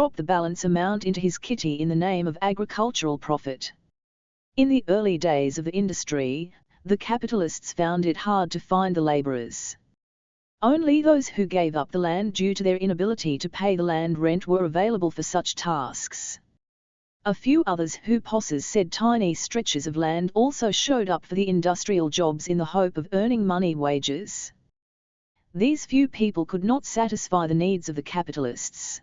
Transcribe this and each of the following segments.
drop the balance amount into his kitty in the name of agricultural profit. In the early days of the industry, the capitalists found it hard to find the laborers. Only those who gave up the land due to their inability to pay the land rent were available for such tasks. A few others who possessed tiny stretches of land also showed up for the industrial jobs in the hope of earning money wages. These few people could not satisfy the needs of the capitalists.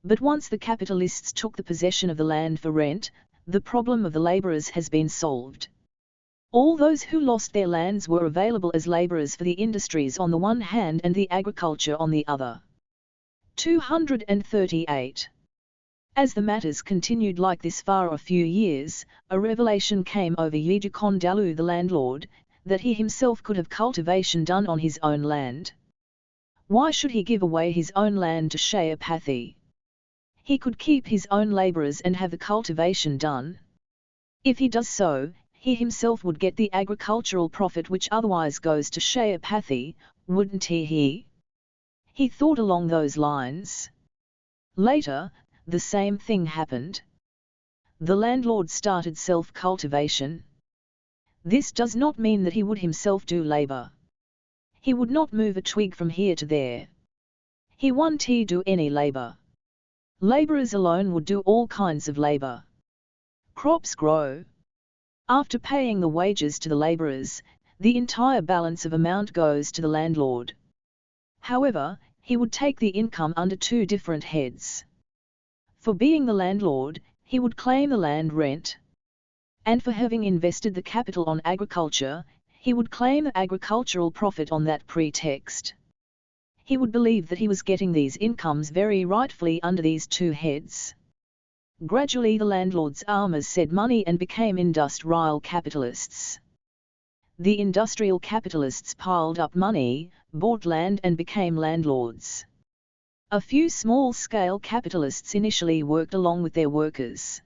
But once the capitalists took the possession of the land for rent, the problem of the laborers has been solved. All those who lost their lands were available as laborers for the industries on the one hand and the agriculture on the other. 238. As the matters continued like this for a few years, a revelation came over Yidukon Dalu the landlord, that he himself could have cultivation done on his own land. Why should he give away his own land to Shayapathy? He could keep his own laborers and have the cultivation done. If he does so, he himself would get the agricultural profit which otherwise goes to Shayapathy, wouldn't he? He thought along those lines. Later, the same thing happened. The landlord started self-cultivation. This does not mean that he would himself do labor. He would not move a twig from here to there. He won't do any labor. Laborers alone would do all kinds of labor. Crops grow. After paying the wages to the laborers, the entire balance of amount goes to the landlord. However, he would take the income under two different heads. For being the landlord, he would claim the land rent. And for having invested the capital on agriculture, he would claim the agricultural profit on that pretext. He would believe that he was getting these incomes very rightfully under these two heads. Gradually the landlord's armors said money and became industrial capitalists. The industrial capitalists piled up money, bought land and became landlords. A few small-scale capitalists initially worked along with their workers.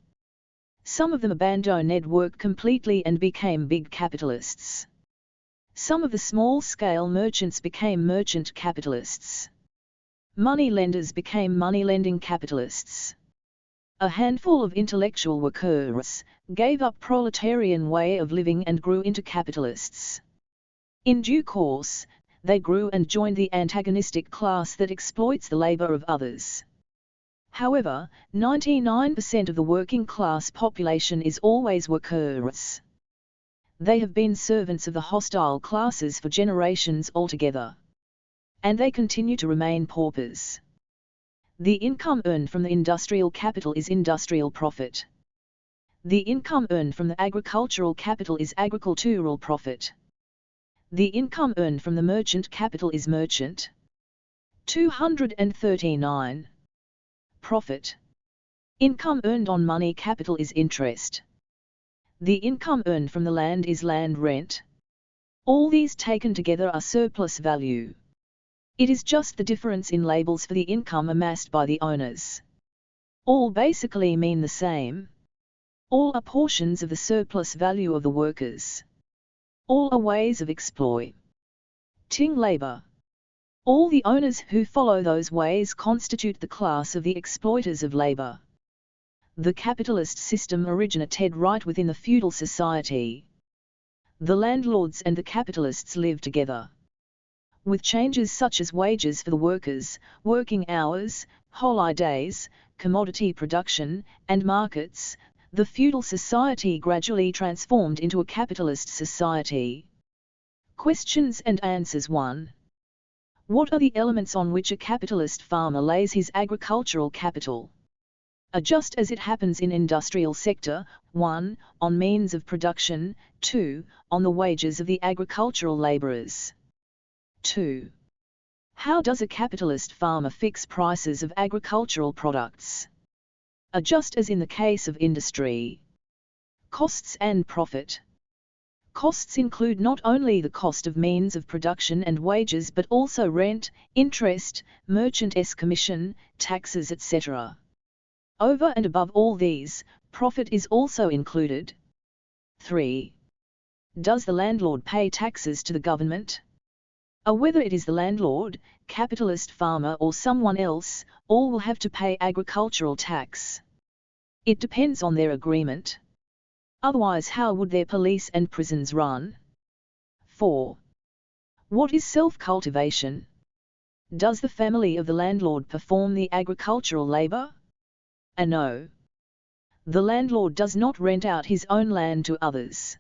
Some of them abandoned work completely and became big capitalists. Some of the small-scale merchants became merchant capitalists. Money lenders became money-lending capitalists. A handful of intellectual workers gave up proletarian way of living and grew into capitalists. In due course, they grew and joined the antagonistic class that exploits the labor of others. However, 99% of the working class population is always workers. They have been servants of the hostile classes for generations altogether. And they continue to remain paupers. The income earned from the industrial capital is industrial profit. The income earned from the agricultural capital is agricultural profit. The income earned from the merchant capital is merchant. 239. Profit. Income earned on money capital is interest. The income earned from the land is land rent. All these taken together are surplus value. It is just the difference in labels for the income amassed by the owners. All basically mean the same. All are portions of the surplus value of the workers. All are ways of exploiting labor. All the owners who follow those ways constitute the class of the exploiters of labor. The capitalist system originated right within the feudal society. The landlords and the capitalists live together. With changes such as wages for the workers, working hours, holidays, commodity production, and markets, the feudal society gradually transformed into a capitalist society. Questions and answers 1. What are the elements on which a capitalist farmer lays his agricultural capital? Just as it happens in industrial sector, 1. On means of production, 2. On the wages of the agricultural laborers. 2. How does a capitalist farmer fix prices of agricultural products? Just as in the case of industry. Costs and profit. Costs include not only the cost of means of production and wages but also rent, interest, merchant's commission, taxes etc. Over and above all these, profit is also included. 3. Does the landlord pay taxes to the government? Whether it is the landlord, capitalist, farmer or someone else, all will have to pay agricultural tax. It depends on their agreement. Otherwise, how would their police and prisons run? 4. What is self-cultivation? Does the family of the landlord perform the agricultural labor? No. The landlord does not rent out his own land to others.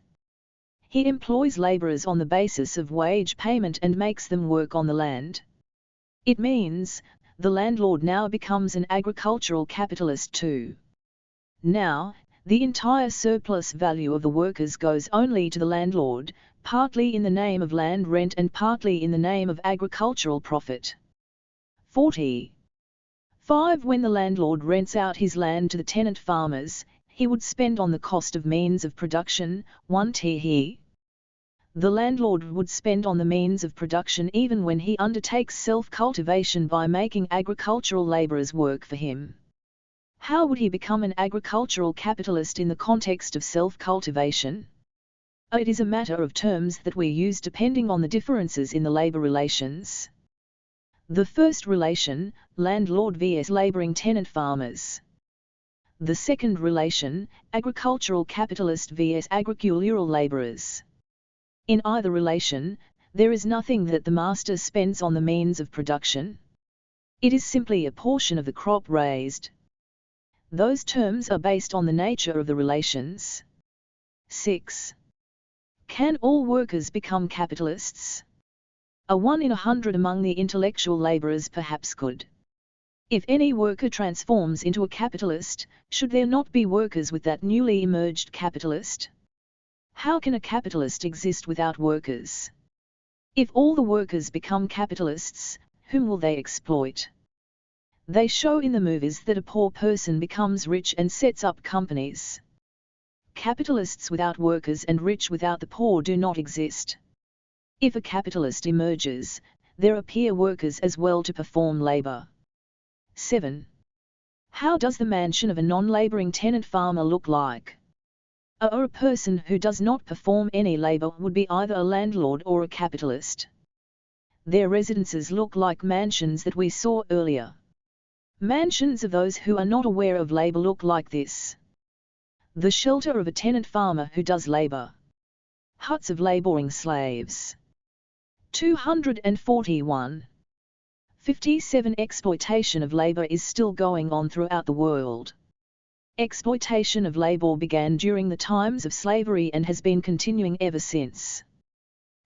He employs laborers on the basis of wage payment and makes them work on the land. It means, the landlord now becomes an agricultural capitalist too. Now, the entire surplus value of the workers goes only to the landlord, partly in the name of land rent and partly in the name of agricultural profit. 40. 5. When the landlord rents out his land to the tenant farmers, he would spend on the cost of means of production, 1 th. The landlord would spend on the means of production even when he undertakes self-cultivation by making agricultural laborers work for him. How would he become an agricultural capitalist in the context of self-cultivation? It is a matter of terms that we use depending on the differences in the labor relations. The first relation, landlord vs laboring tenant farmers. The second relation, agricultural capitalist vs agricultural laborers. In either relation, there is nothing that the master spends on the means of production. It is simply a portion of the crop raised. Those terms are based on the nature of the relations. 6. Can all workers become capitalists? A 1 in 100 among the intellectual laborers perhaps could. If any worker transforms into a capitalist, should there not be workers with that newly emerged capitalist? How can a capitalist exist without workers? If all the workers become capitalists, whom will they exploit? They show in the movies that a poor person becomes rich and sets up companies. Capitalists without workers and rich without the poor do not exist. If a capitalist emerges, there appear workers as well to perform labor. 7. How does the mansion of a non-laboring tenant farmer look like? A person who does not perform any labor would be either a landlord or a capitalist. Their residences look like mansions that we saw earlier. Mansions of those who are not aware of labor look like this. The shelter of a tenant farmer who does labor. Huts of laboring slaves. 241. 57. Exploitation of labor is still going on throughout the world. Exploitation of labor began during the times of slavery and has been continuing ever since.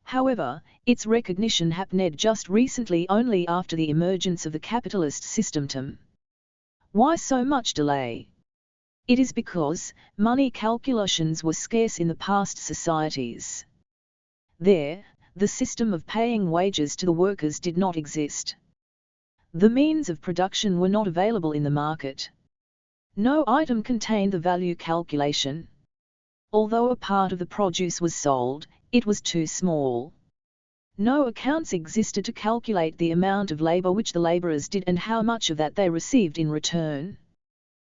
However, its recognition happened just recently only after the emergence of the capitalist system. Why so much delay? It is because money calculations were scarce in the past societies. There, the system of paying wages to the workers did not exist. The means of production were not available in the market. No item contained the value calculation. Although a part of the produce was sold, it was too small. No accounts existed to calculate the amount of labor which the laborers did and how much of that they received in return.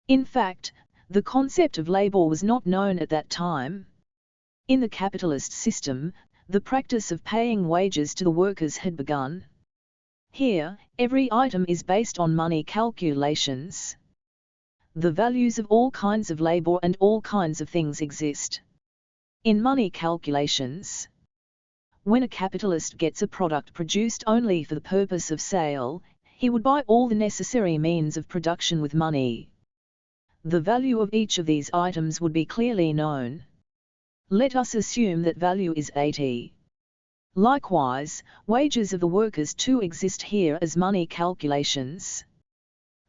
In fact, the concept of labor was not known at that time. In the capitalist system, the practice of paying wages to the workers had begun. Here, every item is based on money calculations. The values of all kinds of labor and all kinds of things exist. In money calculations, when a capitalist gets a product produced only for the purpose of sale, he would buy all the necessary means of production with money. The value of each of these items would be clearly known. Let us assume that value is 80. Likewise, wages of the workers too exist here as money calculations.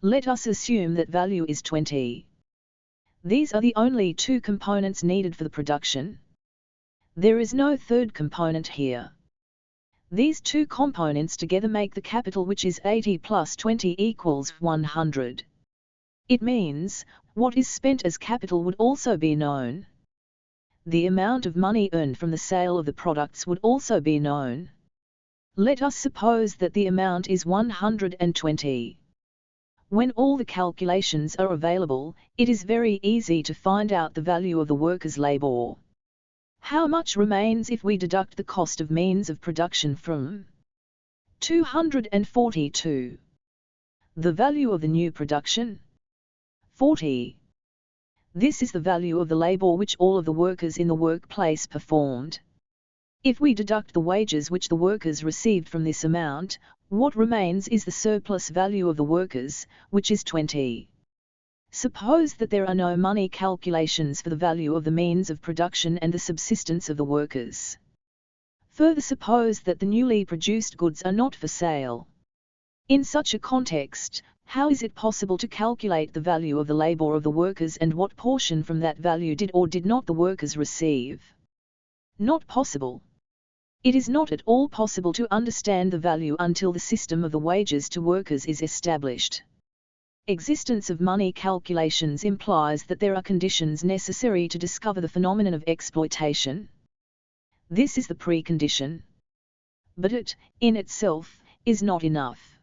Let us assume that value is 20. These are the only two components needed for the production. There is no third component here. These two components together make the capital, which is 80 plus 20 equals 100. It means, what is spent as capital would also be known. The amount of money earned from the sale of the products would also be known. Let us suppose that the amount is 120. When all the calculations are available, it is very easy to find out the value of the worker's labor. How much remains if we deduct the cost of means of production from 242. The value of the new production. 40. This is the value of the labor which all of the workers in the workplace performed. If we deduct the wages which the workers received from this amount, what remains is the surplus value of the workers, which is 20. Suppose that there are no money calculations for the value of the means of production and the subsistence of the workers. Further, suppose that the newly produced goods are not for sale. In such a context, how is it possible to calculate the value of the labor of the workers and what portion from that value did or did not the workers receive? Not possible. It is not at all possible to understand the value until the system of the wages to workers is established. Existence of money calculations implies that there are conditions necessary to discover the phenomenon of exploitation. This is the precondition. But it, in itself, is not enough.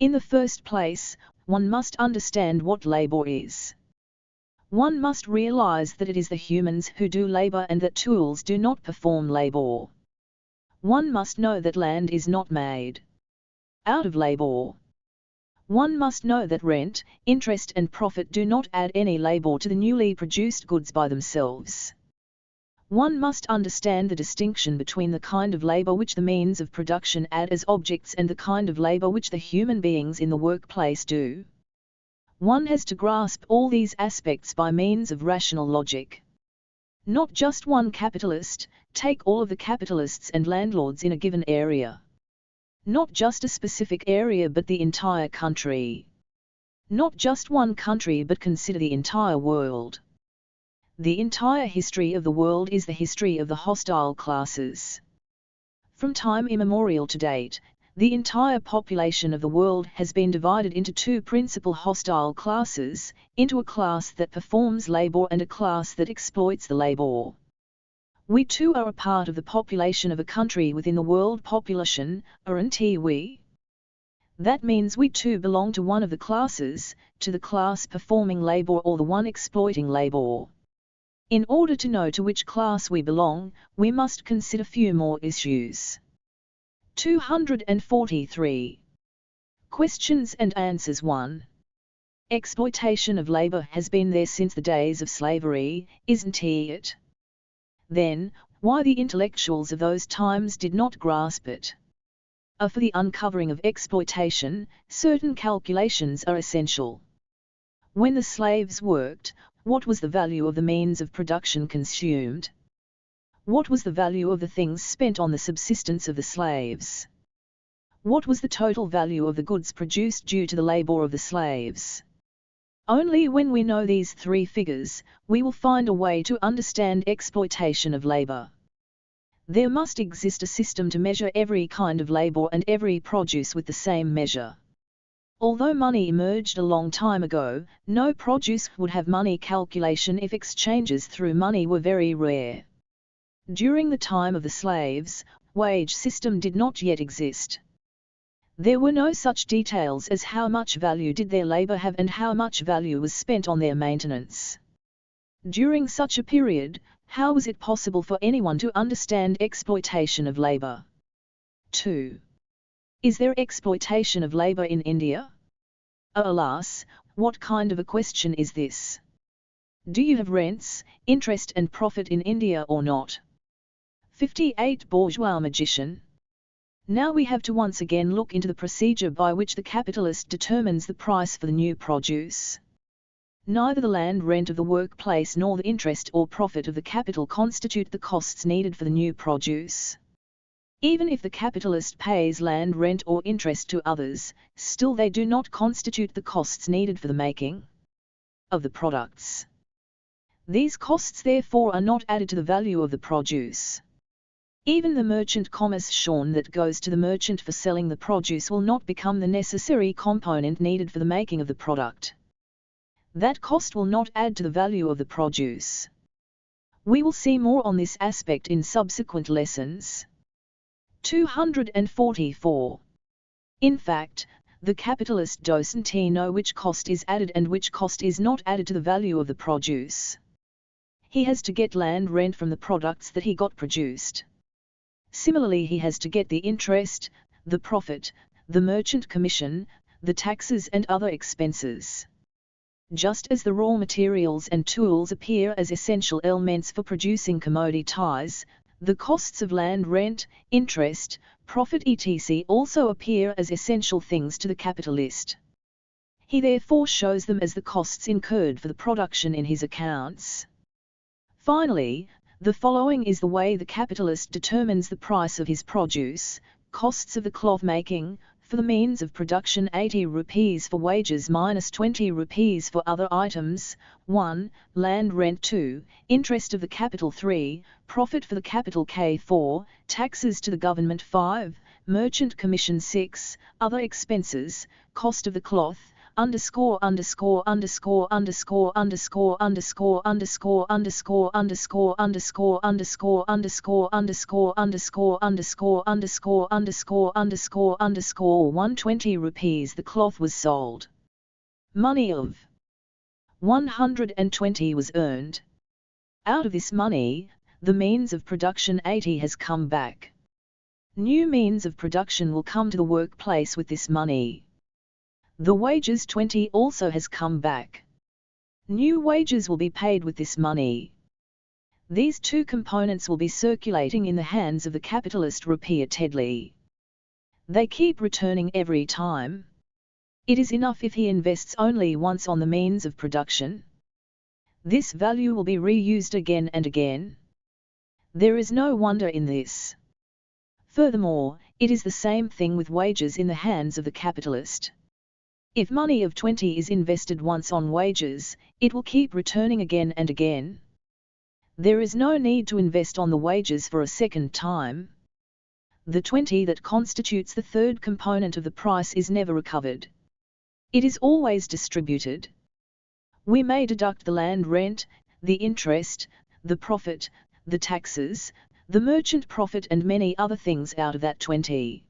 In the first place, one must understand what labor is. One must realize that it is the humans who do labor and that tools do not perform labor. One must know that land is not made out of labor. One must know that rent, interest and profit do not add any labor to the newly produced goods by themselves. One must understand the distinction between the kind of labor which the means of production add as objects and the kind of labor which the human beings in the workplace do. One has to grasp all these aspects by means of rational logic. Not just one capitalist, take all of the capitalists and landlords in a given area. Not just a specific area but the entire country. Not just one country but consider the entire world. The entire history of the world is the history of the hostile classes. From time immemorial to date, the entire population of the world has been divided into two principal hostile classes, into a class that performs labor and a class that exploits the labor. We too are a part of the population of a country within the world population, aren't we? That means we too belong to one of the classes, to the class performing labor or the one exploiting labor. In order to know to which class we belong, we must consider few more issues. 243. Questions and answers. 1. Exploitation of labor has been there since the days of slavery, isn't it? Then, why the intellectuals of those times did not grasp it? For the uncovering of exploitation, certain calculations are essential. When the slaves worked, what was the value of the means of production consumed? What was the value of the things spent on the subsistence of the slaves? What was the total value of the goods produced due to the labor of the slaves? Only when we know these three figures, we will find a way to understand exploitation of labor. There must exist a system to measure every kind of labor and every produce with the same measure. Although money emerged a long time ago, no produce would have money calculation if exchanges through money were very rare. During the time of the slaves, wage system did not yet exist. There were no such details as how much value did their labor have and how much value was spent on their maintenance. During such a period, how was it possible for anyone to understand exploitation of labor? 2. Is there exploitation of labor in India? Alas, what kind of a question is this? Do you have rents, interest and profit in India or not? 58. Bourgeois magician. Now we have to once again look into the procedure by which the capitalist determines the price for the new produce. Neither the land rent of the workplace nor the interest or profit of the capital constitute the costs needed for the new produce. Even if the capitalist pays land rent or interest to others, still they do not constitute the costs needed for the making of the products. These costs therefore are not added to the value of the produce. Even the merchant commission that goes to the merchant for selling the produce will not become the necessary component needed for the making of the product. That cost will not add to the value of the produce. We will see more on this aspect in subsequent lessons. 244. In fact, the capitalist doesn't know which cost is added and which cost is not added to the value of the produce. He has to get land rent from the products that he got produced. Similarly, he has to get the interest, the profit, the merchant commission, the taxes and other expenses. Just as the raw materials and tools appear as essential elements for producing commodities, the costs of land rent, interest, profit etc. also appear as essential things to the capitalist. He therefore shows them as the costs incurred for the production in his accounts. Finally, the following is the way the capitalist determines the price of his produce: costs of the cloth making, for the means of production 80 rupees for wages minus 20 rupees for other items, 1, land rent 2, interest of the capital 3, profit for the capital K 4, taxes to the government 5, merchant commission 6, other expenses, cost of the cloth, underscore underscore underscore underscore underscore underscore underscore underscore underscore underscore underscore underscore underscore underscore underscore underscore underscore underscore underscore 120 rupees. The cloth was sold. Money of 120 was earned. Out of this money, the means of production 80 has come back. New means of production will come to the workplace with this money. The wages 20 also has come back. New wages will be paid with this money. These two components will be circulating in the hands of the capitalist repeatedly. They keep returning every time. It is enough if he invests only once on the means of production. This value will be reused again and again. There is no wonder in this. Furthermore, it is the same thing with wages in the hands of the capitalist. If money of 20 is invested once on wages, it will keep returning again and again. There is no need to invest on the wages for a second time. The 20 that constitutes the third component of the price is never recovered. It is always distributed. We may deduct the land rent, the interest, the profit, the taxes, the merchant profit and many other things out of that 20.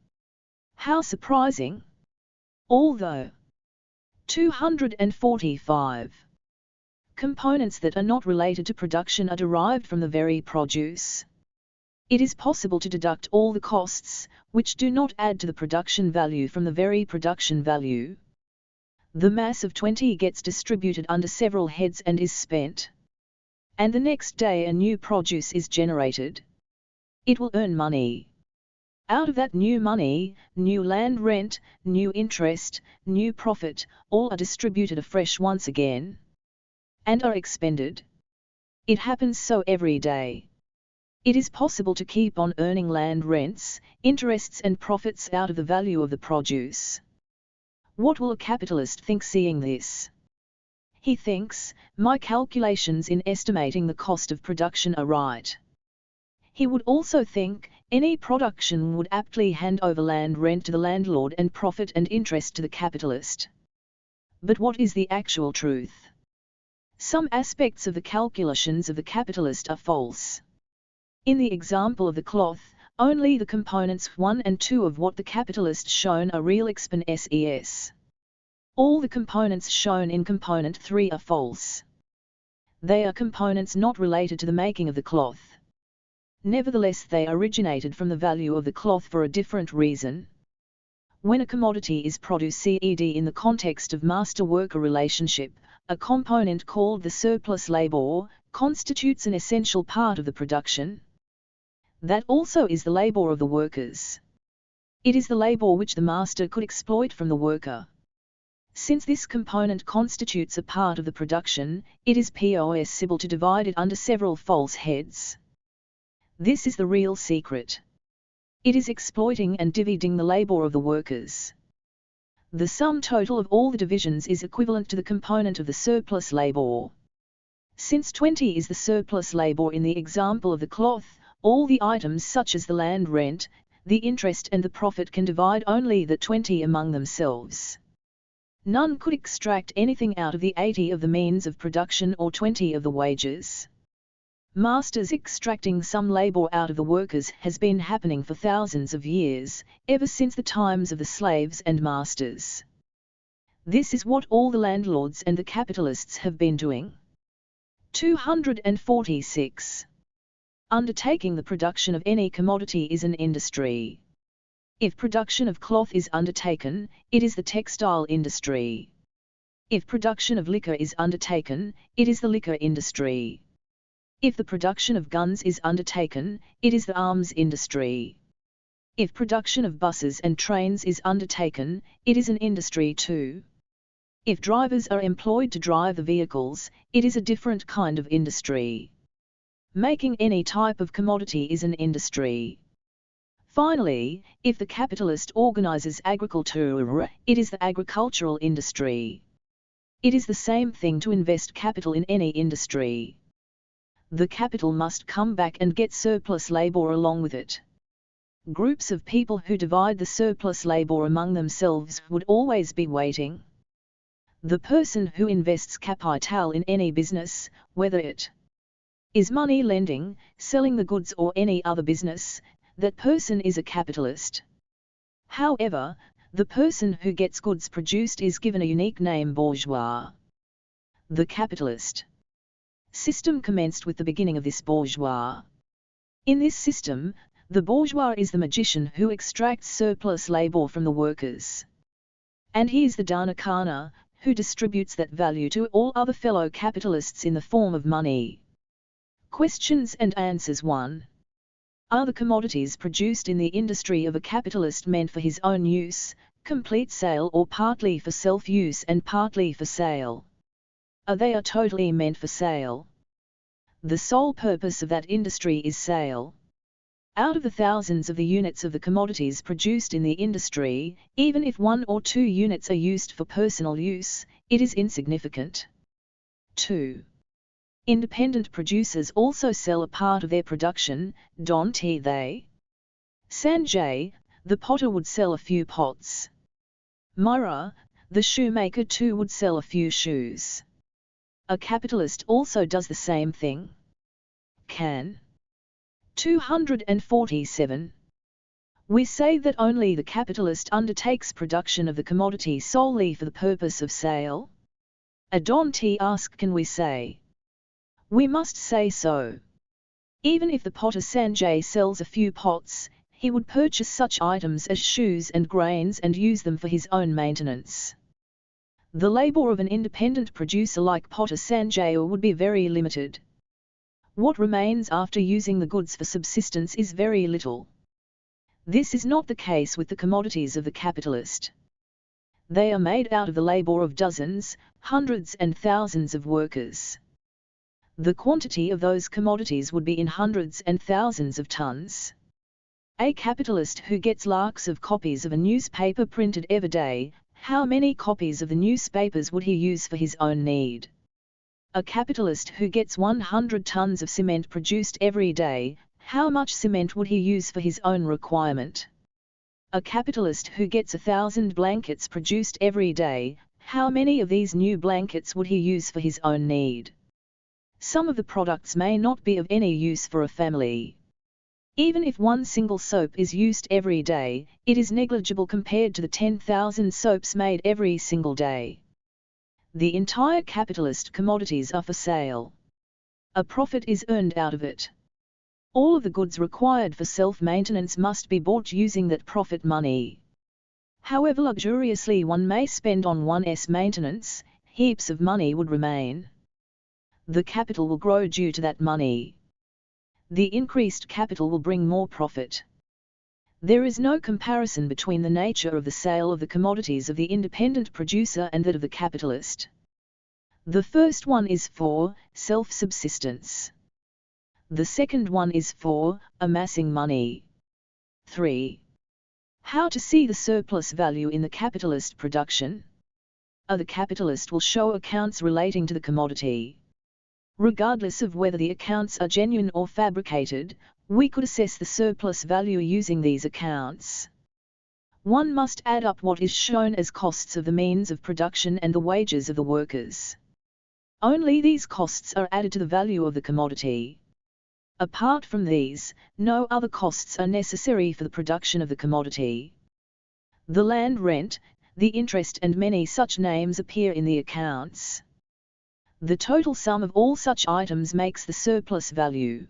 How surprising! Although 245 components that are not related to production are derived from the very produce. It is possible to deduct all the costs, which do not add to the production value from the very production value. The mass of 20 gets distributed under several heads and is spent. And the next day a new produce is generated. It will earn money. Out of that new money, new land rent, new interest, new profit, all are distributed afresh once again. And are expended. It happens so every day. It is possible to keep on earning land rents, interests and profits out of the value of the produce. What will a capitalist think seeing this? He thinks, my calculations in estimating the cost of production are right. He would also think, any production would aptly hand over land rent to the landlord and profit and interest to the capitalist. But what is the actual truth? Some aspects of the calculations of the capitalist are false. In the example of the cloth, only the components 1 and 2 of what the capitalist shown are real expenses. All the components shown in component 3 are false. They are components not related to the making of the cloth. Nevertheless, they originated from the value of the cloth for a different reason. When a commodity is produced in the context of master-worker relationship, a component called the surplus labor constitutes an essential part of the production. That also is the labor of the workers. It is the labor which the master could exploit from the worker. Since this component constitutes a part of the production, it is possible to divide it under several false heads. This is the real secret. It is exploiting and dividing the labor of the workers. The sum total of all the divisions is equivalent to the component of the surplus labor. Since 20 is the surplus labor in the example of the cloth, all the items such as the land rent, the interest and the profit can divide only the 20 among themselves. None could extract anything out of the 80 of the means of production or 20 of the wages. Masters extracting some labor out of the workers has been happening for thousands of years, ever since the times of the slaves and masters. This is what all the landlords and the capitalists have been doing. 246. Undertaking the production of any commodity is an industry. If production of cloth is undertaken, it is the textile industry. If production of liquor is undertaken, it is the liquor industry. If the production of guns is undertaken, it is the arms industry. If production of buses and trains is undertaken, it is an industry too. If drivers are employed to drive the vehicles, it is a different kind of industry. Making any type of commodity is an industry. Finally, if the capitalist organizes agriculture, it is the agricultural industry. It is the same thing to invest capital in any industry. The capital must come back and get surplus labor along with it. Groups of people who divide the surplus labor among themselves would always be waiting. The person who invests capital in any business, whether it is money lending, selling the goods or any other business, that person is a capitalist. However, the person who gets goods produced is given a unique name: bourgeois. The capitalist system commenced with the beginning of this bourgeois. In this system, the bourgeois is the magician who extracts surplus labor from the workers. And he is the Dhanakana, who distributes that value to all other fellow capitalists in the form of money. Questions and answers. 1. Are the commodities produced in the industry of a capitalist meant for his own use, complete sale, or partly for self-use and partly for sale? They are totally meant for sale. The sole purpose of that industry is sale. Out of the thousands of the units of the commodities produced in the industry, even if 1 or 2 units are used for personal use, it is insignificant. 2. Independent producers also sell a part of their production, don't they? Sanjay, the potter, would sell a few pots. Myra, the shoemaker too, would sell a few shoes. A capitalist also does the same thing. Can. 247. We say that only the capitalist undertakes production of the commodity solely for the purpose of sale? Don't ask, can we say? We must say so. Even if the potter Sanjay sells a few pots, he would purchase such items as shoes and grains and use them for his own maintenance. The labor of an independent producer like potter Sanjay would be very limited. What remains after using the goods for subsistence is very little. This is not the case with the commodities of the capitalist. They are made out of the labor of dozens, hundreds and thousands of workers. The quantity of those commodities would be in hundreds and thousands of tons. A capitalist who gets lakhs of copies of a newspaper printed every day, how many copies of the newspapers would he use for his own need? A capitalist who gets 100 tons of cement produced every day, how much cement would he use for his own requirement? A capitalist who gets 1,000 blankets produced every day, how many of these new blankets would he use for his own need? Some of the products may not be of any use for a family. Even if 1 single soap is used every day, it is negligible compared to the 10,000 soaps made every single day. The entire capitalist commodities are for sale. A profit is earned out of it. All of the goods required for self-maintenance must be bought using that profit money. However luxuriously one may spend on one's maintenance, heaps of money would remain. The capital will grow due to that money. The increased capital will bring more profit. There is no comparison between the nature of the sale of the commodities of the independent producer and that of the capitalist. The first one is for self-subsistence. The second one is for amassing money. 3. How to see the surplus value in the capitalist production? The capitalist will show accounts relating to the commodity. Regardless of whether the accounts are genuine or fabricated, we could assess the surplus value using these accounts. One must add up what is shown as costs of the means of production and the wages of the workers. Only these costs are added to the value of the commodity. Apart from these, no other costs are necessary for the production of the commodity. The land rent, the interest and many such names appear in the accounts. The total sum of all such items makes the surplus value.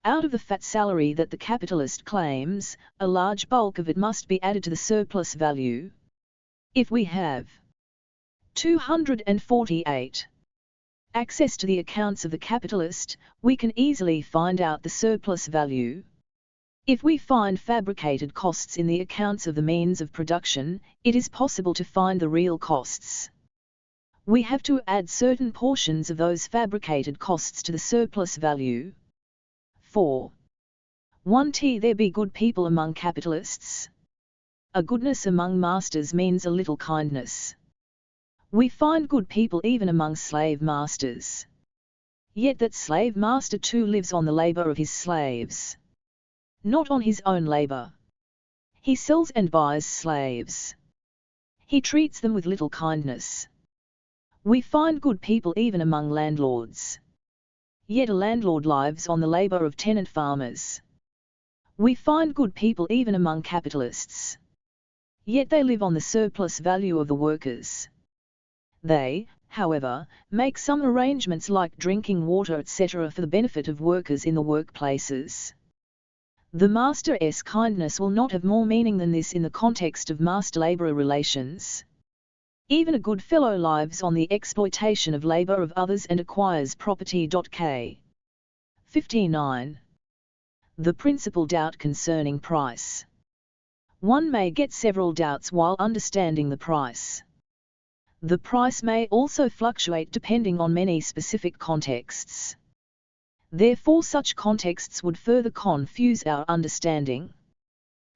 Out of the fat salary that the capitalist claims, a large bulk of it must be added to the surplus value. If we have 248 access to the accounts of the capitalist, we can easily find out the surplus value. If we find fabricated costs in the accounts of the means of production, it is possible to find the real costs. We have to add certain portions of those fabricated costs to the surplus value. 4. 1. There be good people among capitalists. A goodness among masters means a little kindness. We find good people even among slave masters. Yet that slave master too lives on the labor of his slaves. Not on his own labor. He sells and buys slaves. He treats them with little kindness. We find good people even among landlords. Yet a landlord lives on the labor of tenant farmers. We find good people even among capitalists. Yet they live on the surplus value of the workers. They, however, make some arrangements like drinking water etc. for the benefit of workers in the workplaces. The master's kindness will not have more meaning than this in the context of master-laborer relations. Even a good fellow lives on the exploitation of labor of others and acquires property. K. 59. The principal doubt concerning price. One may get several doubts while understanding the price. The price may also fluctuate depending on many specific contexts. Therefore, such contexts would further confuse our understanding.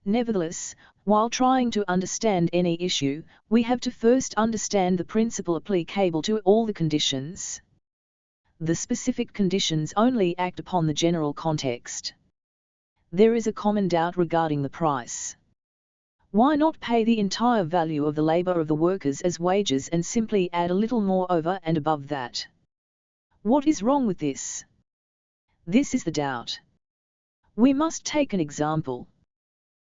Nevertheless, while trying to understand any issue, we have to first understand the principle applicable to all the conditions. The specific conditions only act upon the general context. There is a common doubt regarding the price. Why not pay the entire value of the labor of the workers as wages and simply add a little more over and above that? What is wrong with this? This is the doubt. We must take an example.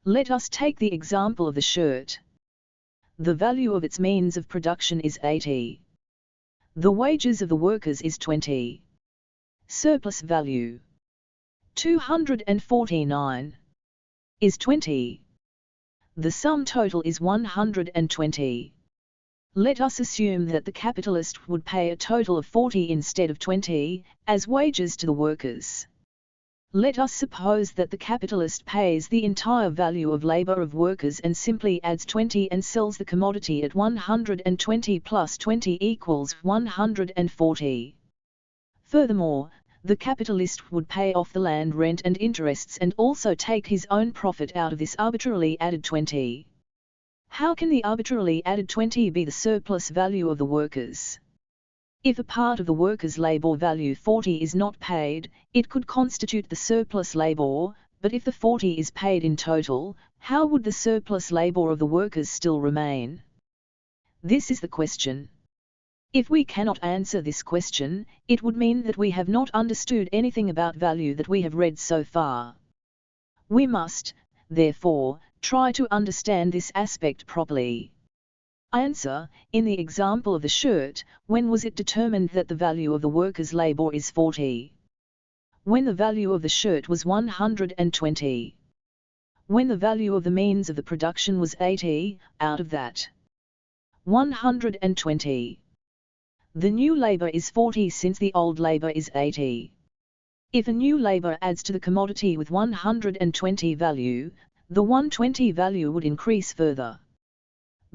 Let us take the example of the shirt. The value of its means of production is 80. The wages of the workers is 20. Surplus value 249 is 20. The sum total is 120. Let us assume that the capitalist would pay a total of 40 instead of 20, as wages to the workers. Let us suppose that the capitalist pays the entire value of labor of workers and simply adds 20 and sells the commodity at 120 plus 20 equals 140. Furthermore, the capitalist would pay off the land rent and interests and also take his own profit out of this arbitrarily added 20. How can the arbitrarily added 20 be the surplus value of the workers? If a part of the workers' labor value 40 is not paid, it could constitute the surplus labor, but if the 40 is paid in total, how would the surplus labor of the workers still remain? This is the question. If we cannot answer this question, it would mean that we have not understood anything about value that we have read so far. We must, therefore, try to understand this aspect properly. Answer: in the example of the shirt, when was it determined that the value of the worker's labor is 40? When the value of the shirt was 120. When the value of the means of the production was 80, out of that 120. The new labor is 40 since the old labor is 80. If a new labor adds to the commodity with 120 value, the 120 value would increase further.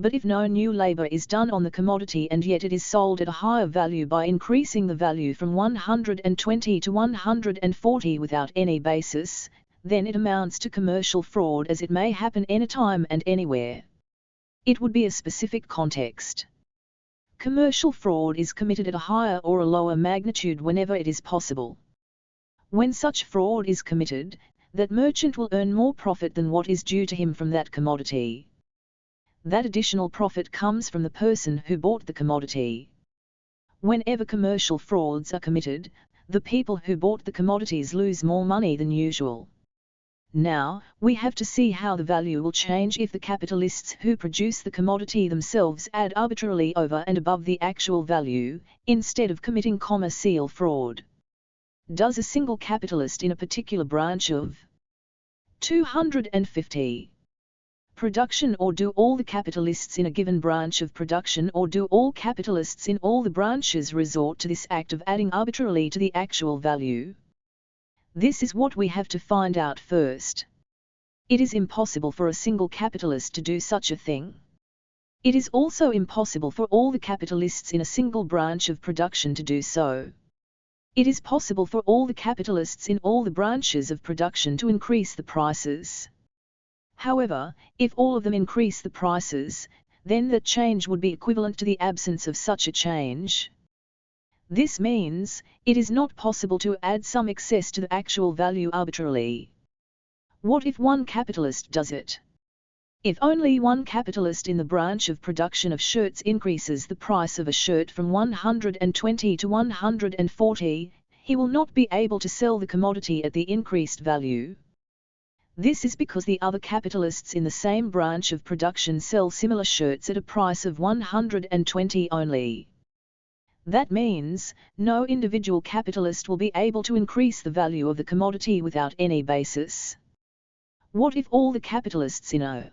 But if no new labor is done on the commodity and yet it is sold at a higher value by increasing the value from 120 to 140 without any basis, then it amounts to commercial fraud, as it may happen anytime and anywhere. It would be a specific context. Commercial fraud is committed at a higher or a lower magnitude whenever it is possible. When such fraud is committed, that merchant will earn more profit than what is due to him from that commodity. That additional profit comes from the person who bought the commodity. Whenever commercial frauds are committed, the people who bought the commodities lose more money than usual. Now, we have to see how the value will change if the capitalists who produce the commodity themselves add arbitrarily over and above the actual value, instead of committing commercial fraud. Does a single capitalist in a particular branch of 250 production, or do all the capitalists in a given branch of production, or do all capitalists in all the branches resort to this act of adding arbitrarily to the actual value? This is what we have to find out first. It is impossible for a single capitalist to do such a thing. It is also impossible for all the capitalists in a single branch of production to do so. It is possible for all the capitalists in all the branches of production to increase the prices. However, if all of them increase the prices, then that change would be equivalent to the absence of such a change. This means, it is not possible to add some excess to the actual value arbitrarily. What if one capitalist does it? If only one capitalist in the branch of production of shirts increases the price of a shirt from 120 to 140, he will not be able to sell the commodity at the increased value. This is because the other capitalists in the same branch of production sell similar shirts at a price of 120 only. That means, no individual capitalist will be able to increase the value of the commodity without any basis. What if all the capitalists in a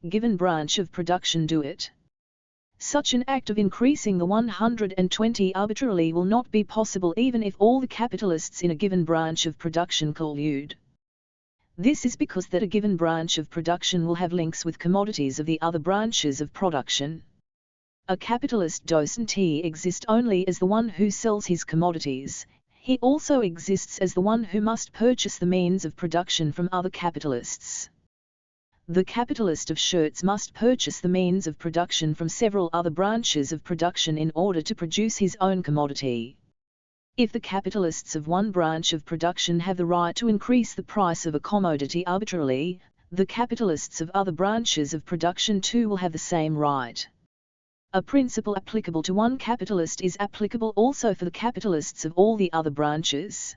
given branch of production do it? Such an act of increasing the 120 arbitrarily will not be possible even if all the capitalists in a given branch of production collude. This is because that a given branch of production will have links with commodities of the other branches of production. A capitalist doesn't exist only as the one who sells his commodities, he also exists as the one who must purchase the means of production from other capitalists. The capitalist of shirts must purchase the means of production from several other branches of production in order to produce his own commodity. If the capitalists of one branch of production have the right to increase the price of a commodity arbitrarily, the capitalists of other branches of production too will have the same right. A principle applicable to one capitalist is applicable also for the capitalists of all the other branches.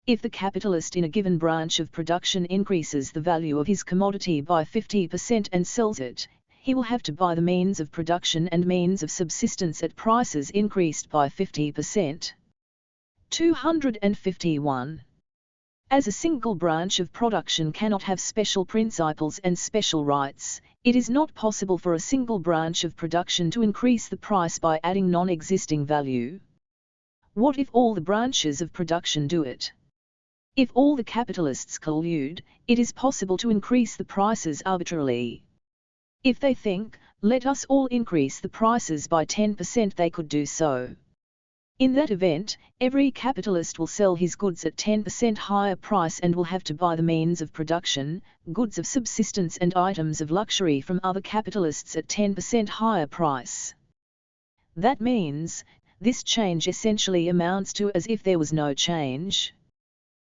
If the capitalist in a given branch of production increases the value of his commodity by 50% and sells it, he will have to buy the means of production and means of subsistence at prices increased by 50%. 251. As a single branch of production cannot have special principles and special rights, it is not possible for a single branch of production to increase the price by adding non-existing value. What if all the branches of production do it? If all the capitalists collude, it is possible to increase the prices arbitrarily. If they think, let us all increase the prices by 10%, they could do so. In that event, every capitalist will sell his goods at 10% higher price and will have to buy the means of production, goods of subsistence and items of luxury from other capitalists at 10% higher price. That means, this change essentially amounts to as if there was no change.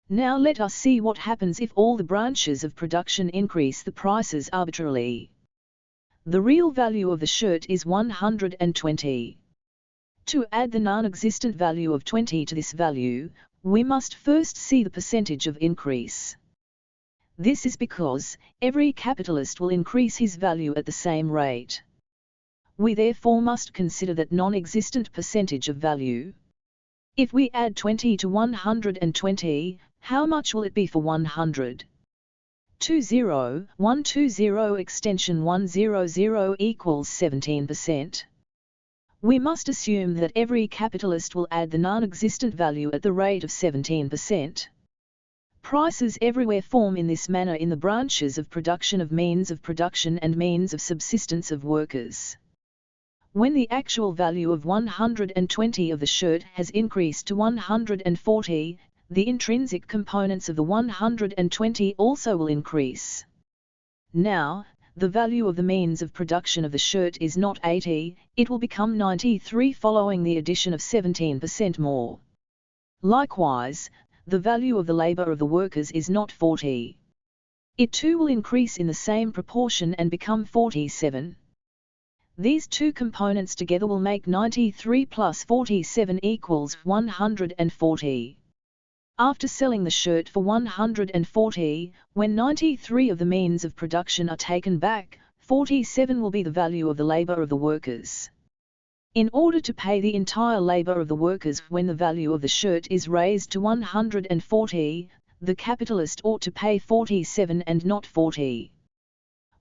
Now let us see what happens if all the branches of production increase the prices arbitrarily. The real value of the shirt is 120. To add the non-existent value of 20 to this value, we must first see the percentage of increase. This is because every capitalist will increase his value at the same rate. We therefore must consider that non-existent percentage of value. If we add 20 to 120, how much will it be for 100? 120 extension 100 equals 17%. We must assume that every capitalist will add the non-existent value at the rate of 17%. Prices everywhere form in this manner in the branches of production of means of production and means of subsistence of workers. When the actual value of 120 of the shirt has increased to 140, the intrinsic components of the 120 also will increase. Now, the value of the means of production of the shirt is not 80, it will become 93 following the addition of 17% more. Likewise, the value of the labor of the workers is not 40. It too will increase in the same proportion and become 47. These two components together will make 93 plus 47 equals 140. After selling the shirt for 140, when 93 of the means of production are taken back, 47 will be the value of the labor of the workers. In order to pay the entire labor of the workers when the value of the shirt is raised to 140, the capitalist ought to pay 47 and not 40.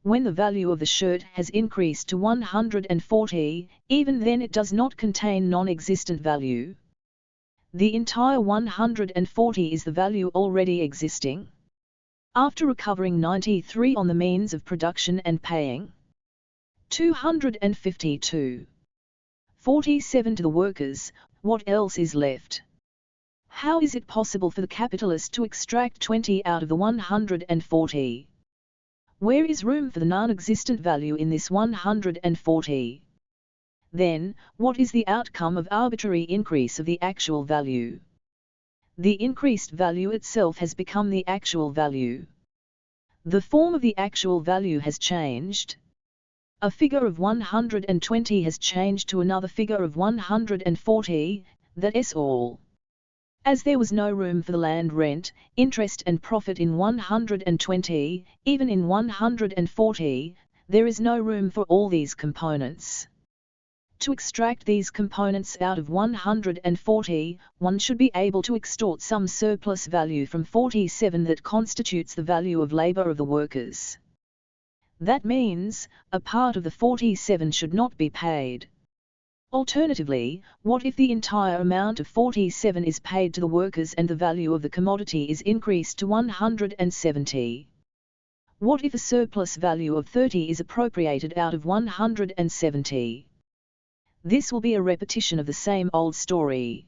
When the value of the shirt has increased to 140, even then it does not contain non-existent value. The entire 140 is the value already existing. After recovering 93 on the means of production and paying 252. 47 to the workers, what else is left? How is it possible for the capitalist to extract 20 out of the 140? Where is room for the non-existent value in this 140? Then, what is the outcome of arbitrary increase of the actual value? The increased value itself has become the actual value. The form of the actual value has changed. A figure of 120 has changed to another figure of 140, that is all. As there was no room for the land rent, interest and profit in 120, even in 140, there is no room for all these components. To extract these components out of 140, one should be able to extort some surplus value from 47 that constitutes the value of labor of the workers. That means, a part of the 47 should not be paid. Alternatively, what if the entire amount of 47 is paid to the workers and the value of the commodity is increased to 170? What if a surplus value of 30 is appropriated out of 170? This will be a repetition of the same old story.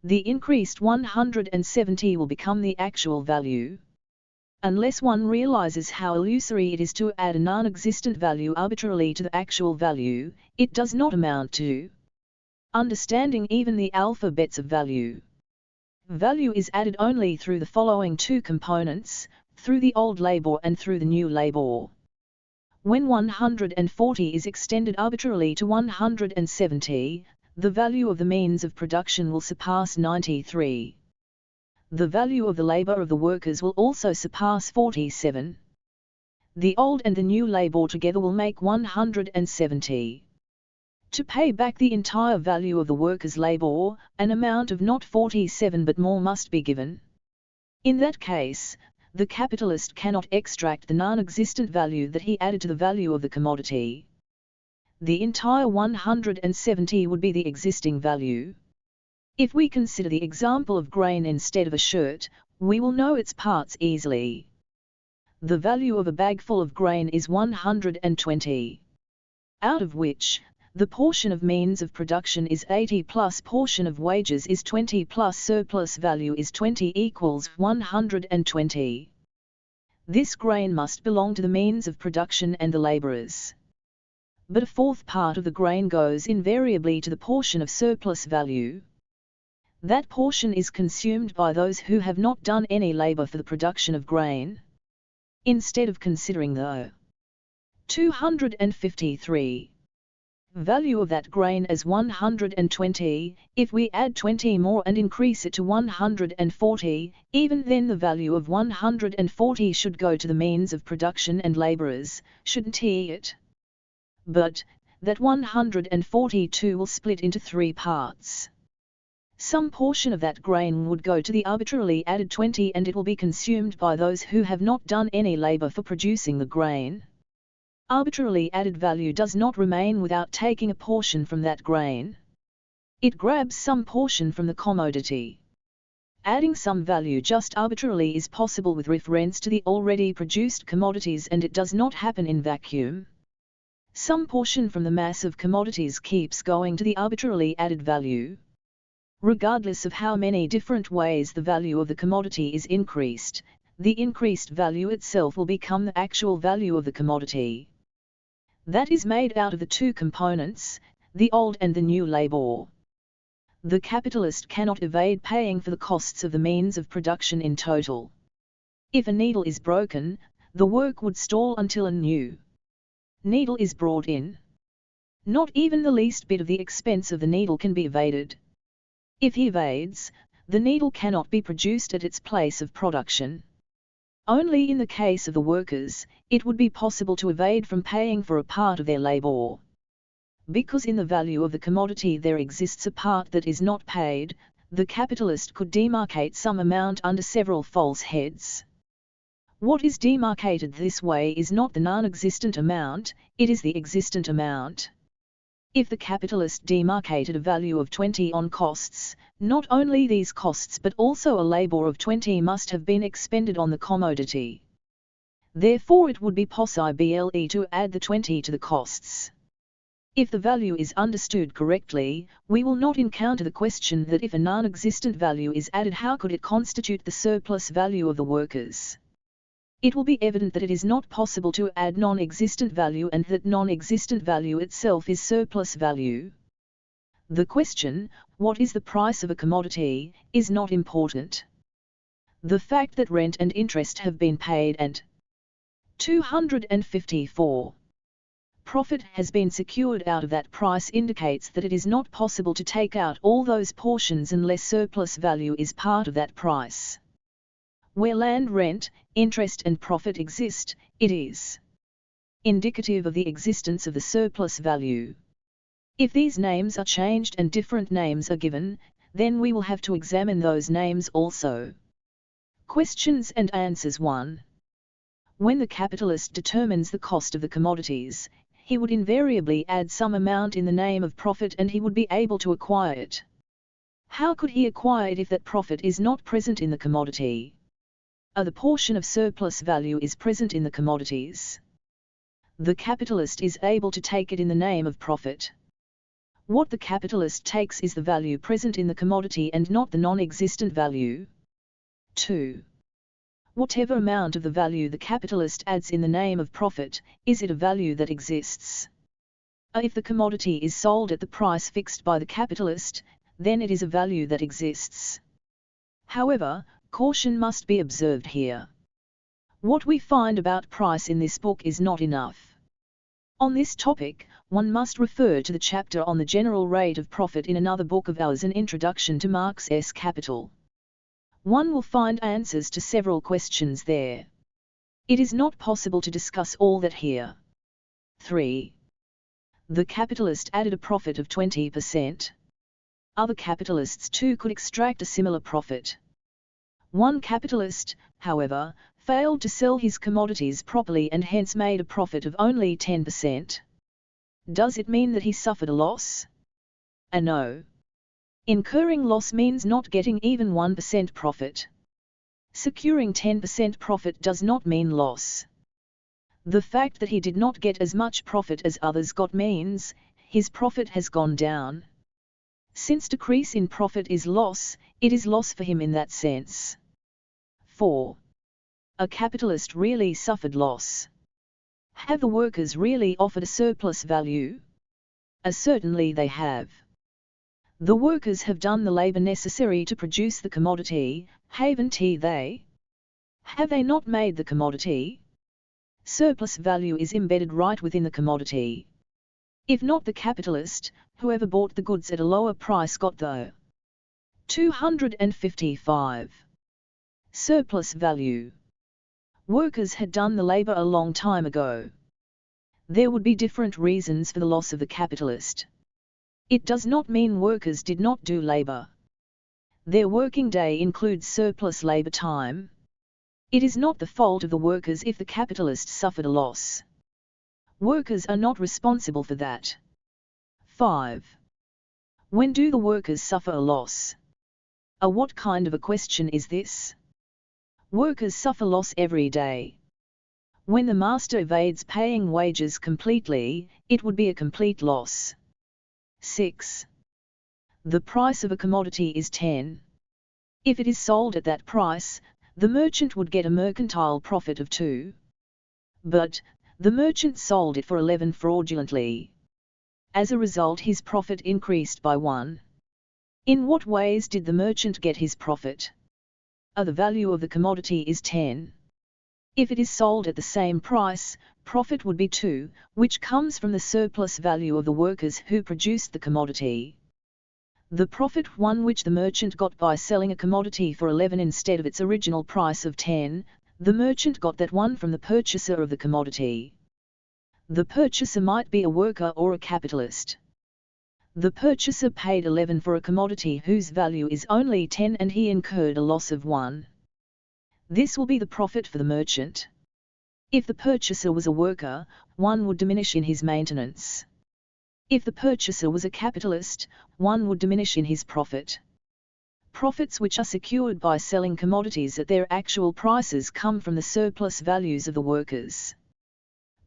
The increased 170 will become the actual value. Unless one realizes how illusory it is to add a non-existent value arbitrarily to the actual value, it does not amount to understanding even the alphabets of value. Value is added only through the following two components, through the old labor and through the new labor. When 140 is extended arbitrarily to 170, the value of the means of production will surpass 93. The value of the labor of the workers will also surpass 47. The old and the new labor together will make 170. To pay back the entire value of the workers' labor, an amount of not 47 but more must be given. In that case, the capitalist cannot extract the non-existent value that he added to the value of the commodity. The entire 170 would be the existing value. If we consider the example of grain instead of a shirt, we will know its parts easily. The value of a bag full of grain is 120. Out of which, the portion of means of production is 80 plus portion of wages is 20 plus surplus value is 20 equals 120. This grain must belong to the means of production and the laborers. But a fourth part of the grain goes invariably to the portion of surplus value. That portion is consumed by those who have not done any labor for the production of grain. Instead of considering the 253 value of that grain as 120, if we add 20 more and increase it to 140, even then the value of 140 should go to the means of production and laborers, shouldn't it? But, that 142 will split into three parts. Some portion of that grain would go to the arbitrarily added 20 and it will be consumed by those who have not done any labor for producing the grain. Arbitrarily added value does not remain without taking a portion from that grain. It grabs some portion from the commodity. Adding some value just arbitrarily is possible with reference to the already produced commodities, and it does not happen in vacuum. Some portion from the mass of commodities keeps going to the arbitrarily added value. Regardless of how many different ways the value of the commodity is increased, the increased value itself will become the actual value of the commodity. That is made out of the two components, the old and the new labor. The capitalist cannot evade paying for the costs of the means of production in total. If a needle is broken, the work would stall until a new needle is brought in. Not even the least bit of the expense of the needle can be evaded. If he evades, the needle cannot be produced at its place of production. Only in the case of the workers, it would be possible to evade from paying for a part of their labor. Because in the value of the commodity there exists a part that is not paid, the capitalist could demarcate some amount under several false heads. What is demarcated this way is not the non-existent amount, it is the existent amount. If the capitalist demarcated a value of 20 on costs, not only these costs but also a labor of 20 must have been expended on the commodity. Therefore it would be possible to add the 20 to the costs. If the value is understood correctly, we will not encounter the question that if a non-existent value is added, how could it constitute the surplus value of the workers? It will be evident that it is not possible to add non-existent value and that non-existent value itself is surplus value. The question, what is the price of a commodity, is not important. The fact that rent and interest have been paid and 254. Profit has been secured out of that price indicates that it is not possible to take out all those portions unless surplus value is part of that price. Where land rent, interest and profit exist, it is indicative of the existence of the surplus value. If these names are changed and different names are given, then we will have to examine those names also. Questions and answers 1. When the capitalist determines the cost of the commodities, he would invariably add some amount in the name of profit and he would be able to acquire it. How could he acquire it if that profit is not present in the commodity? The portion of surplus value is present in the commodities. The capitalist is able to take it in the name of profit. What the capitalist takes is the value present in the commodity and not the non-existent value. 2. Whatever amount of the value the capitalist adds in the name of profit, is it a value that exists? If the commodity is sold at the price fixed by the capitalist, then it is a value that exists. However, caution must be observed here. What we find about price in this book is not enough. On this topic, one must refer to the chapter on the general rate of profit in another book of ours, An Introduction to Marx's Capital. One will find answers to several questions there. It is not possible to discuss all that here. 3. The capitalist added a profit of 20%. Other capitalists too could extract a similar profit. One capitalist, however, failed to sell his commodities properly and hence made a profit of only 10%. Does it mean that he suffered a loss? No. Incurring loss means not getting even 1% profit. Securing 10% profit does not mean loss. The fact that he did not get as much profit as others got means his profit has gone down. Since decrease in profit is loss, it is loss for him in that sense. 4. A capitalist really suffered loss. Have the workers really offered a surplus value? Certainly they have. The workers have done the labor necessary to produce the commodity, haven't they? Have they not made the commodity? Surplus value is embedded right within the commodity. If not the capitalist, whoever bought the goods at a lower price got the 255. Surplus value. Workers had done the labor a long time ago. There would be different reasons for the loss of the capitalist. It does not mean workers did not do labor. Their working day includes surplus labor time. It is not the fault of the workers if the capitalist suffered a loss. Workers are not responsible for that. 5. When do the workers suffer a loss? What kind of a question is this? Workers suffer loss every day. When the master evades paying wages completely, it would be a complete loss. 6. The price of a commodity is 10. If it is sold at that price, the merchant would get a mercantile profit of 2. But, the merchant sold it for 11 fraudulently. As a result, his profit increased by 1. In what ways did the merchant get his profit? The value of the commodity is 10. If it is sold at the same price, profit would be 2, which comes from the surplus value of the workers who produced the commodity. The profit 1 which the merchant got by selling a commodity for 11 instead of its original price of 10, the merchant got that 1 from the purchaser of the commodity. The purchaser might be a worker or a capitalist. The purchaser paid 11 for a commodity whose value is only 10 and he incurred a loss of 1. This will be the profit for the merchant. If the purchaser was a worker, 1 would diminish in his maintenance. If the purchaser was a capitalist, 1 would diminish in his profit. Profits which are secured by selling commodities at their actual prices come from the surplus values of the workers.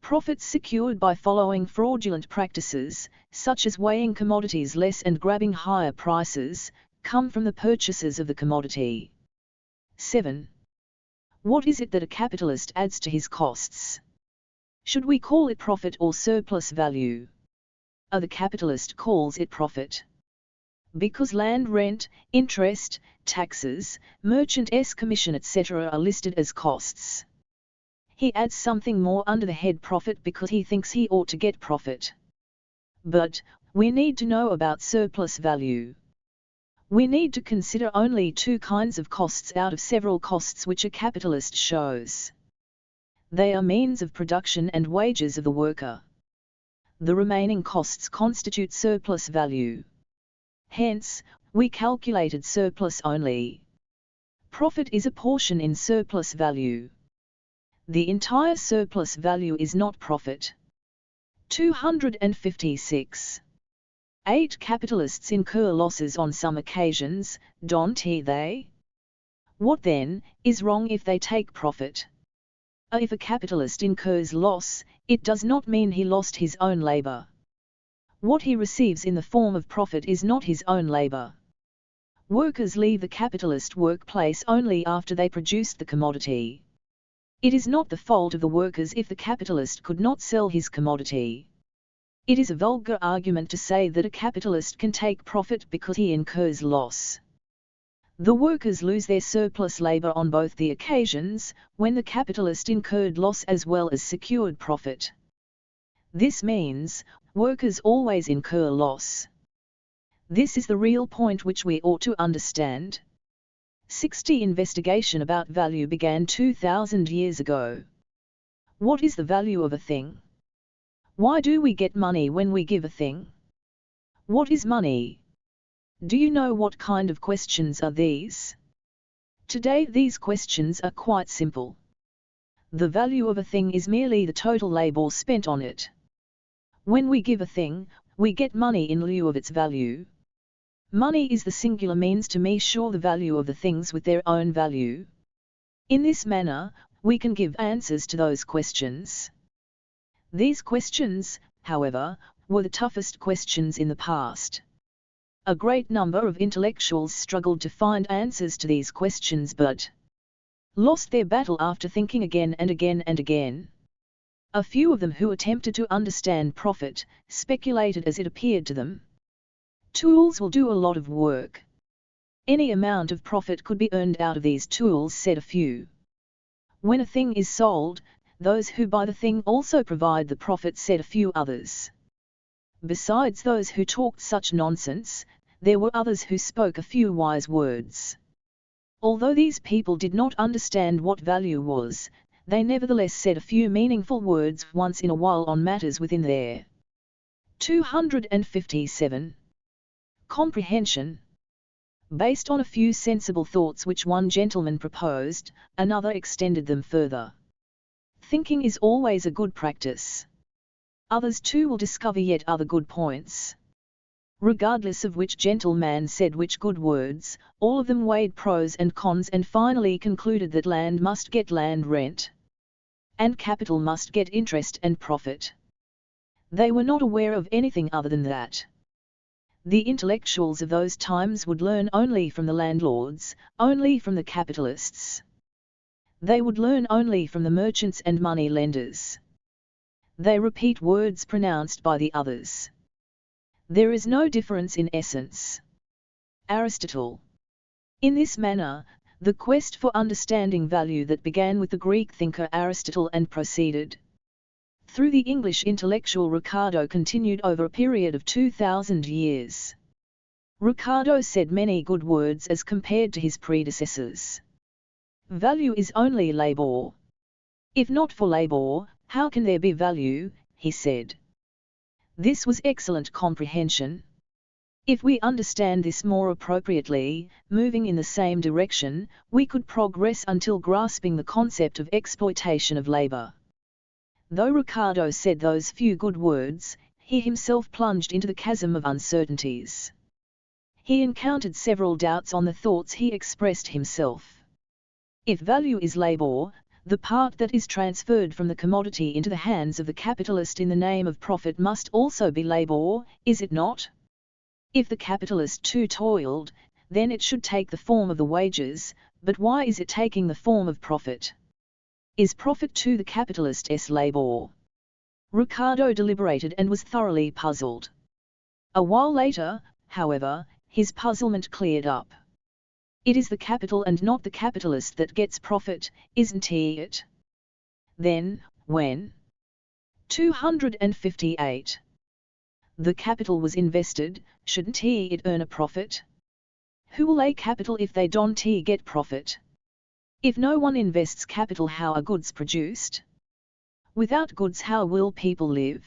Profits secured by following fraudulent practices, such as weighing commodities less and grabbing higher prices, come from the purchasers of the commodity. 7. What is it that a capitalist adds to his costs? Should we call it profit or surplus value? The capitalist calls it profit. Because land rent, interest, taxes, merchant's commission etc. are listed as costs. He adds something more under the head profit because he thinks he ought to get profit. But, we need to know about surplus value. We need to consider only 2 kinds of costs out of several costs which a capitalist shows. They are means of production and wages of the worker. The remaining costs constitute surplus value. Hence, we calculated surplus only. Profit is a portion in surplus value. The entire surplus value is not profit. 256. 8 capitalists incur losses on some occasions, don't they? What then, is wrong if they take profit? If a capitalist incurs loss, it does not mean he lost his own labor. What he receives in the form of profit is not his own labor. Workers leave the capitalist workplace only after they produced the commodity. It is not the fault of the workers if the capitalist could not sell his commodity. It is a vulgar argument to say that a capitalist can take profit because he incurs loss. The workers lose their surplus labor on both the occasions, when the capitalist incurred loss as well as secured profit. This means, workers always incur loss. This is the real point which we ought to understand. 60 Investigation about value began 2,000 years ago. What is the value of a thing? Why do we get money when we give a thing? What is money? Do you know what kind of questions are these? Today these questions are quite simple. The value of a thing is merely the total labor spent on it. When we give a thing, we get money in lieu of its value. Money is the singular means to measure the value of the things with their own value. In this manner, we can give answers to those questions. These questions, however, were the toughest questions in the past. A great number of intellectuals struggled to find answers to these questions but lost their battle after thinking again and again and again. A few of them who attempted to understand profit, speculated as it appeared to them. Tools will do a lot of work. Any amount of profit could be earned out of these tools, said a few. When a thing is sold, those who buy the thing also provide the profit, said a few others. Besides those who talked such nonsense, there were others who spoke a few wise words. Although these people did not understand what value was, they nevertheless said a few meaningful words once in a while on matters within their 257. Comprehension. Based on a few sensible thoughts which one gentleman proposed, another extended them further. Thinking is always a good practice. Others too will discover yet other good points. Regardless of which gentleman said which good words, all of them weighed pros and cons and finally concluded that land must get land rent, and capital must get interest and profit. They were not aware of anything other than that. The intellectuals of those times would learn only from the landlords, only from the capitalists. They would learn only from the merchants and money lenders. They repeat words pronounced by the others. There is no difference in essence. Aristotle. In this manner, the quest for understanding value that began with the Greek thinker Aristotle and proceeded through the English intellectual Ricardo continued over a period of 2,000 years. Ricardo said many good words as compared to his predecessors. Value is only labor. If not for labor, how can there be value? he said. This was excellent comprehension. If we understand this more appropriately, moving in the same direction, we could progress until grasping the concept of exploitation of labor. Though Ricardo said those few good words, he himself plunged into the chasm of uncertainties. He encountered several doubts on the thoughts he expressed himself. If value is labor, the part that is transferred from the commodity into the hands of the capitalist in the name of profit must also be labor, is it not? If the capitalist too toiled, then it should take the form of the wages, but why is it taking the form of profit? Is profit to the capitalist's labor? Ricardo deliberated and was thoroughly puzzled. A while later, however, his puzzlement cleared up. It is the capital and not the capitalist that gets profit, isn't it? Then, when? 258. The capital was invested, shouldn't it earn a profit? Who will lay capital if they don't get profit? If no one invests capital, how are goods produced? Without goods, how will people live?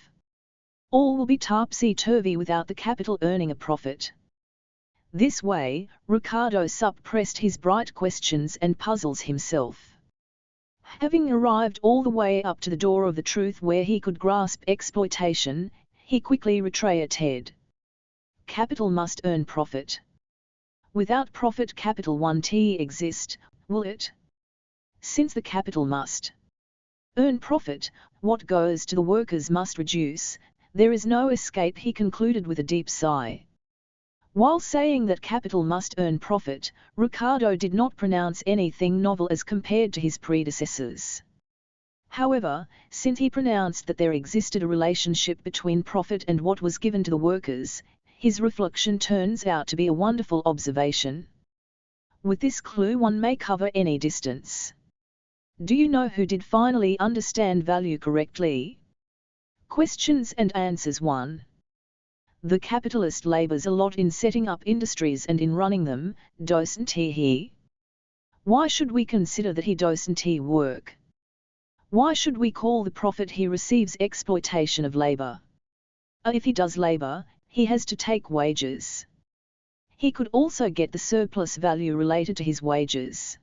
All will be topsy-turvy without the capital earning a profit. This way, Ricardo suppressed his bright questions and puzzles himself. Having arrived all the way up to the door of the truth where he could grasp exploitation, he quickly retreated. Capital must earn profit. Without profit, capital won't exist, will it? Since the capital must earn profit, what goes to the workers must reduce. There is no escape, he concluded with a deep sigh. While saying that capital must earn profit, Ricardo did not pronounce anything novel as compared to his predecessors. However, since he pronounced that there existed a relationship between profit and what was given to the workers, his reflection turns out to be a wonderful observation. With this clue one may cover any distance. Do you know who did finally understand value correctly? Questions and answers. 1. The capitalist labors a lot in setting up industries and in running them, doesn't he? Why should we consider that he doesn't work? Why should we call the profit he receives exploitation of labor? If he does labor, he has to take wages. He could also get the surplus value related to his wages.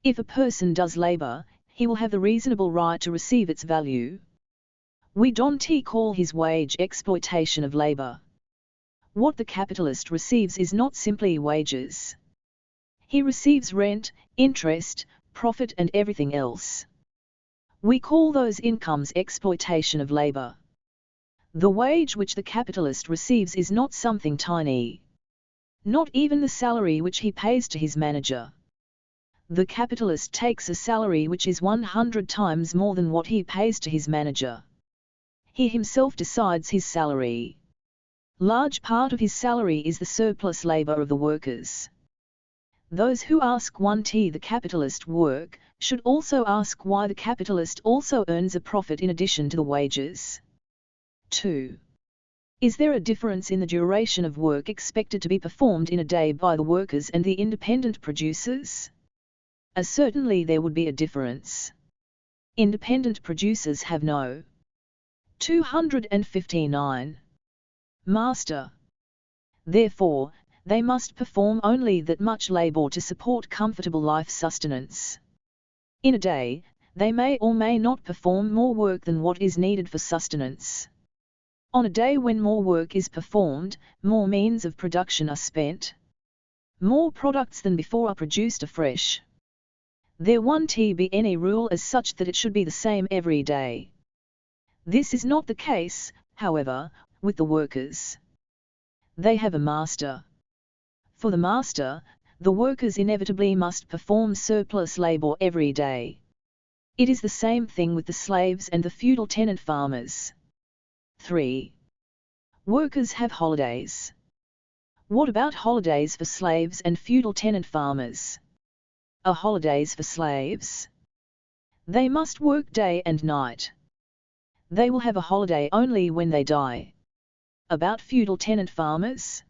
If a person does labor, he will have the reasonable right to receive its value. We don't call his wage exploitation of labor. What the capitalist receives is not simply wages. He receives rent, interest, profit and everything else. We call those incomes exploitation of labor. The wage which the capitalist receives is not something tiny. Not even the salary which he pays to his manager. The capitalist takes a salary which is 100 times more than what he pays to his manager. He himself decides his salary. Large part of his salary is the surplus labor of the workers. Those who ask the capitalist work, should also ask why the capitalist also earns a profit in addition to the wages. 2. Is there a difference in the duration of work expected to be performed in a day by the workers and the independent producers? Certainly there would be a difference. Independent producers have no 259 master. Therefore, they must perform only that much labor to support comfortable life sustenance. In a day, they may or may not perform more work than what is needed for sustenance. On a day when more work is performed, more means of production are spent. More products than before are produced afresh. There won't be any rule as such that it should be the same every day. This is not the case, however, with the workers. They have a master. For the master, the workers inevitably must perform surplus labor every day. It is the same thing with the slaves and the feudal tenant farmers. 3. Workers have holidays. What about holidays for slaves and feudal tenant farmers? Are holidays for slaves? They must work day and night. They will have a holiday only when they die. About feudal tenant farmers?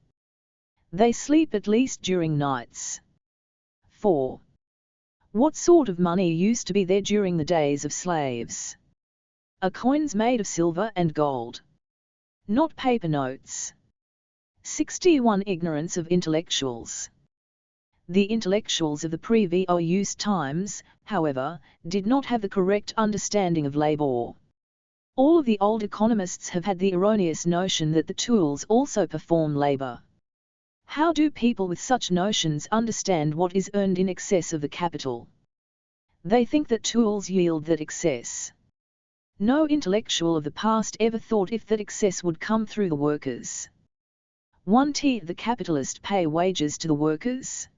They sleep at least during nights. 4. What sort of money used to be there during the days of slaves? are coins made of silver and gold, not paper notes. 61. Ignorance of intellectuals. The intellectuals of the previous times, however, did not have the correct understanding of labor. All of the old economists have had the erroneous notion that the tools also perform labor. How do people with such notions understand what is earned in excess of the capital? They think that tools yield that excess. No intellectual of the past ever thought if that excess would come through the workers. 1. The capitalist pay wages to the workers?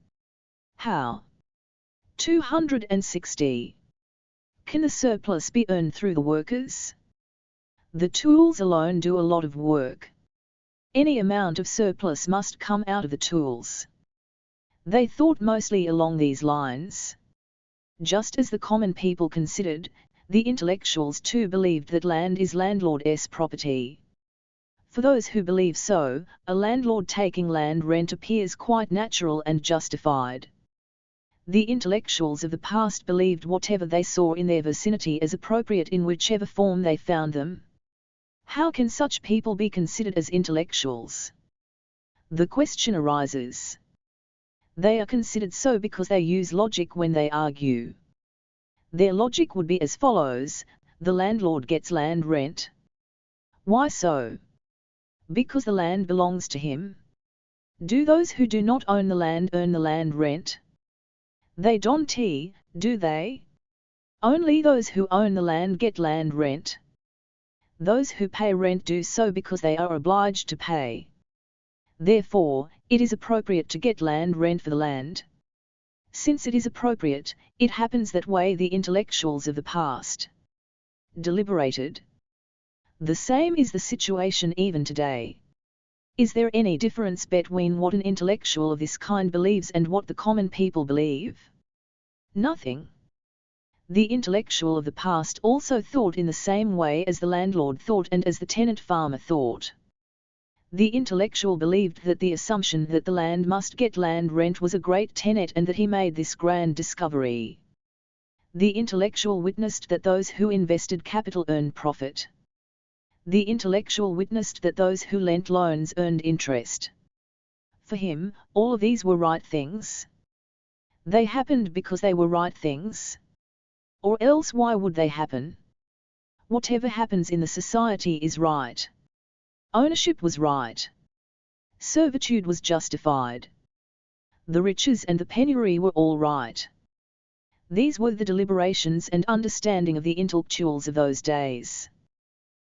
How? 260. Can the surplus be earned through the workers? The tools alone do a lot of work. Any amount of surplus must come out of the tools. They thought mostly along these lines. Just as the common people considered, the intellectuals too believed that land is landlord's property. For those who believe so, a landlord taking land rent appears quite natural and justified. The intellectuals of the past believed whatever they saw in their vicinity as appropriate in whichever form they found them. How can such people be considered as intellectuals? The question arises. They are considered so because they use logic when they argue. Their logic would be as follows: the landlord gets land rent. Why so? Because the land belongs to him. Do those who do not own the land earn the land rent? They don't, do they? Only those who own the land get land rent. Those who pay rent do so because they are obliged to pay. Therefore, it is appropriate to get land rent for the land. Since it is appropriate, it happens that way the intellectuals of the past deliberated. The same is the situation even today. Is there any difference between what an intellectual of this kind believes and what the common people believe? Nothing. The intellectual of the past also thought in the same way as the landlord thought and as the tenant farmer thought. The intellectual believed that the assumption that the land must get land rent was a great tenet and that he made this grand discovery. The intellectual witnessed that those who invested capital earned profit. The intellectual witnessed that those who lent loans earned interest. For him, all of these were right things. They happened because they were right things. Or else why would they happen? Whatever happens in the society is right. Ownership was right. Servitude was justified. The riches and the penury were all right. These were the deliberations and understanding of the intellectuals of those days.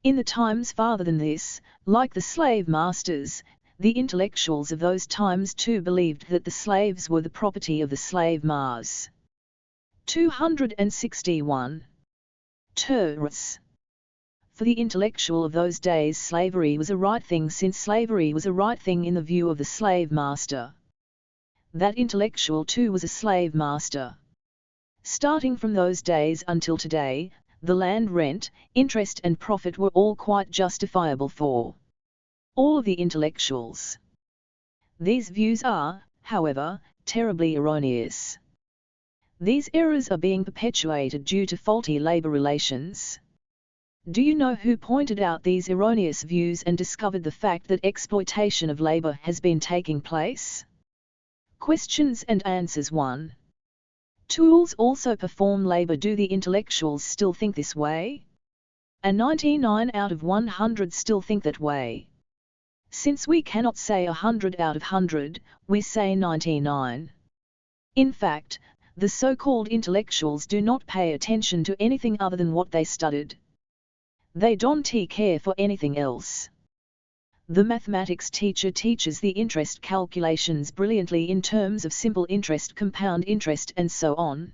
In the times farther than this, like the slave masters, the intellectuals of those times too believed that the slaves were the property of the slave masters. 261. Terrorists. For the intellectual of those days slavery was a right thing, since slavery was a right thing in the view of the slave master. That intellectual too was a slave master. Starting from those days until today, the land rent, interest and profit were all quite justifiable for all of the intellectuals. These views are, however, terribly erroneous. These errors are being perpetuated due to faulty labor relations. Do you know who pointed out these erroneous views and discovered the fact that exploitation of labor has been taking place? Questions and answers. 1. Tools also perform labor. Do the intellectuals still think this way? And 99 out of 100 still think that way. Since we cannot say 100 out of 100, we say 99. In fact, the so-called intellectuals do not pay attention to anything other than what they studied. They don't care for anything else. The mathematics teacher teaches the interest calculations brilliantly in terms of simple interest, compound interest and so on.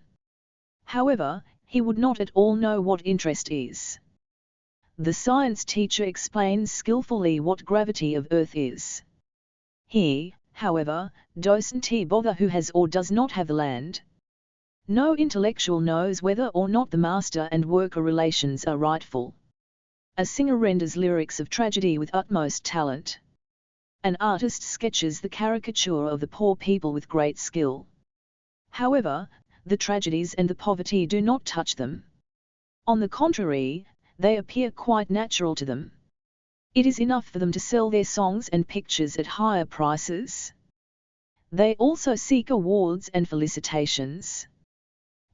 However, he would not at all know what interest is. The science teacher explains skillfully what gravity of Earth is. He, however, doesn't bother who has or does not have the land. No intellectual knows whether or not the master and worker relations are rightful. A singer renders lyrics of tragedy with utmost talent. An artist sketches the caricature of the poor people with great skill. However, the tragedies and the poverty do not touch them. On the contrary, they appear quite natural to them. It is enough for them to sell their songs and pictures at higher prices. They also seek awards and felicitations.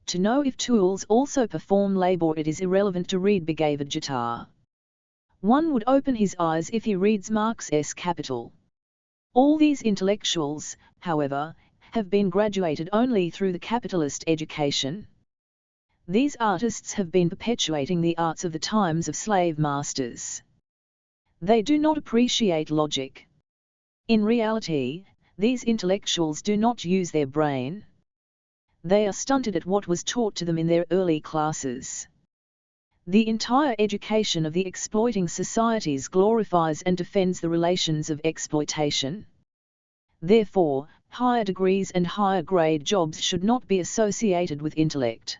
To know if tools also perform labor, it is irrelevant to read Bhagavad-gita. One would open his eyes if he reads Marx's Capital. All these intellectuals, however, have been graduated only through the capitalist education. These artists have been perpetuating the arts of the times of slave masters. They do not appreciate logic. In reality, these intellectuals do not use their brain. They are stunted at what was taught to them in their early classes. The entire education of the exploiting societies glorifies and defends the relations of exploitation. Therefore, higher degrees and higher grade jobs should not be associated with intellect.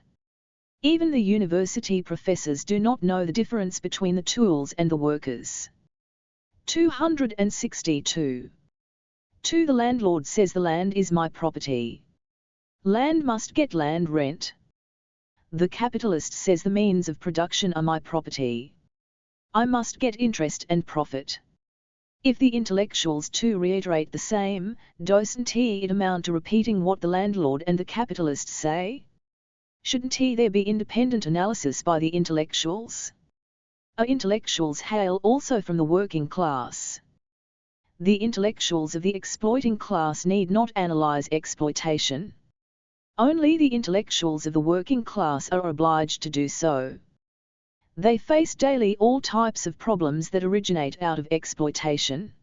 Even the university professors do not know the difference between the tools and the workers. 262. 2. The landlord says the land is my property. Land must get land rent. The capitalist says the means of production are my property. I must get interest and profit. If the intellectuals too reiterate the same, doesn't it amount to repeating what the landlord and the capitalist say? Shouldn't there be independent analysis by the intellectuals? Our intellectuals hail also from the working class. The intellectuals of the exploiting class need not analyze exploitation. Only the intellectuals of the working class are obliged to do so. They face daily all types of problems that originate out of exploitation.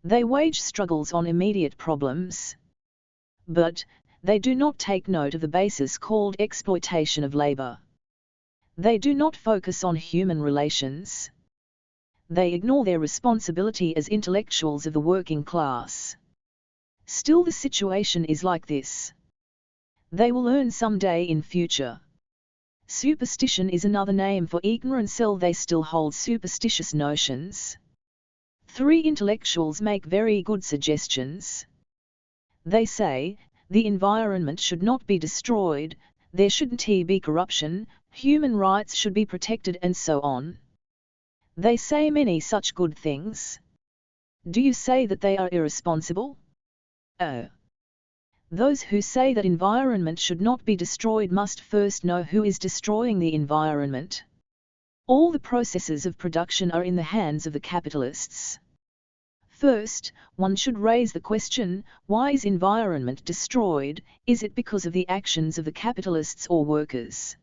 They wage struggles on immediate problems. But they do not take note of the basis called exploitation of labor. They do not focus on human relations. They ignore their responsibility as intellectuals of the working class. Still, the situation is like this. They will learn some day in future. Superstition is another name for ignorance. They still hold superstitious notions. 3 intellectuals make very good suggestions. They say, the environment should not be destroyed, there shouldn't be corruption, human rights should be protected, and so on. They say many such good things. Do you say that they are irresponsible? Oh. Those who say that environment should not be destroyed must first know who is destroying the environment. All the processes of production are in the hands of the capitalists. First, one should raise the question, why is environment destroyed? Is it because of the actions of the capitalists or workers?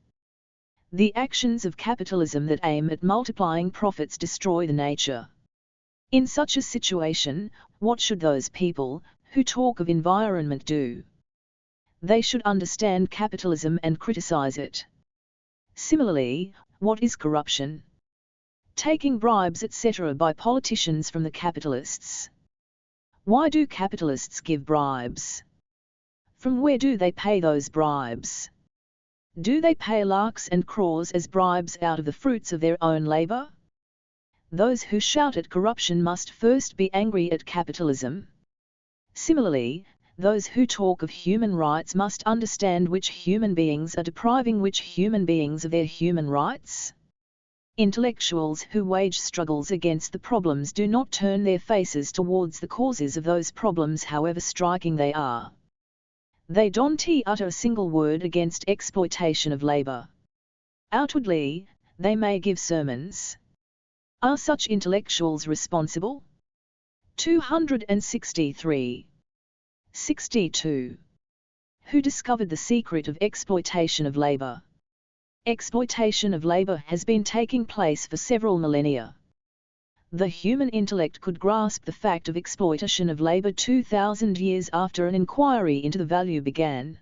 The actions of capitalism that aim at multiplying profits destroy the nature. In such a situation, what should those people who talk of environment do? They should understand capitalism and criticize it. Similarly, what is corruption? Taking bribes etc. by politicians from the capitalists. Why do capitalists give bribes? From where do they pay those bribes? Do they pay lakhs and crores as bribes out of the fruits of their own labor? Those who shout at corruption must first be angry at capitalism. Similarly, those who talk of human rights must understand which human beings are depriving which human beings of their human rights. Intellectuals who wage struggles against the problems do not turn their faces towards the causes of those problems, however striking they are. They don't utter a single word against exploitation of labor. Outwardly, they may give sermons. Are such intellectuals responsible? 263. 62. Who discovered the secret of exploitation of labor? Exploitation of labor has been taking place for several millennia. The human intellect could grasp the fact of exploitation of labor 2,000 years after an inquiry into the value began.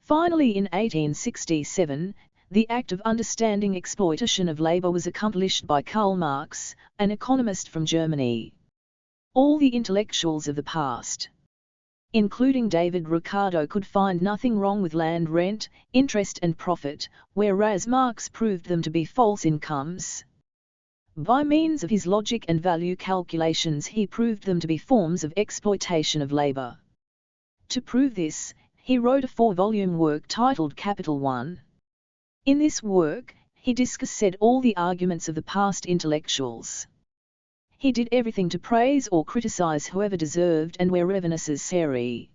Finally, in 1867, the act of understanding exploitation of labor was accomplished by Karl Marx, an economist from Germany. All the intellectuals of the past, including David Ricardo, could find nothing wrong with land rent, interest and profit, whereas Marx proved them to be false incomes. By means of his logic and value calculations he proved them to be forms of exploitation of labor. To prove this, he wrote a 4-volume work titled Capital I. In this work, He discarded all the arguments of the past intellectuals. He did everything to praise or criticize whoever deserved and wherever necessary.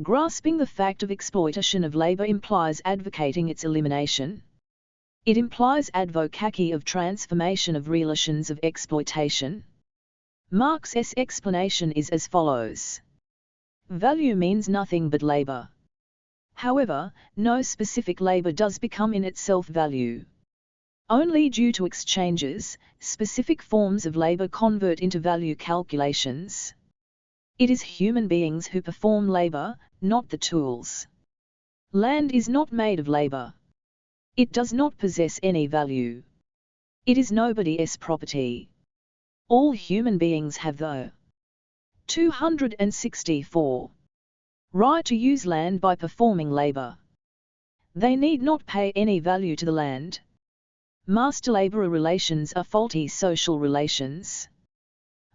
Grasping the fact of exploitation of labor implies advocating its elimination. It implies advocacy of transformation of relations of exploitation. Marx's explanation is as follows. Value means nothing but labor. However, no specific labor does become in itself value. Only due to exchanges, specific forms of labor convert into value calculations. It is human beings who perform labor, not the tools. Land is not made of labor. It does not possess any value. It is nobody's property. All human beings have the 264 right to use land by performing labor. They need not pay any value to the land. Master-laborer relations are faulty social relations.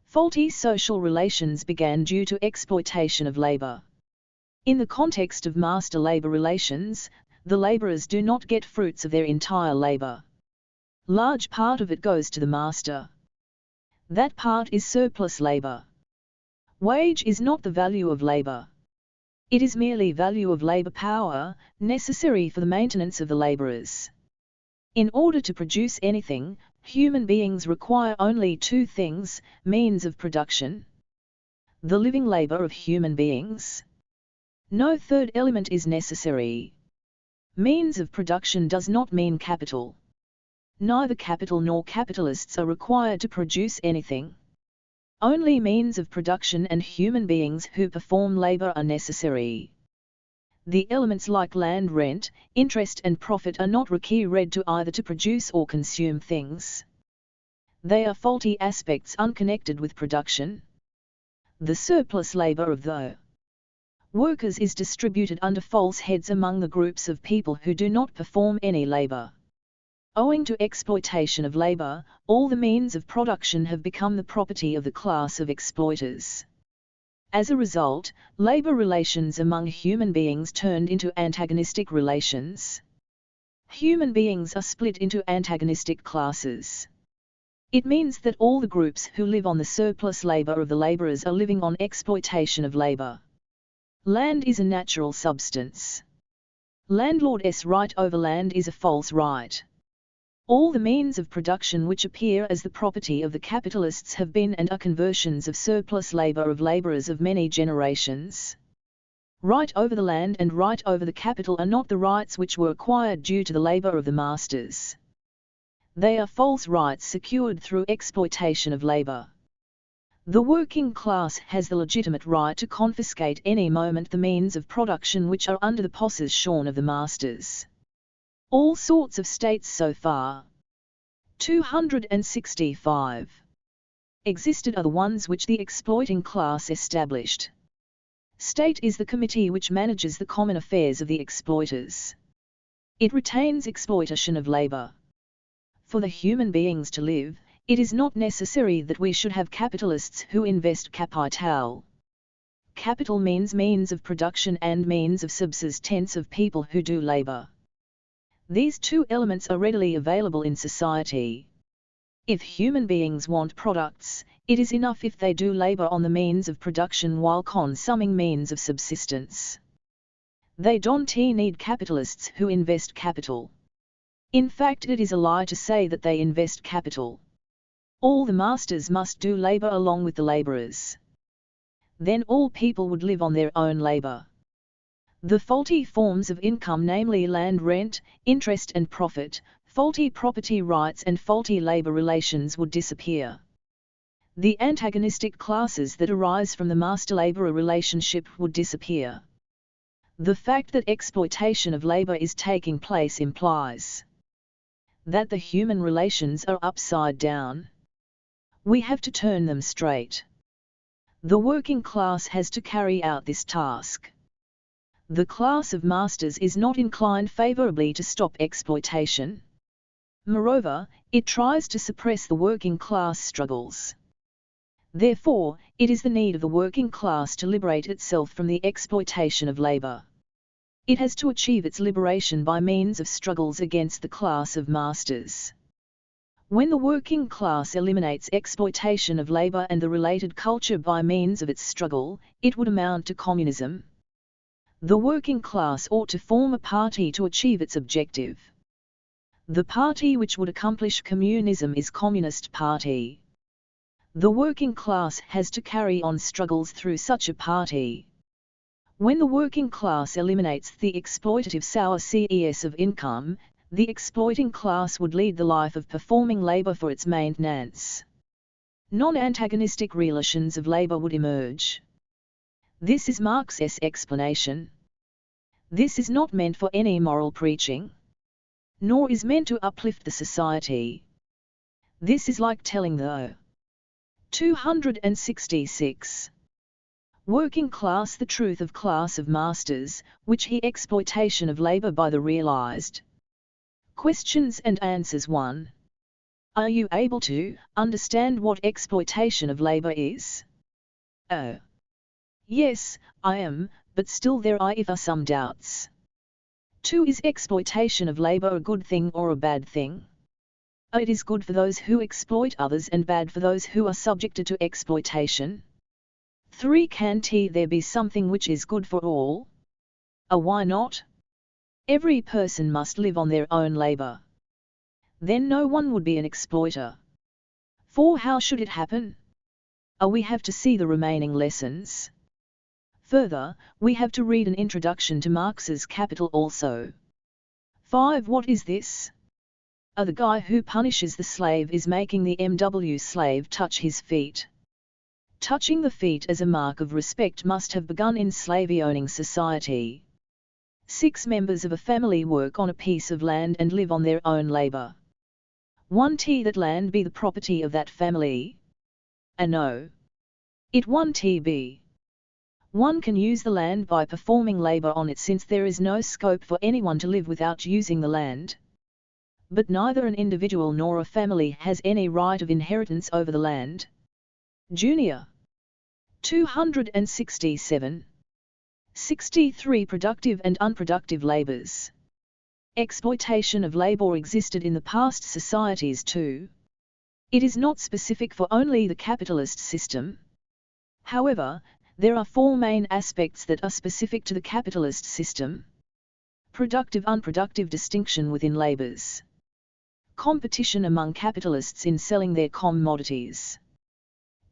Faulty social relations began due to exploitation of labor. In the context of master-labor relations, the laborers do not get fruits of their entire labor. Large part of it goes to the master. That part is surplus labor. Wage is not the value of labor. It is merely value of labor power, necessary for the maintenance of the laborers. In order to produce anything, human beings require only two things: means of production, the living labor of human beings. No third element is necessary. Means of production does not mean capital. Neither capital nor capitalists are required to produce anything. Only means of production and human beings who perform labor are necessary. The elements like land rent, interest and profit are not required to either to produce or consume things. They are faulty aspects unconnected with production. The surplus labor of the workers is distributed under false heads among the groups of people who do not perform any labor. Owing to exploitation of labor, all the means of production have become the property of the class of exploiters. As a result, labor relations among human beings turned into antagonistic relations. Human beings are split into antagonistic classes. It means that all the groups who live on the surplus labor of the laborers are living on exploitation of labor. Land is a natural substance. Landlord's right over land is a false right. All the means of production which appear as the property of the capitalists have been and are conversions of surplus labor of laborers of many generations. Right over the land and right over the capital are not the rights which were acquired due to the labor of the masters. They are false rights secured through exploitation of labor. The working class has the legitimate right to confiscate any moment the means of production which are under the possession of the masters. All sorts of states so far 265 existed are the ones which the exploiting class established. State is the committee which manages the common affairs of the exploiters. It retains exploitation of labor. For the human beings to live, it is not necessary that we should have capitalists who invest capital. Capital means means of production and means of subsistence of people who do labor. These two elements are readily available in society. If human beings want products, it is enough if they do labor on the means of production while consuming means of subsistence. They don't need capitalists who invest capital. In fact, it is a lie to say that they invest capital. All the masters must do labor along with the laborers. Then all people would live on their own labor. The faulty forms of income, namely land rent, interest and profit, faulty property rights and faulty labor relations, would disappear. The antagonistic classes that arise from the master-laborer relationship would disappear. The fact that exploitation of labor is taking place implies that the human relations are upside down. We have to turn them straight. The working class has to carry out this task. The class of masters is not inclined favorably to stop exploitation. Moreover, it tries to suppress the working class struggles. Therefore, it is the need of the working class to liberate itself from the exploitation of labor. It has to achieve its liberation by means of struggles against the class of masters. When the working class eliminates exploitation of labor and the related culture by means of its struggle, it would amount to communism. The working class ought to form a party to achieve its objective. The party which would accomplish communism is Communist Party. The working class has to carry on struggles through such a party. When the working class eliminates the exploitative sources of income, the exploiting class would lead the life of performing labor for its maintenance. Non-antagonistic relations of labor would emerge. This is Marx's explanation. This is not meant for any moral preaching, nor is meant to uplift the society. This is like telling the 266 working class the truth of class of masters, which he exploitation of labor by the realized. Questions and answers 1. Are you able to understand what exploitation of labor is? Oh. Yes, I am, but still there are some doubts. 2. Is exploitation of labor a good thing or a bad thing? It is good for those who exploit others and bad for those who are subjected to exploitation. 3. Can there be something which is good for all? Why not? Every person must live on their own labor. Then no one would be an exploiter. 4. How should it happen? We have to see the remaining lessons. Further, we have to read an introduction to Marx's Capital also. 5. What is this? The guy who punishes the slave is making the MW slave touch his feet. Touching the feet as a mark of respect must have begun in slave-owning society. 6. Members of a family work on a piece of land and live on their own labor. 1. That land be the property of that family? No. It 1 be. One can use the land by performing labor on it since there is no scope for anyone to live without using the land. But neither an individual nor a family has any right of inheritance over the land. Junior. 267. 63. Productive and unproductive labors. Exploitation of labor existed in the past societies too. It is not specific for only the capitalist system. However, there are 4 main aspects that are specific to the capitalist system. Productive-unproductive distinction within labors. Competition among capitalists in selling their commodities.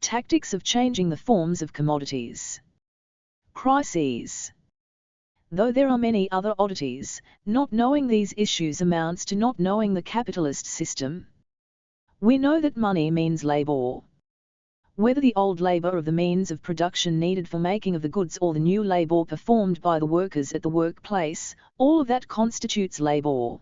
Tactics of changing the forms of commodities. Crises. Though there are many other oddities, not knowing these issues amounts to not knowing the capitalist system. We know that money means labor. Whether the old labor of the means of production needed for making of the goods or the new labor performed by the workers at the workplace, all of that constitutes labor.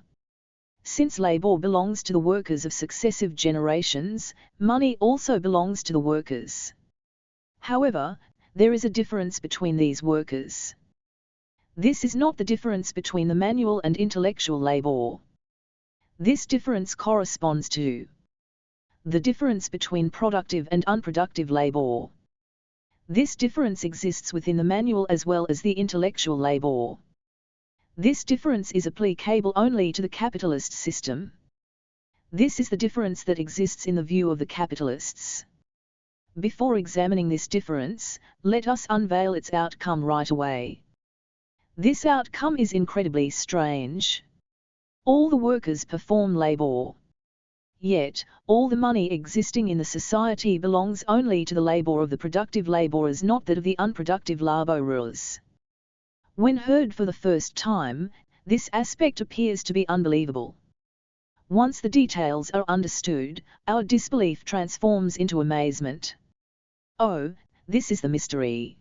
Since labor belongs to the workers of successive generations, money also belongs to the workers. However, there is a difference between these workers. This is not the difference between the manual and intellectual labor. This difference corresponds to the difference between productive and unproductive labor. This difference exists within the manual as well as the intellectual labor. This difference is applicable only to the capitalist system. This is the difference that exists in the view of the capitalists. Before examining this difference, let us unveil its outcome right away. This outcome is incredibly strange. All the workers perform labor. Yet, all the money existing in the society belongs only to the labor of the productive laborers, not that of the unproductive laborers. When heard for the first time, this aspect appears to be unbelievable. Once the details are understood, our disbelief transforms into amazement. Oh, this is the mystery.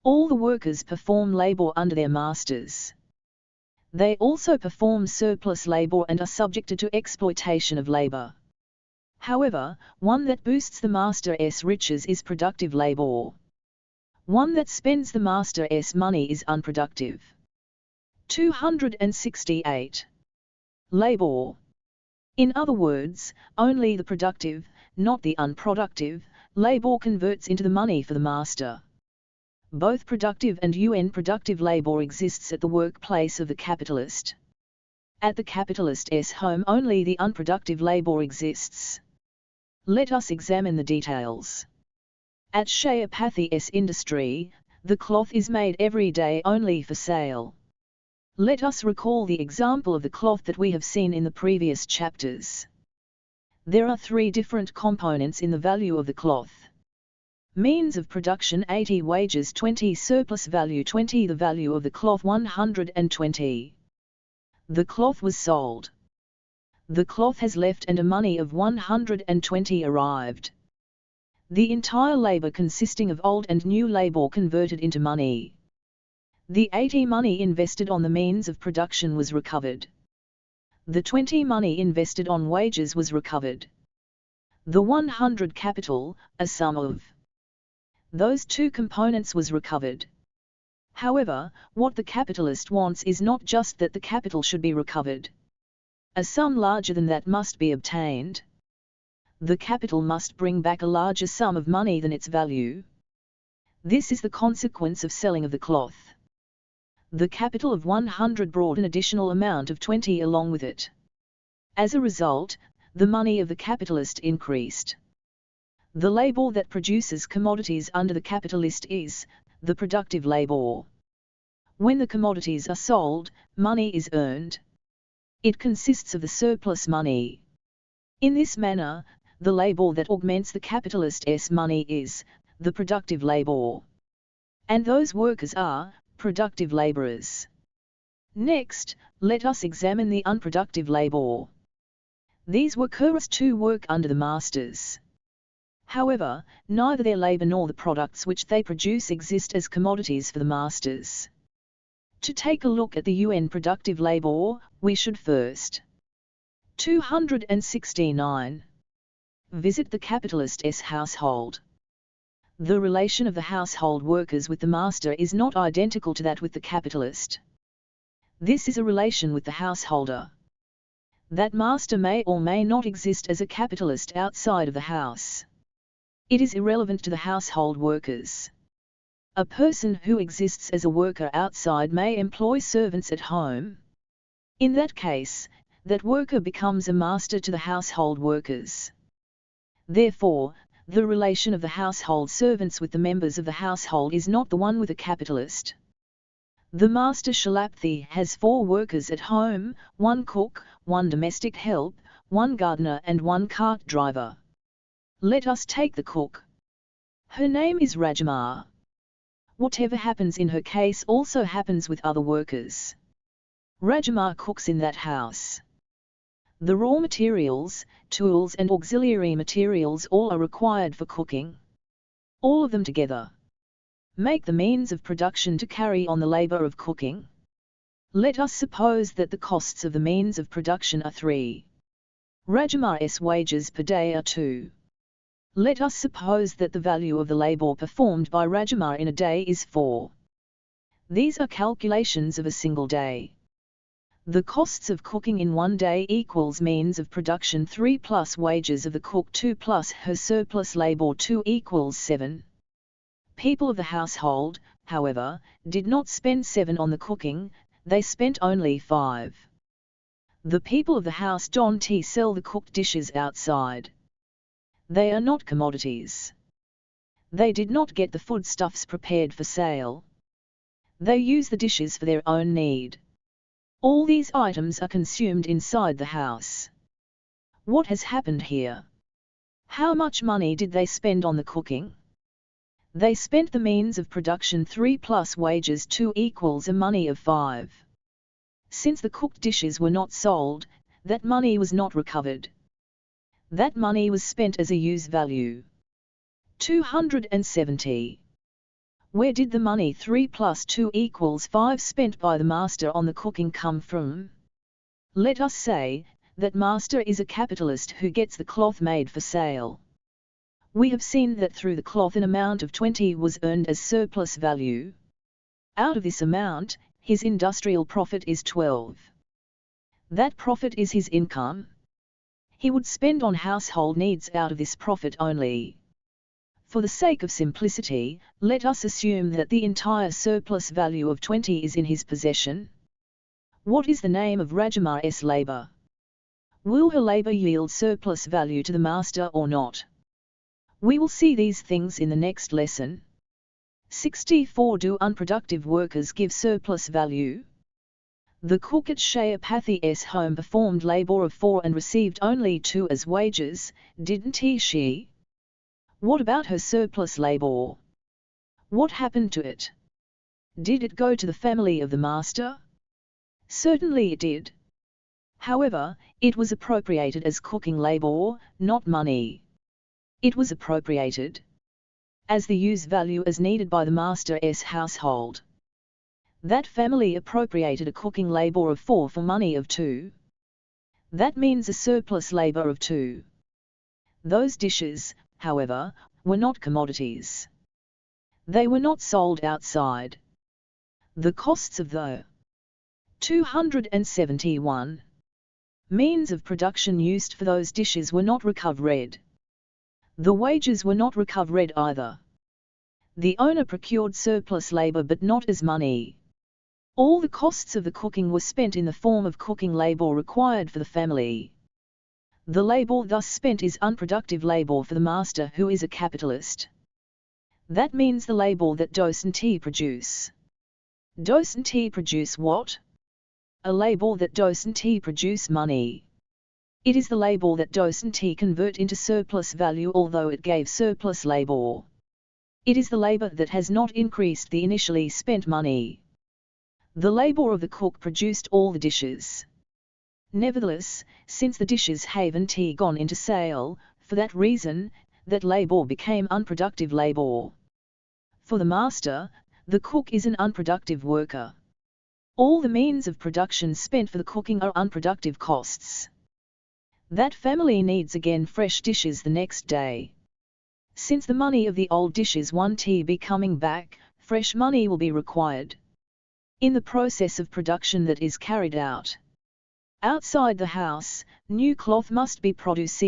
All the workers perform labor under their masters. They also perform surplus labor and are subjected to exploitation of labor. However, one that boosts the master's riches is productive labor. One that spends the master's money is unproductive. 268. Labor. In other words, only the productive, not the unproductive, labor converts into the money for the master. Both productive and unproductive labor exists at the workplace of the capitalist. At the capitalist's home only the unproductive labor exists. Let us examine the details. At Shayapathi's industry, the cloth is made every day only for sale. Let us recall the example of the cloth that we have seen in the previous chapters. There are 3 different components in the value of the cloth. Means of production 80, wages 20, surplus value 20, the value of the cloth 120. The cloth was sold. The cloth has left and a money of 120 arrived. The entire labor consisting of old and new labor converted into money. The 80 money invested on the means of production was recovered. The 20 money invested on wages was recovered. The 100 capital, a sum of those 2 components was recovered. However, what the capitalist wants is not just that the capital should be recovered. A sum larger than that must be obtained. The capital must bring back a larger sum of money than its value. This is the consequence of selling of the cloth. The capital of 100 brought an additional amount of 20 along with it. As a result, the money of the capitalist increased. The labor that produces commodities under the capitalist is the productive labor. When the commodities are sold, money is earned. It consists of the surplus money. In this manner, the labor that augments the capitalist's money is the productive labor. And those workers are productive laborers. Next, let us examine the unproductive labor. These workers too work under the masters. However, neither their labor nor the products which they produce exist as commodities for the masters. To take a look at the unproductive labor, we should first 269. Visit the capitalist's household. The relation of the household workers with the master is not identical to that with the capitalist. This is a relation with the householder. That master may or may not exist as a capitalist outside of the house. It is irrelevant to the household workers. A person who exists as a worker outside may employ servants at home. In that case, that worker becomes a master to the household workers. Therefore, the relation of the household servants with the members of the household is not the one with a capitalist. The master Shalapthi has 4 workers at home, 1 cook, 1 domestic help, 1 gardener and 1 cart driver. Let us take the cook. Her name is Rajma. Whatever happens in her case also happens with other workers. Rajma cooks in that house. The raw materials, tools and auxiliary materials all are required for cooking. All of them together make the means of production to carry on the labor of cooking. Let us suppose that the costs of the means of production are 3. Rajma's wages per day are 2. Let us suppose that the value of the labor performed by Rajma in a day is 4. These are calculations of a single day. The costs of cooking in 1 day equals means of production 3 plus wages of the cook 2 plus her surplus labor 2 equals 7. People of the household, however, did not spend 7 on the cooking, they spent only 5. The people of the house don't sell the cooked dishes outside. They are not commodities. They did not get the foodstuffs prepared for sale. They use the dishes for their own need. All these items are consumed inside the house. What has happened here? How much money did they spend on the cooking? They spent the means of production 3 plus wages 2 equals a money of 5. Since the cooked dishes were not sold, that money was not recovered. That money was spent as a use value. 270. Where did the money 3 plus 2 equals 5 spent by the master on the cooking come from? Let us say that master is a capitalist who gets the cloth made for sale. We have seen that through the cloth an amount of 20 was earned as surplus value. Out of this amount, his industrial profit is 12. That profit is his income. He would spend on household needs out of this profit only For the sake of simplicity, let us assume that the entire surplus value of 20 is in his possession. What is the name of Rajima's labour? Will her labour yield surplus value to the master or not? We will see these things in the next lesson. 64. Do unproductive workers give surplus value? The cook at Shayapathi's home performed labour of 4 and received only 2 as wages, didn't she? What about her surplus labour? What happened to it? Did it go to the family of the master? Certainly it did. However, it was appropriated as cooking labour, not money. It was appropriated as the use value as needed by the master's household. That family appropriated a cooking labour of 4 for money of 2. That means a surplus labour of 2. Those dishes, however, were not commodities. They were not sold outside. The costs of the 271 means of production used for those dishes were not recovered. The wages were not recovered either. The owner procured surplus labour but not as money. All the costs of the cooking were spent in the form of cooking labour required for the family. The labour thus spent is unproductive labour for the master who is a capitalist. That means the labour that doesn't produce. Doesn't produce what? A labour that doesn't produce money. It is the labour that doesn't convert into surplus value although it gave surplus labour. It is the labour that has not increased the initially spent money. The labour of the cook produced all the dishes. Nevertheless, since the dishes haven't gone into sale, for that reason, that labour became unproductive labour. For the master, the cook is an unproductive worker. All the means of production spent for the cooking are unproductive costs. That family needs again fresh dishes the next day. Since the money of the old dishes won't be coming back, fresh money will be required. In the process of production that is carried out outside the house, new cloth must be produced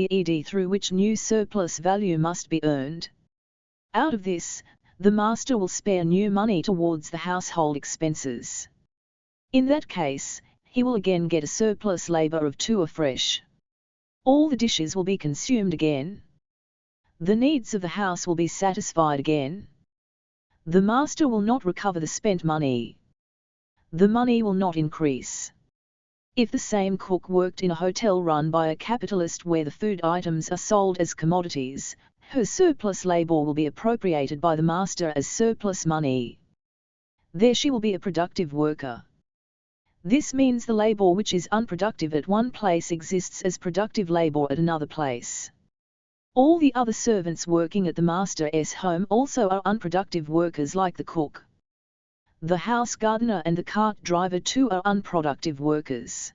through which new surplus value must be earned. Out of this, the master will spare new money towards the household expenses. In that case, he will again get a surplus labour of 2 afresh. All the dishes will be consumed again. The needs of the house will be satisfied again. The master will not recover the spent money. The money will not increase. If the same cook worked in a hotel run by a capitalist where the food items are sold as commodities, her surplus labour will be appropriated by the master as surplus money. There she will be a productive worker. This means the labour which is unproductive at one place exists as productive labour at another place. All the other servants working at the master's home also are unproductive workers like the cook. The house gardener and the cart driver too are unproductive workers.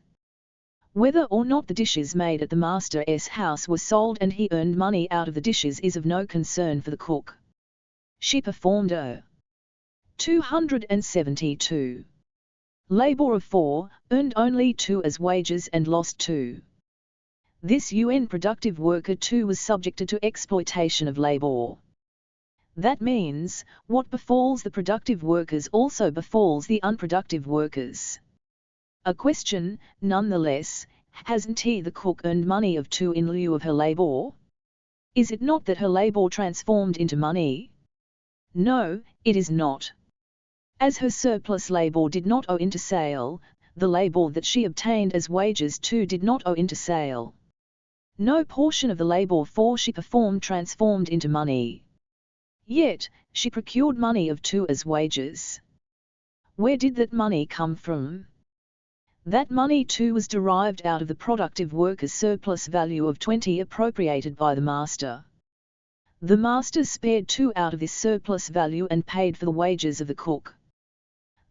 Whether or not the dishes made at the master's house were sold and he earned money out of the dishes is of no concern for the cook. She performed a 272 labour of 4, earned only 2 as wages and lost 2. This productive worker too was subjected to exploitation of labour. That means, what befalls the productive workers also befalls the unproductive workers. A question, nonetheless, hasn't the cook earned money of 2 in lieu of her labour? Is it not that her labour transformed into money? No, it is not. As her surplus labour did not owe into sale, the labour that she obtained as wages too did not owe into sale. No portion of the labour for she performed transformed into money. Yet, she procured money of 2 as wages. Where did that money come from? That money too was derived out of the productive worker's surplus value of 20 appropriated by the master. The master spared 2 out of this surplus value and paid for the wages of the cook.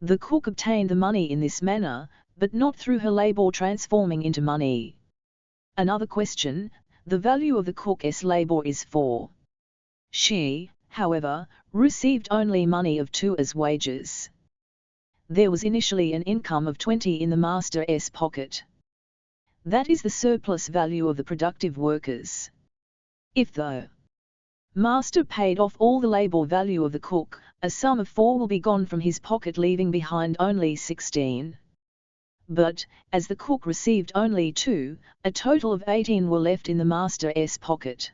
The cook obtained the money in this manner, but not through her labour transforming into money. Another question, the value of the cook's labour is 4. She, however, received only money of 2 as wages. There was initially an income of 20 in the master's pocket. That is the surplus value of the productive workers. If the Master paid off all the labor value of the cook, a sum of 4 will be gone from his pocket, leaving behind only 16. But, as the cook received only 2, a total of 18 were left in the master's pocket.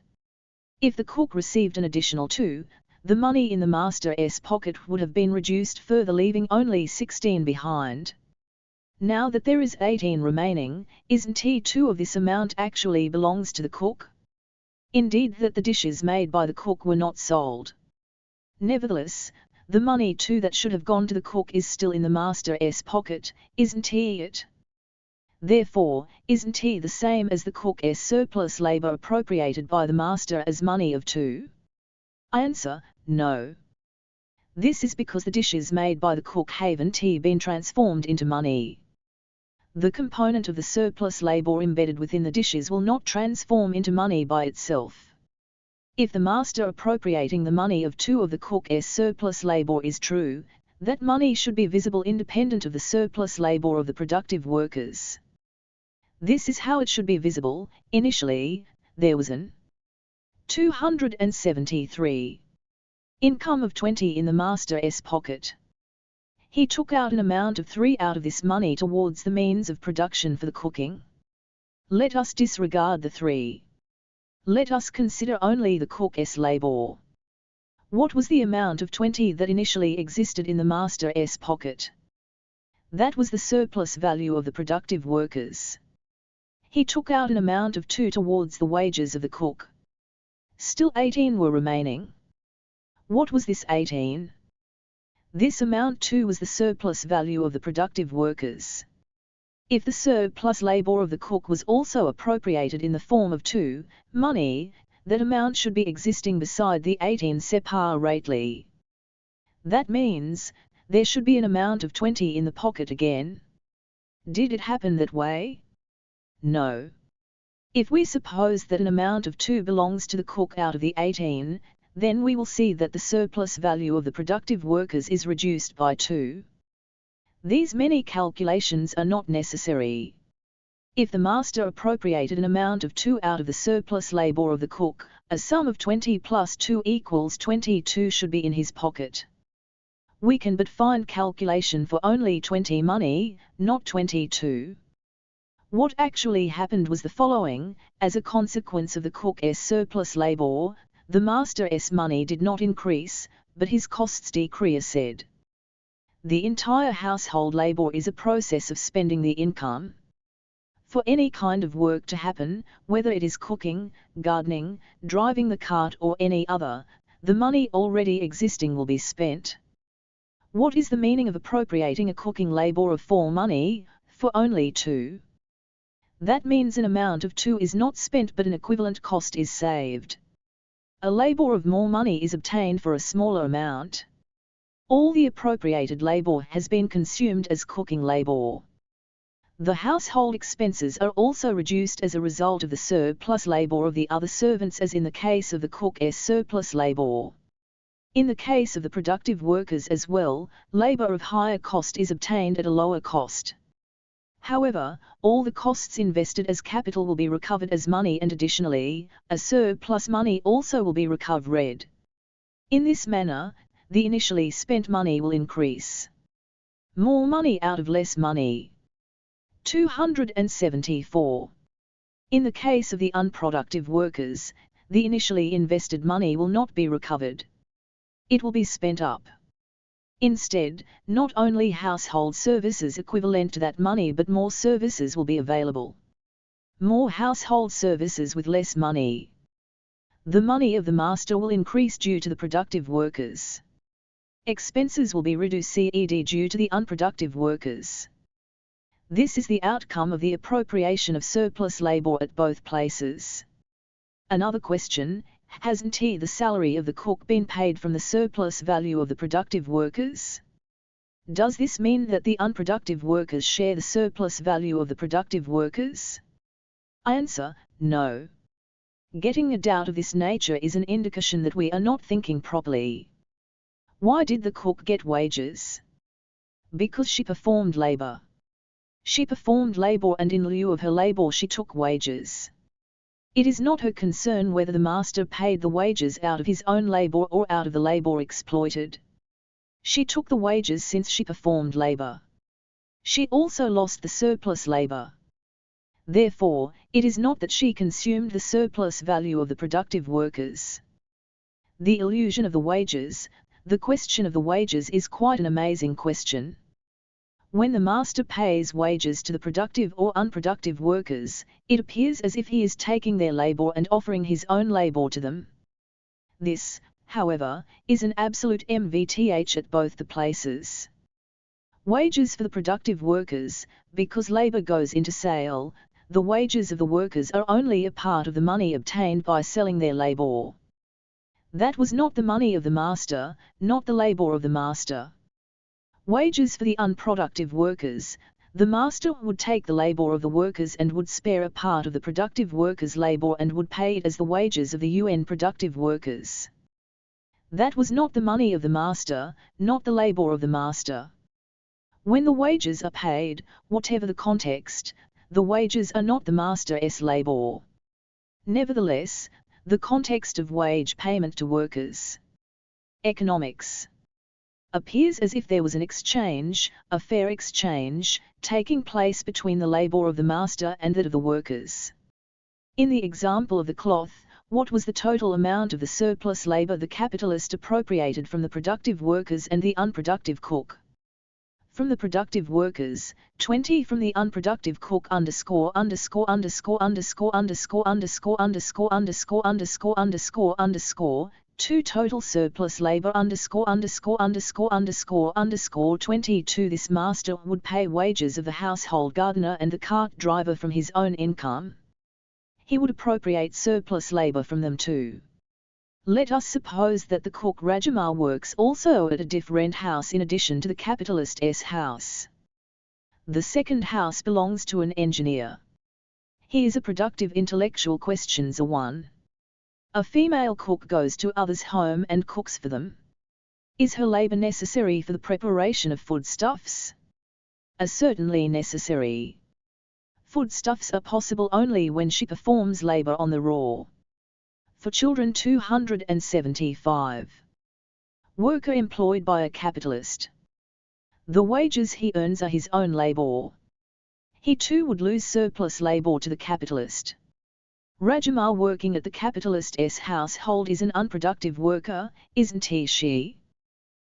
If the cook received an additional 2, the money in the master's pocket would have been reduced further, leaving only 16 behind. Now that there is 18 remaining, isn't he 2 of this amount actually belongs to the cook? Indeed, that the dishes made by the cook were not sold. Nevertheless, the money too that should have gone to the cook is still in the master's pocket, isn't he it? Therefore, isn't he the same as the cook's surplus labor appropriated by the master as money of 2? I answer, no. This is because the dishes made by the cook haven't been transformed into money. The component of the surplus labor embedded within the dishes will not transform into money by itself. If the master appropriating the money of 2 of the cook's surplus labor is true, that money should be visible independent of the surplus labor of the productive workers. This is how it should be visible. Initially, there was an 273 income of 20 in the master's pocket. He took out an amount of 3 out of this money towards the means of production for the cooking. Let us disregard the 3. Let us consider only the cook's labor. What was the amount of 20 that initially existed in the master's pocket? That was the surplus value of the productive workers. He took out an amount of 2 towards the wages of the cook. Still 18 were remaining. What was this 18? This amount too was the surplus value of the productive workers. If the surplus labor of the cook was also appropriated in the form of 2, money, that amount should be existing beside the 18 separately. That means, there should be an amount of 20 in the pocket again. Did it happen that way? No. If we suppose that an amount of 2 belongs to the cook out of the 18, then we will see that the surplus value of the productive workers is reduced by 2. These many calculations are not necessary. If the master appropriated an amount of 2 out of the surplus labor of the cook, a sum of 20 plus 2 equals 22 should be in his pocket. We can but find calculation for only 20 money, not 22. What actually happened was the following: as a consequence of the cook's surplus labor, the master's money did not increase, but his costs decreased. The entire household labor is a process of spending the income. For any kind of work to happen, whether it is cooking, gardening, driving the cart or any other, the money already existing will be spent. What is the meaning of appropriating a cooking labor of 4 money, for only 2? That means an amount of 2 is not spent but an equivalent cost is saved. A labor of more money is obtained for a smaller amount. All the appropriated labor has been consumed as cooking labor. The household expenses are also reduced as a result of the surplus labor of the other servants, as in the case of the cook's surplus labor. In the case of the productive workers as well, labor of higher cost is obtained at a lower cost. However, all the costs invested as capital will be recovered as money, and additionally, a surplus money also will be recovered. In this manner, the initially spent money will increase. More money out of less money. 274. In the case of the unproductive workers, the initially invested money will not be recovered. It will be spent up. Instead, not only household services equivalent to that money but more services will be available. More household services with less money. The money of the master will increase due to the productive workers. Expenses will be reduced due to the unproductive workers. This is the outcome of the appropriation of surplus labor at both places. Another question: hasn't the salary of the cook been paid from the surplus value of the productive workers? Does this mean that the unproductive workers share the surplus value of the productive workers? I answer, no. Getting a doubt of this nature is an indication that we are not thinking properly. Why did the cook get wages? Because she performed labor. She performed labor, and in lieu of her labor she took wages. It is not her concern whether the master paid the wages out of his own labor or out of the labor exploited. She took the wages since she performed labor. She also lost the surplus labor. Therefore, it is not that she consumed the surplus value of the productive workers. The illusion of the wages, the question of the wages is quite an amazing question. When the master pays wages to the productive or unproductive workers, it appears as if he is taking their labor and offering his own labor to them. This, however, is an absolute MVTH at both the places. Wages for the productive workers, because labor goes into sale, the wages of the workers are only a part of the money obtained by selling their labor. That was not the money of the master, not the labor of the master. Wages for the unproductive workers, the master would take the labor of the workers and would spare a part of the productive workers' labor and would pay it as the wages of the UN productive workers. That was not the money of the master, not the labor of the master. When the wages are paid, whatever the context, the wages are not the master's labor. Nevertheless, the context of wage payment to workers. Economics. Appears as if there was an exchange, a fair exchange, taking place between the labor of the master and that of the workers. In the example of the cloth, what was the total amount of the surplus labor the capitalist appropriated from the productive workers and the unproductive cook? From the productive workers, 20 from the unproductive cook _______________________ 2 total surplus labor _______________________22. This master would pay wages of the household gardener and the cart driver from his own income. He would appropriate surplus labor from them too. Let us suppose that the cook Rajamar works also at a different house in addition to the capitalist's house. The second house belongs to an engineer. He is a productive intellectual. Questions are 1. A female cook goes to others' home and cooks for them. Is her labor necessary for the preparation of foodstuffs? Certainly necessary. Foodstuffs are possible only when she performs labor on the raw. For children 275. Worker employed by a capitalist. The wages he earns are his own labor. He too would lose surplus labor to the capitalist. Rajamar working at the capitalist's household is an unproductive worker, isn't he she?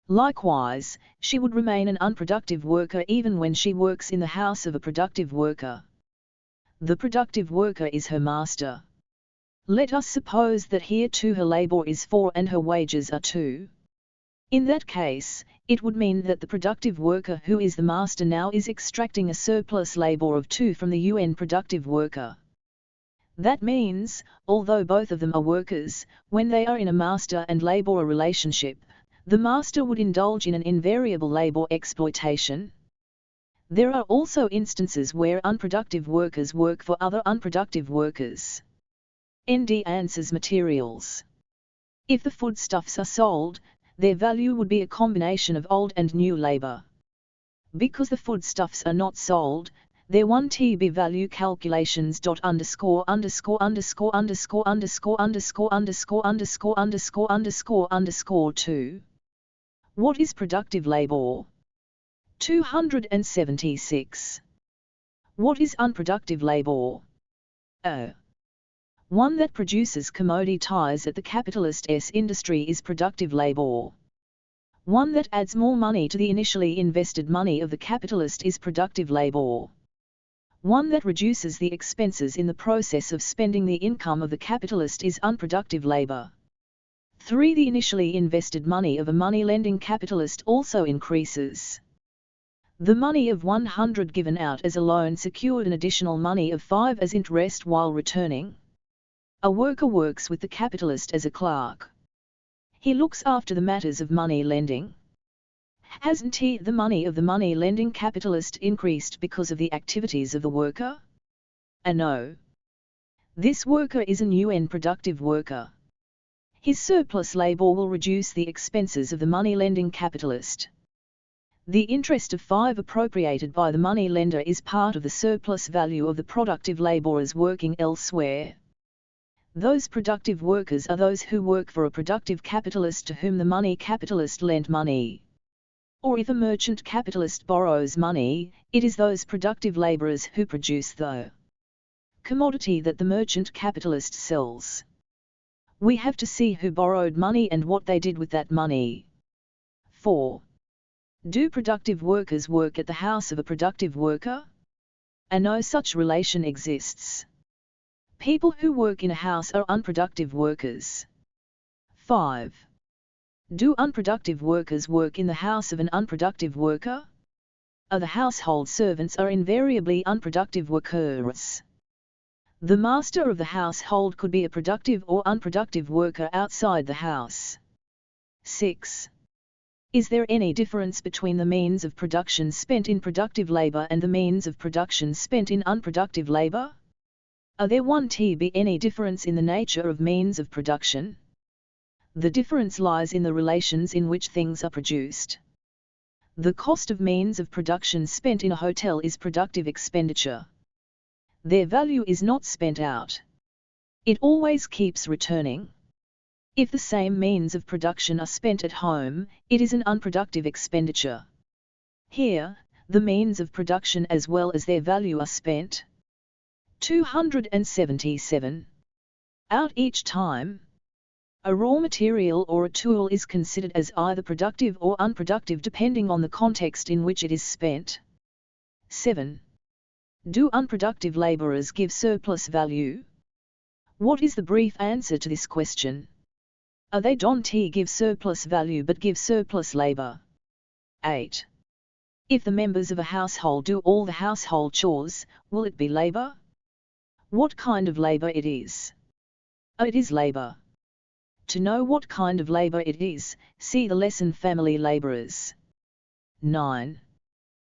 Likewise, she would remain an unproductive worker even when she works in the house of a productive worker. The productive worker is her master. Let us suppose that here too her labor is 4 and her wages are 2. In that case, it would mean that the productive worker who is the master now is extracting a surplus labor of 2 from the UN productive worker. That means, although both of them are workers, when they are in a master and laborer relationship, the master would indulge in an invariable labor exploitation. There are also instances where unproductive workers work for other unproductive workers. ND answers materials. If the foodstuffs are sold, their value would be a combination of old and new labor. Because the foodstuffs are not sold, their 1TB value calculations _______________________ 2. What is productive labor? 276. What is unproductive labor? 1 that produces commodities at the capitalist's industry is productive labor. 1 that adds more money to the initially invested money of the capitalist is productive labor. 1 that reduces the expenses in the process of spending the income of the capitalist is unproductive labor. 3. The initially invested money of a money-lending capitalist also increases. The money of 100 given out as a loan secured an additional money of 5 as interest while returning. A worker works with the capitalist as a clerk. He looks after the matters of money lending. Hasn't the money of the money-lending capitalist increased because of the activities of the worker? No. This worker is an UN productive worker. His surplus labor will reduce the expenses of the money-lending capitalist. The interest of 5 appropriated by the money lender is part of the surplus value of the productive laborers working elsewhere. Those productive workers are those who work for a productive capitalist to whom the money capitalist lent money. Or if a merchant capitalist borrows money, it is those productive laborers who produce the commodity that the merchant capitalist sells. We have to see who borrowed money and what they did with that money. 4. Do productive workers work at the house of a productive worker? No such relation exists. People who work in a house are unproductive workers. 5. Do unproductive workers work in the house of an unproductive worker? The household servants are invariably unproductive workers. The master of the household could be a productive or unproductive worker outside the house. 6. Is there any difference between the means of production spent in productive labor and the means of production spent in unproductive labor? There won't be any difference in the nature of means of production. The difference lies in the relations in which things are produced. The cost of means of production spent in a hotel is productive expenditure. Their value is not spent out. It always keeps returning. If the same means of production are spent at home, it is an unproductive expenditure. Here, the means of production as well as their value are spent. 277. Out each time. A raw material or a tool is considered as either productive or unproductive depending on the context in which it is spent. 7. Do unproductive laborers give surplus value? What is the brief answer to this question? They don't give surplus value but give surplus labor. 8. If the members of a household do all the household chores, will it be labor? What kind of labor it is? It is labor. To know what kind of labor it is, see the lesson Family Laborers. 9.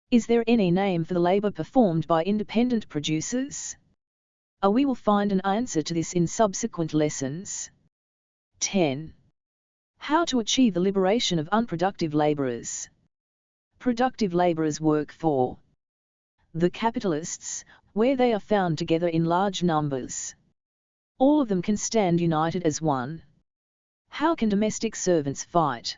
Is there any name for the labor performed by independent producers? We will find an answer to this in subsequent lessons. 10. How to achieve the liberation of unproductive laborers? Productive laborers work for the capitalists, where they are found together in large numbers. All of them can stand united as one. How can domestic servants fight?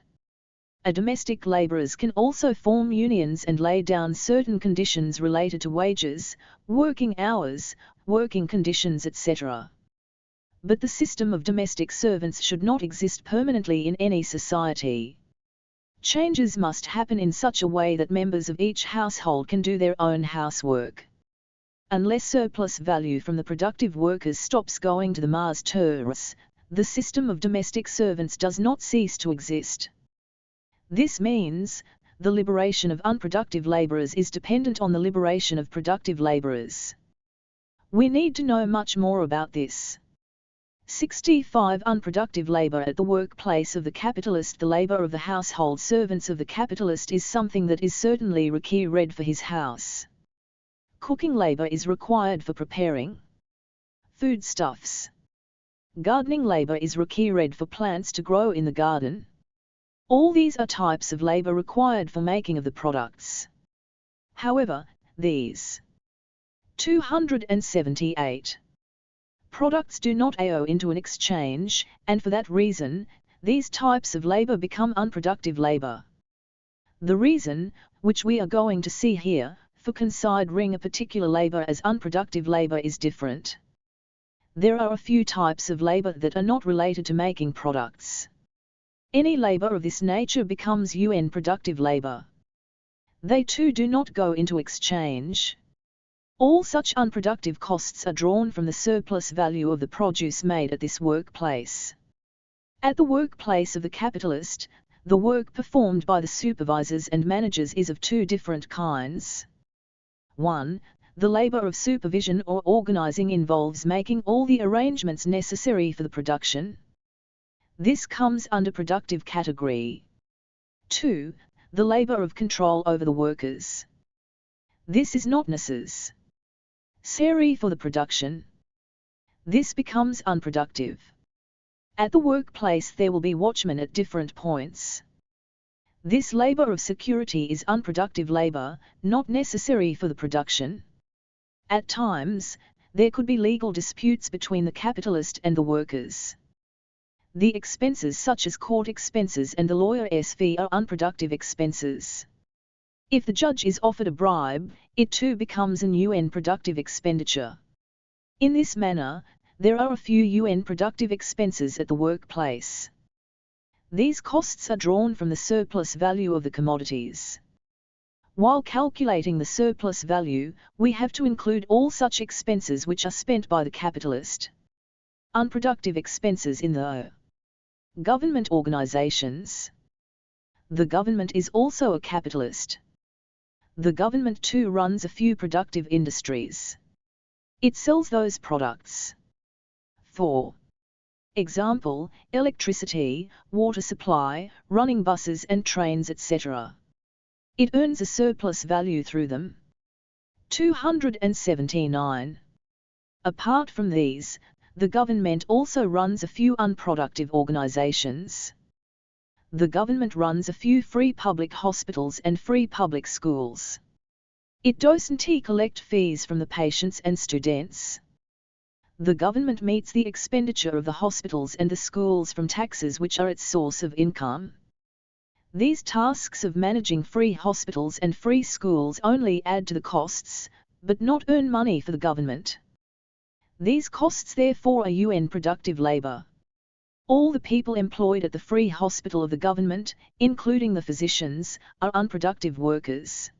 Domestic laborers can also form unions and lay down certain conditions related to wages, working hours, working conditions, etc. But the system of domestic servants should not exist permanently in any society. Changes must happen in such a way that members of each household can do their own housework. Unless surplus value from the productive workers stops going to the masters, the system of domestic servants does not cease to exist. This means, the liberation of unproductive laborers is dependent on the liberation of productive laborers. We need to know much more about this. 65. Unproductive labor at the workplace of the capitalist. The labor of the household servants of the capitalist is something that is certainly required for his house. Cooking labor is required for preparing foodstuffs. Gardening labor is required for plants to grow in the garden. All these are types of labor required for making of the products. However, these 278 products do not go into an exchange, and for that reason, these types of labor become unproductive labor. The reason, which we are going to see here, for considering a particular labor as unproductive labor is different. There are a few types of labor that are not related to making products. Any labor of this nature becomes unproductive labor. They too do not go into exchange. All such unproductive costs are drawn from the surplus value of the produce made at this workplace. At the workplace of the capitalist, the work performed by the supervisors and managers is of two different kinds. 1. The labor of supervision or organizing involves making all the arrangements necessary for the production. This comes under productive category. 2. The labor of control over the workers. This is not necessary for the production. This becomes unproductive. At the workplace there will be watchmen at different points. This labor of security is unproductive labor, not necessary for the production. At times, there could be legal disputes between the capitalist and the workers. The expenses such as court expenses and the lawyer's fee are unproductive expenses. If the judge is offered a bribe, it too becomes an UN productive expenditure. In this manner, there are a few UN productive expenses at the workplace. These costs are drawn from the surplus value of the commodities. While calculating the surplus value, we have to include all such expenses which are spent by the capitalist. Unproductive expenses in the government organizations. The government is also a capitalist. The government too runs a few productive industries. It sells those products. For example, electricity, water supply, running buses and trains, etc. It earns a surplus value through them. 279. Apart from these, the government also runs a few unproductive organizations. The government runs a few free public hospitals and free public schools. It doesn't collect fees from the patients and students. The government meets the expenditure of the hospitals and the schools from taxes which are its source of income. These tasks of managing free hospitals and free schools only add to the costs, but not earn money for the government. These costs therefore are UN productive labor. All the people employed at the free hospital of the government, including the physicians, are unproductive workers.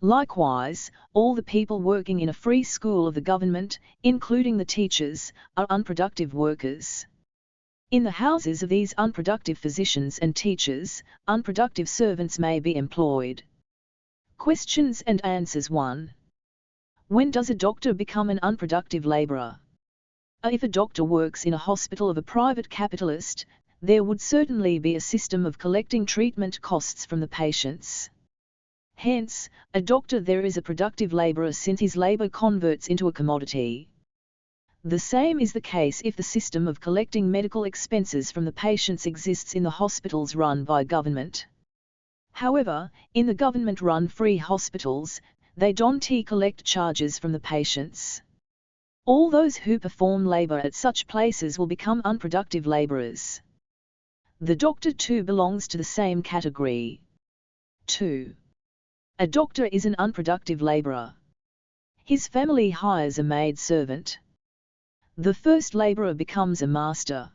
Likewise, all the people working in a free school of the government, including the teachers, are unproductive workers. In the houses of these unproductive physicians and teachers, unproductive servants may be employed. Questions and answers 1. When does a doctor become an unproductive laborer? If a doctor works in a hospital of a private capitalist, there would certainly be a system of collecting treatment costs from the patients. Hence, a doctor there is a productive laborer since his labor converts into a commodity. The same is the case if the system of collecting medical expenses from the patients exists in the hospitals run by government. However, in the government-run free hospitals, they don't collect charges from the patients. All those who perform labor at such places will become unproductive laborers. The doctor too belongs to the same category. 2. A doctor is an unproductive laborer. His family hires a maid servant. The first laborer becomes a master.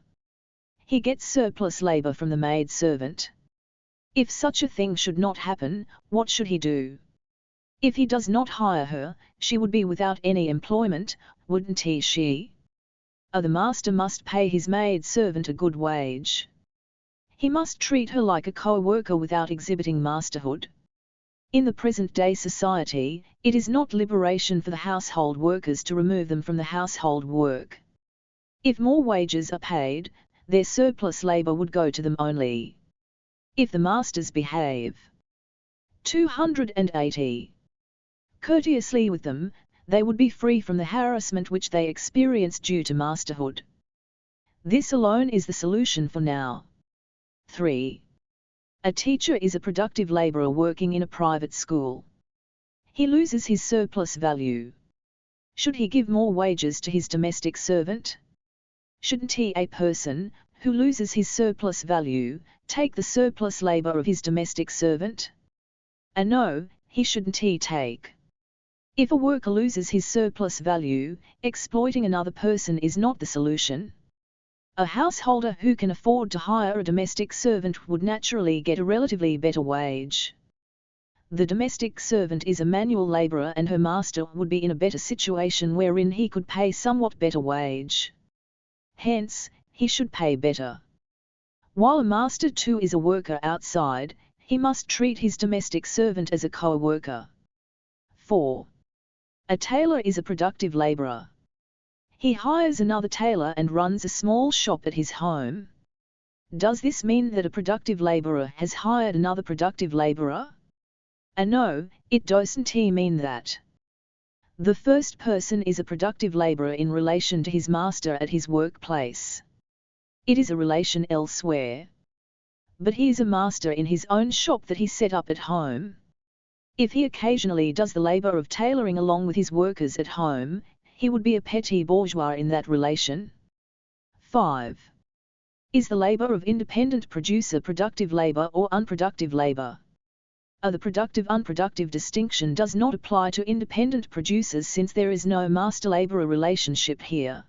He gets surplus labor from the maid servant. If such a thing should not happen, what should he do? If he does not hire her, she would be without any employment, wouldn't she? The master must pay his maid servant a good wage. He must treat her like a co-worker without exhibiting masterhood. In the present-day society, it is not liberation for the household workers to remove them from the household work. If more wages are paid, their surplus labor would go to them only. If the masters behave 280 courteously with them, they would be free from the harassment which they experience due to masterhood. This alone is the solution for now. 3. A teacher is a productive laborer working in a private school. He loses his surplus value. Should he give more wages to his domestic servant? Shouldn't he, a person who loses his surplus value, take the surplus labor of his domestic servant? No, he shouldn't take. If a worker loses his surplus value, exploiting another person is not the solution. A householder who can afford to hire a domestic servant would naturally get a relatively better wage. The domestic servant is a manual laborer and her master would be in a better situation wherein he could pay somewhat better wage. Hence, he should pay better. While a master too is a worker outside, he must treat his domestic servant as a co-worker. 4. A tailor is a productive laborer. He hires another tailor and runs a small shop at his home. Does this mean that a productive laborer has hired another productive laborer? No, it doesn't mean that. The first person is a productive laborer in relation to his master at his workplace. It is a relation elsewhere. But he is a master in his own shop that he set up at home. If he occasionally does the labor of tailoring along with his workers at home, he would be a petty bourgeois in that relation. 5. Is the labor of independent producer productive labor or unproductive labor? The productive-unproductive distinction does not apply to independent producers since there is no master-laborer relationship here.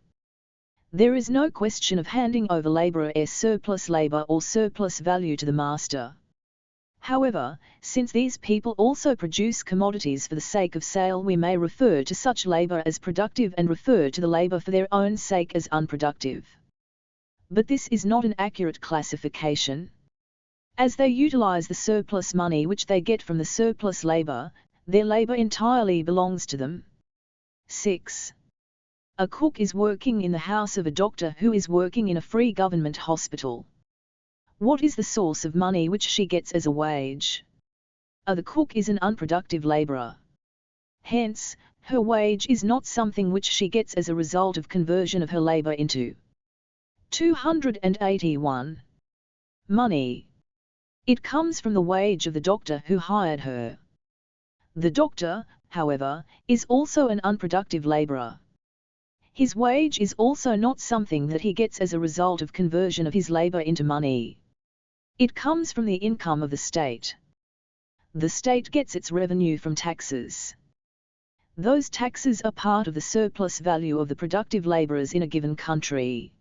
There is no question of handing over laborer's surplus labor or surplus value to the master. However, since these people also produce commodities for the sake of sale, we may refer to such labor as productive and refer to the labor for their own sake as unproductive. But this is not an accurate classification. As they utilize the surplus money which they get from the surplus labor, their labor entirely belongs to them. 6. A cook is working in the house of a doctor who is working in a free government hospital. What is the source of money which she gets as a wage? The cook is an unproductive laborer. Hence, her wage is not something which she gets as a result of conversion of her labor into. 281. Money. It comes from the wage of the doctor who hired her. The doctor, however, is also an unproductive laborer. His wage is also not something that he gets as a result of conversion of his labor into money. It comes from the income of the state. The state gets its revenue from taxes. Those taxes are part of the surplus value of the productive laborers in a given country.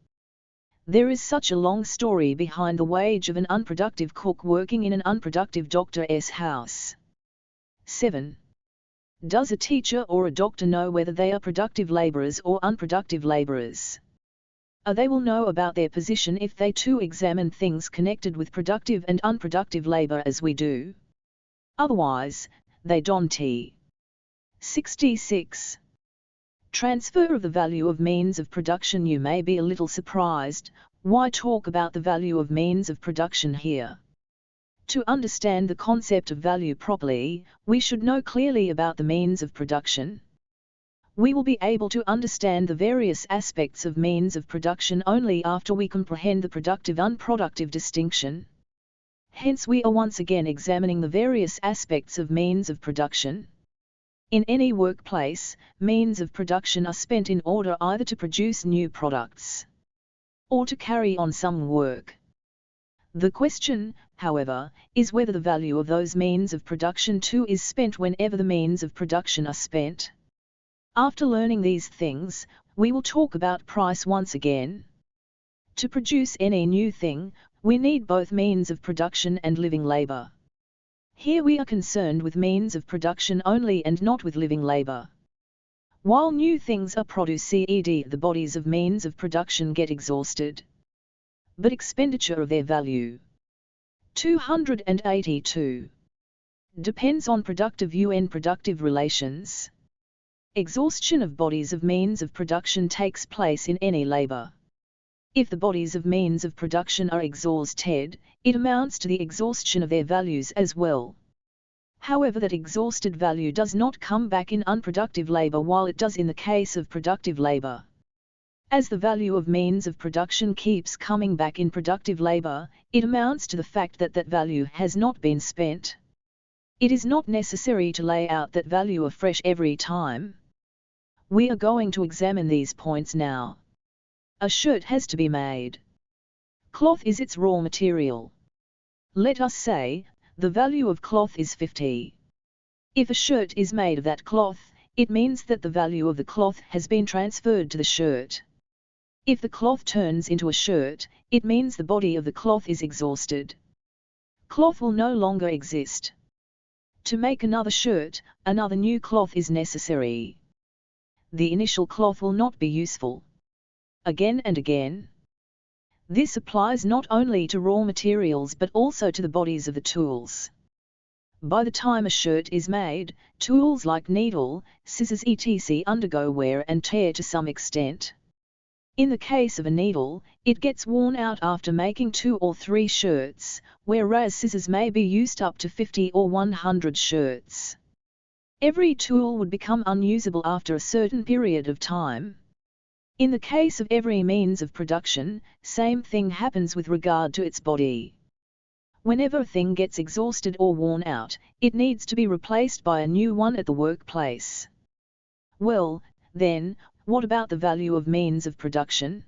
There is such a long story behind the wage of an unproductive cook working in an unproductive doctor's house. 7. Does a teacher or a doctor know whether they are productive laborers or unproductive laborers? They will know about their position if they too examine things connected with productive and unproductive labor as we do. Otherwise, they don't. 66. Transfer of the value of means of production. You may be a little surprised, why talk about the value of means of production here? To understand the concept of value properly, we should know clearly about the means of production. We will be able to understand the various aspects of means of production only after we comprehend the productive-unproductive distinction. Hence we are once again examining the various aspects of means of production. In any workplace, means of production are spent in order either to produce new products or to carry on some work. The question, however, is whether the value of those means of production too is spent whenever the means of production are spent. After learning these things, we will talk about price once again. To produce any new thing, we need both means of production and living labor. Here we are concerned with means of production only and not with living labor. While new things are produced, the bodies of means of production get exhausted. But expenditure of their value. 282. Depends on productive relations. Exhaustion of bodies of means of production takes place in any labor. If the bodies of means of production are exhausted, it amounts to the exhaustion of their values as well. However, that exhausted value does not come back in unproductive labor while it does in the case of productive labor. As the value of means of production keeps coming back in productive labor, it amounts to the fact that that value has not been spent. It is not necessary to lay out that value afresh every time. We are going to examine these points now. A shirt has to be made. Cloth is its raw material. Let us say, the value of cloth is 50. If a shirt is made of that cloth, it means that the value of the cloth has been transferred to the shirt. If the cloth turns into a shirt, it means the body of the cloth is exhausted. Cloth will no longer exist. To make another shirt, another new cloth is necessary. The initial cloth will not be useful. Again and again. This applies not only to raw materials but also to the bodies of the tools. By the time a shirt is made, tools like needle, scissors etc. undergo wear and tear to some extent. In the case of a needle, it gets worn out after making 2 or 3 shirts, whereas scissors may be used up to 50 or 100 shirts. Every tool would become unusable after a certain period of time. In the case of every means of production, same thing happens with regard to its body. Whenever a thing gets exhausted or worn out, it needs to be replaced by a new one at the workplace. Well, then, What about the value of means of production?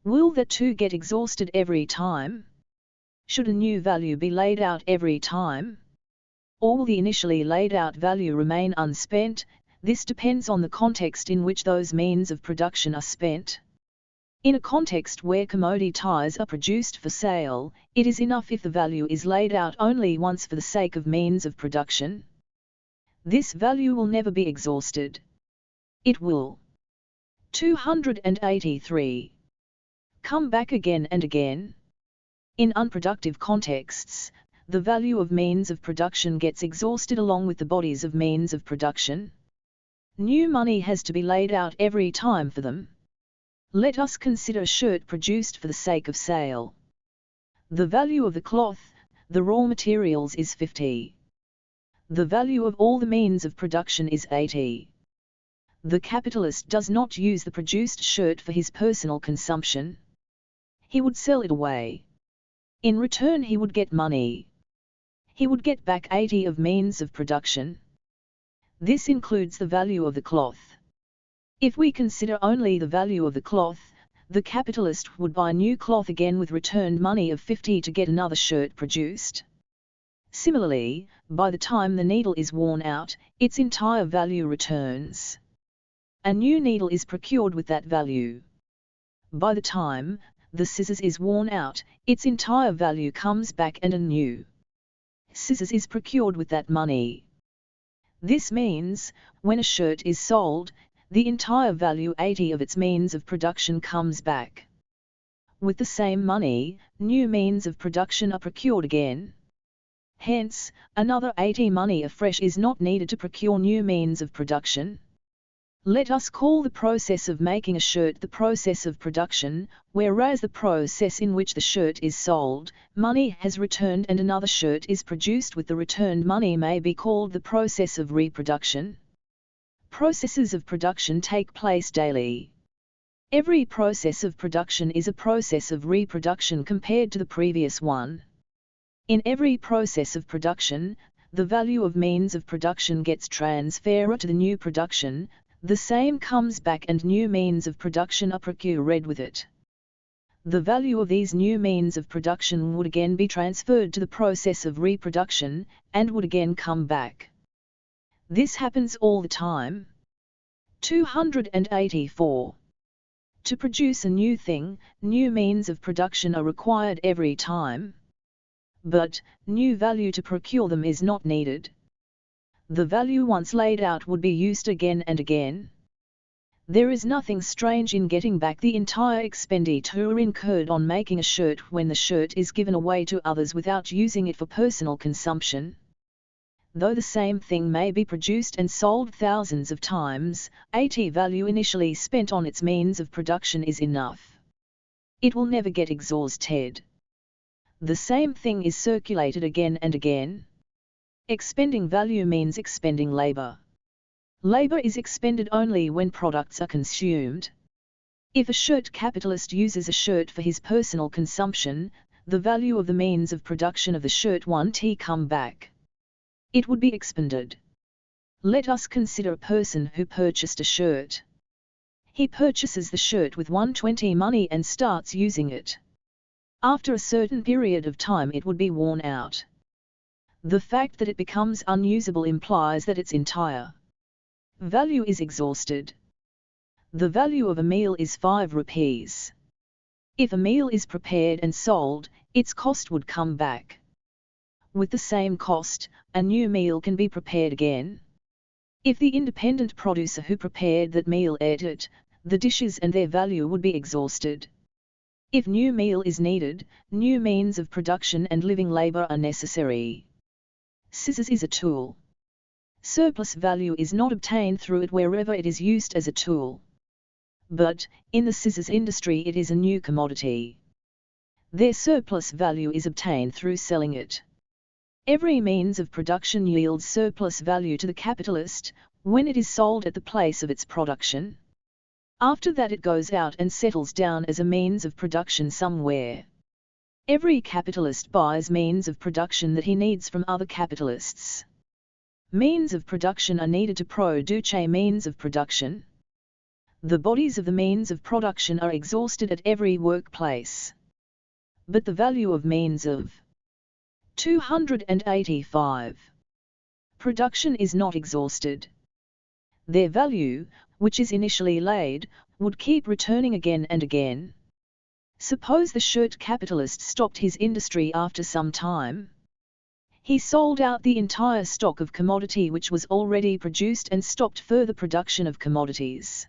Will that too get exhausted every time? Should a new value be laid out every time? Or will the initially laid out value remain unspent? This depends on the context in which those means of production are spent. In a context where commodities are produced for sale, it is enough if the value is laid out only once for the sake of means of production. This value will never be exhausted. It will 283 come back again and again. In unproductive contexts, the value of means of production gets exhausted along with the bodies of means of production. New money has to be laid out every time for them. Let us consider a shirt produced for the sake of sale. The value of the cloth, the raw materials, is 50. The value of all the means of production is 80. The capitalist does not use the produced shirt for his personal consumption. He would sell it away. In return he would get money. He would get back 80 of means of production. This includes the value of the cloth. If we consider only the value of the cloth, the capitalist would buy new cloth again with returned money of 50 to get another shirt produced. Similarly, by the time the needle is worn out, its entire value returns. A new needle is procured with that value. By the time the scissors is worn out, its entire value comes back and a new scissors is procured with that money. This means, when a shirt is sold, the entire value 80 of its means of production comes back. With the same money, new means of production are procured again. Hence, another 80 money afresh is not needed to procure new means of production. Let us call the process of making a shirt the process of production, whereas the process in which the shirt is sold, money has returned and another shirt is produced with the returned money may be called the process of reproduction. Processes of production take place daily. Every process of production is a process of reproduction compared to the previous one. In every process of production, the value of means of production gets transferred to the new production, the same comes back and new means of production are procured with it. The value of these new means of production would again be transferred to the process of reproduction, and would again come back. This happens all the time. 284. To produce a new thing, new means of production are required every time. But, new value to procure them is not needed. The value once laid out would be used again and again. There is nothing strange in getting back the entire expenditure incurred on making a shirt when the shirt is given away to others without using it for personal consumption. Though the same thing may be produced and sold thousands of times, 80 value initially spent on its means of production is enough. It will never get exhausted. The same thing is circulated again and again. Expending value means expending labor. Labor is expended only when products are consumed. If a shirt capitalist uses a shirt for his personal consumption, the value of the means of production of the shirt won't come back. It would be expended. Let us consider a person who purchased a shirt. He purchases the shirt with 120 money and starts using it. After a certain period of time it would be worn out. The fact that it becomes unusable implies that its entire value is exhausted. The value of a meal is 5 rupees. If a meal is prepared and sold, its cost would come back. With the same cost, a new meal can be prepared again. If the independent producer who prepared that meal ate it, the dishes and their value would be exhausted. If new meal is needed, new means of production and living labor are necessary. Scissors is a tool. Surplus value is not obtained through it wherever it is used as a tool. But, in the scissors industry it is a new commodity. Their surplus value is obtained through selling it. Every means of production yields surplus value to the capitalist, when it is sold at the place of its production. After that it goes out and settles down as a means of production somewhere. Every capitalist buys means of production that he needs from other capitalists. Means of production are needed to produce means of production. The bodies of the means of production are exhausted at every workplace. But the value of means of 285. Production is not exhausted. Their value, which is initially laid, would keep returning again and again. Suppose the shirt capitalist stopped his industry after some time. He sold out the entire stock of commodity which was already produced and stopped further production of commodities.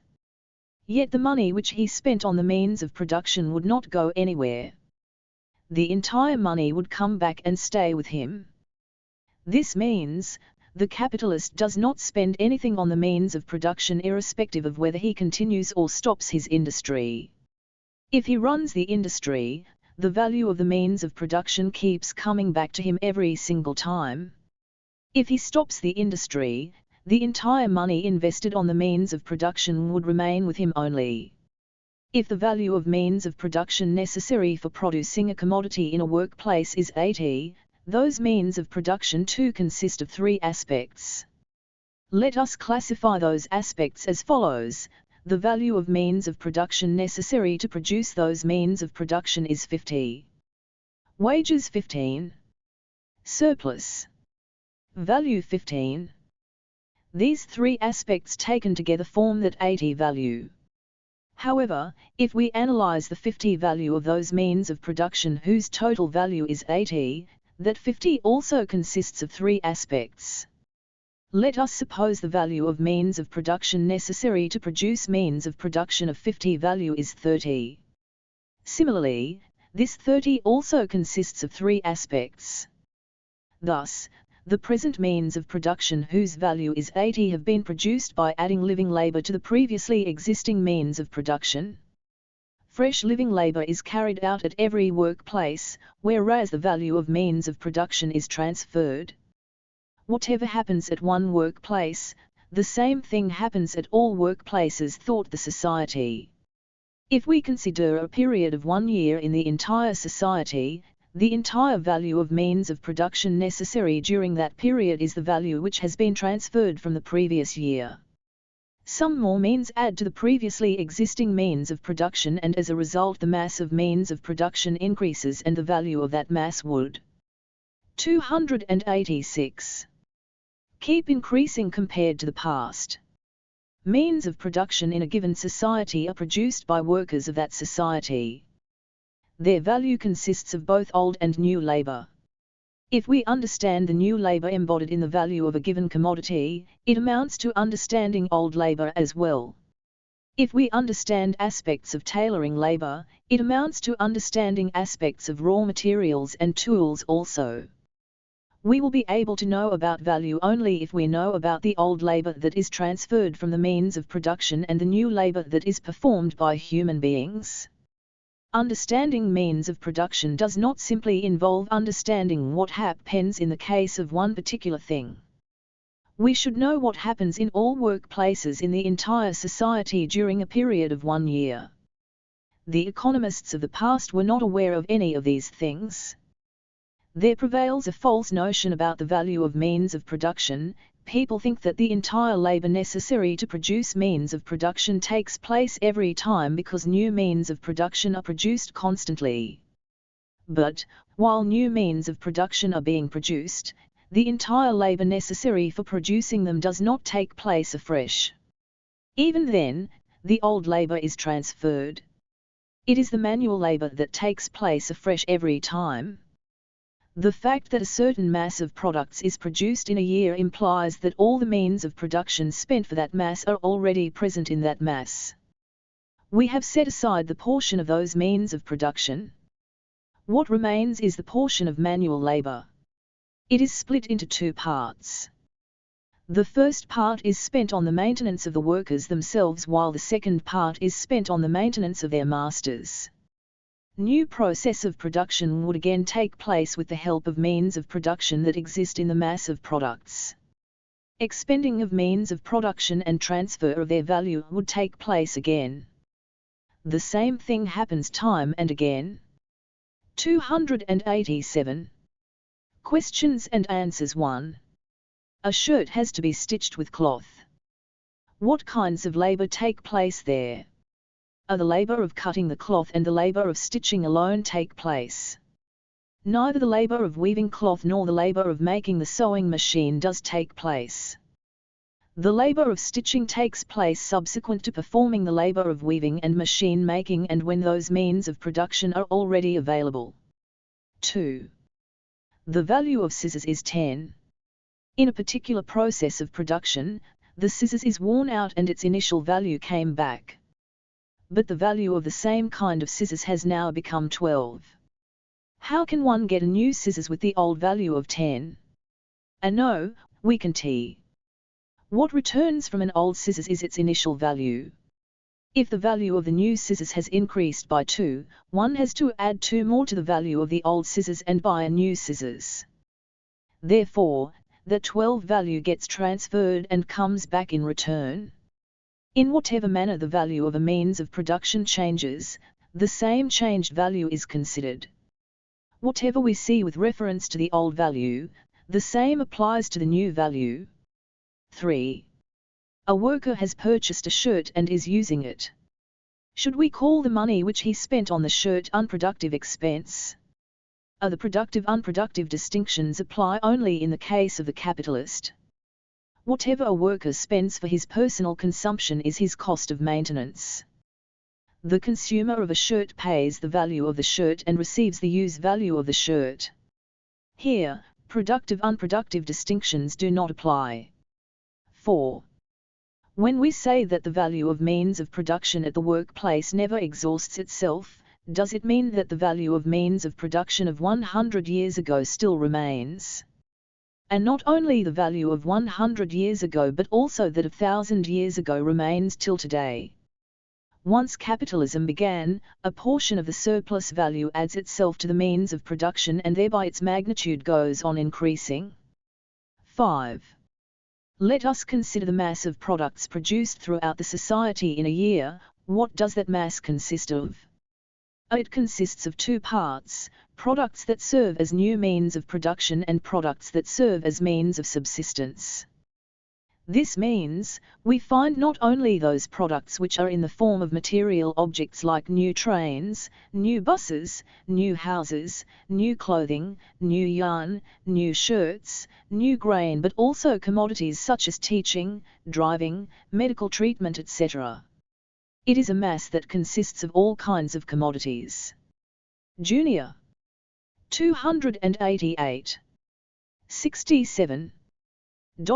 Yet the money which he spent on the means of production would not go anywhere. The entire money would come back and stay with him. This means, the capitalist does not spend anything on the means of production irrespective of whether he continues or stops his industry. If he runs the industry, the value of the means of production keeps coming back to him every single time. If he stops the industry, the entire money invested on the means of production would remain with him only. If the value of means of production necessary for producing a commodity in a workplace is 80, those means of production too consist of 3 aspects. Let us classify those aspects as follows. The value of means of production necessary to produce those means of production is 50. Wages 15. Surplus. Value 15. These 3 aspects taken together form that 80 value. However, if we analyze the 50 value of those means of production whose total value is 80, that 50 also consists of 3 aspects. Let us suppose the value of means of production necessary to produce means of production of 50 value is 30. Similarly, this 30 also consists of 3 aspects. Thus, the present means of production whose value is 80 have been produced by adding living labor to the previously existing means of production. Fresh living labor is carried out at every workplace, whereas the value of means of production is transferred. Whatever happens at one workplace, the same thing happens at all workplaces, thought the society. If we consider a period of 1 year in the entire society, the entire value of means of production necessary during that period is the value which has been transferred from the previous year. Some more means add to the previously existing means of production, and as a result the mass of means of production increases and the value of that mass would 286. Keep increasing compared to the past. Means of production in a given society are produced by workers of that society. Their value consists of both old and new labor. If we understand the new labor embodied in the value of a given commodity, it amounts to understanding old labor as well. If we understand aspects of tailoring labor, it amounts to understanding aspects of raw materials and tools also. We will be able to know about value only if we know about the old labor that is transferred from the means of production and the new labor that is performed by human beings. Understanding means of production does not simply involve understanding what happens in the case of one particular thing. We should know what happens in all workplaces in the entire society during a period of 1 year. The economists of the past were not aware of any of these things. There prevails a false notion about the value of means of production. People think that the entire labor necessary to produce means of production takes place every time because new means of production are produced constantly. But, while new means of production are being produced, the entire labor necessary for producing them does not take place afresh. Even then, the old labor is transferred. It is the manual labor that takes place afresh every time. The fact that a certain mass of products is produced in a year implies that all the means of production spent for that mass are already present in that mass. We have set aside the portion of those means of production. What remains is the portion of manual labor. It is split into 2 parts. The first part is spent on the maintenance of the workers themselves, while the second part is spent on the maintenance of their masters. New process of production would again take place with the help of means of production that exist in the mass of products. Expending of means of production and transfer of their value would take place again. The same thing happens time and again. 287. Questions and answers. 1. A shirt has to be stitched with cloth. What kinds of labour take place there? The labour of cutting the cloth and the labour of stitching alone take place. Neither the labour of weaving cloth nor the labour of making the sewing machine does take place. The labour of stitching takes place subsequent to performing the labour of weaving and machine making, and when those means of production are already available. 2. The value of scissors is 10. In a particular process of production, the scissors is worn out and its initial value came back. But the value of the same kind of scissors has now become 12. How can one get a new scissors with the old value of 10? No, we can t. What returns from an old scissors is its initial value. If the value of the new scissors has increased by 2, one has to add 2 more to the value of the old scissors and buy a new scissors. Therefore, the 12 value gets transferred and comes back in return. In whatever manner the value of a means of production changes, the same changed value is considered. Whatever we see with reference to the old value, the same applies to the new value. 3. A worker has purchased a shirt and is using it. Should we call the money which he spent on the shirt unproductive expense? The productive-unproductive distinctions apply only in the case of the capitalist. Whatever a worker spends for his personal consumption is his cost of maintenance. The consumer of a shirt pays the value of the shirt and receives the use value of the shirt. Here, productive-unproductive distinctions do not apply. 4. When we say that the value of means of production at the workplace never exhausts itself, does it mean that the value of means of production of 100 years ago still remains? And not only the value of 100 years ago but also that of 1,000 years ago remains till today. Once capitalism began, a portion of the surplus value adds itself to the means of production and thereby its magnitude goes on increasing. 5. Let us consider the mass of products produced throughout the society in a year. What does that mass consist of? It consists of 2 parts, products that serve as new means of production and products that serve as means of subsistence. This means, we find not only those products which are in the form of material objects like new trains, new buses, new houses, new clothing, new yarn, new shirts, new grain, but also commodities such as teaching, driving, medical treatment, etc. It is a mass that consists of all kinds of commodities. Junior. 288. 67.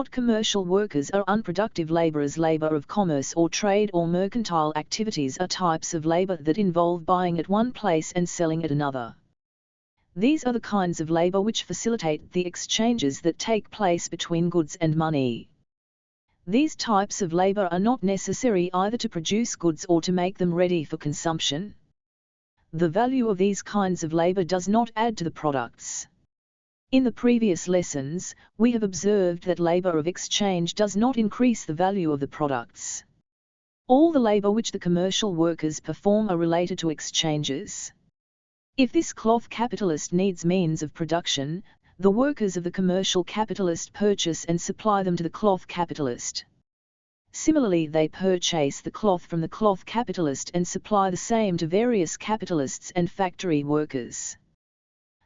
Commercial workers are unproductive labourers. Labour of commerce or trade or mercantile activities are types of labour that involve buying at one place and selling at another. These are the kinds of labour which facilitate the exchanges that take place between goods and money. These types of labour are not necessary either to produce goods or to make them ready for consumption. The value of these kinds of labour does not add to the products. In the previous lessons, we have observed that labour of exchange does not increase the value of the products. All the labour which the commercial workers perform are related to exchanges. If this cloth capitalist needs means of production, the workers of the commercial capitalist purchase and supply them to the cloth capitalist. Similarly, they purchase the cloth from the cloth capitalist and supply the same to various capitalists and factory workers.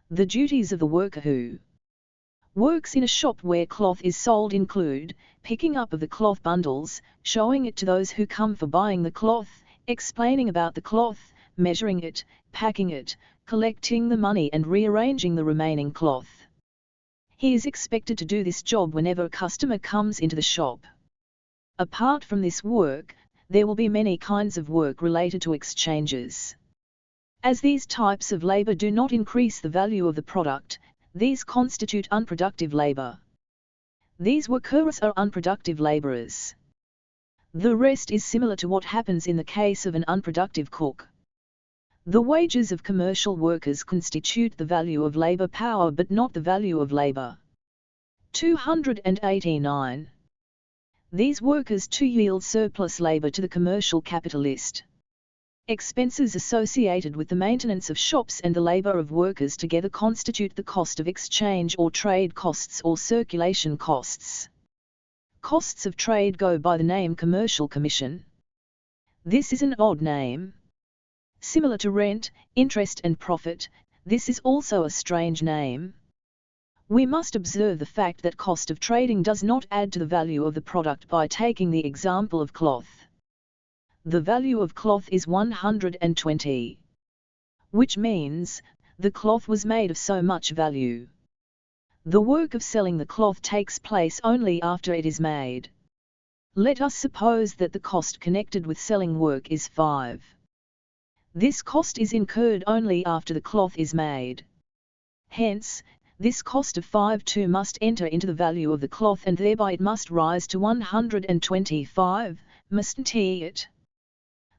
The duties of the worker who works in a shop where cloth is sold include picking up of the cloth bundles, showing it to those who come for buying the cloth, explaining about the cloth, measuring it, packing it, collecting the money and rearranging the remaining cloth. He is expected to do this job whenever a customer comes into the shop. Apart from this work, there will be many kinds of work related to exchanges. As these types of labour do not increase the value of the product, these constitute unproductive labour. These workers are unproductive labourers. The rest is similar to what happens in the case of an unproductive cook. The wages of commercial workers constitute the value of labour power but not the value of labour. 289. These workers too yield surplus labour to the commercial capitalist. Expenses associated with the maintenance of shops and the labour of workers together constitute the cost of exchange or trade costs or circulation costs. costs of trade go by the name commercial commission. This is an odd name. Similar to rent, interest and profit, this is also a strange name. We must observe the fact that cost of trading does not add to the value of the product by taking the example of cloth. The value of cloth is 120. Which means, the cloth was made of so much value. The work of selling the cloth takes place only after it is made. Let us suppose that the cost connected with selling work is 5. This cost is incurred only after the cloth is made. Hence, this cost of 5 too must enter into the value of the cloth, and thereby it must rise to 125, mustn't it?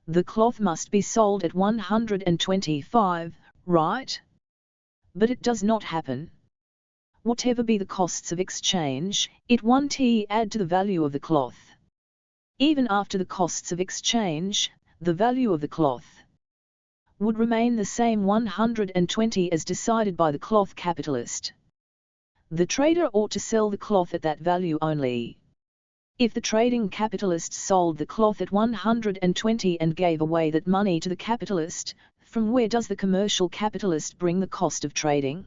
The cloth must be sold at 125, right? But it does not happen. Whatever be the costs of exchange, it 1t add to the value of the cloth. Even after the costs of exchange, the value of the cloth would remain the same 120 as decided by the cloth capitalist. The trader ought to sell the cloth at that value only. If the trading capitalist sold the cloth at 120 and gave away that money to the capitalist, from where does the commercial capitalist bring the cost of trading?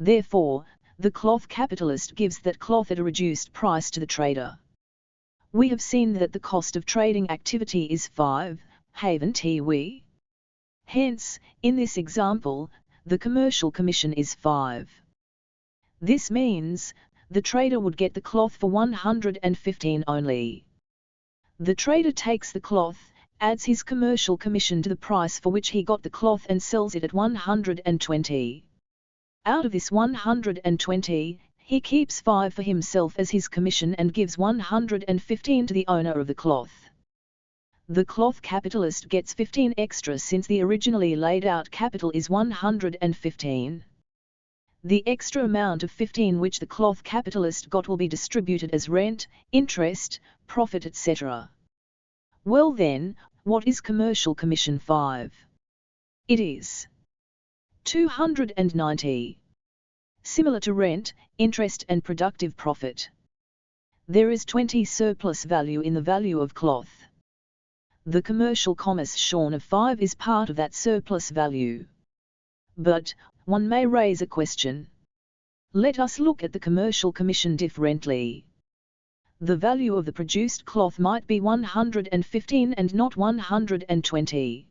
Therefore, the cloth capitalist gives that cloth at a reduced price to the trader. We have seen that the cost of trading activity is 5, haven't we? Hence, in this example, the commercial commission is 5. This means, the trader would get the cloth for 115 only. The trader takes the cloth, adds his commercial commission to the price for which he got the cloth and sells it at 120. Out of this 120, he keeps 5 for himself as his commission and gives 115 to the owner of the cloth. The cloth capitalist gets 15 extra since the originally laid out capital is 115. The extra amount of 15 which the cloth capitalist got will be distributed as rent, interest, profit, etc. Well then, what is commercial commission 5? It is 290. Similar to rent, interest and productive profit. There is 20 surplus value in the value of cloth. The commercial commission of 5 is part of that surplus value. But, one may raise a question. Let us look at the commercial commission differently. The value of the produced cloth might be 115 and not 120.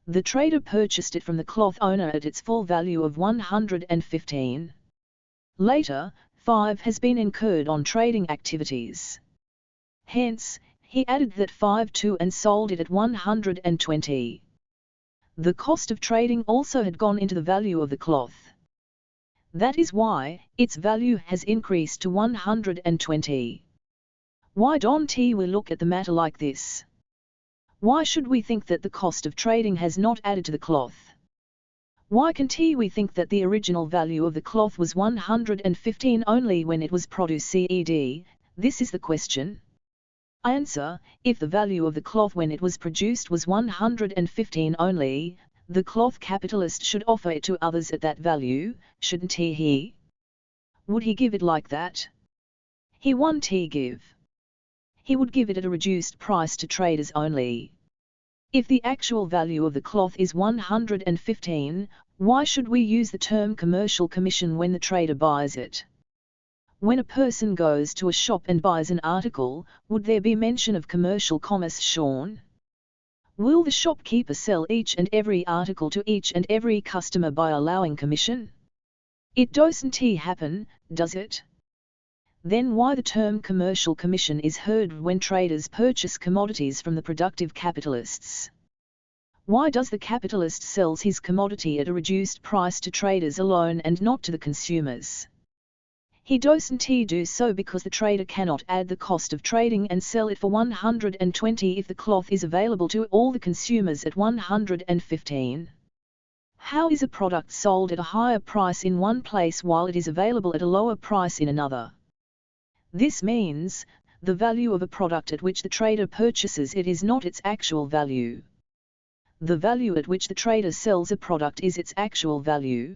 The trader purchased it from the cloth owner at its full value of 115. Later, 5 has been incurred on trading activities. Hence, he added that 5 to and sold it at 120. The cost of trading also had gone into the value of the cloth. That is why, its value has increased to 120. Why don't we look at the matter like this? Why should we think that the cost of trading has not added to the cloth? Why can't we think that the original value of the cloth was 115 only when it was produced? This is the question. Answer: if the value of the cloth when it was produced was 115 only, the cloth capitalist should offer it to others at that value, shouldn't he? Would he give it like that? He won't give. He would give it at a reduced price to traders only. If the actual value of the cloth is 115, why should we use the term commercial commission when the trader buys it? When a person goes to a shop and buys an article, would there be mention of commercial commission? Will the shopkeeper sell each and every article to each and every customer by allowing commission? It doesn't happen, does it? Then why the term commercial commission is heard when traders purchase commodities from the productive capitalists? Why does the capitalist sells his commodity at a reduced price to traders alone and not to the consumers? He doesn't do so because the trader cannot add the cost of trading and sell it for 120 if the cloth is available to all the consumers at 115. How is a product sold at a higher price in one place while it is available at a lower price in another? This means, the value of a product at which the trader purchases it is not its actual value. The value at which the trader sells a product is its actual value.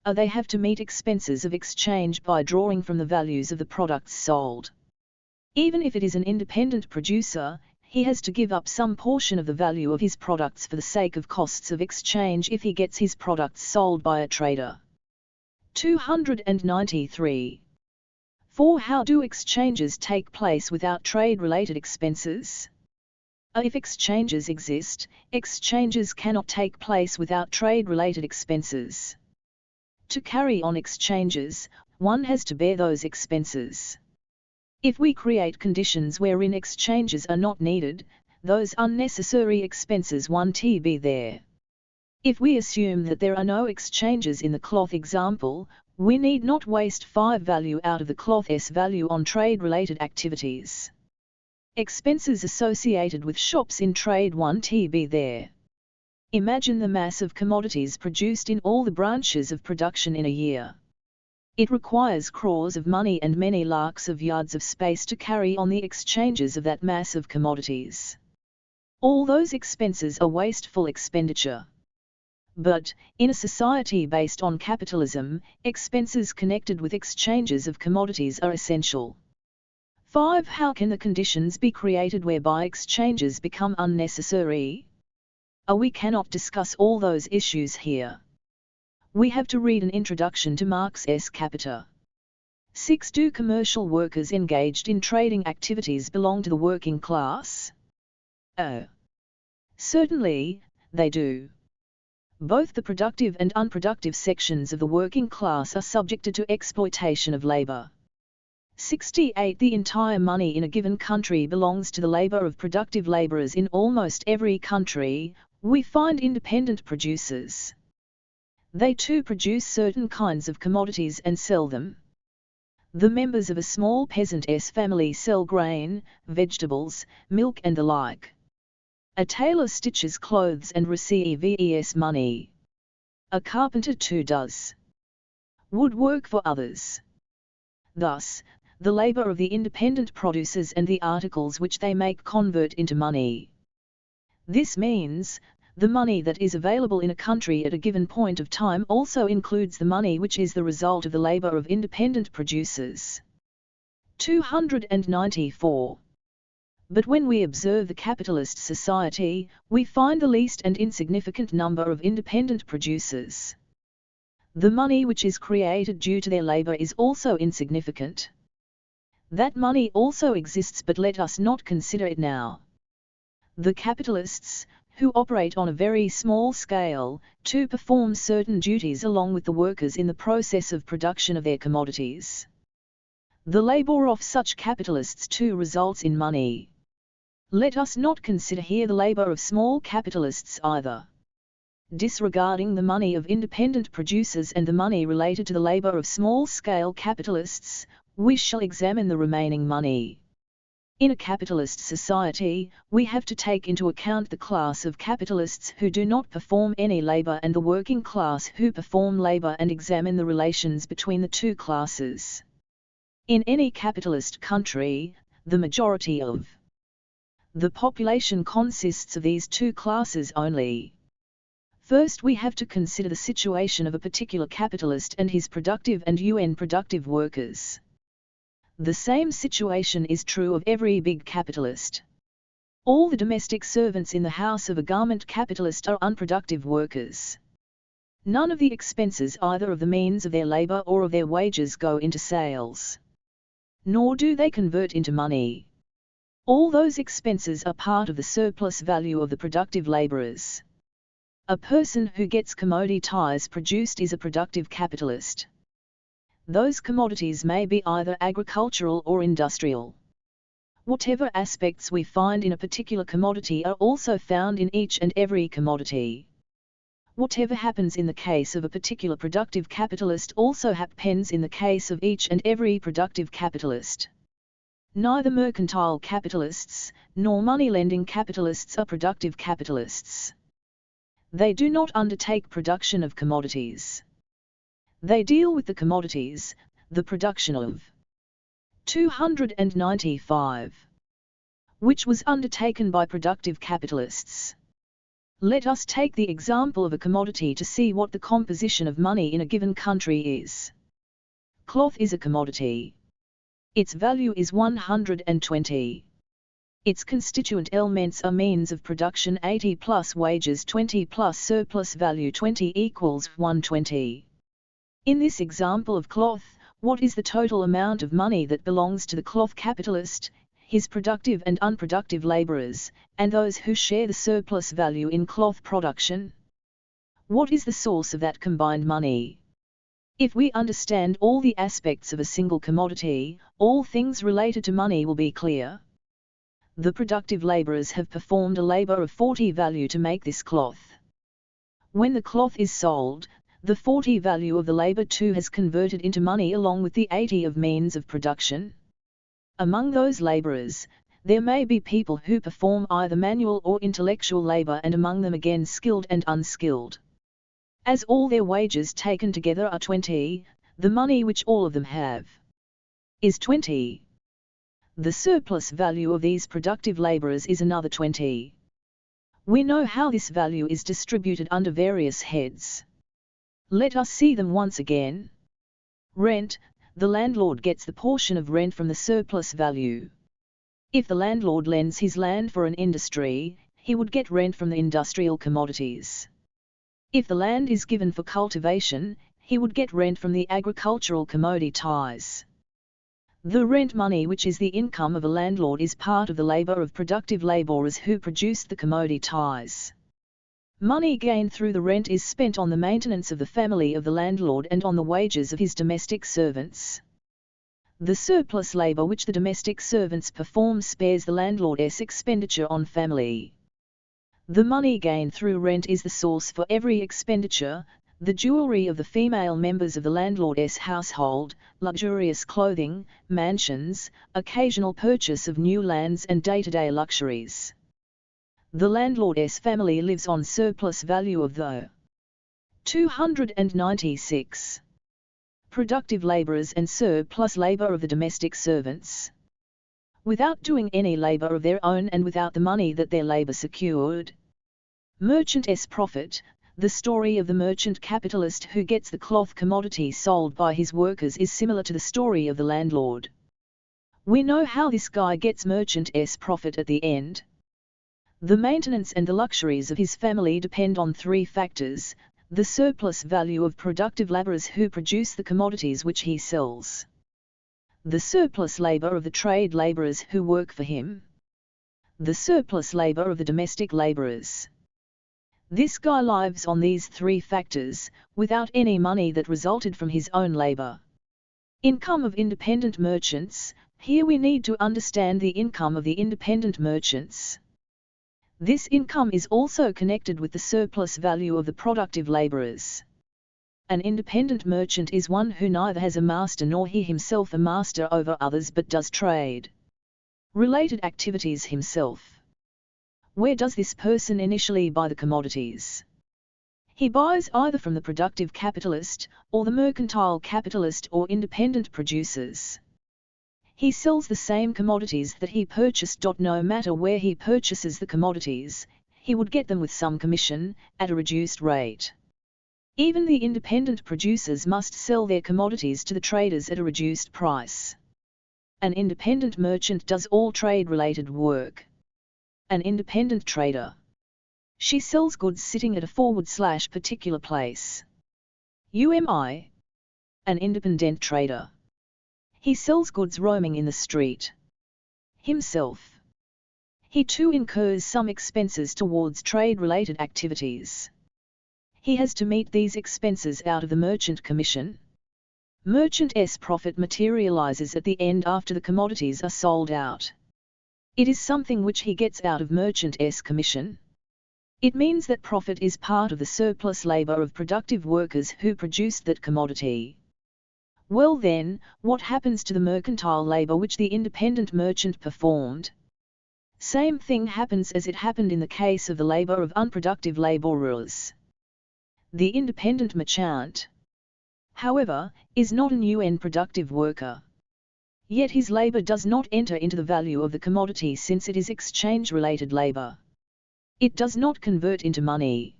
They have to meet expenses of exchange by drawing from the values of the products sold. Even if it is an independent producer, he has to give up some portion of the value of his products for the sake of costs of exchange if he gets his products sold by a trader. 293. 4. How do exchanges take place without trade-related expenses? If exchanges exist, exchanges cannot take place without trade-related expenses. To carry on exchanges, one has to bear those expenses. If we create conditions wherein exchanges are not needed, those unnecessary expenses won't be there. If we assume that there are no exchanges in the cloth example, we need not waste 5 value out of the cloth's value on trade-related activities. Expenses associated with shops in trade won't be there. Imagine the mass of commodities produced in all the branches of production in a year. It requires crores of money and many lakhs of yards of space to carry on the exchanges of that mass of commodities. All those expenses are wasteful expenditure. But, in a society based on capitalism, expenses connected with exchanges of commodities are essential. 5. How can the conditions be created whereby exchanges become unnecessary? We cannot discuss all those issues here. We have to read an introduction to Marx's Capita. 6. Do commercial workers engaged in trading activities belong to the working class? Certainly, they do. Both the productive and unproductive sections of the working class are subjected to exploitation of labor. 68. The entire money in a given country belongs to the labor of productive laborers. In almost every country, we find independent producers. They too produce certain kinds of commodities and sell them. The members of a small peasant's family sell grain, vegetables, milk and the like. A tailor stitches clothes and receives money. A carpenter too does woodwork for others. Thus, the labor of the independent producers and the articles which they make convert into money. This means, the money that is available in a country at a given point of time also includes the money which is the result of the labor of independent producers. 294. But when we observe the capitalist society, we find the least and insignificant number of independent producers. The money which is created due to their labor is also insignificant. That money also exists, but let us not consider it now. The capitalists, who operate on a very small scale, to perform certain duties along with the workers in the process of production of their commodities. The labor of such capitalists too results in money. Let us not consider here the labor of small capitalists either. Disregarding the money of independent producers and the money related to the labor of small-scale capitalists, we shall examine the remaining money. In a capitalist society, we have to take into account the class of capitalists who do not perform any labor and the working class who perform labor, and examine the relations between the two classes. In any capitalist country, the majority of the population consists of these two classes only. First, we have to consider the situation of a particular capitalist and his productive and unproductive workers. The same situation is true of every big capitalist. All the domestic servants in the house of a garment capitalist are unproductive workers. None of the expenses either of the means of their labor or of their wages go into sales. Nor do they convert into money. All those expenses are part of the surplus value of the productive laborers. A person who gets commodities produced is a productive capitalist. Those commodities may be either agricultural or industrial. Whatever aspects we find in a particular commodity are also found in each and every commodity. Whatever happens in the case of a particular productive capitalist also happens in the case of each and every productive capitalist. Neither mercantile capitalists, nor money-lending capitalists are productive capitalists. They do not undertake production of commodities. They deal with the commodities, the production of 295, which was undertaken by productive capitalists. Let us take the example of a commodity to see what the composition of money in a given country is. Cloth is a commodity. Its value is 120. Its constituent elements are means of production 80 plus wages 20 plus surplus value 20 equals 120. In this example of cloth, what is the total amount of money that belongs to the cloth capitalist, his productive and unproductive laborers, and those who share the surplus value in cloth production? What is the source of that combined money? If we understand all the aspects of a single commodity, all things related to money will be clear. The productive laborers have performed a labor of 40 value to make this cloth. When the cloth is sold, the 40 value of the labor too has converted into money along with the 80 of means of production. Among those laborers, there may be people who perform either manual or intellectual labor, and among them again skilled and unskilled. As all their wages taken together are 20, the money which all of them have is 20. The surplus value of these productive laborers is another 20. We know how this value is distributed under various heads. Let us see them once again. Rent. The landlord gets the portion of rent from the surplus value. If the landlord lends his land for an industry, he would get rent from the industrial commodities. If the land is given for cultivation, he would get rent from the agricultural commodities. The rent money, which is the income of a landlord, is part of the labor of productive laborers who produced the commodities. Money gained through the rent is spent on the maintenance of the family of the landlord and on the wages of his domestic servants. The surplus labor which the domestic servants perform spares the landlord's expenditure on family. The money gained through rent is the source for every expenditure: the jewelry of the female members of the landlord's household, luxurious clothing, mansions, occasional purchase of new lands and day-to-day luxuries. The landlord's family lives on surplus value of the 296 productive laborers and surplus labor of the domestic servants. Without doing any labor of their own and without the money that their labor secured. Merchant's profit. The story of the merchant capitalist who gets the cloth commodity sold by his workers is similar to the story of the landlord. We know how this guy gets merchant's profit at the end. The maintenance and the luxuries of his family depend on three factors: the surplus value of productive laborers who produce the commodities which he sells, the surplus labor of the trade laborers who work for him, the surplus labor of the domestic laborers. This guy lives on these three factors, without any money that resulted from his own labor. Income of independent merchants. Here we need to understand the income of the independent merchants. This income is also connected with the surplus value of the productive laborers. An independent merchant is one who neither has a master nor he himself a master over others, but does trade related activities himself. Where does this person initially buy the commodities? He buys either from the productive capitalist, or the mercantile capitalist, or independent producers. He sells the same commodities that he purchased. No matter where he purchases the commodities, he would get them with some commission, at a reduced rate. Even the independent producers must sell their commodities to the traders at a reduced price. An independent merchant does all trade-related work. An independent trader. She sells goods sitting at a /particular place. UMI. An independent trader. He sells goods roaming in the street. Himself. He too incurs some expenses towards trade-related activities. He has to meet these expenses out of the merchant commission. Merchant's profit materializes at the end after the commodities are sold out. It is something which he gets out of merchant's commission. It means that profit is part of the surplus labor of productive workers who produced that commodity. Well then, what happens to the mercantile labor which the independent merchant performed? Same thing happens as it happened in the case of the labor of unproductive laborers. The independent merchant, however, is not an UN productive worker. Yet his labor does not enter into the value of the commodity, since it is exchange-related labor. It does not convert into money.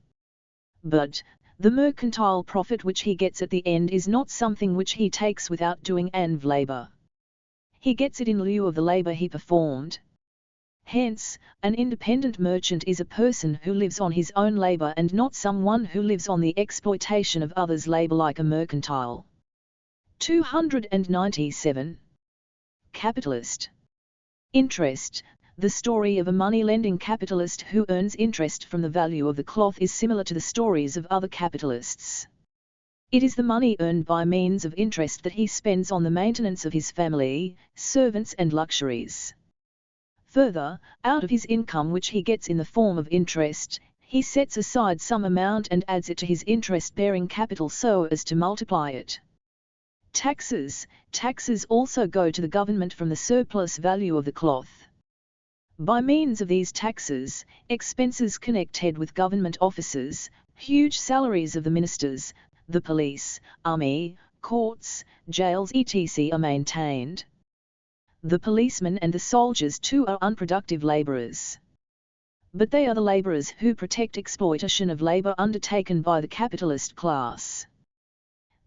But the mercantile profit which he gets at the end is not something which he takes without doing any labor. He gets it in lieu of the labor he performed. Hence, an independent merchant is a person who lives on his own labor and not someone who lives on the exploitation of others' labor like a mercantile. 297. Capitalist. Interest. The story of a money-lending capitalist who earns interest from the value of the cloth is similar to the stories of other capitalists. It is the money earned by means of interest that he spends on the maintenance of his family, servants and luxuries. Further, out of his income which he gets in the form of interest, he sets aside some amount and adds it to his interest-bearing capital so as to multiply it. Taxes. Taxes also go to the government from the surplus value of the cloth. By means of these taxes, expenses connected with government offices, huge salaries of the ministers, the police, army, courts, jails etc. are maintained. The policemen and the soldiers too are unproductive laborers. But they are the laborers who protect exploitation of labor undertaken by the capitalist class.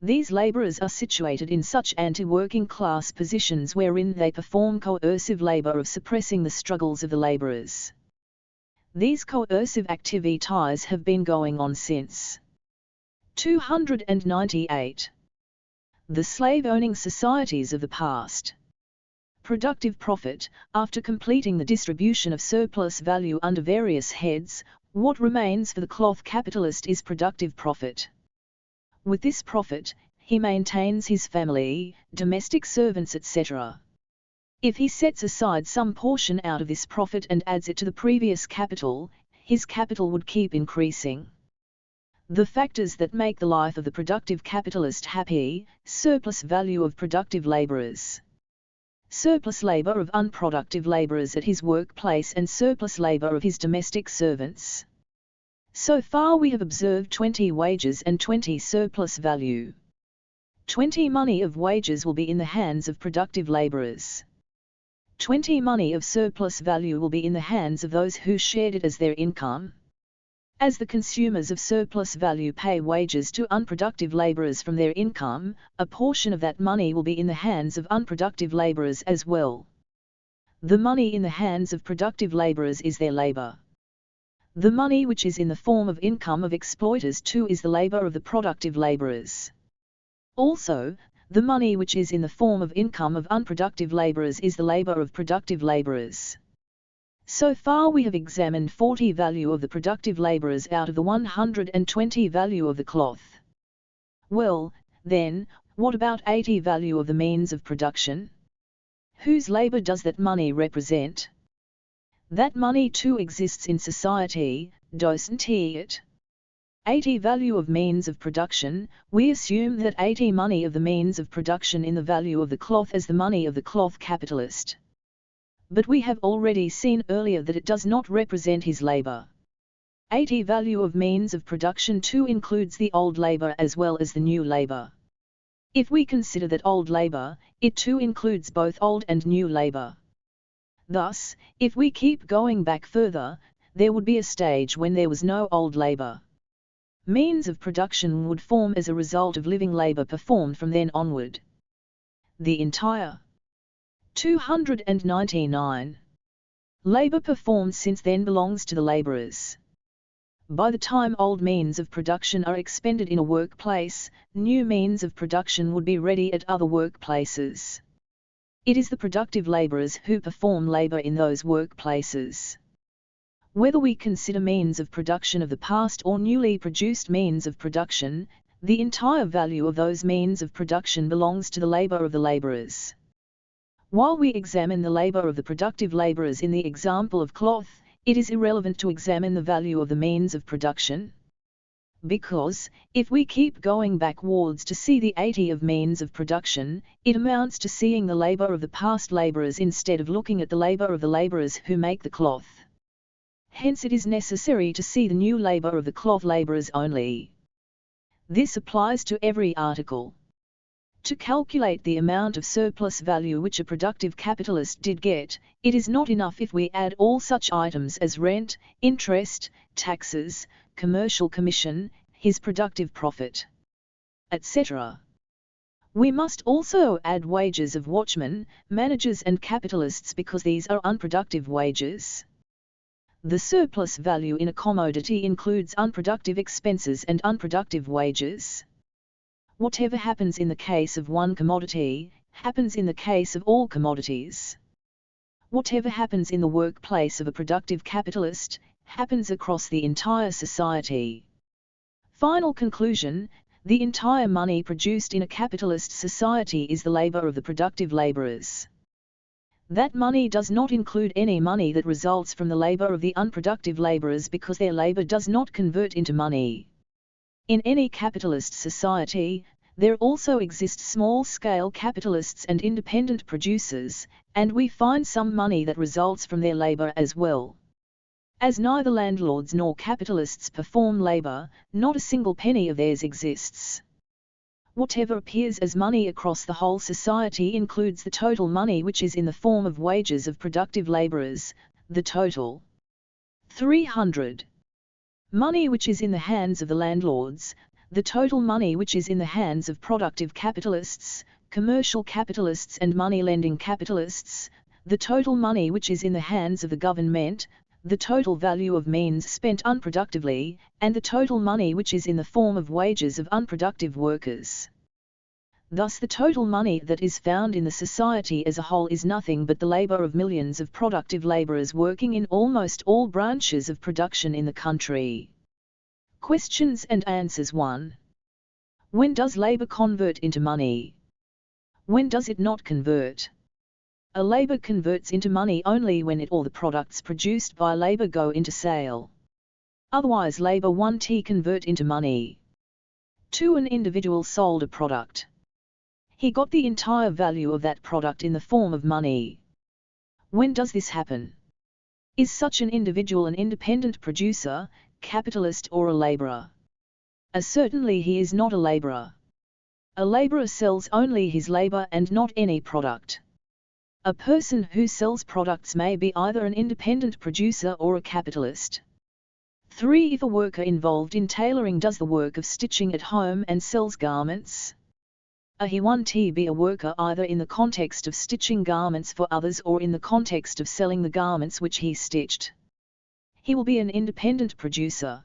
These laborers are situated in such anti-working class positions wherein they perform coercive labor of suppressing the struggles of the laborers. These coercive activities have been going on since 298. The slave-owning societies of the past. Productive profit. After completing the distribution of surplus value under various heads, what remains for the cloth capitalist is productive profit. With this profit, he maintains his family, domestic servants etc. If he sets aside some portion out of this profit and adds it to the previous capital, his capital would keep increasing. The factors that make the life of the productive capitalist happy: surplus value of productive laborers, surplus labor of unproductive laborers at his workplace and surplus labor of his domestic servants. So far we have observed 20 wages and 20 surplus value. 20 money of wages will be in the hands of productive laborers. 20 money of surplus value will be in the hands of those who shared it as their income. As the consumers of surplus value pay wages to unproductive laborers from their income, a portion of that money will be in the hands of unproductive laborers as well. The money in the hands of productive laborers is their labor. The money which is in the form of income of exploiters too is the labor of the productive laborers. Also, the money which is in the form of income of unproductive laborers is the labor of productive laborers. So far we have examined 40 value of the productive laborers out of the 120 value of the cloth. Well, then, what about 80 value of the means of production? Whose labor does that money represent? That money too exists in society, doesn't it? 80 value of means of production. We assume that 80 money of the means of production in the value of the cloth as the money of the cloth capitalist. But we have already seen earlier that it does not represent his labor. 80 value of means of production too includes the old labor as well as the new labor. If we consider that old labor, it too includes both old and new labor. Thus, if we keep going back further, there would be a stage when there was no old labor. Means of production would form as a result of living labor performed from then onward. The entire 299. Labor performed since then belongs to the laborers. By the time old means of production are expended in a workplace, new means of production would be ready at other workplaces. It is the productive laborers who perform labor in those workplaces. Whether we consider means of production of the past or newly produced means of production, the entire value of those means of production belongs to the labor of the laborers. While we examine the labor of the productive laborers in the example of cloth, it is irrelevant to examine the value of the means of production. Because, if we keep going backwards to see the 80 of means of production, it amounts to seeing the labor of the past laborers instead of looking at the labor of the laborers who make the cloth. Hence it is necessary to see the new labor of the cloth laborers only. This applies to every article. To calculate the amount of surplus value which a productive capitalist did get, it is not enough if we add all such items as rent, interest, taxes, commercial commission, his productive profit, etc. We must also add wages of watchmen, managers and capitalists because these are unproductive wages. The surplus value in a commodity includes unproductive expenses and unproductive wages. Whatever happens in the case of one commodity, happens in the case of all commodities. Whatever happens in the workplace of a productive capitalist, happens across the entire society. Final conclusion: the entire money produced in a capitalist society is the labor of the productive laborers. That money does not include any money that results from the labor of the unproductive laborers because their labor does not convert into money. In any capitalist society, there also exist small-scale capitalists and independent producers, and we find some money that results from their labor as well. As neither landlords nor capitalists perform labor, not a single penny of theirs exists. Whatever appears as money across the whole society includes the total money which is in the form of wages of productive laborers, the total. 300. Money which is in the hands of the landlords, the total money which is in the hands of productive capitalists, commercial capitalists and money-lending capitalists, the total money which is in the hands of the government, the total value of means spent unproductively, and the total money which is in the form of wages of unproductive workers. Thus the total money that is found in the society as a whole is nothing but the labor of millions of productive laborers working in almost all branches of production in the country. Questions and answers. 1. When does labor convert into money? When does it not convert? A labor converts into money only when it or the products produced by labor go into sale. Otherwise labor won't convert into money. 2. An individual sold a product. He got the entire value of that product in the form of money. When does this happen? Is such an individual an independent producer, capitalist or a laborer? Certainly he is not a laborer. A laborer sells only his labor and not any product. A person who sells products may be either an independent producer or a capitalist. 3. If a worker involved in tailoring does the work of stitching at home and sells garments, he won't be a worker either in the context of stitching garments for others or in the context of selling the garments which he stitched. He will be an independent producer.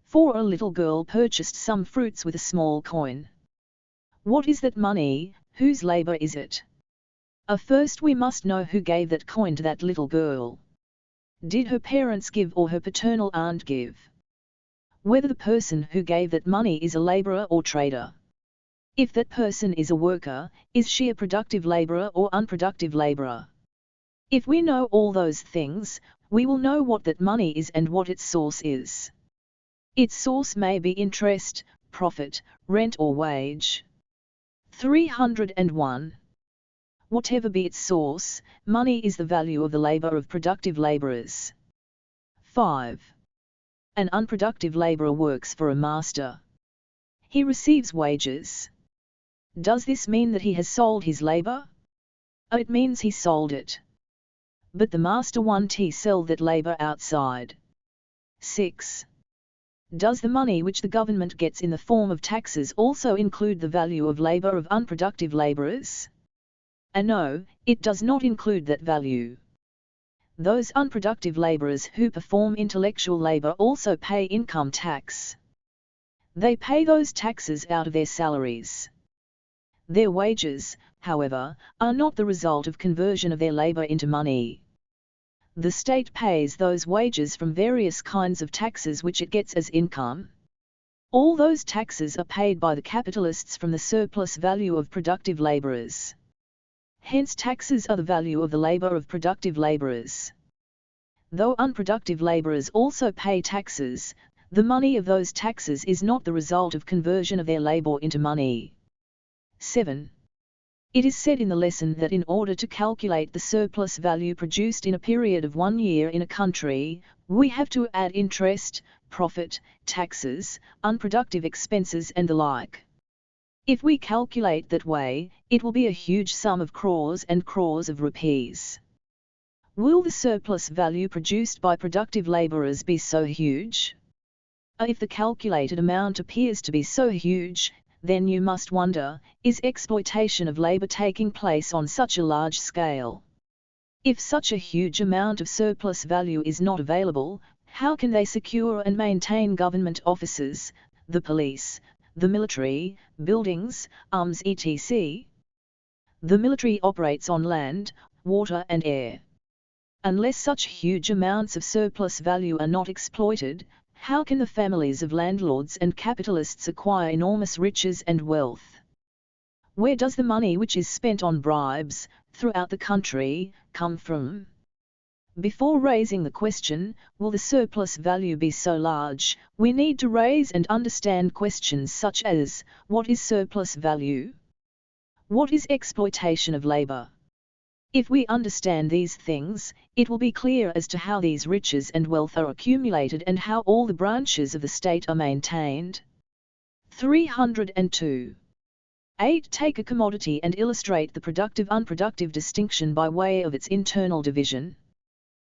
4. A little girl purchased some fruits with a small coin. What is that money? Whose labor is it? First we must know who gave that coin to that little girl. Did her parents give or her paternal aunt give? Whether the person who gave that money is a laborer or trader. If that person is a worker, is she a productive laborer or unproductive laborer? If we know all those things, we will know what that money is and what its source is. Its source may be interest, profit, rent or wage. 301. Whatever be its source, money is the value of the labor of productive laborers. 5. An unproductive laborer works for a master. He receives wages. Does this mean that he has sold his labor? It means he sold it. But the master won't sell that labor outside. 6. Does the money which the government gets in the form of taxes also include the value of labor of unproductive laborers? No, it does not include that value. Those unproductive laborers who perform intellectual labor also pay income tax. They pay those taxes out of their salaries. Their wages, however, are not the result of conversion of their labor into money. The state pays those wages from various kinds of taxes which it gets as income. All those taxes are paid by the capitalists from the surplus value of productive laborers. Hence taxes are the value of the labor of productive laborers. Though unproductive laborers also pay taxes, the money of those taxes is not the result of conversion of their labor into money. 7. It is said in the lesson that in order to calculate the surplus value produced in a period of 1 year in a country, we have to add interest, profit, taxes, unproductive expenses and the like. If we calculate that way, it will be a huge sum of crores and crores of rupees. Will the surplus value produced by productive labourers be so huge? If the calculated amount appears to be so huge, then you must wonder, is exploitation of labour taking place on such a large scale? If such a huge amount of surplus value is not available, how can they secure and maintain government offices, the police, the military, buildings, arms etc.? The military operates on land, water and air. Unless such huge amounts of surplus value are not exploited, how can the families of landlords and capitalists acquire enormous riches and wealth? Where does the money which is spent on bribes, throughout the country, come from? Before raising the question, will the surplus value be so large, we need to raise and understand questions such as, what is surplus value? What is exploitation of labour? If we understand these things, it will be clear as to how these riches and wealth are accumulated and how all the branches of the state are maintained. 302. 8. Take a commodity and illustrate the productive-unproductive distinction by way of its internal division.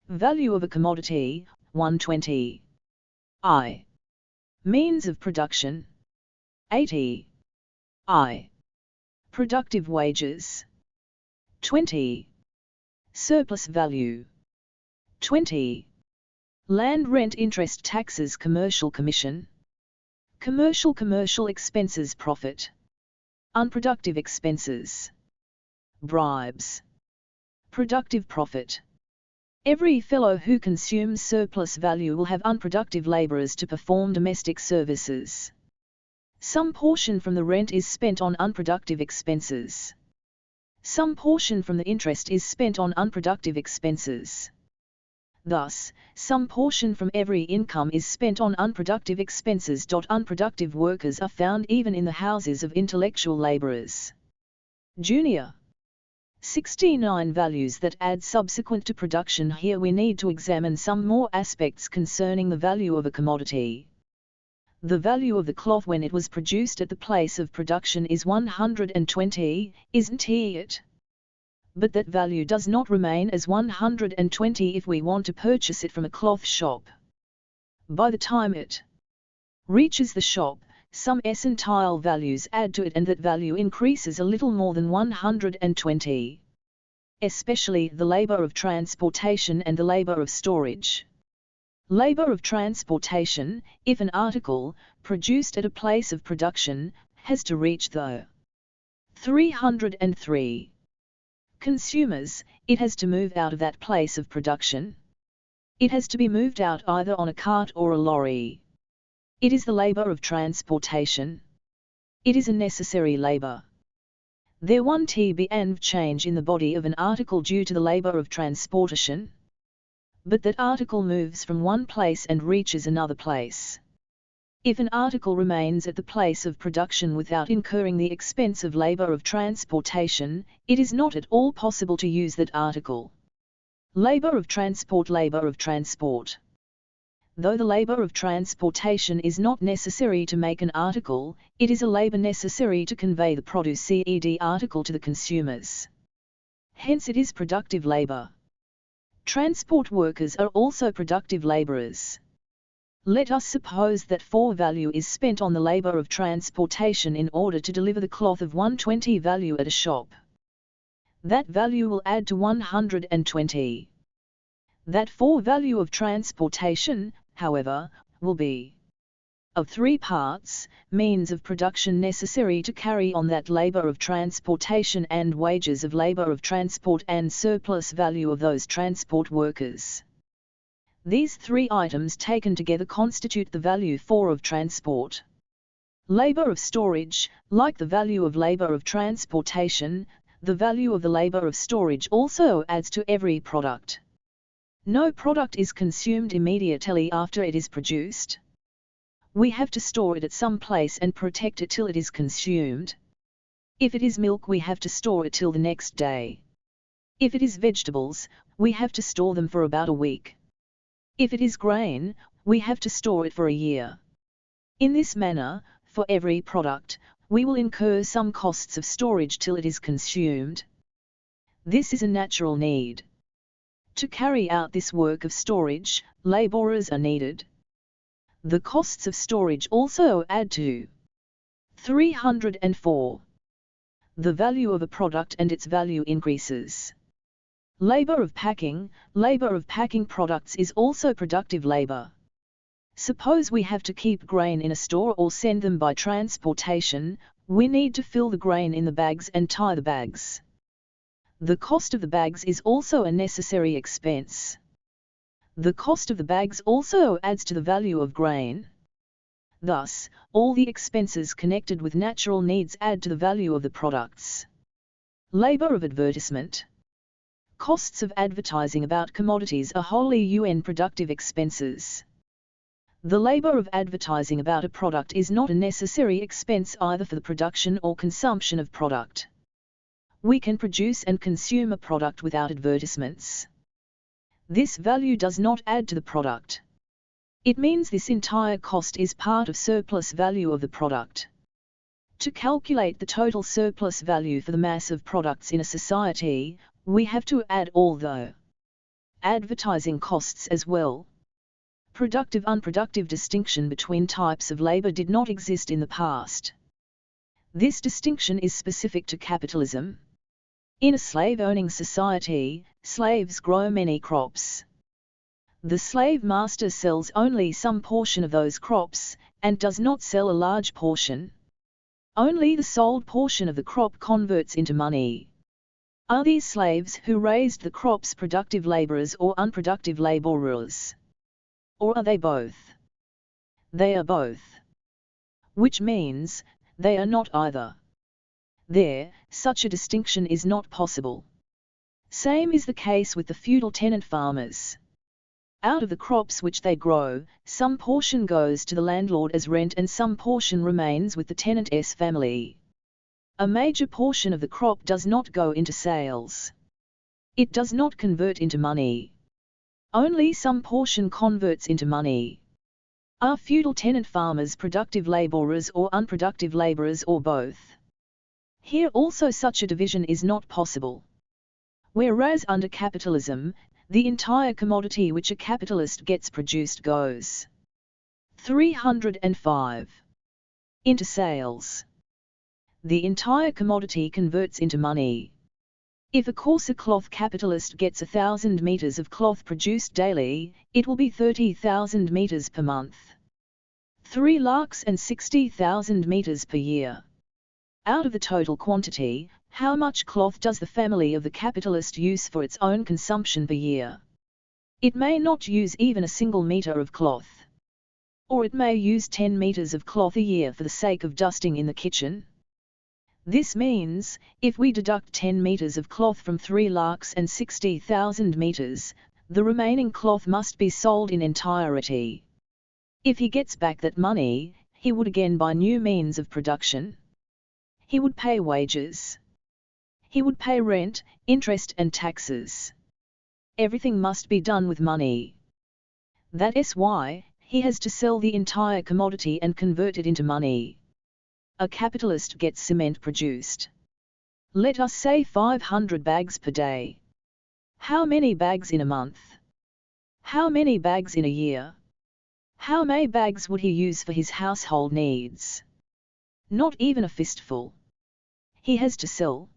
Value of a commodity, 120. I. Means of production. 80. I. Productive wages. 20. Surplus value. 20. Land rent interest taxes commercial commission. Commercial expenses profit. Unproductive expenses. Bribes. Productive profit. Every fellow who consumes surplus value will have unproductive labourers to perform domestic services. Some portion from the rent is spent on unproductive expenses. Some portion from the interest is spent on unproductive expenses. Thus, some portion from every income is spent on unproductive expenses. Unproductive workers are found even in the houses of intellectual labourers. Junior. 69 Values that add subsequent to production. Here we need to examine some more aspects concerning the value of a commodity. The value of the cloth when it was produced at the place of production is 120, isn't it? But that value does not remain as 120 if we want to purchase it from a cloth shop. By the time it reaches the shop, some essential values add to it and that value increases a little more than 120. Especially the labour of transportation and the labour of storage. Labour of transportation, if an article, produced at a place of production, has to reach the 303 consumers, it has to move out of that place of production. It has to be moved out either on a cart or a lorry. It is the labour of transportation. It is a necessary labour. There won't be any change in the body of an article due to the labour of transportation. But that article moves from one place and reaches another place. If an article remains at the place of production without incurring the expense of labour of transportation, it is not at all possible to use that article. Labour of transport. Though the labour of transportation is not necessary to make an article, it is a labour necessary to convey the produce ced article to the consumers. Hence it is productive labour. Transport workers are also productive labourers. Let us suppose that 4 value is spent on the labour of transportation in order to deliver the cloth of 120 value at a shop. That value will add to 120. That 4 value of transportation, however, will be of 3 parts, means of production necessary to carry on that labour of transportation and wages of labour of transport and surplus value of those transport workers. These 3 items taken together constitute the value 4 of transport. Labour of storage, like the value of labour of transportation, the value of the labour of storage also adds to every product. No product is consumed immediately after it is produced. We have to store it at some place and protect it till it is consumed. If it is milk, we have to store it till the next day. If it is vegetables, we have to store them for about a week. If it is grain, we have to store it for a year. In this manner, for every product, we will incur some costs of storage till it is consumed. This is a natural need. To carry out this work of storage, laborers are needed. The costs of storage also add to 304. The value of a product and its value increases. Labor of packing products is also productive labor. Suppose we have to keep grain in a store or send them by transportation, we need to fill the grain in the bags and tie the bags. The cost of the bags is also a necessary expense. The cost of the bags also adds to the value of grain. Thus, all the expenses connected with natural needs add to the value of the products. Labor of advertisement. Costs of advertising about commodities are wholly unproductive expenses. The labor of advertising about a product is not a necessary expense either for the production or consumption of product. We can produce and consume a product without advertisements. This value does not add to the product. It means this entire cost is part of surplus value of the product. To calculate the total surplus value for the mass of products in a society, we have to add all the advertising costs as well. Productive-unproductive distinction between types of labor did not exist in the past. This distinction is specific to capitalism. In a slave-owning society, slaves grow many crops. The slave master sells only some portion of those crops, and does not sell a large portion. Only the sold portion of the crop converts into money. Are these slaves who raised the crops productive laborers or unproductive laborers? Or are they both? They are both. Which means, they are not either. There, such a distinction is not possible. Same is the case with the feudal tenant farmers. Out of the crops which they grow, some portion goes to the landlord as rent and some portion remains with the tenant's family. A major portion of the crop does not go into sales. It does not convert into money. Only some portion converts into money. Are feudal tenant farmers productive laborers or unproductive laborers or both? Here also such a division is not possible. Whereas under capitalism, the entire commodity which a capitalist gets produced goes 305 into sales. The entire commodity converts into money. If a coarser cloth capitalist gets 1,000 meters of cloth produced daily, it will be 30,000 meters per month. 360,000 meters per year. Out of the total quantity, how much cloth does the family of the capitalist use for its own consumption per year? It may not use even a single meter of cloth. Or it may use 10 meters of cloth a year for the sake of dusting in the kitchen. This means, if we deduct 10 meters of cloth from 360,000 meters, the remaining cloth must be sold in entirety. If he gets back that money, he would again buy new means of production. He would pay wages. He would pay rent, interest and taxes. Everything must be done with money. That's why he has to sell the entire commodity and convert it into money. A capitalist gets cement produced. Let us say 500 bags per day. How many bags in a month? How many bags in a year? How many bags would he use for his household needs? Not even a fistful. He has to sell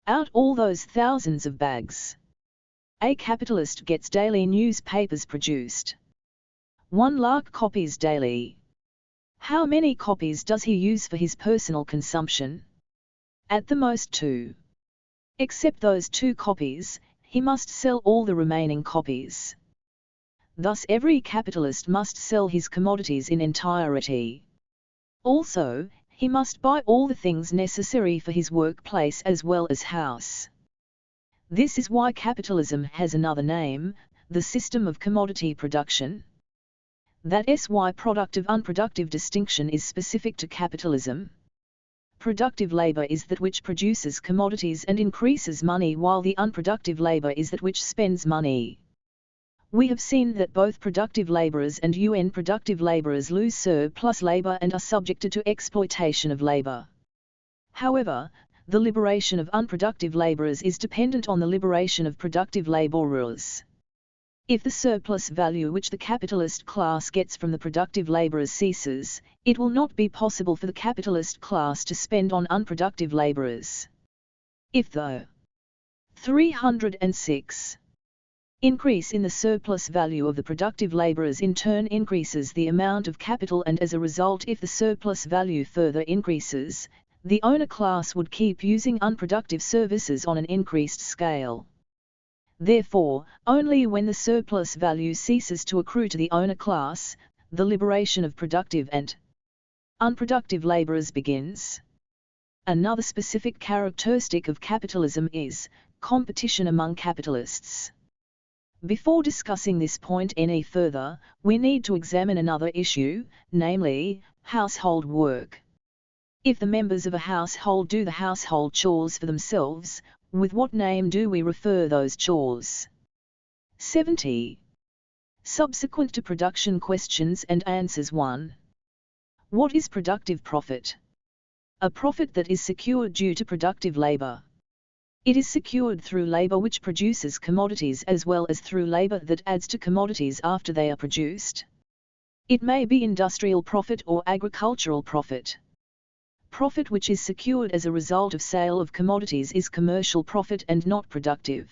out all those thousands of bags. A capitalist gets daily newspapers produced. 1 lakh copies daily. How many copies does he use for his personal consumption? At the most 2. Except those 2 copies, he must sell all the remaining copies. Thus every capitalist must sell his commodities in entirety. Also, he must buy all the things necessary for his workplace as well as house. This is why capitalism has another name, the system of commodity production. That's why productive-unproductive distinction is specific to capitalism. Productive labor is that which produces commodities and increases money, while the unproductive labor is that which spends money. We have seen that both productive laborers and unproductive laborers lose surplus labor and are subjected to exploitation of labor. However, the liberation of unproductive laborers is dependent on the liberation of productive laborers. If the surplus value which the capitalist class gets from the productive laborers ceases, it will not be possible for the capitalist class to spend on unproductive laborers. If the 306 increase in the surplus value of the productive laborers in turn increases the amount of capital, and as a result if the surplus value further increases, the owner class would keep using unproductive services on an increased scale. Therefore, only when the surplus value ceases to accrue to the owner class, the liberation of productive and unproductive laborers begins. Another specific characteristic of capitalism is competition among capitalists. Before discussing this point any further, we need to examine another issue, namely, household work. If the members of a household do the household chores for themselves, with what name do we refer those chores? 70. Subsequent to production questions and answers 1. What is productive profit? A profit that is secured due to productive labor. It is secured through labor which produces commodities as well as through labor that adds to commodities after they are produced. It may be industrial profit or agricultural profit. Profit which is secured as a result of sale of commodities is commercial profit and not productive.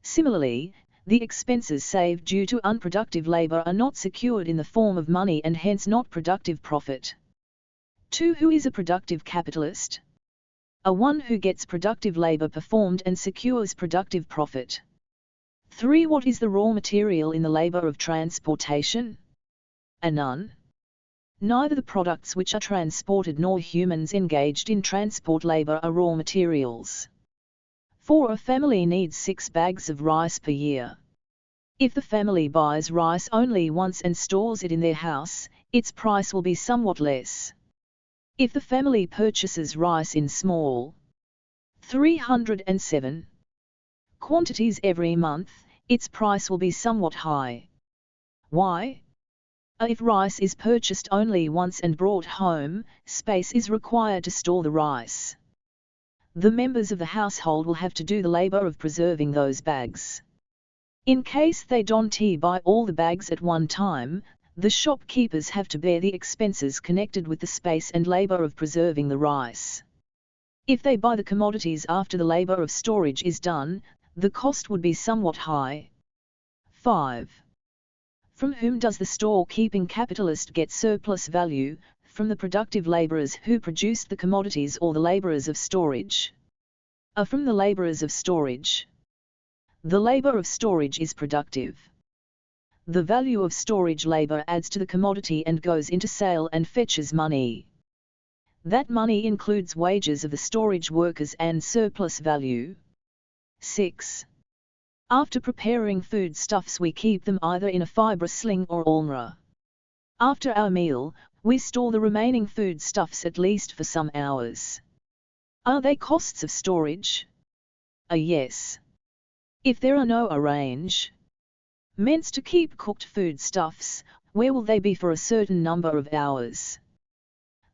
Similarly, the expenses saved due to unproductive labor are not secured in the form of money and hence not productive profit. 2. Who is a productive capitalist? A one who gets productive labor performed and secures productive profit. 3. What is the raw material in the labor of transportation? A none. Neither the products which are transported nor humans engaged in transport labor are raw materials. 4. A family needs 6 bags of rice per year. If the family buys rice only once and stores it in their house, its price will be somewhat less. If the family purchases rice in small 307 quantities every month, its price will be somewhat high. Why? If rice is purchased only once and brought home, space is required to store the rice. The members of the household will have to do the labor of preserving those bags. In case they don't buy all the bags at one time, the shopkeepers have to bear the expenses connected with the space and labor of preserving the rice. If they buy the commodities after the labor of storage is done, the cost would be somewhat high. 5. From whom does the store-keeping capitalist get surplus value? From the productive laborers who produced the commodities or the laborers of storage? From the laborers of storage. The labor of storage is productive. The value of storage labor adds to the commodity and goes into sale and fetches money. That money includes wages of the storage workers and surplus value. 6. After preparing foodstuffs we keep them either in a fibre sling or almirah. After our meal, we store the remaining foodstuffs at least for some hours. Are they costs of storage? Yes. If there are no arrangements to keep cooked foodstuffs, where will they be for a certain number of hours?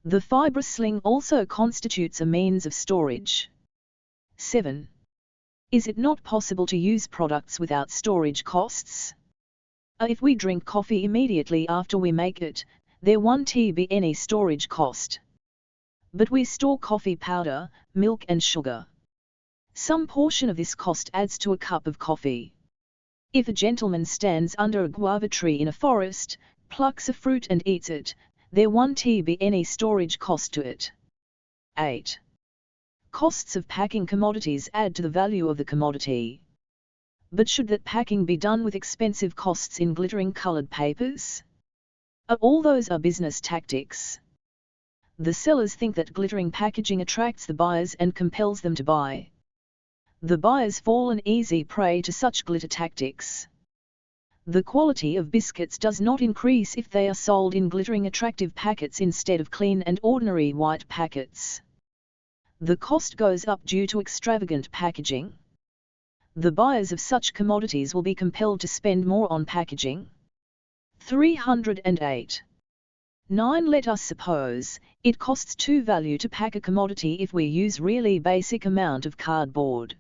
The fibre sling also constitutes a means of storage. 7. Is it not possible to use products without storage costs? If we drink coffee immediately after we make it, there won't be any storage cost. But we store coffee powder, milk and sugar. Some portion of this cost adds to a cup of coffee. If a gentleman stands under a guava tree in a forest, plucks a fruit and eats it, there won't be any storage cost to it. 8. Costs of packing commodities add to the value of the commodity. But should that packing be done with expensive costs in glittering colored papers? All those are business tactics. The sellers think that glittering packaging attracts the buyers and compels them to buy. The buyers fall an easy prey to such glitter tactics. The quality of biscuits does not increase if they are sold in glittering attractive packets instead of clean and ordinary white packets. The cost goes up due to extravagant packaging. The buyers of such commodities will be compelled to spend more on packaging. 308. 9. Let us suppose it costs 2 value to pack a commodity if we use really basic amount of cardboard.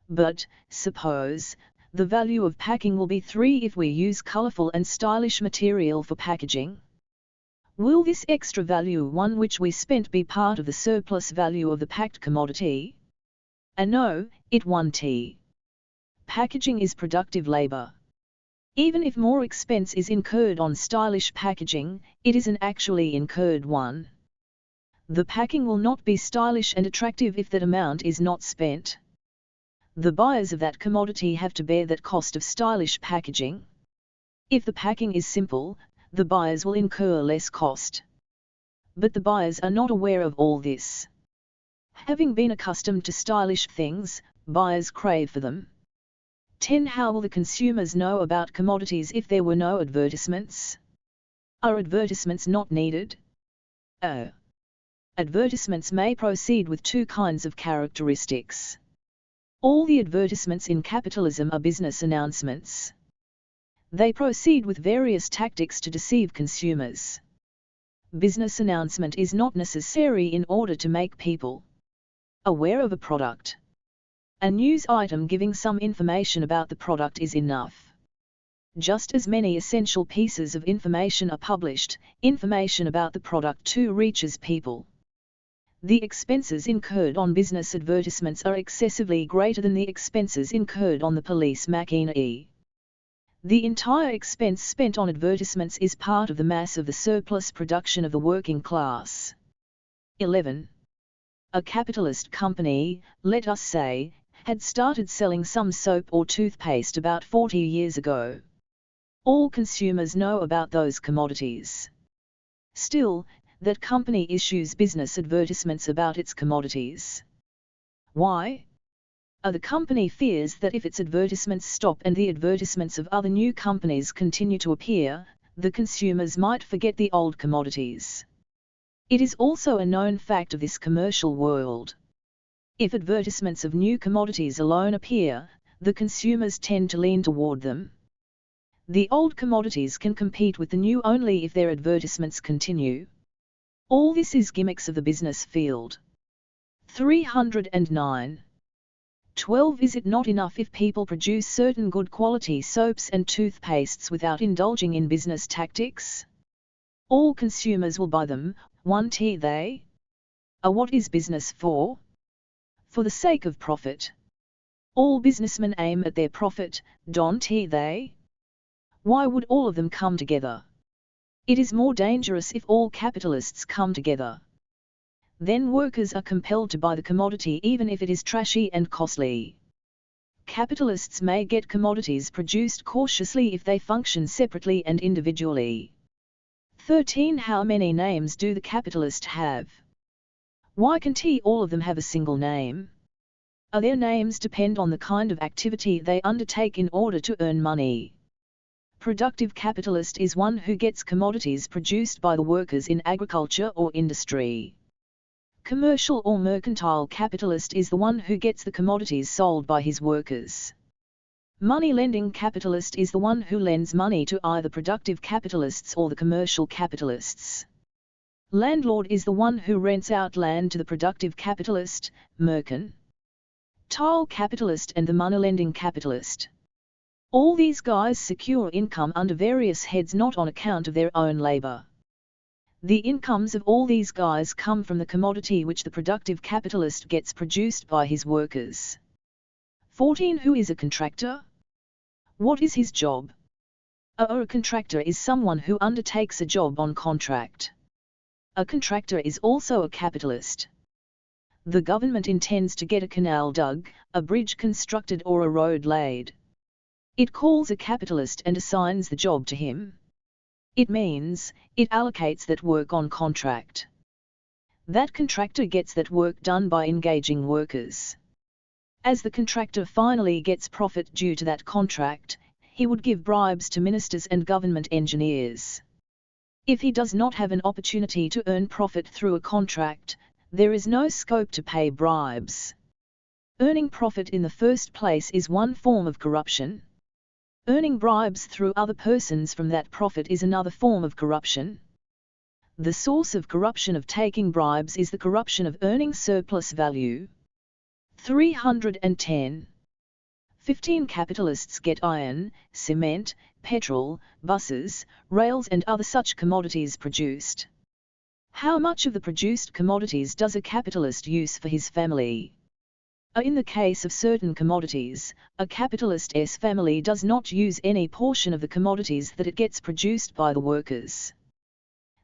But, suppose, the value of packing will be 3 if we use colorful and stylish material for packaging. Will this extra value 1 which we spent be part of the surplus value of the packed commodity? No, it won't. Packaging is productive labor. Even if more expense is incurred on stylish packaging, it isn't actually incurred one. The packing will not be stylish and attractive if that amount is not spent. The buyers of that commodity have to bear that cost of stylish packaging. If the packing is simple, the buyers will incur less cost. But the buyers are not aware of all this. Having been accustomed to stylish things, buyers crave for them. 10. How will the consumers know about commodities if there were no advertisements? Are advertisements not needed? Oh. Advertisements may proceed with 2 kinds of characteristics. All the advertisements in capitalism are business announcements. They proceed with various tactics to deceive consumers. Business announcement is not necessary in order to make people aware of a product. A news item giving some information about the product is enough. Just as many essential pieces of information are published, information about the product too reaches people. The expenses incurred on business advertisements are excessively greater than the expenses incurred on the police machinery. The entire expense spent on advertisements is part of the mass of the surplus production of the working class. 11. A capitalist company, let us say, had started selling some soap or toothpaste about 40 years ago. All consumers know about those commodities. Still, that company issues business advertisements about its commodities. Why? The company fears that if its advertisements stop and the advertisements of other new companies continue to appear, the consumers might forget the old commodities. It is also a known fact of this commercial world. If advertisements of new commodities alone appear, the consumers tend to lean toward them. The old commodities can compete with the new only if their advertisements continue. All this is gimmicks of the business field. 309. 12. Is it not enough if people produce certain good quality soaps and toothpastes without indulging in business tactics? All consumers will buy them, won't they? What is business for? For the sake of profit. All businessmen aim at their profit, don't they? Why would all of them come together? It is more dangerous if all capitalists come together. Then workers are compelled to buy the commodity even if it is trashy and costly. Capitalists may get commodities produced cautiously if they function separately and individually. 13. How many names do the capitalist have? Why can't all of them have a single name? Their names depend on the kind of activity they undertake in order to earn money. Productive capitalist is one who gets commodities produced by the workers in agriculture or industry. Commercial or mercantile capitalist is the one who gets the commodities sold by his workers. Money-lending capitalist is the one who lends money to either productive capitalists or the commercial capitalists. Landlord is the one who rents out land to the productive capitalist, mercantile capitalist and the money-lending capitalist. All these guys secure income under various heads not on account of their own labor. The incomes of all these guys come from the commodity which the productive capitalist gets produced by his workers. 14. Who is a contractor? What is his job? A contractor is someone who undertakes a job on contract. A contractor is also a capitalist. The government intends to get a canal dug, a bridge constructed or a road laid. It calls a capitalist and assigns the job to him. It means, it allocates that work on contract. That contractor gets that work done by engaging workers. As the contractor finally gets profit due to that contract, he would give bribes to ministers and government engineers. If he does not have an opportunity to earn profit through a contract, there is no scope to pay bribes. Earning profit in the first place is one form of corruption. Earning bribes through other persons from that profit is another form of corruption. The source of corruption of taking bribes is the corruption of earning surplus value. 310. 15 capitalists get iron, cement, petrol, buses, rails and other such commodities produced. How much of the produced commodities does a capitalist use for his family? In the case of certain commodities, a capitalist's family does not use any portion of the commodities that it gets produced by the workers.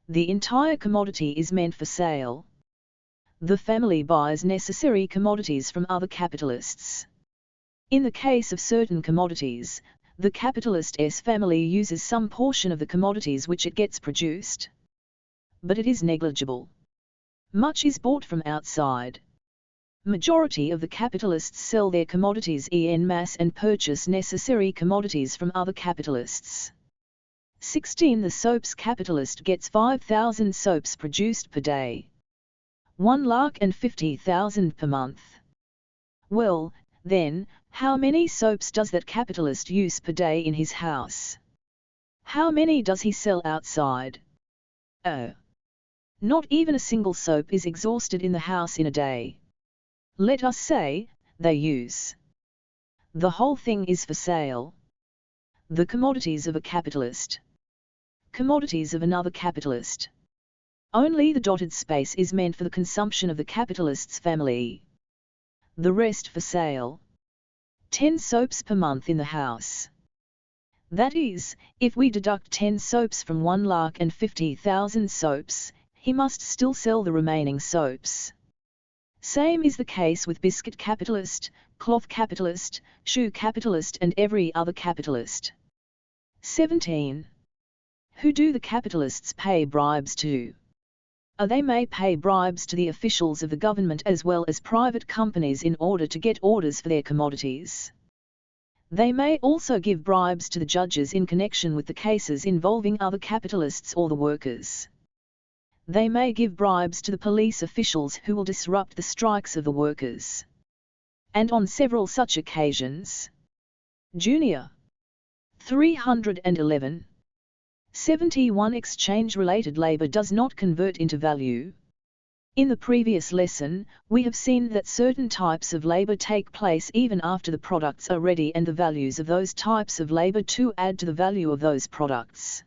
The entire commodity is meant for sale. The family buys necessary commodities from other capitalists. In the case of certain commodities, the capitalist's family uses some portion of the commodities which it gets produced. But it is negligible. Much is bought from outside. Majority of the capitalists sell their commodities en masse and purchase necessary commodities from other capitalists. 16. The soaps capitalist gets 5,000 soaps produced per day. 1,50,000 per month. Well, then, how many soaps does that capitalist use per day in his house? How many does he sell outside? Oh! Not even a single soap is exhausted in the house in a day. Let us say, they use. The whole thing is for sale. The commodities of a capitalist. Commodities of another capitalist. Only the dotted space is meant for the consumption of the capitalist's family. The rest for sale. 10 soaps per month in the house. That is, if we deduct 10 soaps from 1,50,000 soaps, he must still sell the remaining soaps. Same is the case with biscuit capitalist, cloth capitalist, shoe capitalist and every other capitalist. 17. Who do the capitalists pay bribes to? They may pay bribes to the officials of the government as well as private companies in order to get orders for their commodities. They may also give bribes to the judges in connection with the cases involving other capitalists or the workers. They may give bribes to the police officials who will disrupt the strikes of the workers. And on several such occasions. Junior. 311. 71. Exchange-related labor does not convert into value. In the previous lesson, we have seen that certain types of labor take place even after the products are ready and the values of those types of labor too add to the value of those products.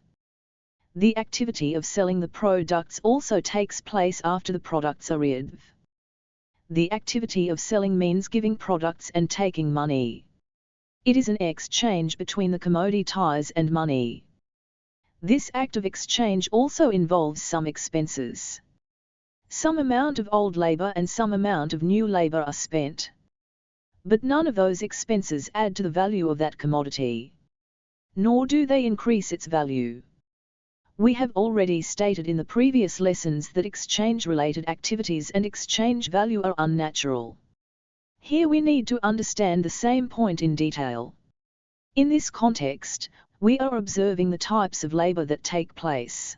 The activity of selling the products also takes place after the products are ready. The activity of selling means giving products and taking money. It is an exchange between the commodities and money. This act of exchange also involves some expenses. Some amount of old labor and some amount of new labor are spent. But none of those expenses add to the value of that commodity. Nor do they increase its value. We have already stated in the previous lessons that exchange-related activities and exchange value are unnatural. Here we need to understand the same point in detail. In this context, we are observing the types of labor that take place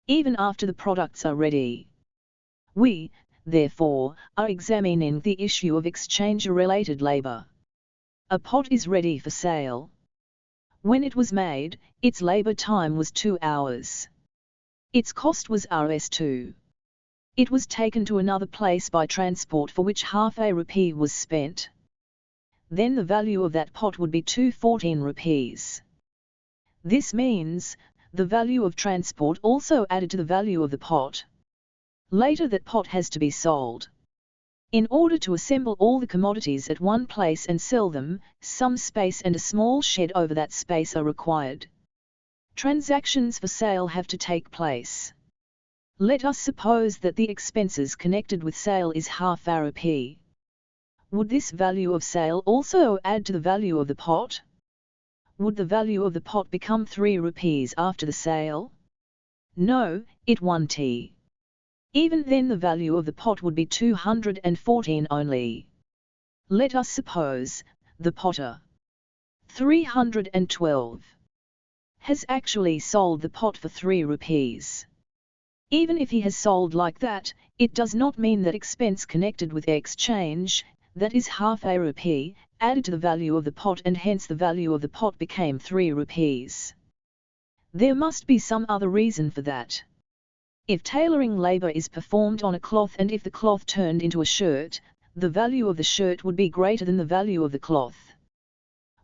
even after the products are ready. We, therefore, are examining the issue of exchange-related labor. A pot is ready for sale. When it was made, its labor time was 2 hours. Its cost was Rs2. It was taken to another place by transport for which half a rupee was spent. Then the value of that pot would be 214 rupees. This means, the value of transport also added to the value of the pot. Later that pot has to be sold. In order to assemble all the commodities at one place and sell them, some space and a small shed over that space are required. Transactions for sale have to take place. Let us suppose that the expenses connected with sale is half a rupee. Would this value of sale also add to the value of the pot? Would the value of the pot become 3 rupees after the sale? No, it won't. Even then the value of the pot would be 214 only. Let us suppose, the potter 312 has actually sold the pot for 3 rupees. Even if he has sold like that, it does not mean that expense connected with exchange, that is half a rupee, added to the value of the pot and hence the value of the pot became 3 rupees. There must be some other reason for that. If tailoring labor is performed on a cloth and if the cloth turned into a shirt, the value of the shirt would be greater than the value of the cloth.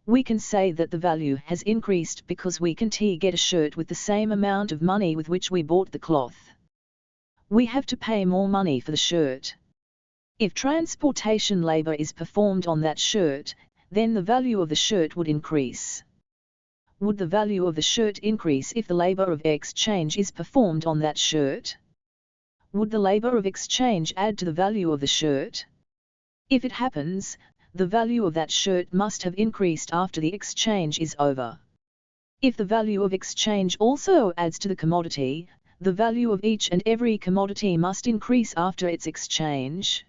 We can say that the value has increased because we can get a shirt with the same amount of money with which we bought the cloth. We have to pay more money for the shirt. If transportation labor is performed on that shirt, then the value of the shirt would increase. Would the value of the shirt increase if the labor of exchange is performed on that shirt? Would the labor of exchange add to the value of the shirt? If it happens, the value of that shirt must have increased after the exchange is over. If the value of exchange also adds to the commodity, the value of each and every commodity must increase after its exchange.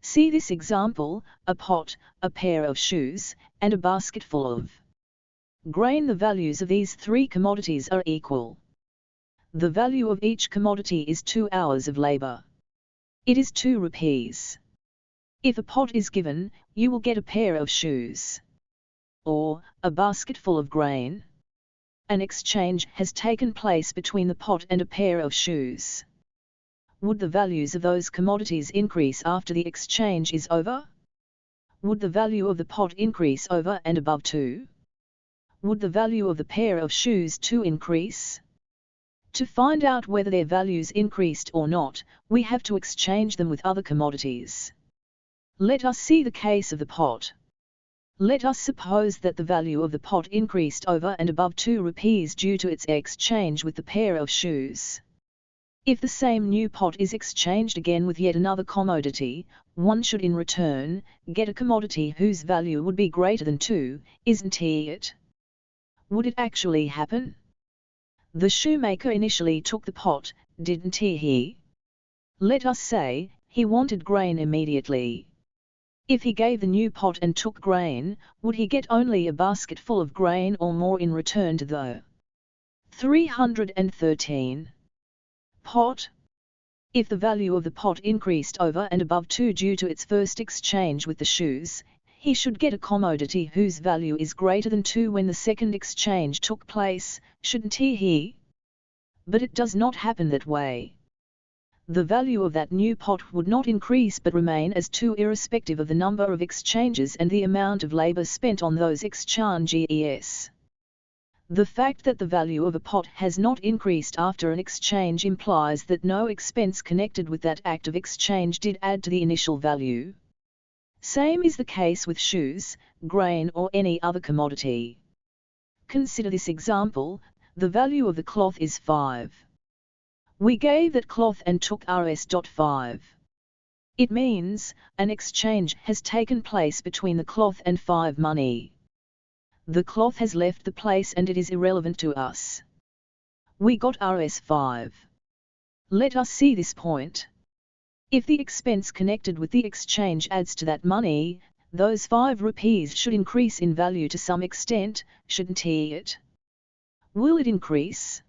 See this example: a pot, a pair of shoes, and a basket full of grain. The values of these three commodities are equal. The value of each commodity is 2 hours of labor. It is 2 rupees. If a pot is given, you will get a pair of shoes, or a basket full of grain. An exchange has taken place between the pot and a pair of shoes. Would the values of those commodities increase after the exchange is over? Would the value of the pot increase over and above 2? Would the value of the pair of shoes too increase? To find out whether their values increased or not, we have to exchange them with other commodities. Let us see the case of the pot. Let us suppose that the value of the pot increased over and above 2 rupees due to its exchange with the pair of shoes. If the same new pot is exchanged again with yet another commodity, one should in return get a commodity whose value would be greater than 2, isn't it? Would it actually happen? The shoemaker initially took the pot, didn't he? Let us say he wanted grain immediately. If he gave the new pot and took grain, would he get only a basket full of grain or more in return to the 313 pot? If the value of the pot increased over and above 2 due to its first exchange with the shoes, he should get a commodity whose value is greater than 2 when the second exchange took place, shouldn't he? But it does not happen that way. The value of that new pot would not increase but remain as 2 irrespective of the number of exchanges and the amount of labor spent on those exchanges. The fact that the value of a pot has not increased after an exchange implies that no expense connected with that act of exchange did add to the initial value. Same is the case with shoes, grain or any other commodity. Consider this example: the value of the cloth is 5. We gave that cloth and took Rs.5. It means an exchange has taken place between the cloth and 5 money. The cloth has left the place and it is irrelevant to us. We got Rs.5. Let us see this point. If the expense connected with the exchange adds to that money, those 5 rupees should increase in value to some extent, shouldn't it? Will it increase?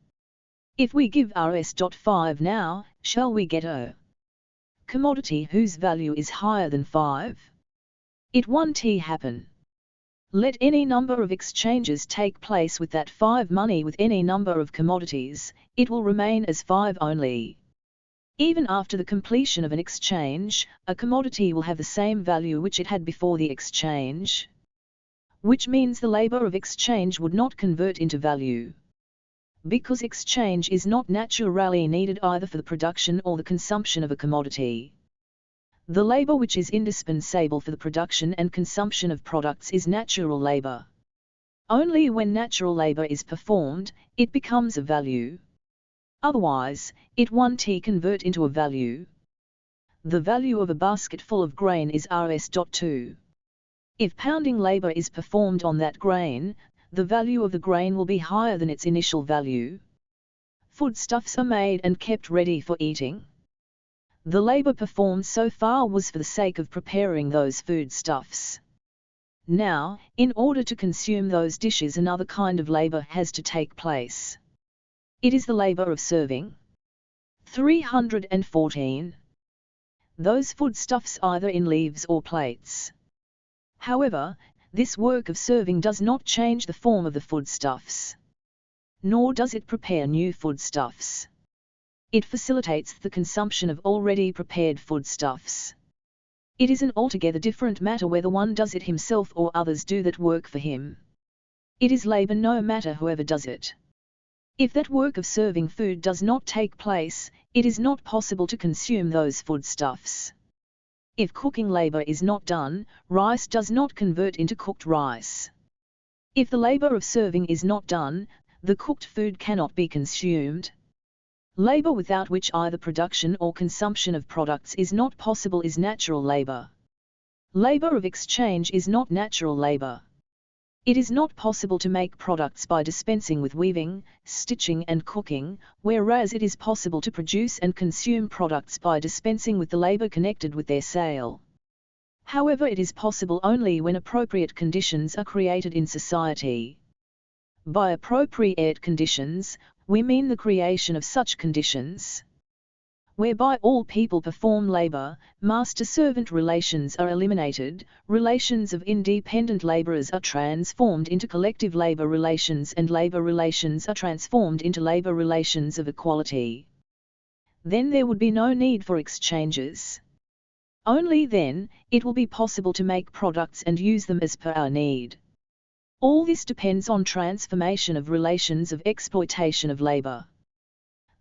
If we give Rs.5 now, shall we get a commodity whose value is higher than 5? It won't happen. Let any number of exchanges take place with that 5 money with any number of commodities, it will remain as 5 only. Even after the completion of an exchange, a commodity will have the same value which it had before the exchange. Which means the labor of exchange would not convert into value. Because exchange is not naturally needed either for the production or the consumption of a commodity. The labor which is indispensable for the production and consumption of products is natural labor. Only when natural labor is performed, it becomes a value. Otherwise, it won't convert into a value. The value of a basket full of grain is Rs.2. If pounding labor is performed on that grain, the value of the grain will be higher than its initial value. Foodstuffs are made and kept ready for eating. The labor performed so far was for the sake of preparing those foodstuffs. Now, in order to consume those dishes, another kind of labor has to take place. It is the labor of serving. 314. Those foodstuffs either in leaves or plates. However, this work of serving does not change the form of the foodstuffs. Nor does it prepare new foodstuffs. It facilitates the consumption of already prepared foodstuffs. It is an altogether different matter whether one does it himself or others do that work for him. It is labor no matter whoever does it. If that work of serving food does not take place, it is not possible to consume those foodstuffs. If cooking labor is not done, rice does not convert into cooked rice. If the labor of serving is not done, the cooked food cannot be consumed. Labor without which either production or consumption of products is not possible is natural labor. Labor of exchange is not natural labor. It is not possible to make products by dispensing with weaving, stitching and cooking, whereas it is possible to produce and consume products by dispensing with the labor connected with their sale. However, it is possible only when appropriate conditions are created in society. By appropriate conditions, we mean the creation of such conditions whereby all people perform labor, master-servant relations are eliminated, relations of independent laborers are transformed into collective labor relations and labor relations are transformed into labor relations of equality. Then there would be no need for exchanges. Only then, it will be possible to make products and use them as per our need. All this depends on transformation of relations of exploitation of labor.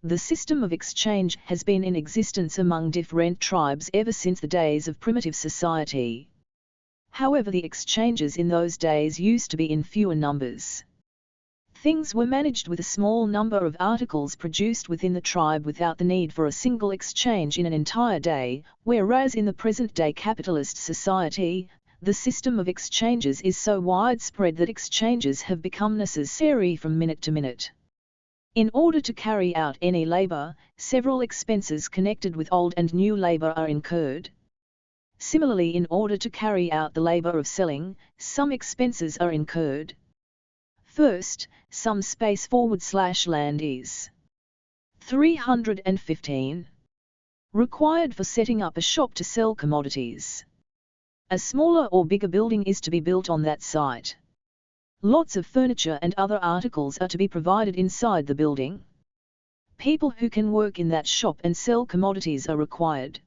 The system of exchange has been in existence among different tribes ever since the days of primitive society. However, the exchanges in those days used to be in fewer numbers. Things were managed with a small number of articles produced within the tribe without the need for a single exchange in an entire day, whereas in the present-day capitalist society, the system of exchanges is so widespread that exchanges have become necessary from minute to minute. In order to carry out any labor, several expenses connected with old and new labor are incurred. Similarly, in order to carry out the labor of selling, some expenses are incurred. First, some space/land is 315 required for setting up a shop to sell commodities. A smaller or bigger building is to be built on that site. Lots of furniture and other articles are to be provided inside the building. People who can work in that shop and sell commodities are required.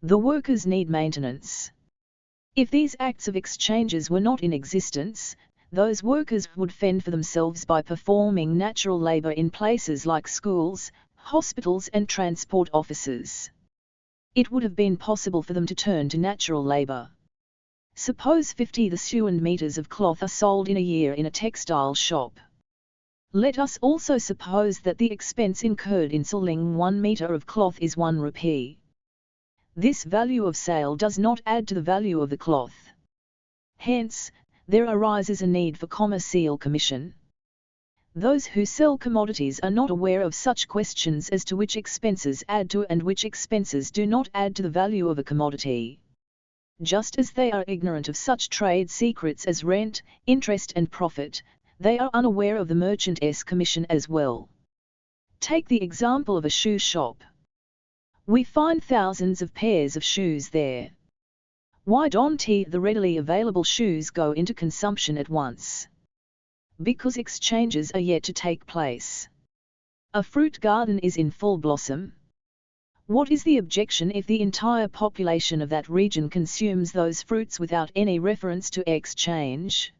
The workers need maintenance. If these acts of exchanges were not in existence, those workers would fend for themselves by performing natural labor in places like schools, hospitals and transport offices. It would have been possible for them to turn to natural labor. Suppose 50 the sewn meters of cloth are sold in a year in a textile shop. Let us also suppose that the expense incurred in selling 1 meter of cloth is 1 rupee. This value of sale does not add to the value of the cloth. Hence, there arises a need for commercial commission. Those who sell commodities are not aware of such questions as to which expenses add to and which expenses do not add to the value of a commodity. Just as they are ignorant of such trade secrets as rent, interest and profit, they are unaware of the merchant's commission as well. Take the example of a shoe shop. We find thousands of pairs of shoes there. Why don't the readily available shoes go into consumption at once? Because exchanges are yet to take place. A fruit garden is in full blossom. What is the objection if the entire population of that region consumes those fruits without any reference to exchange?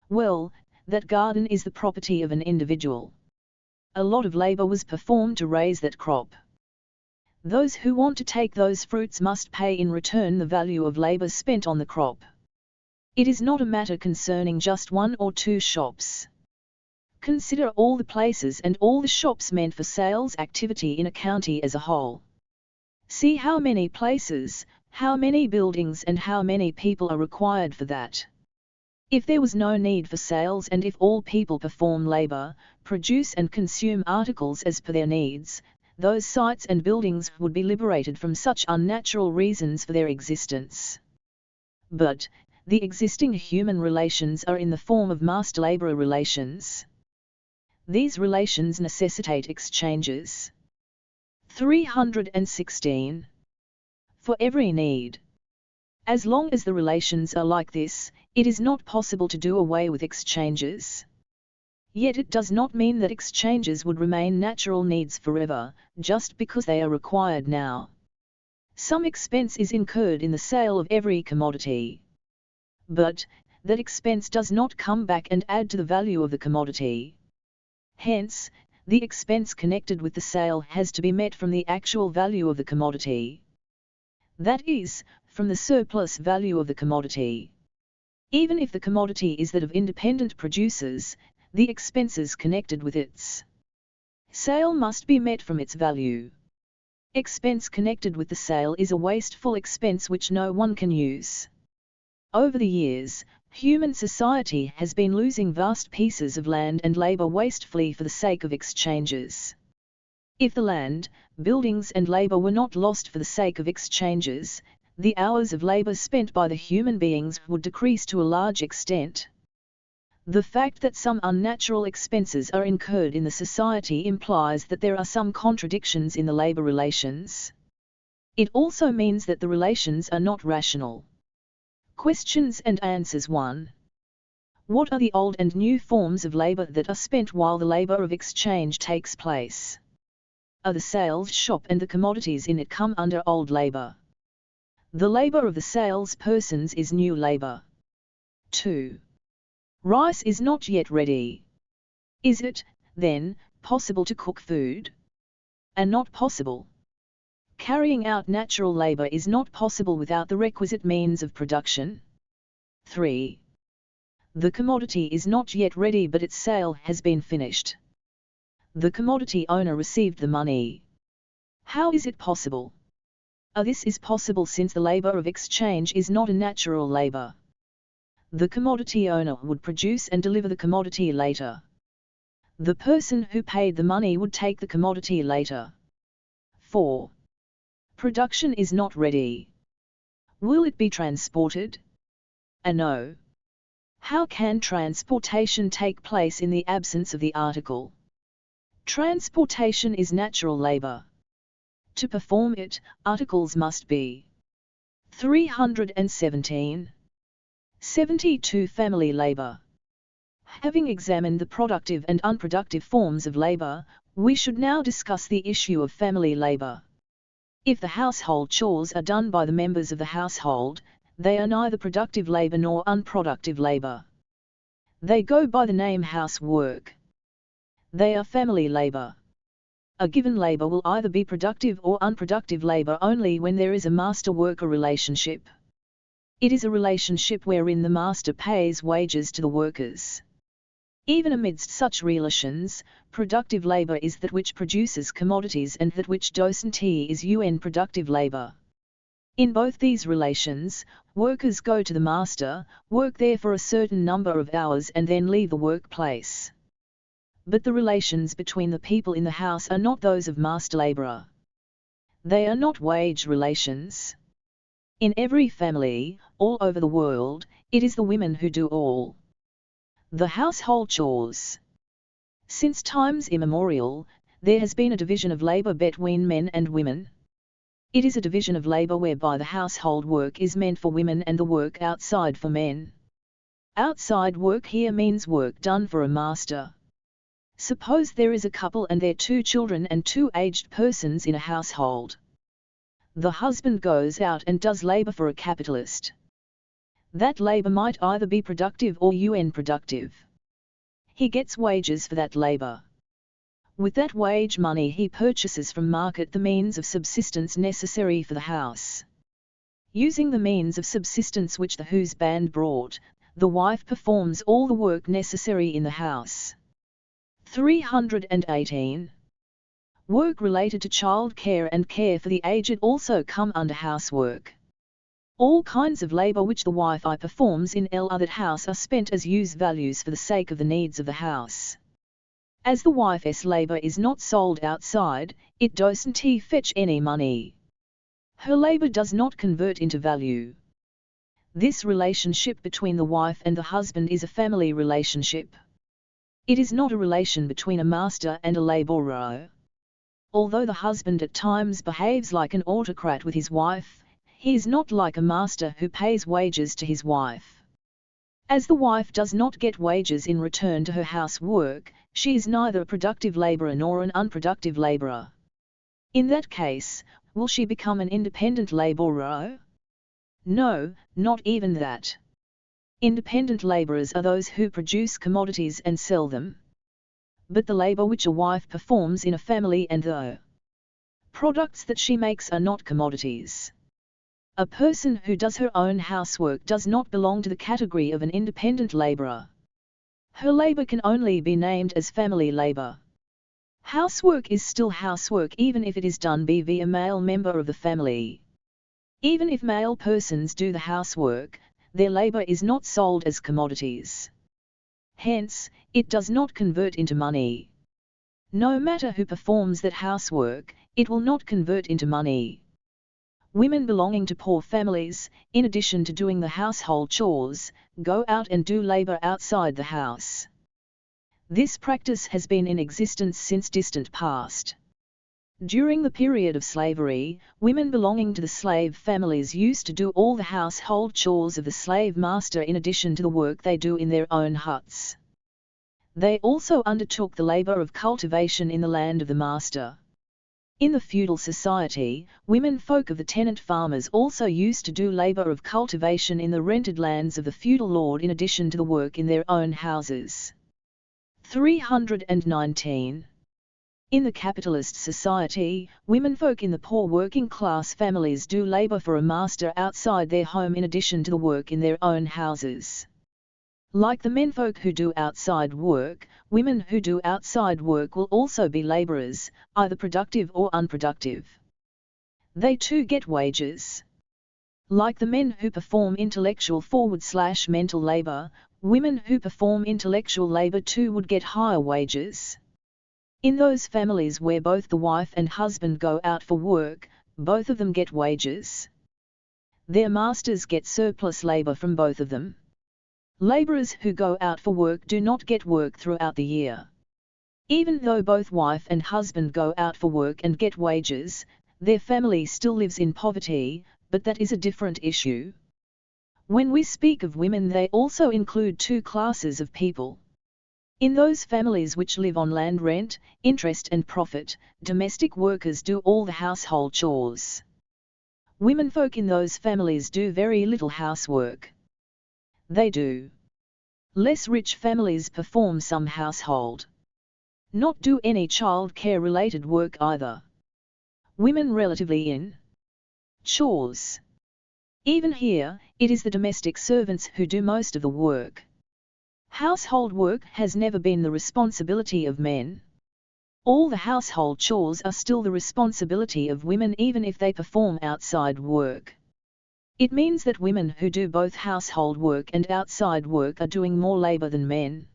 Well, that garden is the property of an individual. A lot of labor was performed to raise that crop. Those who want to take those fruits must pay in return the value of labor spent on the crop. It is not a matter concerning just 1 or 2 shops. Consider all the places and all the shops meant for sales activity in a county as a whole. See how many places, how many buildings and how many people are required for that. If there was no need for sales and if all people perform labor, produce and consume articles as per their needs, those sites and buildings would be liberated from such unnatural reasons for their existence. But, the existing human relations are in the form of master-laborer relations. These relations necessitate exchanges. 316. For every need. As long as the relations are like this, it is not possible to do away with exchanges. Yet it does not mean that exchanges would remain natural needs forever, just because they are required now. Some expense is incurred in the sale of every commodity. But that expense does not come back and add to the value of the commodity. Hence, the expense connected with the sale has to be met from the actual value of the commodity. That is, from the surplus value of the commodity. Even if the commodity is that of independent producers, the expenses connected with its sale must be met from its value. Expense connected with the sale is a wasteful expense which no one can use. Over the years, human society has been losing vast pieces of land and labor wastefully for the sake of exchanges. If the land, buildings and labor were not lost for the sake of exchanges, the hours of labor spent by the human beings would decrease to a large extent. The fact that some unnatural expenses are incurred in the society implies that there are some contradictions in the labor relations. It also means that the relations are not rational. Questions and answers. 1. What are the old and new forms of labor that are spent while the labor of exchange takes place? Are the sales shop and the commodities in it come under old labor? The labor of the salespersons is new labor. 2. Rice is not yet ready. Is it, then, possible to cook food? And not possible. Carrying out natural labor is not possible without the requisite means of production. 3. The commodity is not yet ready but its sale has been finished. The commodity owner received the money. How is it possible? This is possible since the labor of exchange is not a natural labor. The commodity owner would produce and deliver the commodity later. The person who paid the money would take the commodity later. 4. Production is not ready. Will it be transported? No. How can transportation take place in the absence of the article? Transportation is natural labor. To perform it, articles must be. 317. 72. Family labor. Having examined the productive and unproductive forms of labor, we should now discuss the issue of family labor. If the household chores are done by the members of the household, they are neither productive labor nor unproductive labor. They go by the name housework. They are family labor. A given labor will either be productive or unproductive labor only when there is a master-worker relationship. It is a relationship wherein the master pays wages to the workers. Even amidst such relations, productive labor is that which produces commodities and that which doesn't is unproductive labor. In both these relations, workers go to the master, work there for a certain number of hours and then leave the workplace. But the relations between the people in the house are not those of master-laborer. They are not wage relations. In every family, all over the world, it is the women who do all the household chores. Since times immemorial, there has been a division of labor between men and women. It is a division of labor whereby the household work is meant for women and the work outside for men. Outside work here means work done for a master. Suppose there is a couple and their 2 children and 2 aged persons in a household. The husband goes out and does labor for a capitalist. That labor might either be productive or unproductive. He gets wages for that labor. With that wage money he purchases from market the means of subsistence necessary for the house. Using the means of subsistence which the husband brought, the wife performs all the work necessary in the house. 318. Work related to child care and care for the aged also come under housework. All kinds of labor which the wife performs in that house are spent as use values for the sake of the needs of the house. As the wife's labor is not sold outside, it doesn't fetch any money. Her labor does not convert into value. This relationship between the wife and the husband is a family relationship. It is not a relation between a master and a laborer. Although the husband at times behaves like an autocrat with his wife, he is not like a master who pays wages to his wife. As the wife does not get wages in return to her housework, she is neither a productive laborer nor an unproductive laborer. In that case, will she become an independent laborer? No, not even that. Independent laborers are those who produce commodities and sell them. But the labor which a wife performs in a family and the products that she makes are not commodities. A person who does her own housework does not belong to the category of an independent laborer. Her labor can only be named as family labor. Housework is still housework even if it is done by a male member of the family. Even if male persons do the housework, their labor is not sold as commodities. Hence, it does not convert into money. No matter who performs that housework, it will not convert into money. Women belonging to poor families, in addition to doing the household chores, go out and do labor outside the house. This practice has been in existence since distant past. During the period of slavery, women belonging to the slave families used to do all the household chores of the slave master in addition to the work they do in their own huts. They also undertook the labor of cultivation in the land of the master. In the feudal society, women folk of the tenant farmers also used to do labor of cultivation in the rented lands of the feudal lord in addition to the work in their own houses. 319. In the capitalist society, womenfolk in the poor working class families do labor for a master outside their home in addition to the work in their own houses. Like the menfolk who do outside work, women who do outside work will also be laborers, either productive or unproductive. They too get wages. Like the men who perform intellectual/mental labor, women who perform intellectual labor too would get higher wages. In those families where both the wife and husband go out for work, both of them get wages. Their masters get surplus labor from both of them. Laborers who go out for work do not get work throughout the year. Even though both wife and husband go out for work and get wages, their family still lives in poverty, but that is a different issue. When we speak of women, they also include two classes of people. In those families which live on land rent, interest and profit, domestic workers do all the household chores. Womenfolk in those families do very little housework. They do. Less rich families perform some household. Not do any child care related work either. Women relatively in chores. Even here, it is the domestic servants who do most of the work. Household work has never been the responsibility of men. All the household chores are still the responsibility of women even if they perform outside work. It means that women who do both household work and outside work are doing more labor than men.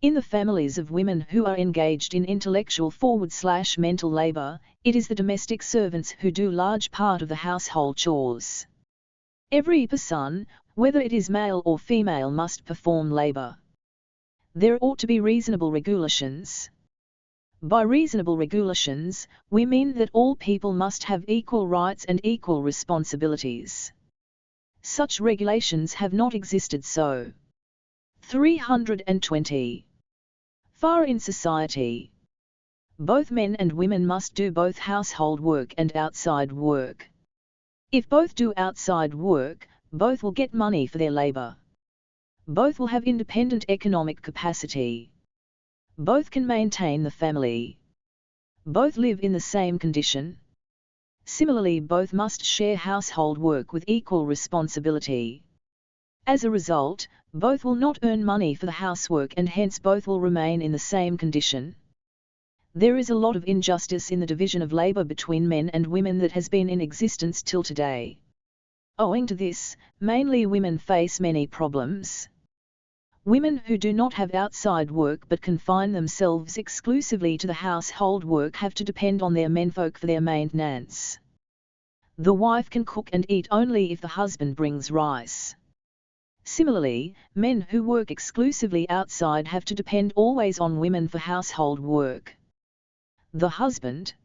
In the families of women who are engaged in intellectual/mental labor, it is the domestic servants who do large part of the household chores. Every person, whether it is male or female, must perform labor. There ought to be reasonable regulations. By reasonable regulations, we mean that all people must have equal rights and equal responsibilities. Such regulations have not existed so. 320. Far in society, both men and women must do both household work and outside work. If both do outside work, both will get money for their labor. Both will have independent economic capacity. Both can maintain the family. Both live in the same condition. Similarly, both must share household work with equal responsibility. As a result, both will not earn money for the housework and hence both will remain in the same condition. There is a lot of injustice in the division of labor between men and women that has been in existence till today. Owing to this, mainly women face many problems. Women who do not have outside work but confine themselves exclusively to the household work have to depend on their menfolk for their maintenance. The wife can cook and eat only if the husband brings rice. Similarly, men who work exclusively outside have to depend always on women for household work. The husband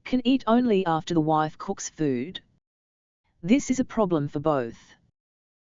can eat only after the wife cooks food. This is a problem for both.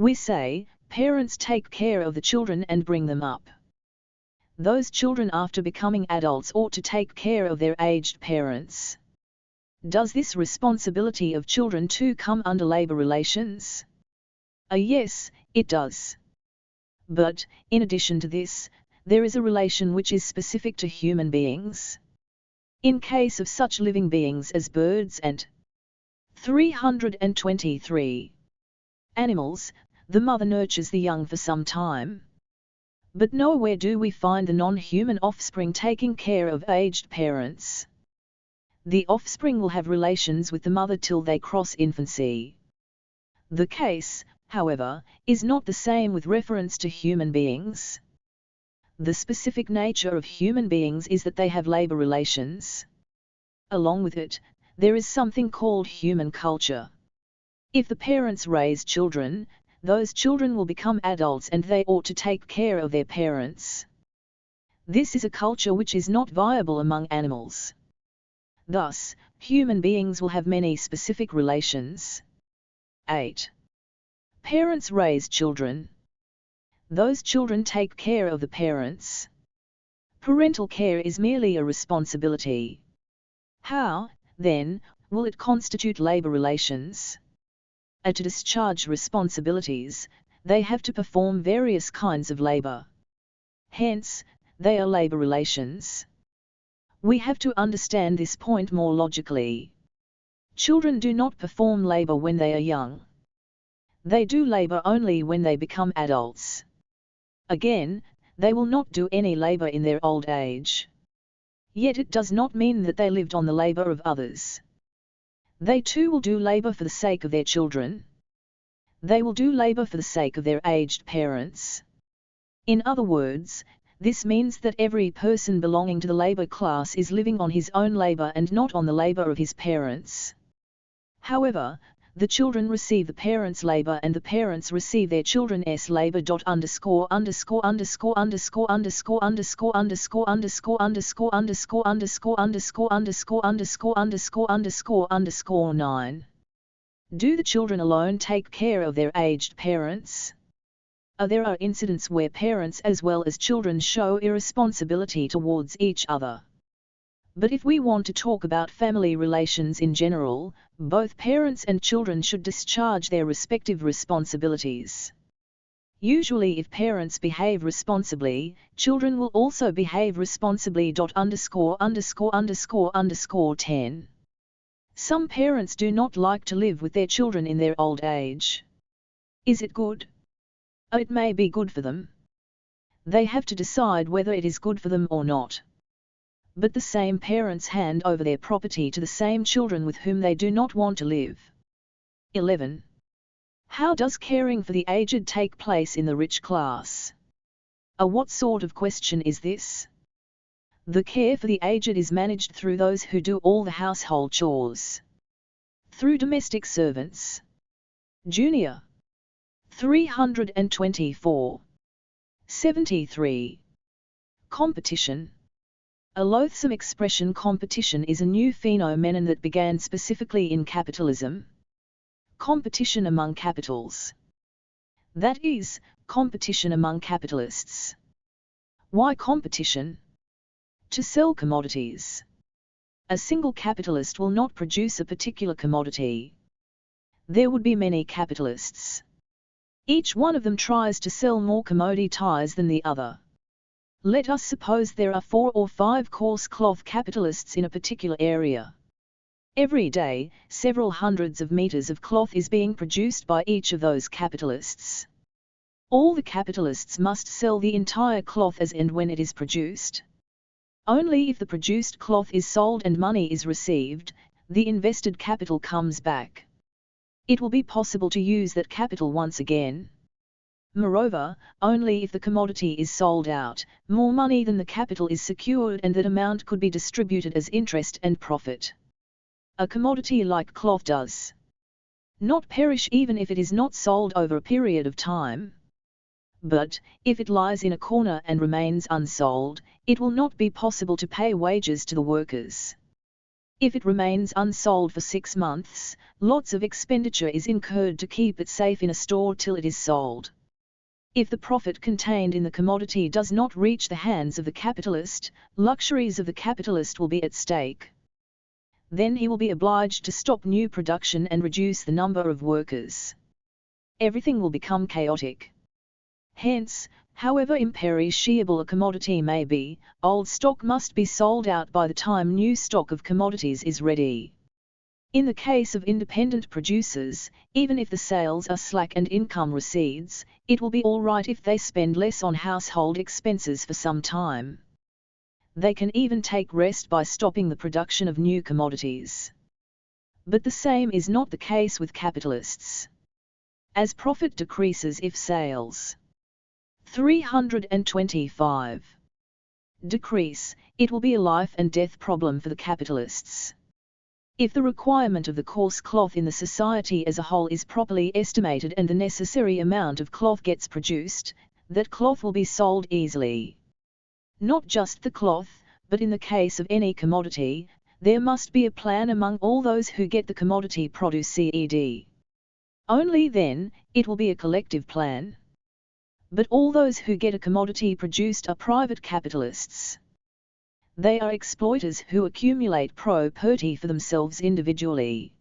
We say, parents take care of the children and bring them up. Those children after becoming adults ought to take care of their aged parents. Does this responsibility of children too come under labor relations? Yes, it does. But, in addition to this, there is a relation which is specific to human beings. In case of such living beings as birds and 323 animals, the mother nurtures the young for some time. But nowhere do we find the non-human offspring taking care of aged parents. The offspring will have relations with the mother till they cross infancy. The case, however, is not the same with reference to human beings. The specific nature of human beings is that they have labor relations. Along with it, there is something called human culture. If the parents raise children, those children will become adults and they ought to take care of their parents. This is a culture which is not viable among animals. Thus, human beings will have many specific relations. 8. Parents raise children. Those children take care of the parents. Parental care is merely a responsibility. How, then, will it constitute labor relations? To discharge responsibilities, they have to perform various kinds of labor. Hence, they are labor relations. We have to understand this point more logically. Children do not perform labor when they are young. They do labor only when they become adults. Again, they will not do any labor in their old age. Yet it does not mean that they lived on the labor of others. They too will do labor for the sake of their children. They will do labor for the sake of their aged parents. In other words, this means that every person belonging to the labor class is living on his own labor and not on the labor of his parents. However, the children receive the parents' labor and the parents receive their children's labor. Do the children alone take care of their aged parents? There are incidents where parents as well as children show irresponsibility towards each other. But if we want to talk about family relations in general, both parents and children should discharge their respective responsibilities. Usually if parents behave responsibly, children will also behave responsibly. 10. Some parents do not like to live with their children in their old age. Is it good? It may be good for them. They have to decide whether it is good for them or not. But the same parents hand over their property to the same children with whom they do not want to live. 11. How does caring for the aged take place in the rich class? What sort of question is this? The care for the aged is managed through those who do all the household chores. Through domestic servants. Junior. 324. 73. Competition. A loathsome expression. Competition is a new phenomenon that began specifically in capitalism. Competition among capitals. That is, competition among capitalists. Why competition? To sell commodities. A single capitalist will not produce a particular commodity. There would be many capitalists. Each one of them tries to sell more commodities than the other. Let us suppose there are 4 or 5 coarse cloth capitalists in a particular area. Every day, several hundreds of meters of cloth is being produced by each of those capitalists. All the capitalists must sell the entire cloth as and when it is produced. Only if the produced cloth is sold and money is received, the invested capital comes back. It will be possible to use that capital once again. Moreover, only if the commodity is sold out, more money than the capital is secured and that amount could be distributed as interest and profit. A commodity like cloth does not perish even if it is not sold over a period of time. But, if it lies in a corner and remains unsold, it will not be possible to pay wages to the workers. If it remains unsold for 6 months, lots of expenditure is incurred to keep it safe in a store till it is sold. If the profit contained in the commodity does not reach the hands of the capitalist, luxuries of the capitalist will be at stake. Then he will be obliged to stop new production and reduce the number of workers. Everything will become chaotic. Hence, however imperishable a commodity may be, old stock must be sold out by the time new stock of commodities is ready. In the case of independent producers, even if the sales are slack and income recedes, it will be all right if they spend less on household expenses for some time. They can even take rest by stopping the production of new commodities. But the same is not the case with capitalists. As profit decreases if sales 325 decrease, it will be a life and death problem for the capitalists. If the requirement of the coarse cloth in the society as a whole is properly estimated and the necessary amount of cloth gets produced, that cloth will be sold easily. Not just the cloth, but in the case of any commodity, there must be a plan among all those who get the commodity produce. Only then, it will be a collective plan. But all those who get a commodity produced are private capitalists. They are exploiters who accumulate property for themselves individually.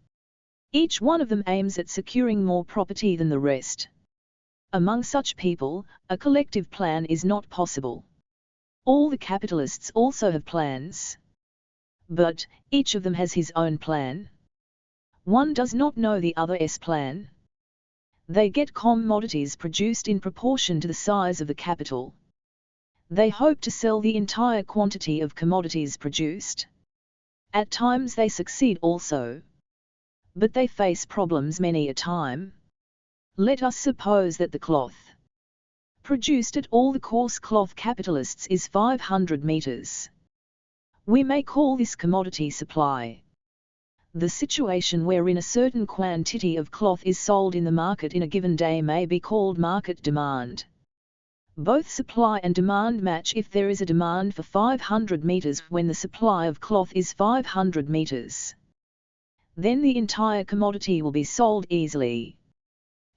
Each one of them aims at securing more property than the rest. Among such people, a collective plan is not possible. All the capitalists also have plans. But, each of them has his own plan. One does not know the other's plan. They get commodities produced in proportion to the size of the capital. They hope to sell the entire quantity of commodities produced. At times they succeed also. But they face problems many a time. Let us suppose that the cloth produced at all the coarse cloth capitalists is 500 meters. We may call this commodity supply. The situation wherein a certain quantity of cloth is sold in the market in a given day may be called market demand. Both supply and demand match if there is a demand for 500 meters when the supply of cloth is 500 meters. Then the entire commodity will be sold easily.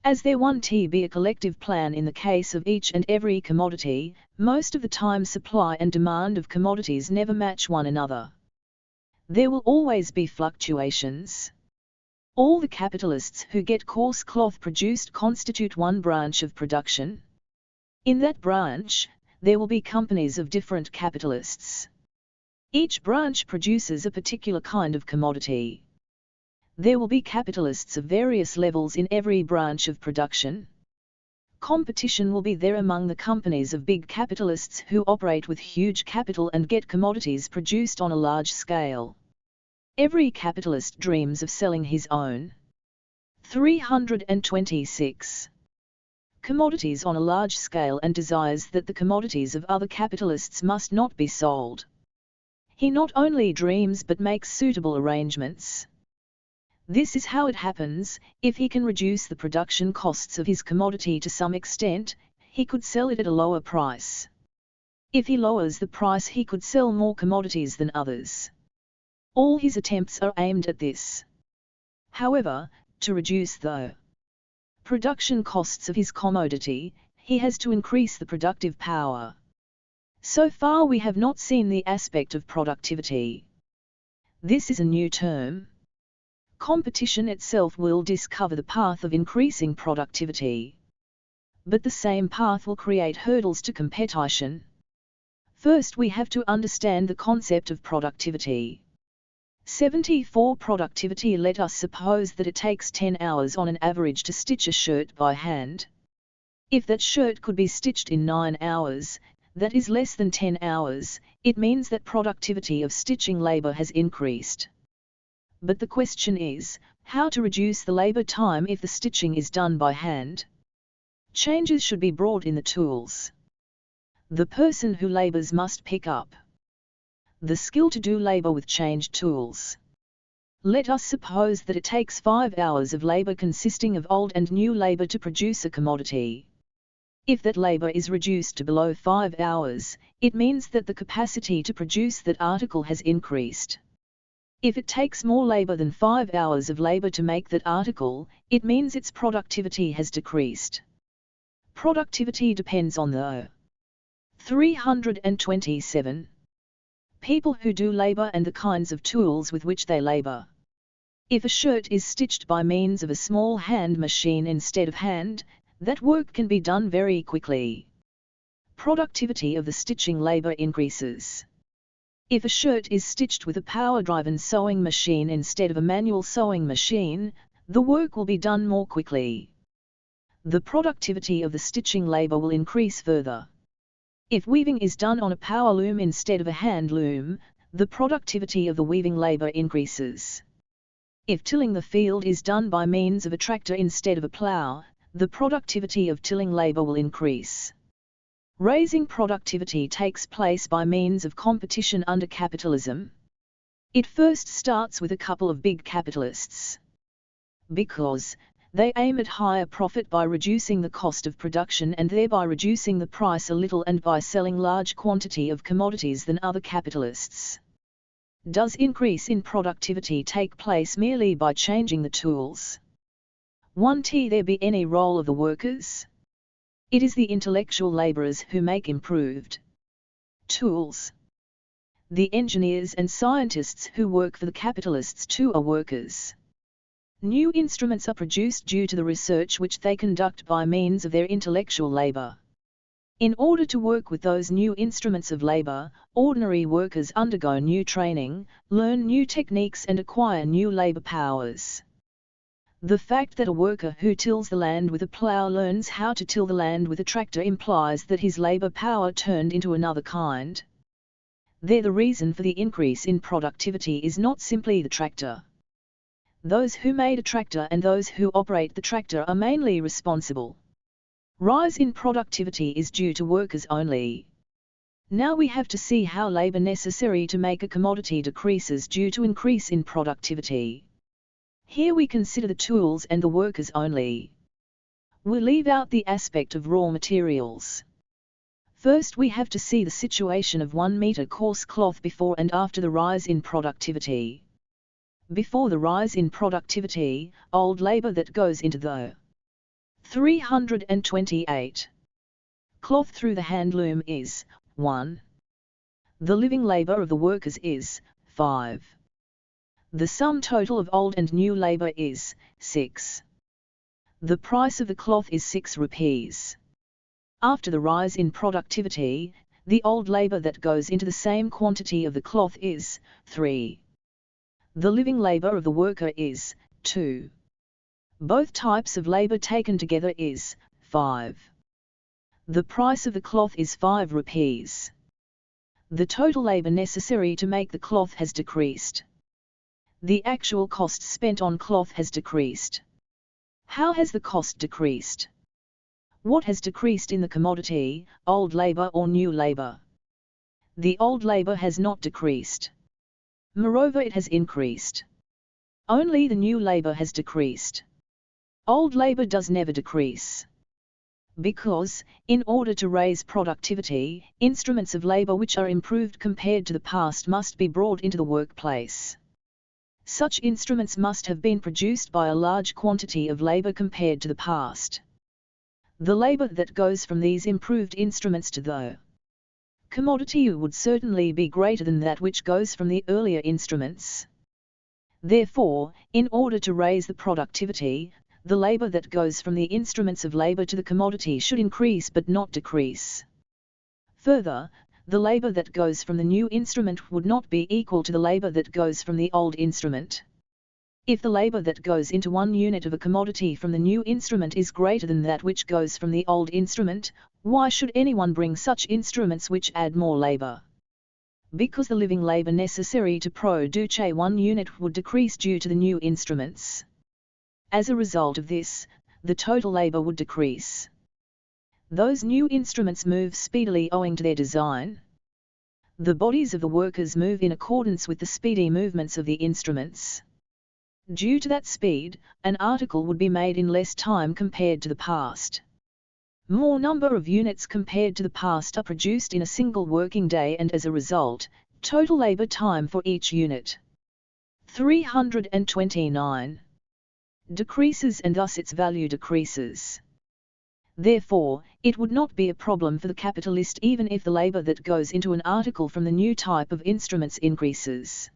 As there won't be a collective plan in the case of each and every commodity, most of the time supply and demand of commodities never match one another. There will always be fluctuations. All the capitalists who get coarse cloth produced constitute one branch of production. In that branch, there will be companies of different capitalists. Each branch produces a particular kind of commodity. There will be capitalists of various levels in every branch of production. Competition will be there among the companies of big capitalists who operate with huge capital and get commodities produced on a large scale. Every capitalist dreams of selling his own 326 commodities on a large scale and desires that the commodities of other capitalists must not be sold. He not only dreams but makes suitable arrangements. This is how it happens: if he can reduce the production costs of his commodity to some extent, he could sell it at a lower price. If he lowers the price, he could sell more commodities than others. All his attempts are aimed at this. However, to reduce the production costs of his commodity, he has to increase the productive power. So far we have not seen the aspect of productivity. This is a new term. Competition itself will discover the path of increasing productivity. But the same path will create hurdles to competition. First we have to understand the concept of productivity. 74 productivity. Let us suppose that it takes 10 hours on an average to stitch a shirt by hand. If that shirt could be stitched in 9 hours, that is less than 10 hours, it means that productivity of stitching labor has increased. But the question is, how to reduce the labor time if the stitching is done by hand? Changes should be brought in the tools. The person who labors must pick up the skill to do labor with changed tools. Let us suppose that it takes 5 hours of labor consisting of old and new labor to produce a commodity. If that labor is reduced to below 5 hours, it means that the capacity to produce that article has increased. If it takes more labor than 5 hours of labor to make that article, it means its productivity has decreased. Productivity depends on the 327 people who do labor and the kinds of tools with which they labor. If a shirt is stitched by means of a small hand machine instead of hand, that work can be done very quickly. Productivity of the stitching labor increases. If a shirt is stitched with a power-driven sewing machine instead of a manual sewing machine, the work will be done more quickly. The productivity of the stitching labor will increase further. If weaving is done on a power loom instead of a hand loom, the productivity of the weaving labor increases. If tilling the field is done by means of a tractor instead of a plow, the productivity of tilling labor will increase. Raising productivity takes place by means of competition under capitalism. It first starts with a couple of big capitalists. Because they aim at higher profit by reducing the cost of production and thereby reducing the price a little and by selling large quantity of commodities than other capitalists. Does increase in productivity take place merely by changing the tools? 1. There be any role of the workers? It is the intellectual laborers who make improved tools. The engineers and scientists who work for the capitalists too are workers. New instruments are produced due to the research which they conduct by means of their intellectual labor. In order to work with those new instruments of labor, ordinary workers undergo new training, learn new techniques and acquire new labor powers. The fact that a worker who tills the land with a plow learns how to till the land with a tractor implies that his labor power turned into another kind. There, the reason for the increase in productivity is not simply the tractor. Those who made a tractor and those who operate the tractor are mainly responsible. Rise in productivity is due to workers only. Now we have to see how labor necessary to make a commodity decreases due to increase in productivity. Here we consider the tools and the workers only. We leave out the aspect of raw materials. First we have to see the situation of 1 meter coarse cloth before and after the rise in productivity. Before the rise in productivity, old labor that goes into the 328 cloth through the hand loom is 1. The living labor of the workers is 5. The sum total of old and new labor is 6. The price of the cloth is 6 rupees. After the rise in productivity, the old labor that goes into the same quantity of the cloth is 3. The living labor of the worker is 2. Both types of labor taken together is 5. The price of the cloth is 5 rupees. The total labor necessary to make the cloth has decreased. The actual cost spent on cloth has decreased. How has the cost decreased? What has decreased in the commodity, old labor or new labor? The old labor has not decreased. Moreover, it has increased. Only the new labor has decreased. Old labor does never decrease. Because, in order to raise productivity, instruments of labor which are improved compared to the past must be brought into the workplace. Such instruments must have been produced by a large quantity of labor compared to the past. The labor that goes from these improved instruments to the commodity would certainly be greater than that which goes from the earlier instruments. Therefore, in order to raise the productivity, the labor that goes from the instruments of labor to the commodity should increase but not decrease. Further, the labor that goes from the new instrument would not be equal to the labor that goes from the old instrument. If the labor that goes into one unit of a commodity from the new instrument is greater than that which goes from the old instrument, why should anyone bring such instruments which add more labor? Because the living labor necessary to produce one unit would decrease due to the new instruments. As a result of this, the total labor would decrease. Those new instruments move speedily owing to their design. The bodies of the workers move in accordance with the speedy movements of the instruments. Due to that speed, an article would be made in less time compared to the past. More number of units compared to the past are produced in a single working day, and as a result, total labor time for each unit 329. Decreases, and thus its value decreases. Therefore, it would not be a problem for the capitalist even if the labor that goes into an article from the new type of instruments increases.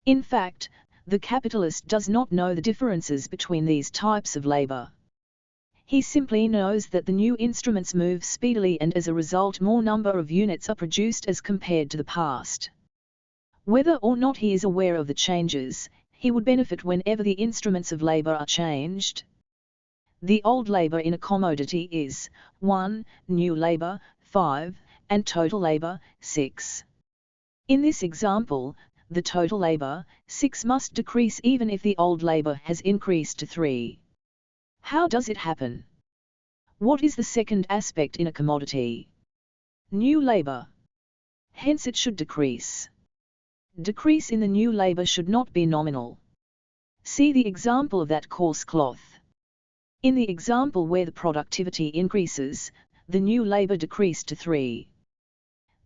In fact, the capitalist does not know the differences between these types of labor. He simply knows that the new instruments move speedily, and as a result more number of units are produced as compared to the past. Whether or not he is aware of the changes, he would benefit whenever the instruments of labor are changed. The old labor in a commodity is 1, new labor 5, and total labor 6. In this example, the total labor 6 must decrease even if the old labor has increased to 3. How does it happen? What is the second aspect in a commodity? New labor. Hence it should decrease. Decrease in the new labor should not be nominal. See the example of that coarse cloth. In the example where the productivity increases, the new labor decreased to 3.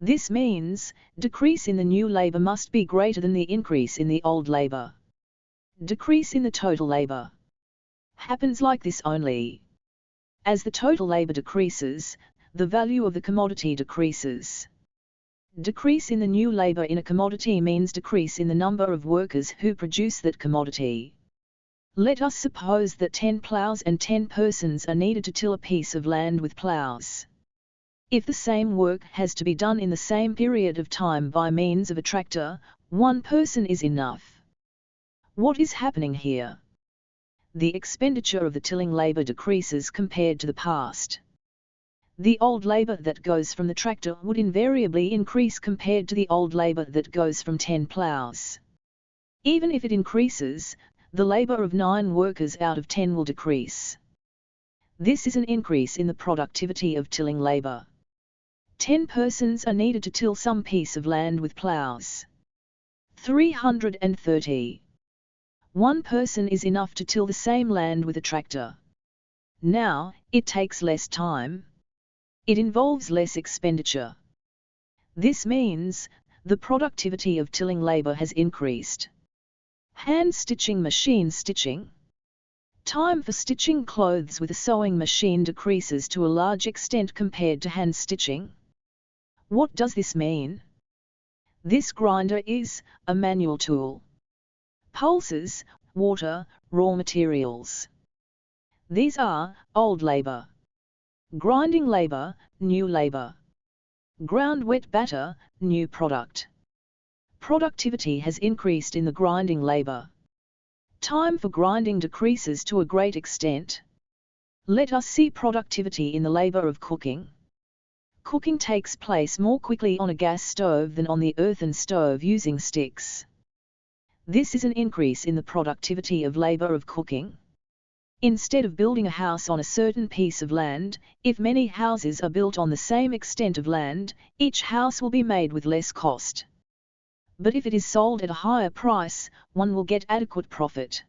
This means, decrease in the new labor must be greater than the increase in the old labor. Decrease in the total labor happens like this only. As the total labor decreases, the value of the commodity decreases. Decrease in the new labor in a commodity means decrease in the number of workers who produce that commodity. Let us suppose that 10 plows and 10 persons are needed to till a piece of land with plows. If the same work has to be done in the same period of time by means of a tractor, 1 person is enough. What is happening here? The expenditure of the tilling labor decreases compared to the past. The old labor that goes from the tractor would invariably increase compared to the old labor that goes from 10 plows. Even if it increases, the labor of 9 workers out of 10 will decrease. This is an increase in the productivity of tilling labor. 10 persons are needed to till some piece of land with plows. 330. 1 person is enough to till the same land with a tractor. Now, it takes less time. It involves less expenditure. This means, the productivity of tilling labor has increased. Hand stitching, machine stitching. Time for stitching clothes with a sewing machine decreases to a large extent compared to hand stitching. What does this mean? This grinder is a manual tool. Pulses, water, raw materials. These are old labor. Grinding labor, new labor. Ground wet batter, new product. Productivity has increased in the grinding labor. Time for grinding decreases to a great extent. Let us see productivity in the labor of cooking. Cooking takes place more quickly on a gas stove than on the earthen stove using sticks. This is an increase in the productivity of labor of cooking. Instead of building a house on a certain piece of land, if many houses are built on the same extent of land, each house will be made with less cost. But if it is sold at a higher price, one will get adequate profit.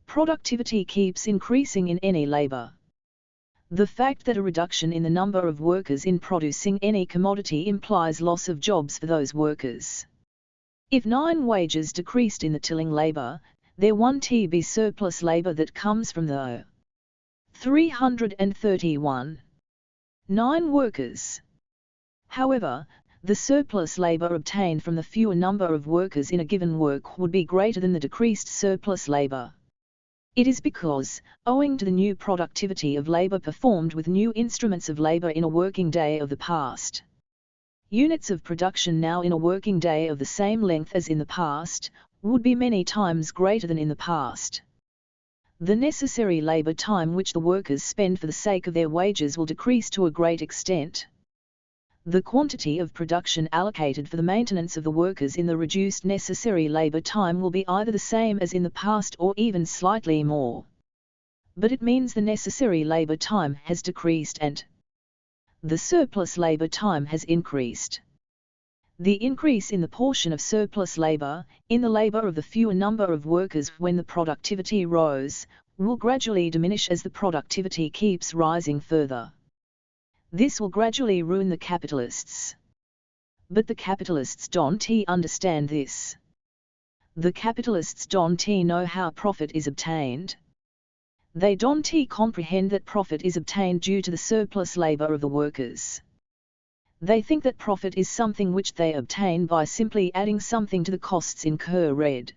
Productivity keeps increasing in any labor. The fact that a reduction in the number of workers in producing any commodity implies loss of jobs for those workers. If 9 wages decreased in the tilling labor, there won't be surplus labor that comes from the 331. 9 workers. However, the surplus labor obtained from the fewer number of workers in a given work would be greater than the decreased surplus labor. It is because, owing to the new productivity of labor performed with new instruments of labor in a working day of the past, units of production now in a working day of the same length as in the past, would be many times greater than in the past. The necessary labor time which the workers spend for the sake of their wages will decrease to a great extent. The quantity of production allocated for the maintenance of the workers in the reduced necessary labor time will be either the same as in the past or even slightly more. But it means the necessary labor time has decreased and the surplus labor time has increased. The increase in the portion of surplus labor, in the labor of the fewer number of workers when the productivity rose, will gradually diminish as the productivity keeps rising further. This will gradually ruin the capitalists. But the capitalists don't understand this. The capitalists don't know how profit is obtained. They don't comprehend that profit is obtained due to the surplus labor of the workers. They think that profit is something which they obtain by simply adding something to the costs incurred.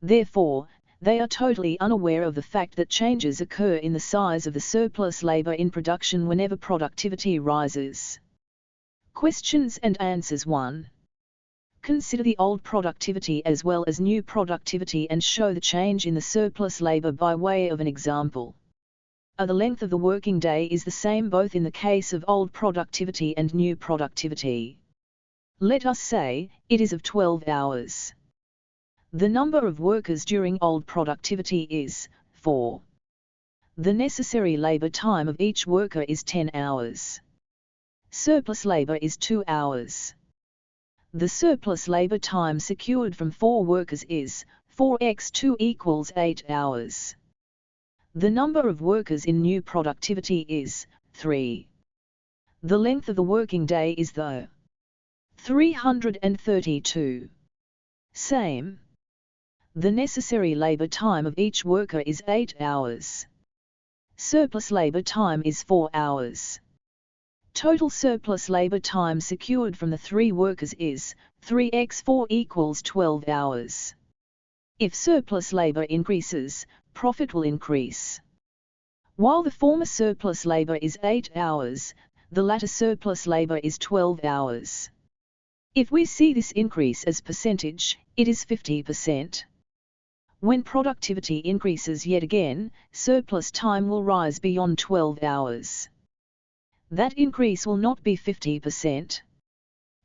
Therefore, they are totally unaware of the fact that changes occur in the size of the surplus labor in production whenever productivity rises. Questions and answers 1. Consider the old productivity as well as new productivity and show the change in the surplus labor by way of an example. The length of the working day is the same both in the case of old productivity and new productivity. Let us say, it is of 12 hours. The number of workers during old productivity is 4. The necessary labor time of each worker is 10 hours. Surplus labor is 2 hours. The surplus labor time secured from 4 workers is 4x2 equals 8 hours. The number of workers in new productivity is 3. The length of the working day is 332. Same. The necessary labor time of each worker is 8 hours. Surplus labor time is 4 hours. Total surplus labor time secured from the 3 workers is 3x4 equals 12 hours. If surplus labor increases, profit will increase. While the former surplus labor is 8 hours, the latter surplus labor is 12 hours. If we see this increase as percentage, it is 50%. When productivity increases yet again, surplus time will rise beyond 12 hours. That increase will not be 50%.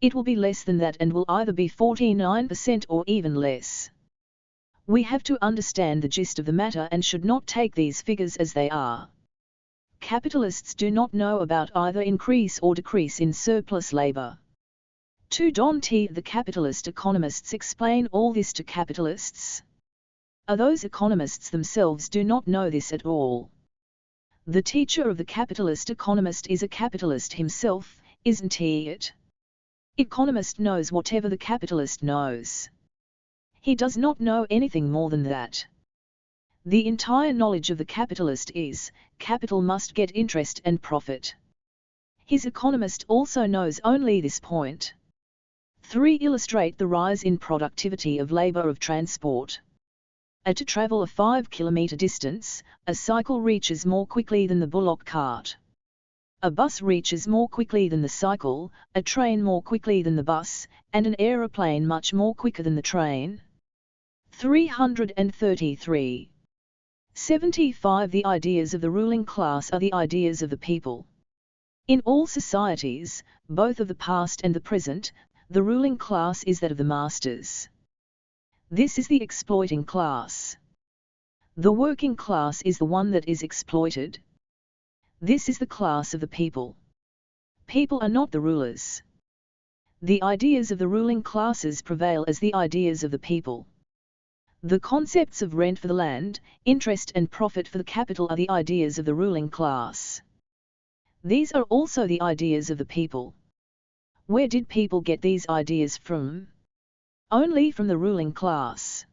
It will be less than that and will either be 49% or even less. We have to understand the gist of the matter and should not take these figures as they are. Capitalists do not know about either increase or decrease in surplus labor. The capitalist economists explain all this to capitalists. Those economists themselves do not know this at all. The teacher of the capitalist economist is a capitalist himself, isn't he it? Economist knows whatever the capitalist knows. He does not know anything more than that. The entire knowledge of the capitalist is, capital must get interest and profit. His economist also knows only this point. 3. Illustrate the rise in productivity of labor of transport. To travel a 5-kilometer distance, a cycle reaches more quickly than the bullock cart. A bus reaches more quickly than the cycle, a train more quickly than the bus, and an aeroplane much more quicker than the train. 333. 75. The ideas of the ruling class are the ideas of the people. In all societies, both of the past and the present, the ruling class is that of the masters. This is the exploiting class. The working class is the one that is exploited. This is the class of the people. People are not the rulers. The ideas of the ruling classes prevail as the ideas of the people. The concepts of rent for the land, interest and profit for the capital are the ideas of the ruling class. These are also the ideas of the people. Where did people get these ideas from? Only from the ruling class.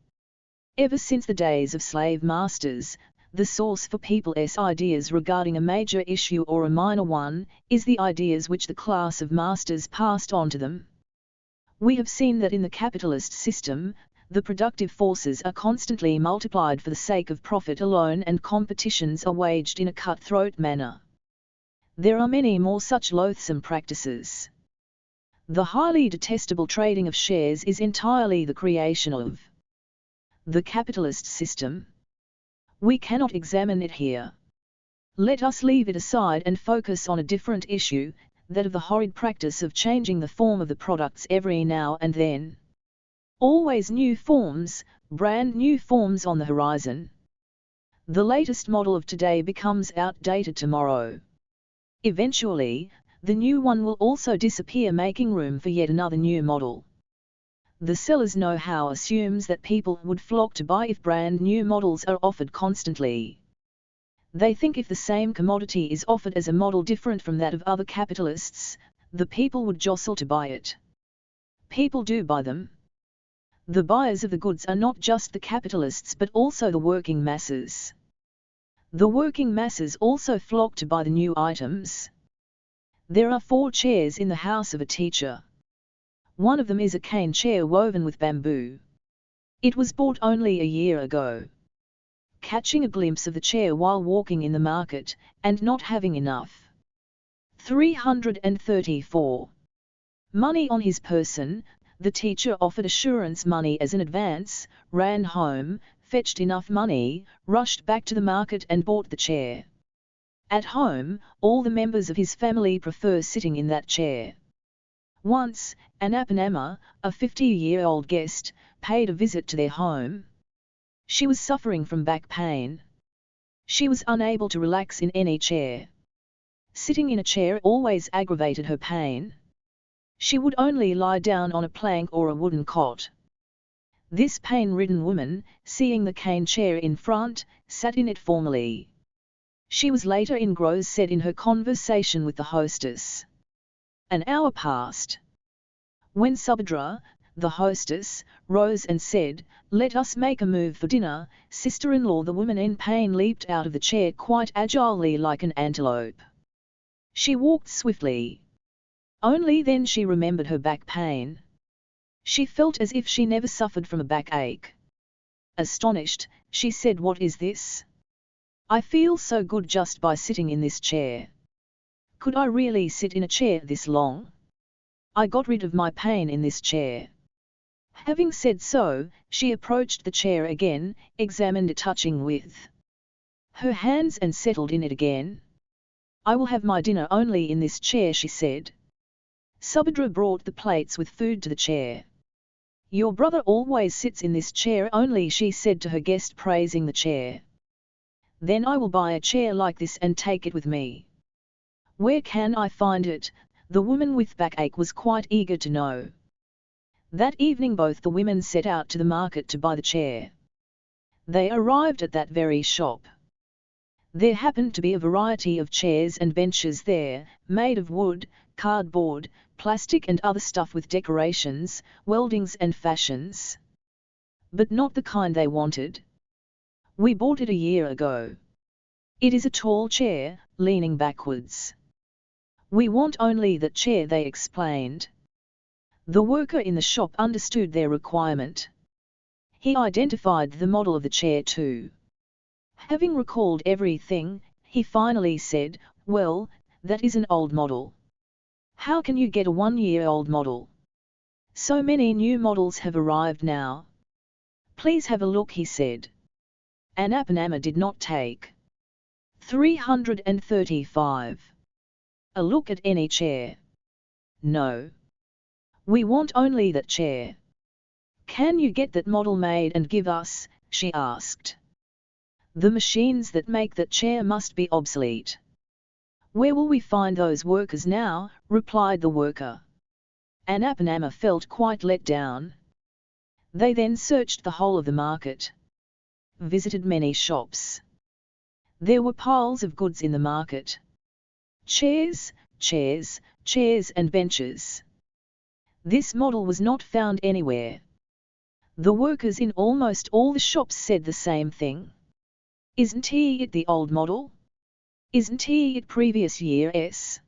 Ever since the days of slave masters, the source for people's ideas regarding a major issue or a minor one, is the ideas which the class of masters passed on to them. We have seen that in the capitalist system, the productive forces are constantly multiplied for the sake of profit alone and competitions are waged in a cutthroat manner. There are many more such loathsome practices. The highly detestable trading of shares is entirely the creation of the capitalist system. We cannot examine it here. Let us leave it aside and focus on a different issue, that of the horrid practice of changing the form of the products every now and then. Always new forms, brand new forms on the horizon. The latest model of today becomes outdated tomorrow. Eventually, the new one will also disappear, making room for yet another new model. The seller's know-how assumes that people would flock to buy if brand new models are offered constantly. They think if the same commodity is offered as a model different from that of other capitalists, the people would jostle to buy it. People do buy them. The buyers of the goods are not just the capitalists but also the working masses. The working masses also flock to buy the new items. There are 4 chairs in the house of a teacher. One of them is a cane chair woven with bamboo. It was bought only a year ago. Catching a glimpse of the chair while walking in the market, and not having enough. 334. Money on his person, the teacher offered assurance money as an advance, ran home, fetched enough money, rushed back to the market and bought the chair. At home, all the members of his family prefer sitting in that chair. Once, an Apanama, a 50-year-old guest, paid a visit to their home. She was suffering from back pain. She was unable to relax in any chair. Sitting in a chair always aggravated her pain. She would only lie down on a plank or a wooden cot. This pain-ridden woman, seeing the cane chair in front, sat in it formally. She was later engrossed in her conversation with the hostess. An hour passed. When Subhadra, the hostess, rose and said, "Let us make a move for dinner," sister-in-law the woman in pain leaped out of the chair quite agilely like an antelope. She walked swiftly. Only then she remembered her back pain. She felt as if she never suffered from a backache. Astonished, she said, "What is this? I feel so good just by sitting in this chair. Could I really sit in a chair this long? I got rid of my pain in this chair." Having said so, she approached the chair again, examined it touching with her hands and settled in it again. "I will have my dinner only in this chair," she said. Subhadra brought the plates with food to the chair. "Your brother always sits in this chair only," she said to her guest, praising the chair. "Then I will buy a chair like this and take it with me." "Where can I find it?" the woman with backache was quite eager to know. That evening both the women set out to the market to buy the chair. They arrived at that very shop. There happened to be a variety of chairs and benches there, made of wood, cardboard, plastic and other stuff with decorations, weldings and fashions. But not the kind they wanted. "We bought it a year ago. It is a tall chair, leaning backwards. We want only that chair," they explained. The worker in the shop understood their requirement. He identified the model of the chair too. Having recalled everything, he finally said, "Well, that is an old model. How can you get a 1-year-old model? So many new models have arrived now. Please have a look," he said. An Apanama did not take. 335. A look at any chair? No. We want only that chair. "Can you get that model made and give us?" she asked. "The machines that make that chair must be obsolete." "Where will we find those workers now?" replied the worker. An Apanama felt quite let down. They then searched the whole of the market. Visited many shops. There were piles of goods in the market. Chairs, chairs, chairs and benches. This model was not found anywhere. The workers in almost all the shops said the same thing. "Isn't he it the old model? Isn't he it previous year's?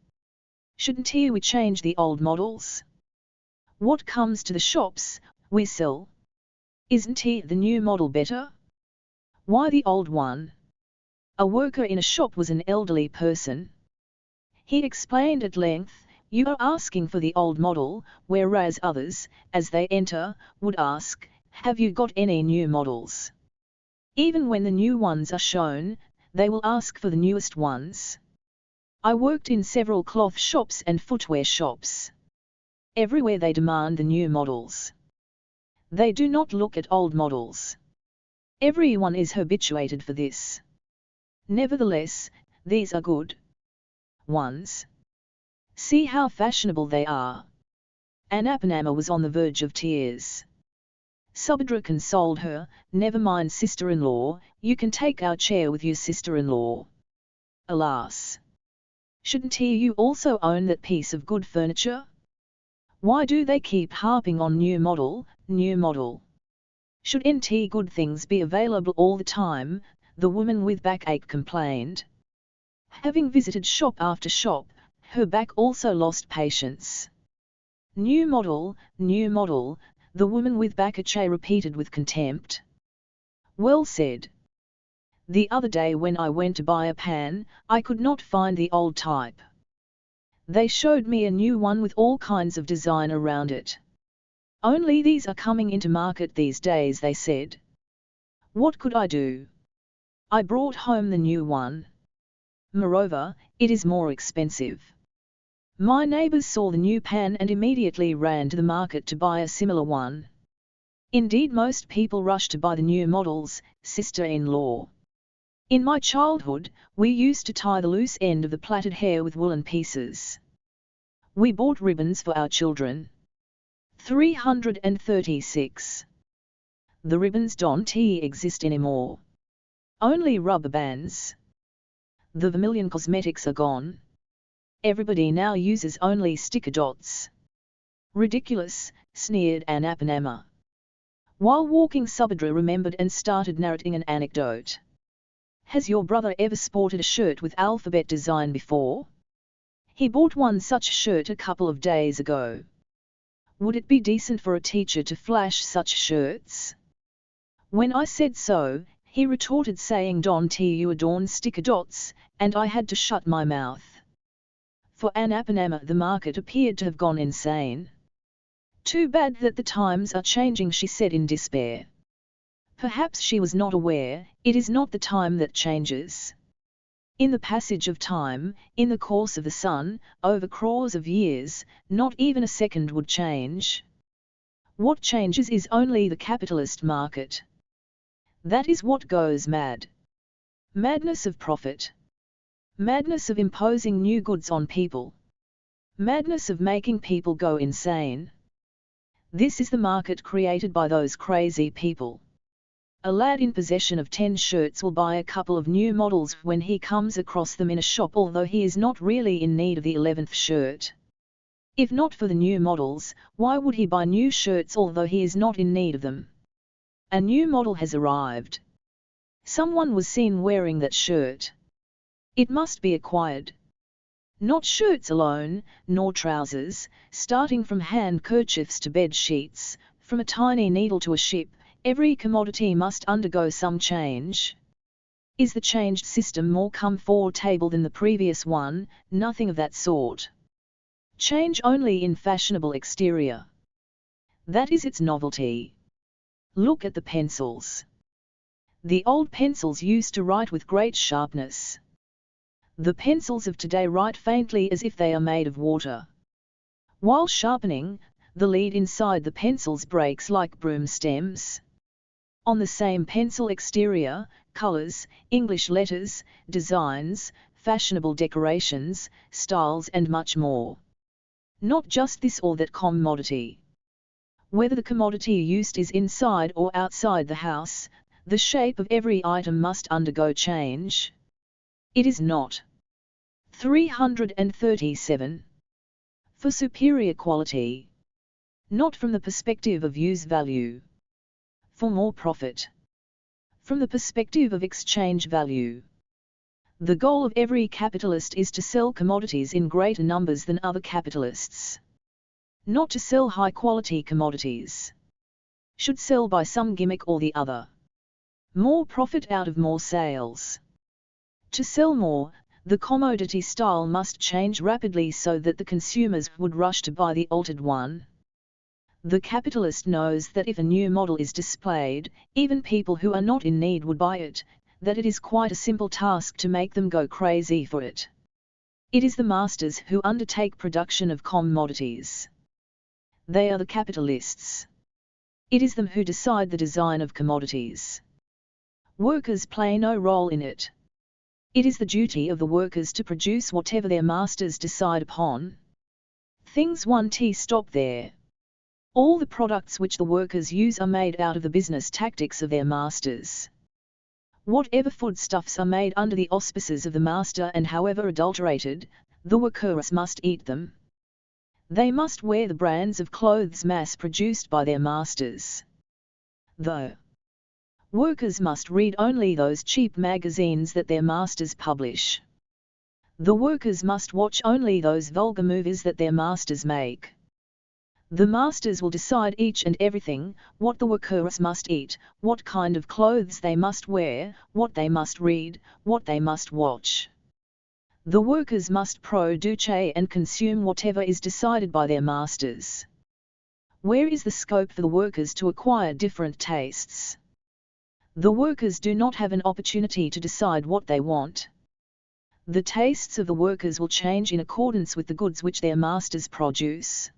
Shouldn't he we change the old models? What comes to the shops, we sell. Isn't he the new model better? Why the old one?" A worker in a shop was an elderly person. He explained at length, "You are asking for the old model, whereas others, as they enter, would ask, 'Have you got any new models?' Even when the new ones are shown, they will ask for the newest ones." I worked in several cloth shops and footwear shops. Everywhere they demand the new models. They do not look at old models. Everyone is habituated for this. Nevertheless, these are good ones. See how fashionable they are." An Apanama was on the verge of tears. Subhadra consoled her, "Never mind, sister-in-law, you can take our chair with you, sister-in-law." Alas! Shouldn't you also own that piece of good furniture? Why do they keep harping on new model, new model? Should NT good things be available all the time, the woman with backache complained. Having visited shop after shop, her back also lost patience. New model, the woman with backache repeated with contempt. Well said. The other day when I went to buy a pan, I could not find the old type. They showed me a new one with all kinds of design around it. Only these are coming into market these days, they said. What could I do? I brought home the new one. Moreover, it is more expensive. My neighbors saw the new pan and immediately ran to the market to buy a similar one. Indeed, most people rush to buy the new models, sister-in-law. In my childhood, we used to tie the loose end of the plaited hair with woolen pieces. We bought ribbons for our children. 336. The ribbons don't exist anymore. Only rubber bands. The vermilion cosmetics are gone. Everybody now uses only sticker dots. Ridiculous, sneered Anapanama. While walking, Subhadra remembered and started narrating an anecdote. Has your brother ever sported a shirt with alphabet design before? He bought one such shirt a couple of days ago. Would it be decent for a teacher to flash such shirts? When I said so, he retorted saying, don't you adorn sticker dots, and I had to shut my mouth. For Anapanama, the market appeared to have gone insane. Too bad that the times are changing, she said in despair. Perhaps she was not aware, it is not the time that changes. In the passage of time, in the course of the sun, over crores of years, not even a second would change. What changes is only the capitalist market. That is what goes mad. Madness of profit. Madness of imposing new goods on people. Madness of making people go insane. This is the market created by those crazy people. A lad in possession of 10 shirts will buy a couple of new models when he comes across them in a shop, although he is not really in need of the 11th shirt. If not for the new models, why would he buy new shirts although he is not in need of them? A new model has arrived. Someone was seen wearing that shirt. It must be acquired. Not shirts alone, nor trousers, starting from handkerchiefs to bed sheets, from a tiny needle to a ship, every commodity must undergo some change. Is the changed system more comfortable than the previous one? Nothing of that sort. Change only in fashionable exterior. That is its novelty. Look at the pencils. The old pencils used to write with great sharpness. The pencils of today write faintly as if they are made of water. While sharpening, the lead inside the pencils breaks like broom stems. On the same pencil exterior, colors, English letters, designs, fashionable decorations, styles and much more. Not just this or that commodity. Whether the commodity used is inside or outside the house, the shape of every item must undergo change. It is not. 337. For superior quality. Not from the perspective of use value. For more profit. From the perspective of exchange value. The goal of every capitalist is to sell commodities in greater numbers than other capitalists. Not to sell high-quality commodities. Should sell by some gimmick or the other. More profit out of more sales. To sell more, the commodity style must change rapidly so that the consumers would rush to buy the altered one. The capitalist knows that if a new model is displayed, even people who are not in need would buy it, that it is quite a simple task to make them go crazy for it. It is the masters who undertake production of commodities. They are the capitalists. It is them who decide the design of commodities. Workers play no role in it. It is the duty of the workers to produce whatever their masters decide upon. Things 1t stop there. All the products which the workers use are made out of the business tactics of their masters. Whatever foodstuffs are made under the auspices of the master and however adulterated, the workers must eat them. They must wear the brands of clothes mass-produced by their masters. though. Workers must read only those cheap magazines that their masters publish. The workers must watch only those vulgar movies that their masters make. The masters will decide each and everything, what the workers must eat, what kind of clothes they must wear, what they must read, what they must watch. The workers must produce and consume whatever is decided by their masters. Where is the scope for the workers to acquire different tastes? The workers do not have an opportunity to decide what they want. The tastes of the workers will change in accordance with the goods which their masters produce.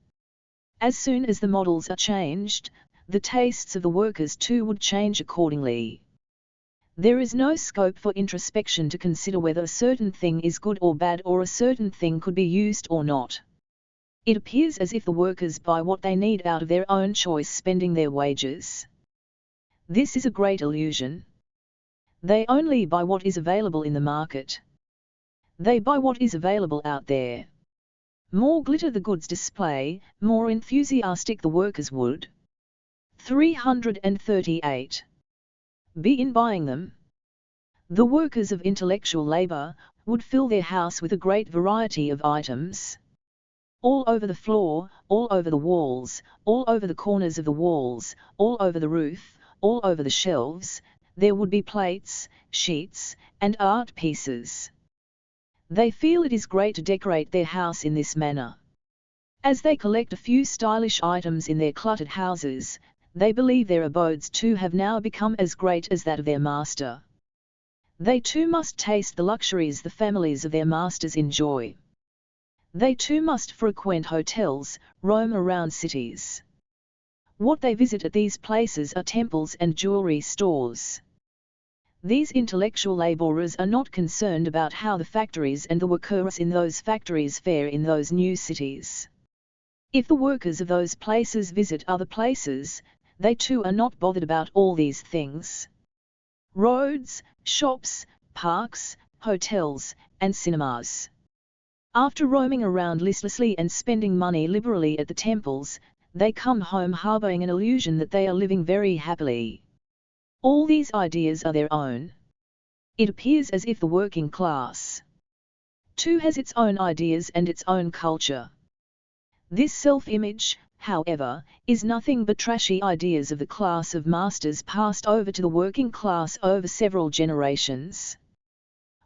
As soon as the models are changed, the tastes of the workers too would change accordingly. There is no scope for introspection to consider whether a certain thing is good or bad, or a certain thing could be used or not. It appears as if the workers buy what they need out of their own choice, spending their wages. This is a great illusion. They only buy what is available in the market. They buy what is available out there. More glitter the goods display, more enthusiastic the workers would. 338. Be in buying them. The workers of intellectual labor would fill their house with a great variety of items. All over the floor, all over the walls, all over the corners of the walls, all over the roof, all over the shelves, there would be plates, sheets, and art pieces. They feel it is great to decorate their house in this manner. As they collect a few stylish items in their cluttered houses, they believe their abodes too have now become as great as that of their master. They too must taste the luxuries the families of their masters enjoy. They too must frequent hotels, roam around cities. What they visit at these places are temples and jewelry stores. These intellectual laborers are not concerned about how the factories and the workers in those factories fare in those new cities. If the workers of those places visit other places, they too are not bothered about all these things. Roads, shops, parks, hotels, and cinemas. After roaming around listlessly and spending money liberally at the temples, they come home harboring an illusion that they are living very happily. All these ideas are their own. It appears as if the working class too has its own ideas and its own culture. This self-image, however, is nothing but trashy ideas of the class of masters passed over to the working class over several generations.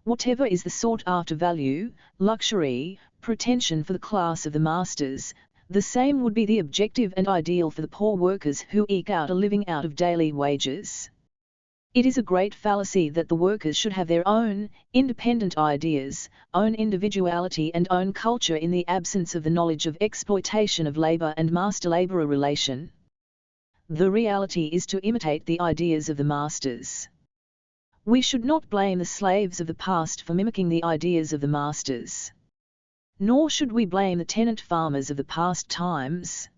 Whatever is the sought-after value, luxury, pretension for the class of the masters, the same would be the objective and ideal for the poor workers who eke out a living out of daily wages. It is a great fallacy that the workers should have their own, independent ideas, own individuality and own culture in the absence of the knowledge of exploitation of labor and master-laborer relation. The reality is to imitate the ideas of the masters. We should not blame the slaves of the past for mimicking the ideas of the masters. Nor should we blame the tenant farmers of the past times.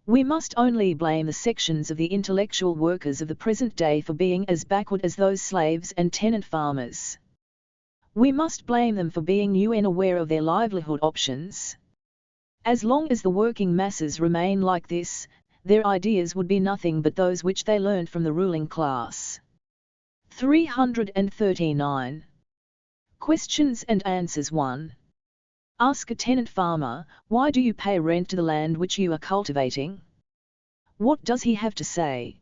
We must only blame the sections of the intellectual workers of the present day for being as backward as those slaves and tenant farmers. We must blame them for being new and aware of their livelihood options. As long as the working masses remain like this, their ideas would be nothing but those which they learned from the ruling class. 339. Questions and answers 1. Ask a tenant farmer, why do you pay rent to the land which you are cultivating? What does he have to say?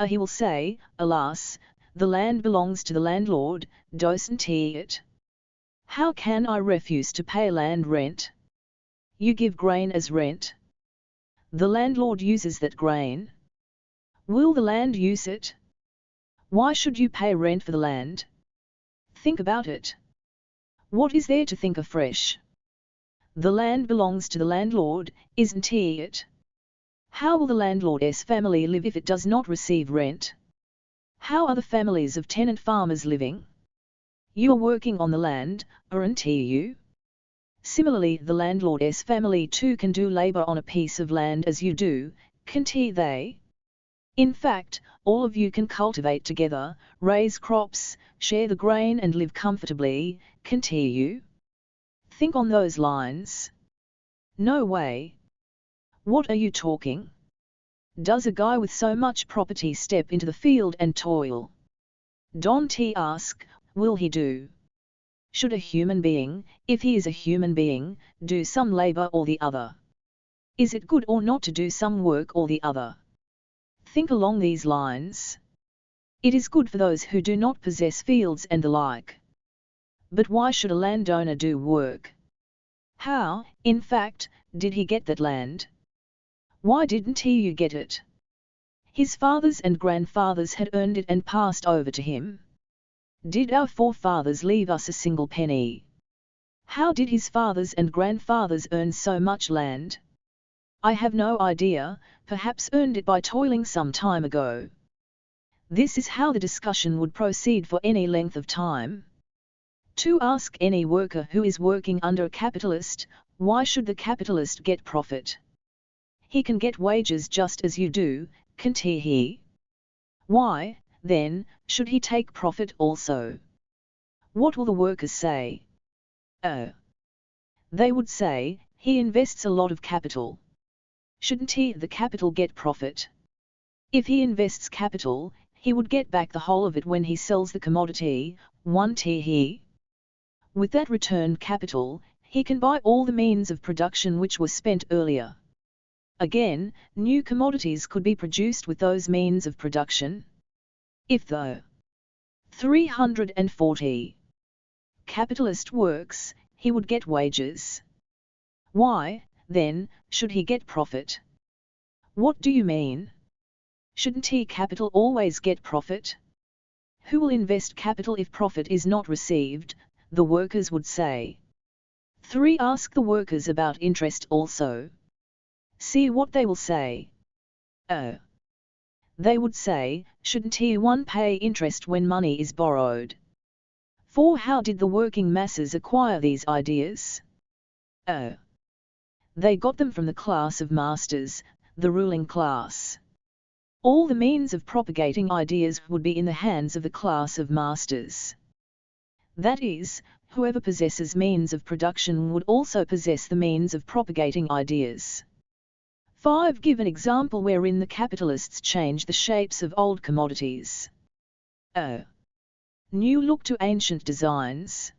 He will say, alas, the land belongs to the landlord, doesn't he it? How can I refuse to pay land rent? You give grain as rent. The landlord uses that grain. Will the land use it? Why should you pay rent for the land? Think about it. What is there to think afresh? The land belongs to the landlord, isn't he it? How will the landlord's family live if it does not receive rent? How are the families of tenant farmers living? You are working on the land, aren't you? Similarly, the landlord's family too can do labor on a piece of land as you do, can't they? In fact, all of you can cultivate together, raise crops, share the grain and live comfortably, can't you? Think on those lines. No way. What are you talking? Does a guy with so much property step into the field and toil? Don't ask, will he do? Should a human being, if he is a human being, do some labor or the other? Is it good or not to do some work or the other? Think along these lines. It is good for those who do not possess fields and the like. But why should a landowner do work? How, in fact, did he get that land? Why didn't he get it? His fathers and grandfathers had earned it and passed over to him. Did our forefathers leave us a single penny? How did his fathers and grandfathers earn so much land? I have no idea, perhaps earned it by toiling some time ago. This is how the discussion would proceed for any length of time. To ask any worker who is working under a capitalist, why should the capitalist get profit? He can get wages just as you do, can't he? Why, then, should he take profit also? What will the workers say? Oh, they would say, he invests a lot of capital. Shouldn't the capital get profit? If he invests capital, he would get back the whole of it when he sells the commodity, won't he? With that returned capital, he can buy all the means of production which were spent earlier. Again, new commodities could be produced with those means of production. If though 340 capitalist works, he would get wages. Why, then, should he get profit? What do you mean? Shouldn't capital always get profit? Who will invest capital if profit is not received? The workers would say. 3. Ask the workers about interest also. See what they will say. Oh, they would say, shouldn't one pay interest when money is borrowed? 4. How did the working masses acquire these ideas? Oh, they got them from the class of masters, the ruling class. All the means of propagating ideas would be in the hands of the class of masters. That is, whoever possesses means of production would also possess the means of propagating ideas. 5. Give an example wherein the capitalists change the shapes of old commodities. Oh, new look to ancient designs.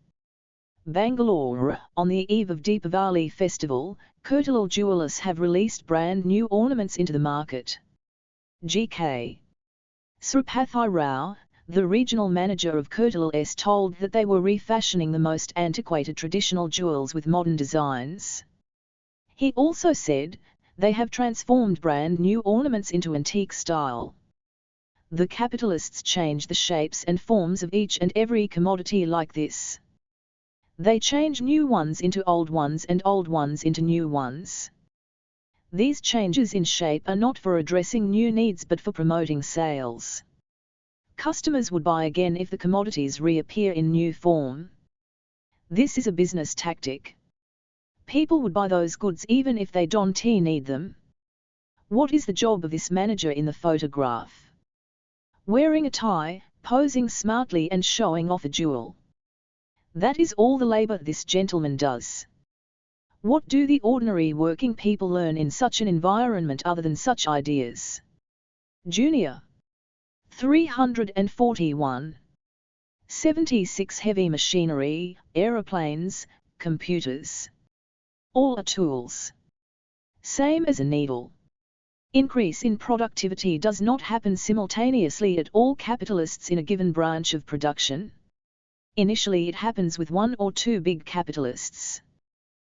Bangalore, on the eve of Deepavali festival, Kurtalal jewellers have released brand new ornaments into the market. G.K. Sripathi Rao, the regional manager of Kurtalal, told that they were refashioning the most antiquated traditional jewels with modern designs. He also said, they have transformed brand new ornaments into antique style. The capitalists change the shapes and forms of each and every commodity like this. They change new ones into old ones and old ones into new ones. These changes in shape are not for addressing new needs but for promoting sales. Customers would buy again if the commodities reappear in new form. This is a business tactic. People would buy those goods even if they don't need them. What is the job of this manager in the photograph? Wearing a tie, posing smartly and showing off a jewel. That is all the labor this gentleman does. What do the ordinary working people learn in such an environment other than such ideas? Junior. 341. 76. Heavy machinery, aeroplanes, computers. All are tools. Same as a needle. Increase in productivity does not happen simultaneously at all capitalists in a given branch of production. Initially it happens with one or two big capitalists.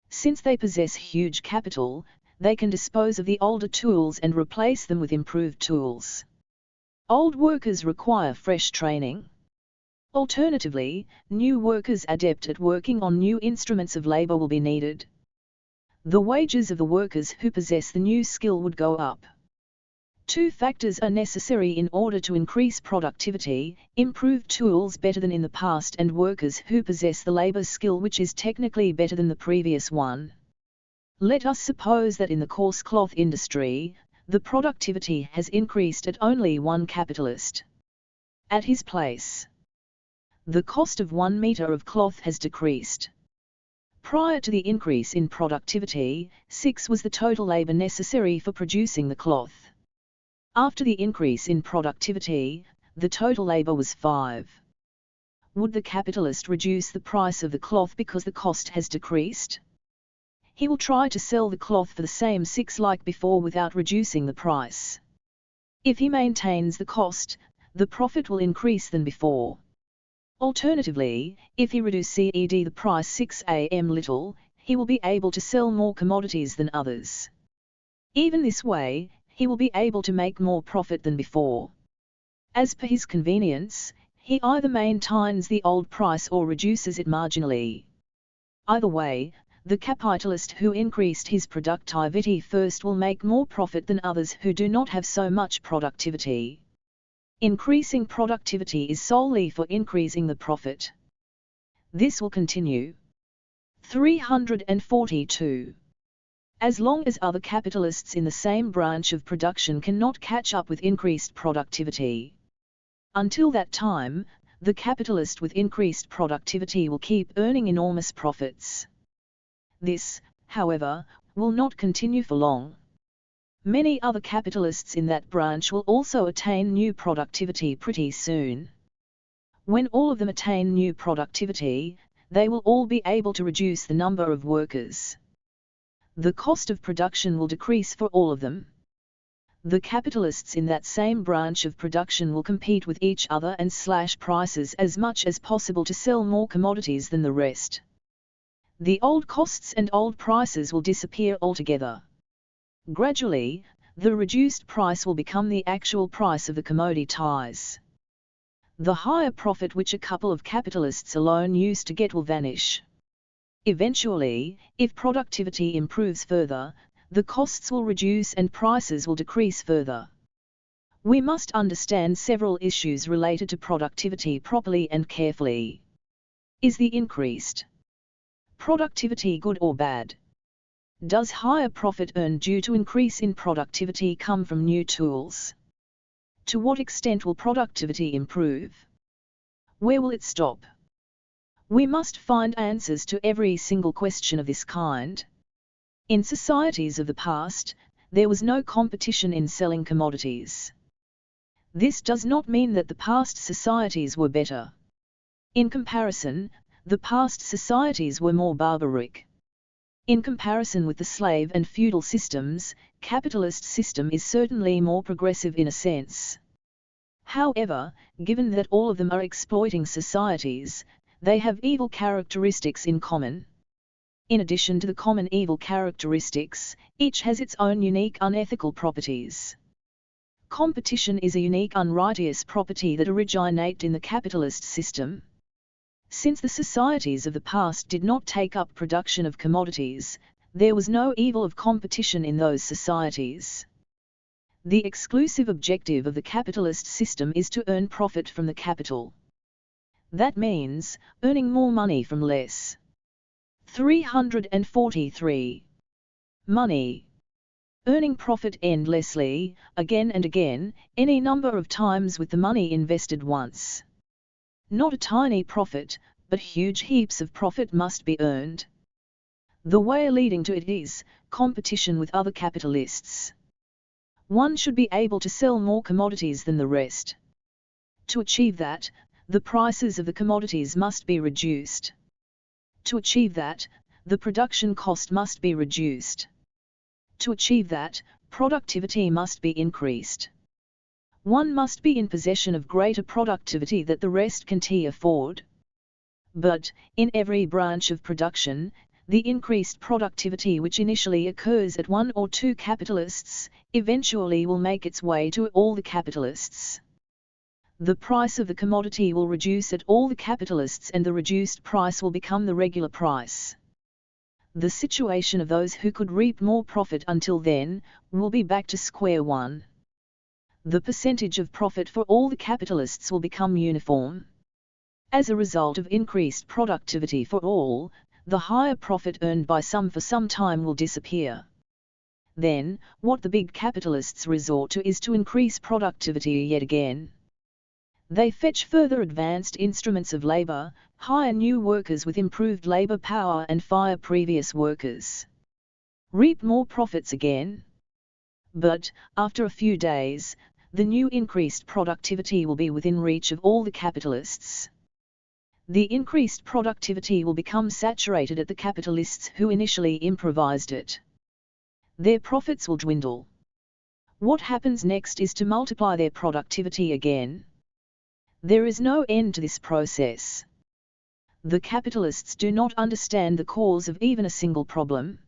Since they possess huge capital, they can dispose of the older tools and replace them with improved tools. Old workers require fresh training. Alternatively, new workers adept at working on new instruments of labor will be needed. The wages of the workers who possess the new skill would go up. Two factors are necessary in order to increase productivity: improved tools better than in the past and workers who possess the labor skill which is technically better than the previous one. Let us suppose that in the coarse cloth industry, the productivity has increased at only one capitalist. At his place, the cost of 1 meter of cloth has decreased. Prior to the increase in productivity, 6 was the total labor necessary for producing the cloth. After the increase in productivity, the total labor was 5. Would the capitalist reduce the price of the cloth because the cost has decreased? He will try to sell the cloth for the same 6 like before without reducing the price. If he maintains the cost, the profit will increase than before. Alternatively, if he reduces the price 6 am little, he will be able to sell more commodities than others. Even this way, he will be able to make more profit than before. As per his convenience, he either maintains the old price or reduces it marginally. Either way, the capitalist who increased his productivity first will make more profit than others who do not have so much productivity. Increasing productivity is solely for increasing the profit. This will continue. 342. As long as other capitalists in the same branch of production cannot catch up with increased productivity. Until that time, the capitalist with increased productivity will keep earning enormous profits. This, however, will not continue for long. Many other capitalists in that branch will also attain new productivity pretty soon. When all of them attain new productivity, they will all be able to reduce the number of workers. The cost of production will decrease for all of them. The capitalists in that same branch of production will compete with each other and slash prices as much as possible to sell more commodities than the rest. The old costs and old prices will disappear altogether. Gradually, the reduced price will become the actual price of the commodities. The higher profit which a couple of capitalists alone used to get will vanish. Eventually, if productivity improves further, the costs will reduce and prices will decrease further. We must understand several issues related to productivity properly and carefully. Is the increased productivity good or bad? Does higher profit earned due to increase in productivity come from new tools? To what extent will productivity improve? Where will it stop? We must find answers to every single question of this kind. In societies of the past, there was no competition in selling commodities. This does not mean that the past societies were better. In comparison, the past societies were more barbaric. In comparison with the slave and feudal systems, capitalist system is certainly more progressive in a sense. However, given that all of them are exploiting societies, they have evil characteristics in common. In addition to the common evil characteristics, each has its own unique unethical properties. Competition is a unique unrighteous property that originates in the capitalist system. Since the societies of the past did not take up production of commodities, there was no evil of competition in those societies. The exclusive objective of the capitalist system is to earn profit from the capital. That means, earning more money from less. 343. Money. Earning profit endlessly, again and again, any number of times with the money invested once. Not a tiny profit, but huge heaps of profit must be earned. The way leading to it is competition with other capitalists. One should be able to sell more commodities than the rest. To achieve that, the prices of the commodities must be reduced. To achieve that, the production cost must be reduced. To achieve that, productivity must be increased. One must be in possession of greater productivity that the rest can afford. But, in every branch of production, the increased productivity which initially occurs at one or two capitalists, eventually will make its way to all the capitalists. The price of the commodity will reduce at all the capitalists and the reduced price will become the regular price. The situation of those who could reap more profit until then, will be back to square one. The percentage of profit for all the capitalists will become uniform. As a result of increased productivity for all, the higher profit earned by some for some time will disappear. Then, what the big capitalists resort to is to increase productivity yet again. They fetch further advanced instruments of labor, hire new workers with improved labor power and fire previous workers. Reap more profits again. But, after a few days, the new increased productivity will be within reach of all the capitalists. The increased productivity will become saturated at the capitalists who initially improvised it. Their profits will dwindle. What happens next is to multiply their productivity again. There is no end to this process. The capitalists do not understand the cause of even a single problem.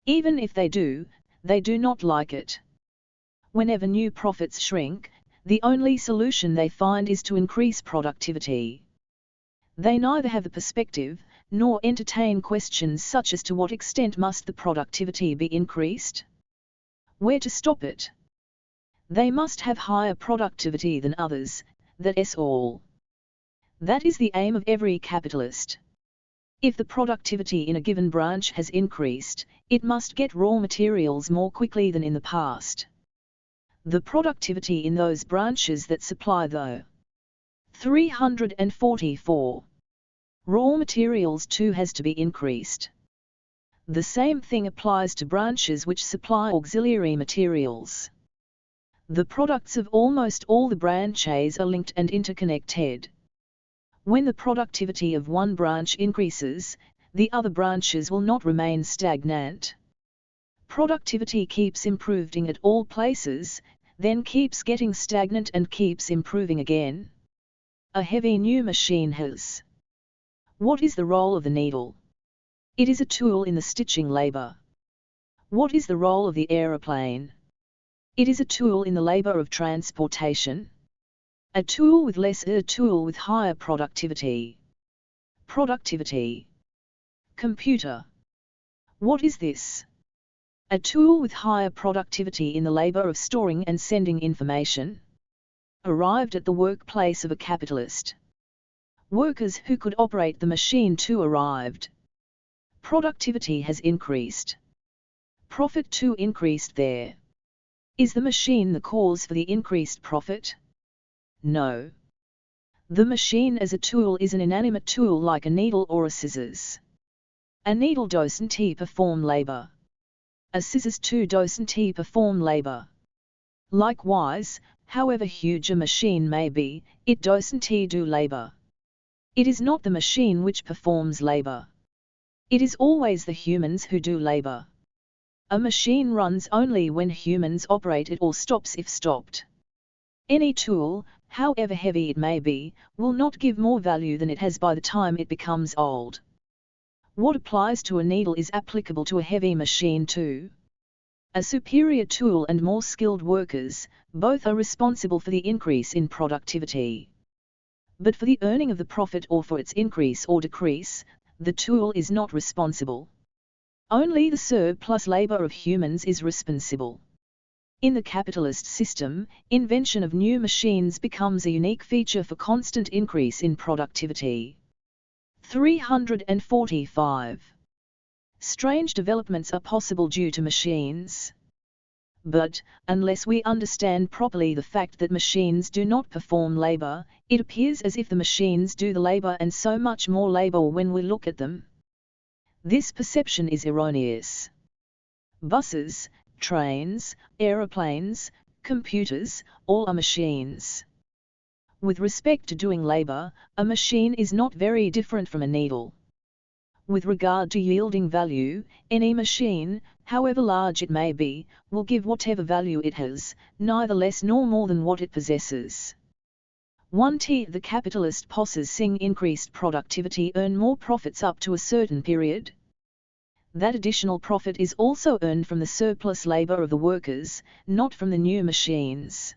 Even if they do not like it. Whenever new profits shrink, the only solution they find is to increase productivity. They neither have the perspective, nor entertain questions such as to what extent must the productivity be increased? Where to stop it? They must have higher productivity than others, that's all. That is the aim of every capitalist. If the productivity in a given branch has increased, it must get raw materials more quickly than in the past. The productivity in those branches that supply the 344 raw materials too has to be increased. The same thing applies to branches which supply auxiliary materials. The products of almost all the branches are linked and interconnected. When the productivity of one branch increases, the other branches will not remain stagnant. Productivity keeps improving at all places, then keeps getting stagnant and keeps improving again. A heavy new machine has. What is the role of the needle? It is a tool in the stitching labor. What is the role of the aeroplane? It is a tool in the labor of transportation. A tool with less, a tool with higher productivity. Productivity. Computer. What is this? A tool with higher productivity in the labor of storing and sending information. Arrived at the workplace of a capitalist. Workers who could operate the machine too arrived. Productivity has increased. Profit too increased there. Is the machine the cause for the increased profit? No. The machine as a tool is an inanimate tool like a needle or a scissors. A needle doesn't perform labor. A scissors too doesn't perform labor. Likewise, however huge a machine may be, it doesn't do labor. It is not the machine which performs labor. It is always the humans who do labor. A machine runs only when humans operate it or stops if stopped. Any tool, however heavy it may be, will not give more value than it has by the time it becomes old. What applies to a needle is applicable to a heavy machine too. A superior tool and more skilled workers, both are responsible for the increase in productivity. But for the earning of the profit or for its increase or decrease, the tool is not responsible. Only the surplus labor of humans is responsible. In the capitalist system, invention of new machines becomes a unique feature for constant increase in productivity. 345. Strange developments are possible due to machines. But, unless we understand properly the fact that machines do not perform labor, it appears as if the machines do the labor and so much more labor when we look at them. This perception is erroneous. Buses, trains, aeroplanes, computers, all are machines. With respect to doing labor, a machine is not very different from a needle. With regard to yielding value, any machine, however large it may be, will give whatever value it has, neither less nor more than what it possesses. 1. The capitalist possessing increased productivity earn more profits up to a certain period. That additional profit is also earned from the surplus labor of the workers, not from the new machines.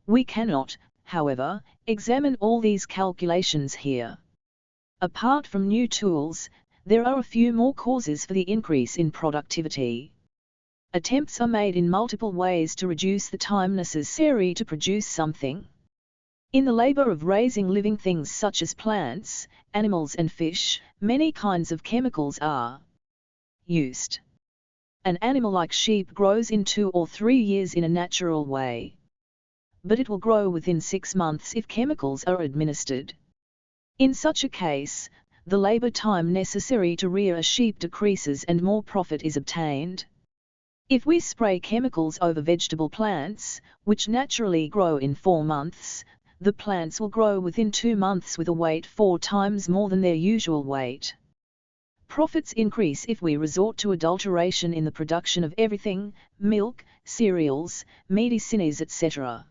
We cannot, however, examine all these calculations here. Apart from new tools, there are a few more causes for the increase in productivity. Attempts are made in multiple ways to reduce the time necessary to produce something. In the labor of raising living things such as plants, animals and fish, many kinds of chemicals are used. An animal like sheep grows in 2 or 3 years in a natural way. But it will grow within 6 months if chemicals are administered. In such a case, the labor time necessary to rear a sheep decreases and more profit is obtained. If we spray chemicals over vegetable plants, which naturally grow in 4 months, the plants will grow within 2 months with a weight 4 times more than their usual weight. Profits increase if we resort to adulteration in the production of everything: milk, cereals, medicines, etc.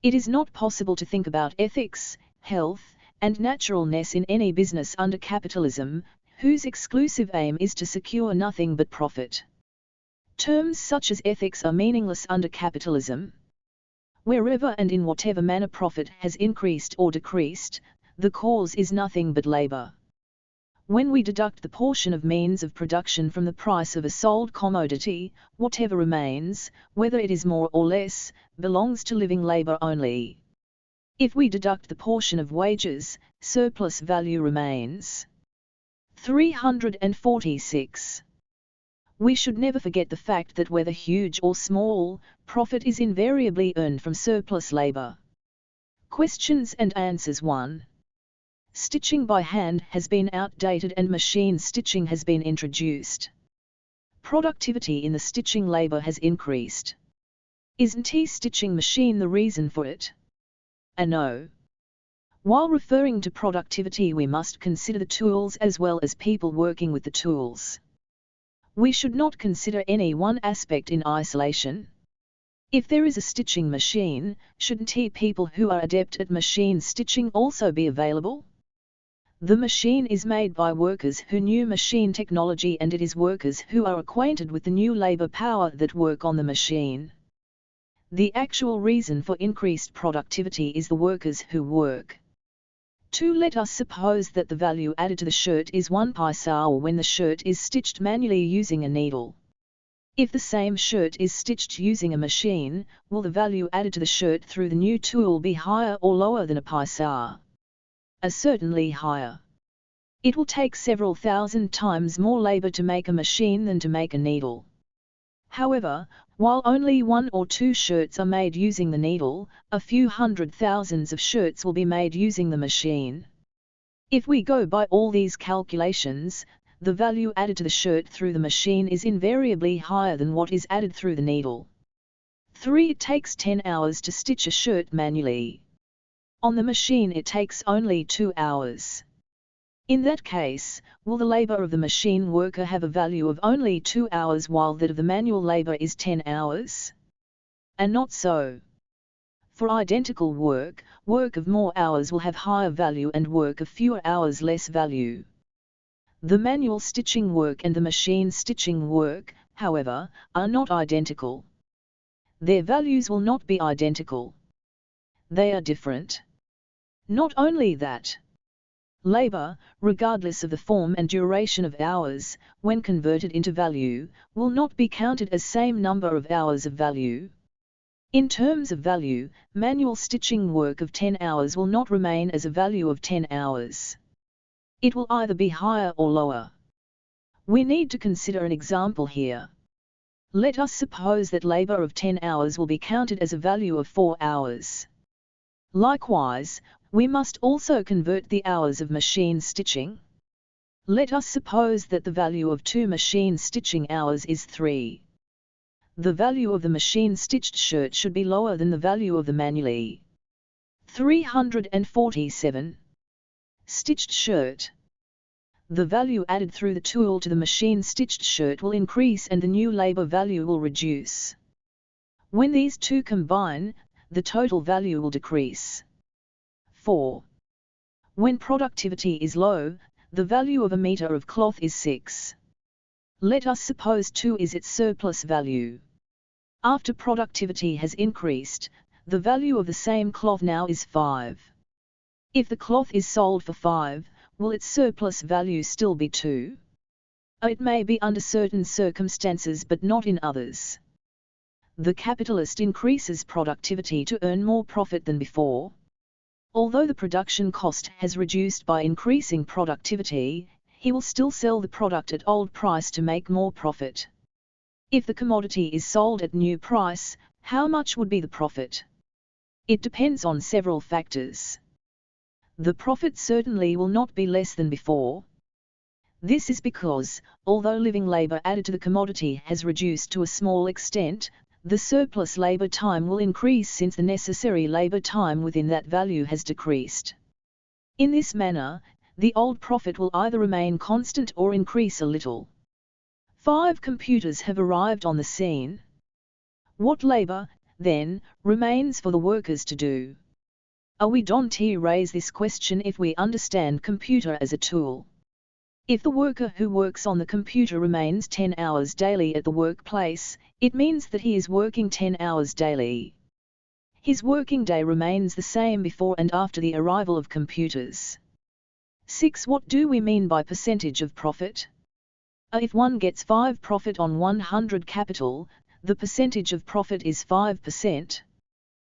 It is not possible to think about ethics, health, and naturalness in any business under capitalism, whose exclusive aim is to secure nothing but profit. Terms such as ethics are meaningless under capitalism. Wherever and in whatever manner profit has increased or decreased, the cause is nothing but labor. When we deduct the portion of means of production from the price of a sold commodity, whatever remains, whether it is more or less, belongs to living labor only. If we deduct the portion of wages, surplus value remains. 346. We should never forget the fact that whether huge or small, profit is invariably earned from surplus labor. Questions and answers. 1. Stitching by hand has been outdated and machine stitching has been introduced. Productivity in the stitching labor has increased. Isn't the stitching machine the reason for it? A no. While referring to productivity, we must consider the tools as well as people working with the tools. We should not consider any one aspect in isolation. If there is a stitching machine, shouldn't people who are adept at machine stitching also be available? The machine is made by workers who knew machine technology, and it is workers who are acquainted with the new labor power that work on the machine. The actual reason for increased productivity is the workers who work. 2. Let us suppose that the value added to the shirt is 1 paisa when the shirt is stitched manually using a needle. If the same shirt is stitched using a machine, will the value added to the shirt through the new tool be higher or lower than a paisa? Certainly higher. It will take several thousand times more labor to make a machine than to make a needle. However, while only 1 or 2 shirts are made using the needle, a few hundred thousands of shirts will be made using the machine. If we go by all these calculations, the value added to the shirt through the machine is invariably higher than what is added through the needle. 3. It takes 10 hours to stitch a shirt manually. On the machine it takes only 2 hours. In that case, will the labor of the machine worker have a value of only 2 hours while that of the manual labor is 10 hours? And not so. For identical work, work of more hours will have higher value and work of fewer hours less value. The manual stitching work and the machine stitching work, however, are not identical. Their values will not be identical. They are different. Not only that, labor, regardless of the form and duration of hours, when converted into value, will not be counted as same number of hours of value. In terms of value, manual stitching work of 10 hours will not remain as a value of 10 hours. It will either be higher or lower. We need to consider an example here. Let us suppose that labor of 10 hours will be counted as a value of 4 hours. Likewise, we must also convert the hours of machine stitching. Let us suppose that the value of 2 machine stitching hours is 3. The value of the machine stitched shirt should be lower than the value of the manually. 347. Stitched shirt. The value added through the tool to the machine stitched shirt will increase and the new labor value will reduce. When these two combine, the total value will decrease. 4. When productivity is low, the value of a meter of cloth is 6. Let us suppose 2 is its surplus value. After productivity has increased, the value of the same cloth now is 5. If the cloth is sold for 5, will its surplus value still be 2? It may be under certain circumstances but not in others. The capitalist increases productivity to earn more profit than before. Although the production cost has reduced by increasing productivity, he will still sell the product at old price to make more profit. If the commodity is sold at new price, how much would be the profit? It depends on several factors. The profit certainly will not be less than before. This is because, although living labor added to the commodity has reduced to a small extent, the surplus labor time will increase since the necessary labor time within that value has decreased. In this manner, the old profit will either remain constant or increase a little. 5 computers have arrived on the scene. What labor, then, remains for the workers to do? We don't raise this question if we understand computer as a tool. If the worker who works on the computer remains 10 hours daily at the workplace, it means that he is working 10 hours daily. His working day remains the same before and after the arrival of computers. 6. What do we mean by percentage of profit? If one gets 5 profit on 100 capital, the percentage of profit is 5%.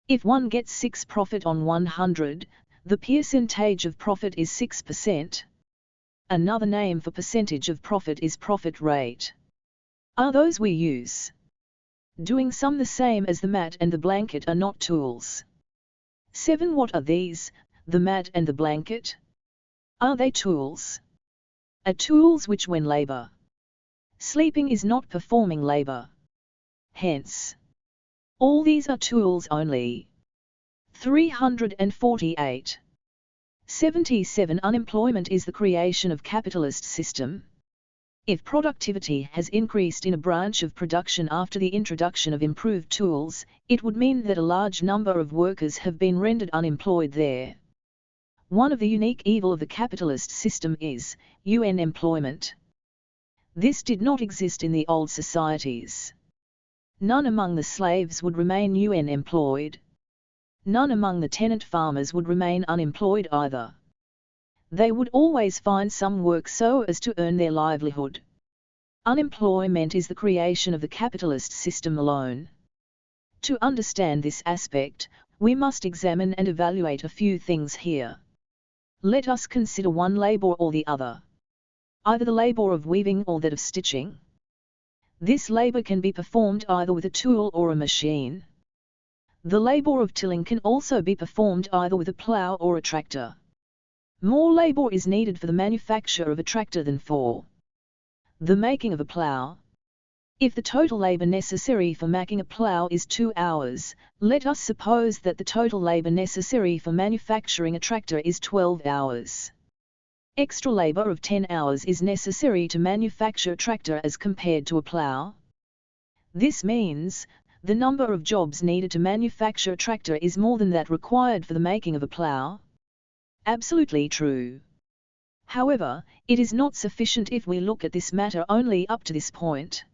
If one gets 6 profit on 100, the percentage of profit is 6%. Another name for percentage of profit is profit rate. Are those we use? Doing some the same as the mat and the blanket are not tools. 7. What are these, the mat and the blanket? Are they tools? Tools which when labor. Sleeping is not performing labor. Hence, all these are tools only. 348. 77. Unemployment is the creation of capitalist system. If productivity has increased in a branch of production after the introduction of improved tools, it would mean that a large number of workers have been rendered unemployed there. One of the unique evils of the capitalist system is unemployment. This did not exist in the old societies. None among the slaves would remain unemployed. None among the tenant farmers would remain unemployed either. They would always find some work so as to earn their livelihood. Unemployment is the creation of the capitalist system alone. To understand this aspect, we must examine and evaluate a few things here. Let us consider one labor or the other. Either the labor of weaving or that of stitching. This labor can be performed either with a tool or a machine. The labor of tilling can also be performed either with a plough or a tractor. More labor is needed for the manufacture of a tractor than for the making of a plough. If the total labor necessary for making a plough is 2 hours, let us suppose that the total labor necessary for manufacturing a tractor is 12 hours. Extra labor of 10 hours is necessary to manufacture a tractor as compared to a plough. This means, the number of jobs needed to manufacture a tractor is more than that required for the making of a plough. Absolutely true. However, it is not sufficient if we look at this matter only up to this point.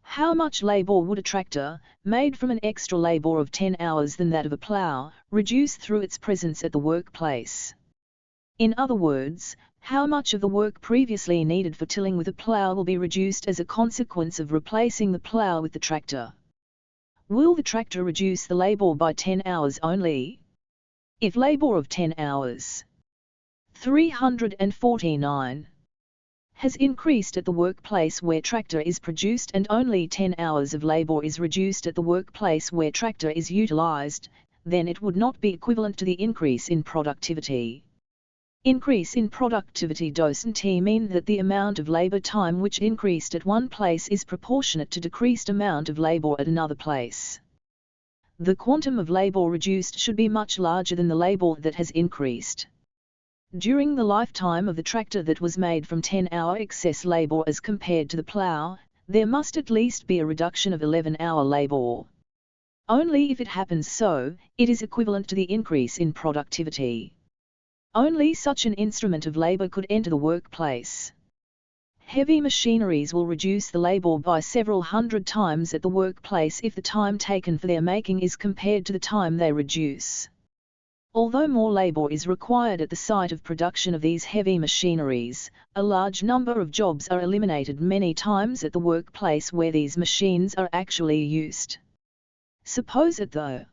How much labor would a tractor, made from an extra labor of 10 hours than that of a plough, reduce through its presence at the workplace? In other words, how much of the work previously needed for tilling with a plough will be reduced as a consequence of replacing the plough with the tractor? Will the tractor reduce the labor by 10 hours only? If labor of 10 hours, 349, has increased at the workplace where tractor is produced and only 10 hours of labor is reduced at the workplace where tractor is utilized, then it would not be equivalent to the increase in productivity. Increase in productivity doesn't mean that the amount of labor time which increased at one place is proportionate to decreased amount of labor at another place. The quantum of labor reduced should be much larger than the labor that has increased. During the lifetime of the tractor that was made from 10-hour excess labor as compared to the plough, there must at least be a reduction of 11-hour labor. Only if it happens so, it is equivalent to the increase in productivity. Only such an instrument of labor could enter the workplace. Heavy machineries will reduce the labor by several hundred times at the workplace if the time taken for their making is compared to the time they reduce. Although more labor is required at the site of production of these heavy machineries, a large number of jobs are eliminated many times at the workplace where these machines are actually used. Suppose at the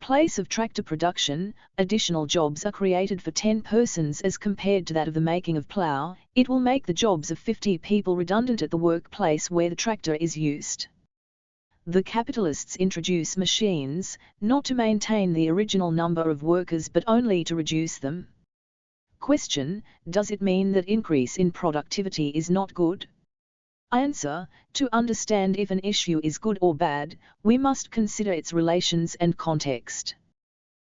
place of tractor production, additional jobs are created for 10 persons as compared to that of the making of plough, it will make the jobs of 50 people redundant at the workplace where the tractor is used. The capitalists introduce machines, not to maintain the original number of workers but only to reduce them. Question: does it mean that increase in productivity is not good? Answer: to understand if an issue is good or bad, we must consider its relations and context.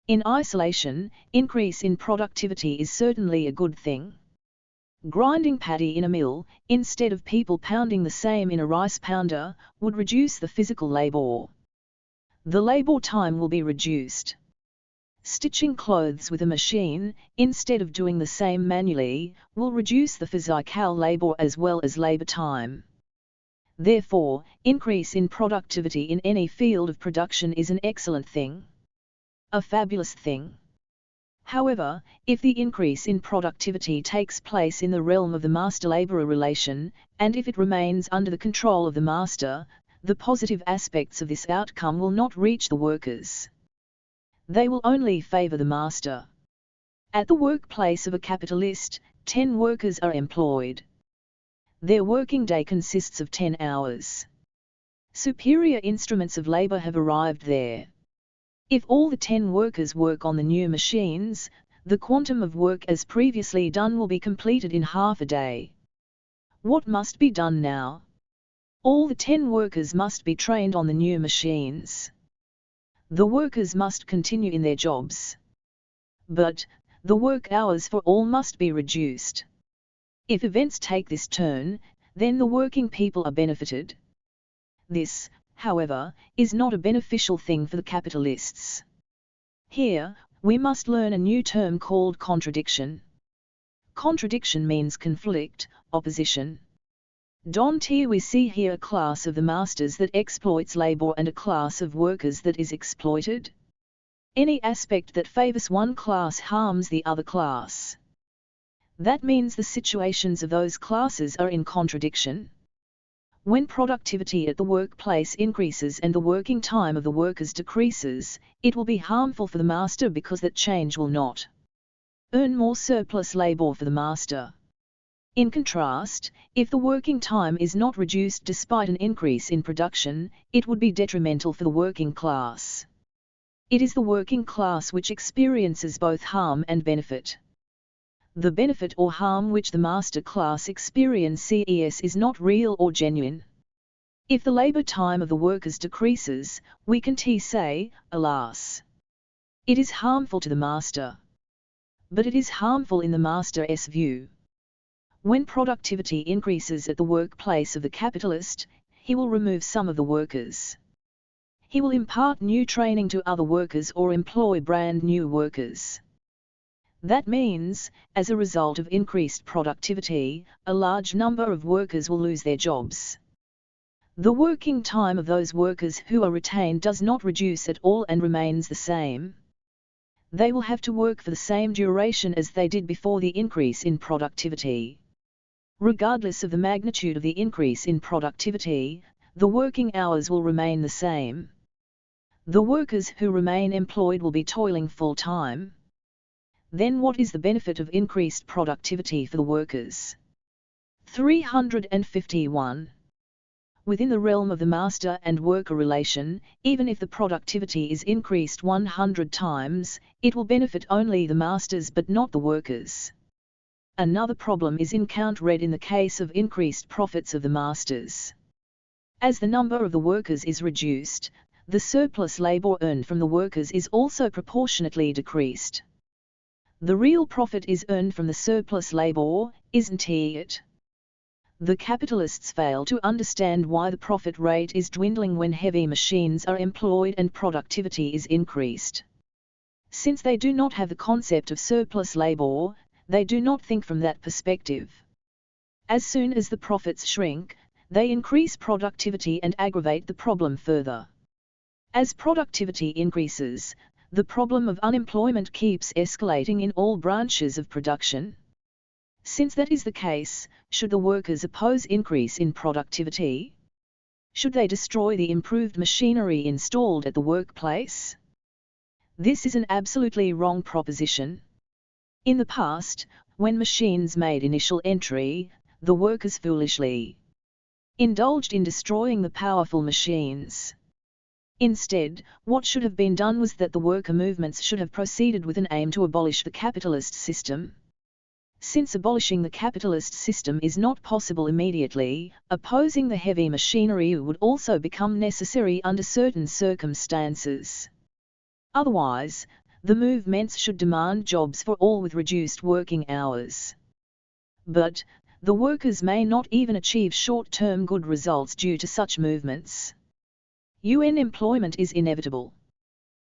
In isolation, increase in productivity is certainly a good thing. Grinding paddy in a mill, instead of people pounding the same in a rice pounder, would reduce the physical labor. The labor time will be reduced. Stitching clothes with a machine, instead of doing the same manually, will reduce the physical labor as well as labor time. Therefore, increase in productivity in any field of production is an excellent thing. A fabulous thing. However, if the increase in productivity takes place in the realm of the master-laborer relation, and if it remains under the control of the master, the positive aspects of this outcome will not reach the workers. They will only favor the master. At the workplace of a capitalist, 10 workers are employed. Their working day consists of 10 hours. Superior instruments of labor have arrived there. If all the 10 workers work on the new machines, the quantum of work as previously done will be completed in half a day. What must be done now? All the 10 workers must be trained on the new machines. The workers must continue in their jobs. But, the work hours for all must be reduced. If events take this turn, then the working people are benefited. This, however, is not a beneficial thing for the capitalists. Here, we must learn a new term called contradiction. Contradiction means conflict, opposition. We see here a class of the masters that exploits labor and a class of workers that is exploited. Any aspect that favors one class harms the other class. That means the situations of those classes are in contradiction. When productivity at the workplace increases and the working time of the workers decreases, it will be harmful for the master because that change will not earn more surplus labor for the master. In contrast, if the working time is not reduced despite an increase in production, it would be detrimental for the working class. It is the working class which experiences both harm and benefit. The benefit or harm which the master class experiences is not real or genuine. If the labor time of the workers decreases, we can say, alas! It is harmful to the master. But it is harmful in the master's view. When productivity increases at the workplace of the capitalist, he will remove some of the workers. He will impart new training to other workers or employ brand new workers. That means, as a result of increased productivity, a large number of workers will lose their jobs. The working time of those workers who are retained does not reduce at all and remains the same. They will have to work for the same duration as they did before the increase in productivity. Regardless of the magnitude of the increase in productivity, the working hours will remain the same. The workers who remain employed will be toiling full-time. Then what is the benefit of increased productivity for the workers? 351. Within the realm of the master and worker relation, even if the productivity is increased 100 times, it will benefit only the masters but not the workers. Another problem is encountered in the case of increased profits of the masters. As the number of the workers is reduced, the surplus labor earned from the workers is also proportionately decreased. The real profit is earned from the surplus labor, isn't it? The capitalists fail to understand why the profit rate is dwindling when heavy machines are employed and productivity is increased. Since they do not have the concept of surplus labor, they do not think from that perspective. As soon as the profits shrink, they increase productivity and aggravate the problem further. As productivity increases, the problem of unemployment keeps escalating in all branches of production. Since that is the case, should the workers oppose increase in productivity? Should they destroy the improved machinery installed at the workplace? This is an absolutely wrong proposition. In the past, when machines made initial entry, the workers foolishly indulged in destroying the powerful machines. Instead, what should have been done was that the worker movements should have proceeded with an aim to abolish the capitalist system. Since abolishing the capitalist system is not possible immediately, opposing the heavy machinery would also become necessary under certain circumstances. Otherwise, the movements should demand jobs for all with reduced working hours. But, the workers may not even achieve short-term good results due to such movements. UN employment is inevitable.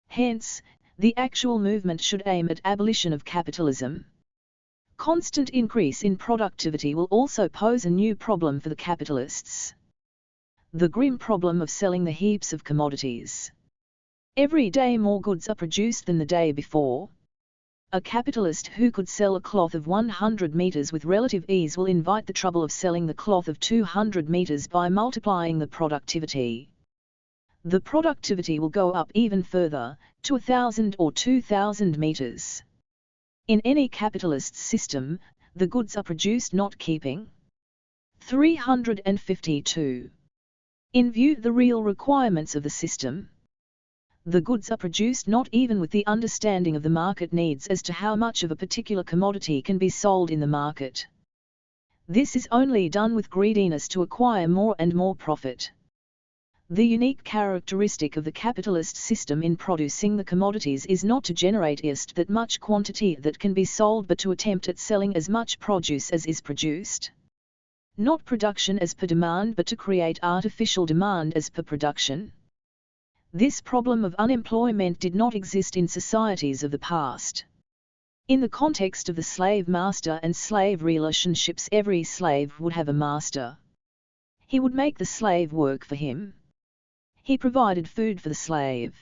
Hence, the actual movement should aim at abolition of capitalism. Constant increase in productivity will also pose a new problem for the capitalists. The grim problem of selling the heaps of commodities. Every day more goods are produced than the day before. A capitalist who could sell a cloth of 100 meters with relative ease will invite the trouble of selling the cloth of 200 meters by multiplying the productivity. The productivity will go up even further, to 1,000 or 2,000 meters. In any capitalist system, the goods are produced not keeping. 352. In view of the real requirements of the system, the goods are produced not even with the understanding of the market needs as to how much of a particular commodity can be sold in the market. This is only done with greediness to acquire more and more profit. The unique characteristic of the capitalist system in producing the commodities is not to generate just that much quantity that can be sold but to attempt at selling as much produce as is produced. Not production as per demand but to create artificial demand as per production. This problem of unemployment did not exist in societies of the past. In the context of the slave-master and slave relationships, every slave would have a master. He would make the slave work for him. He provided food for the slave.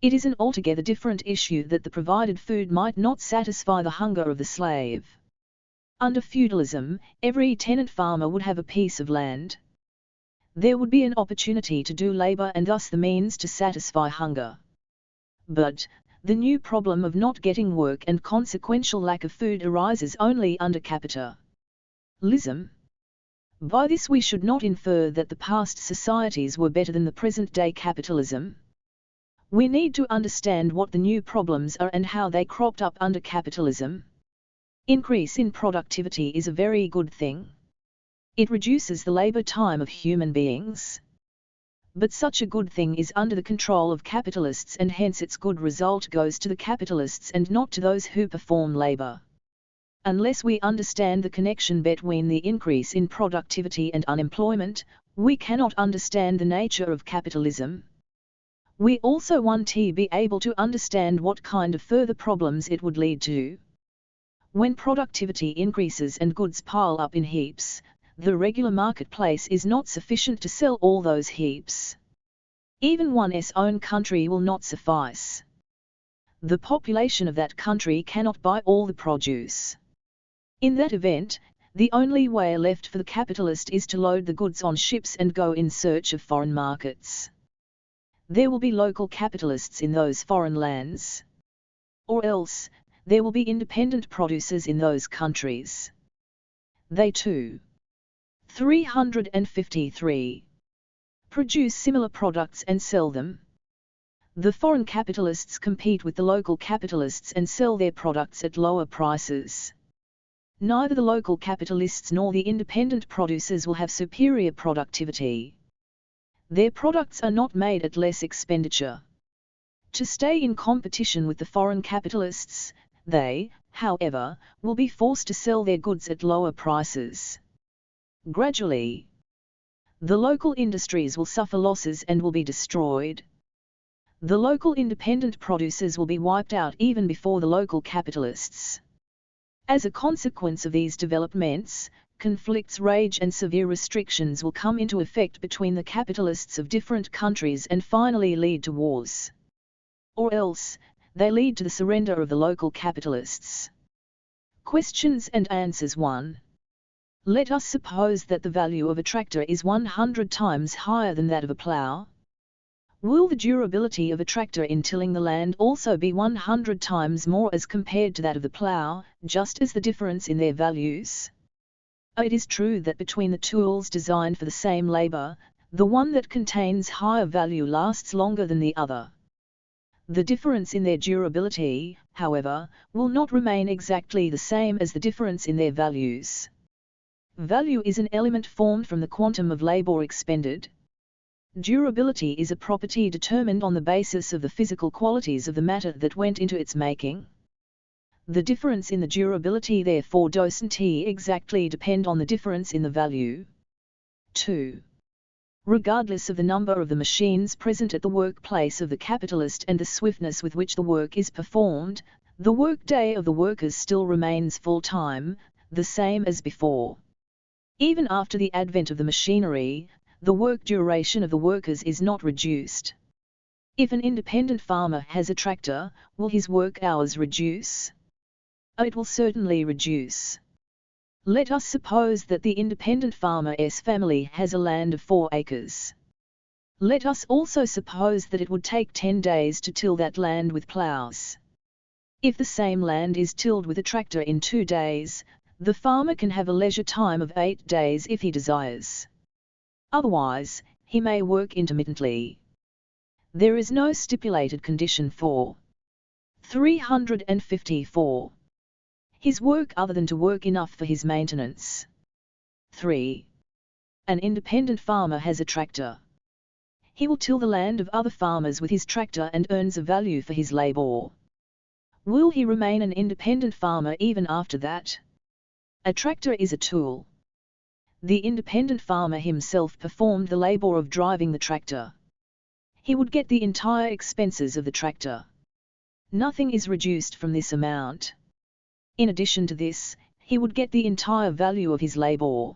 It is an altogether different issue that the provided food might not satisfy the hunger of the slave. Under feudalism, every tenant farmer would have a piece of land. There would be an opportunity to do labor and thus the means to satisfy hunger. But, the new problem of not getting work and consequential lack of food arises only under capitalism. By this we should not infer that the past societies were better than the present-day capitalism. We need to understand what the new problems are and how they cropped up under capitalism. Increase in productivity is a very good thing. It reduces the labor time of human beings. But such a good thing is under the control of capitalists and hence its good result goes to the capitalists and not to those who perform labor. Unless we understand the connection between the increase in productivity and unemployment, we cannot understand the nature of capitalism. We also want to be able to understand what kind of further problems it would lead to. When productivity increases and goods pile up in heaps, the regular marketplace is not sufficient to sell all those heaps. Even one's own country will not suffice. The population of that country cannot buy all the produce. In that event, the only way left for the capitalist is to load the goods on ships and go in search of foreign markets. There will be local capitalists in those foreign lands. Or else, there will be independent producers in those countries. They too. 353. Produce similar products and sell them. The foreign capitalists compete with the local capitalists and sell their products at lower prices. Neither the local capitalists nor the independent producers will have superior productivity. Their products are not made at less expenditure. To stay in competition with the foreign capitalists, they, however, will be forced to sell their goods at lower prices. Gradually, the local industries will suffer losses and will be destroyed. The local independent producers will be wiped out even before the local capitalists. As a consequence of these developments, conflicts rage and severe restrictions will come into effect between the capitalists of different countries and finally lead to wars. Or else, they lead to the surrender of the local capitalists. Questions and answers 1. Let us suppose that the value of a tractor is 100 times higher than that of a plough. Will the durability of a tractor in tilling the land also be 100 times more as compared to that of the plough, just as the difference in their values? It is true that between the tools designed for the same labor, the one that contains higher value lasts longer than the other. The difference in their durability, however, will not remain exactly the same as the difference in their values. Value is an element formed from the quantum of labor expended. Durability is a property determined on the basis of the physical qualities of the matter that went into its making. The difference in the durability therefore doesn't exactly depend on the difference in the value. 2. Regardless of the number of the machines present at the workplace of the capitalist and the swiftness with which the work is performed, the workday of the workers still remains full-time, the same as before. Even after the advent of the machinery, the work duration of the workers is not reduced. If an independent farmer has a tractor, will his work hours reduce? It will certainly reduce. Let us suppose that the independent farmer's family has a land of 4 acres. Let us also suppose that it would take 10 days to till that land with plows. If the same land is tilled with a tractor in 2 days, the farmer can have a leisure time of 8 days if he desires. Otherwise, he may work intermittently. There is no stipulated condition for 354. His work other than to work enough for his maintenance. 3. An independent farmer has a tractor. He will till the land of other farmers with his tractor and earns a value for his labor. Will he remain an independent farmer even after that? A tractor is a tool. The independent farmer himself performed the labor of driving the tractor. He would get the entire expenses of the tractor. Nothing is reduced from this amount. In addition to this, he would get the entire value of his labor.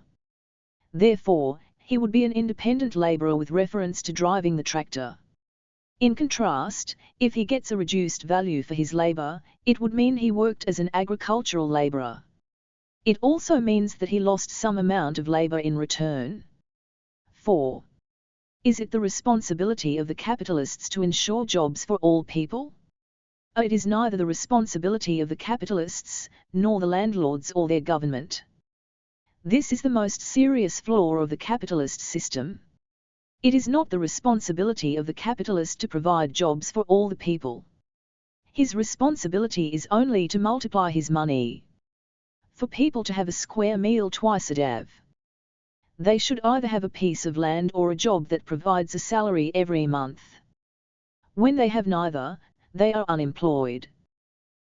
Therefore, he would be an independent laborer with reference to driving the tractor. In contrast, if he gets a reduced value for his labor, it would mean he worked as an agricultural laborer. It also means that he lost some amount of labor in return. 4. Is it the responsibility of the capitalists to ensure jobs for all people? It is neither the responsibility of the capitalists, nor the landlords or their government. This is the most serious flaw of the capitalist system. It is not the responsibility of the capitalist to provide jobs for all the people. His responsibility is only to multiply his money. For people to have a square meal twice a day, they should either have a piece of land or a job that provides a salary every month. When they have neither, they are unemployed.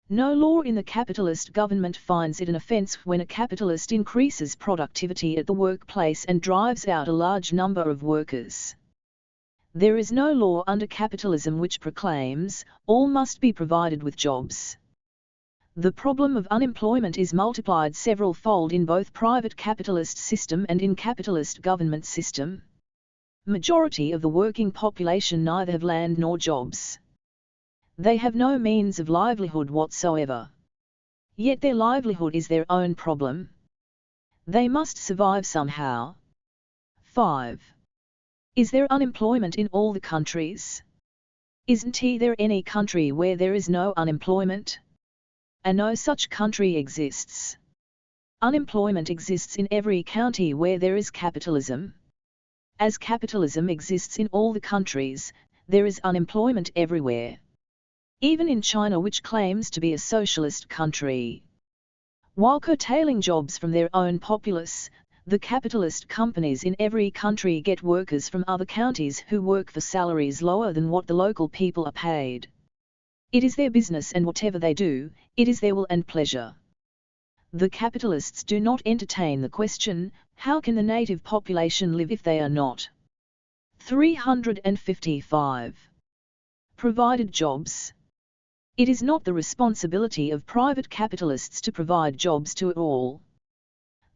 No law in the capitalist government finds it an offense when a capitalist increases productivity at the workplace and drives out a large number of workers. There is no law under capitalism which proclaims, all must be provided with jobs. The problem of unemployment is multiplied several-fold in both private capitalist system and in capitalist government system. Majority of the working population neither have land nor jobs. They have no means of livelihood whatsoever. Yet their livelihood is their own problem. They must survive somehow. 5. Is there unemployment in all the countries? Isn't there any country where there is no unemployment? And no such country exists. Unemployment exists in every county where there is capitalism. As capitalism exists in all the countries, there is unemployment everywhere. Even in China, which claims to be a socialist country. While curtailing jobs from their own populace, the capitalist companies in every country get workers from other counties who work for salaries lower than what the local people are paid. It is their business, and whatever they do, it is their will and pleasure. The capitalists do not entertain the question, how can the native population live if they are not 355 provided jobs? It is not the responsibility of private capitalists to provide jobs to all.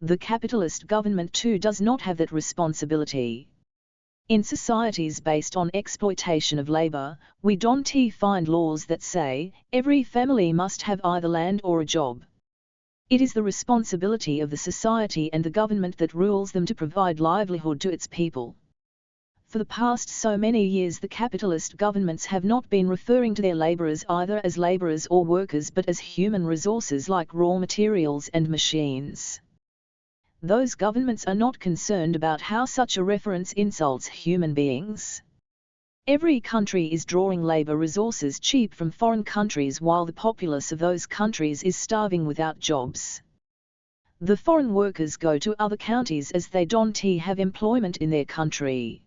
The capitalist government too does not have that responsibility. In societies based on exploitation of labor, we don't find laws that say, every family must have either land or a job. It is the responsibility of the society and the government that rules them to provide livelihood to its people. For the past so many years the capitalist governments have not been referring to their laborers either as laborers or workers but as human resources like raw materials and machines. Those governments are not concerned about how such a reference insults human beings. Every country is drawing labor resources cheap from foreign countries while the populace of those countries is starving without jobs. The foreign workers go to other counties as they don't have employment in their country.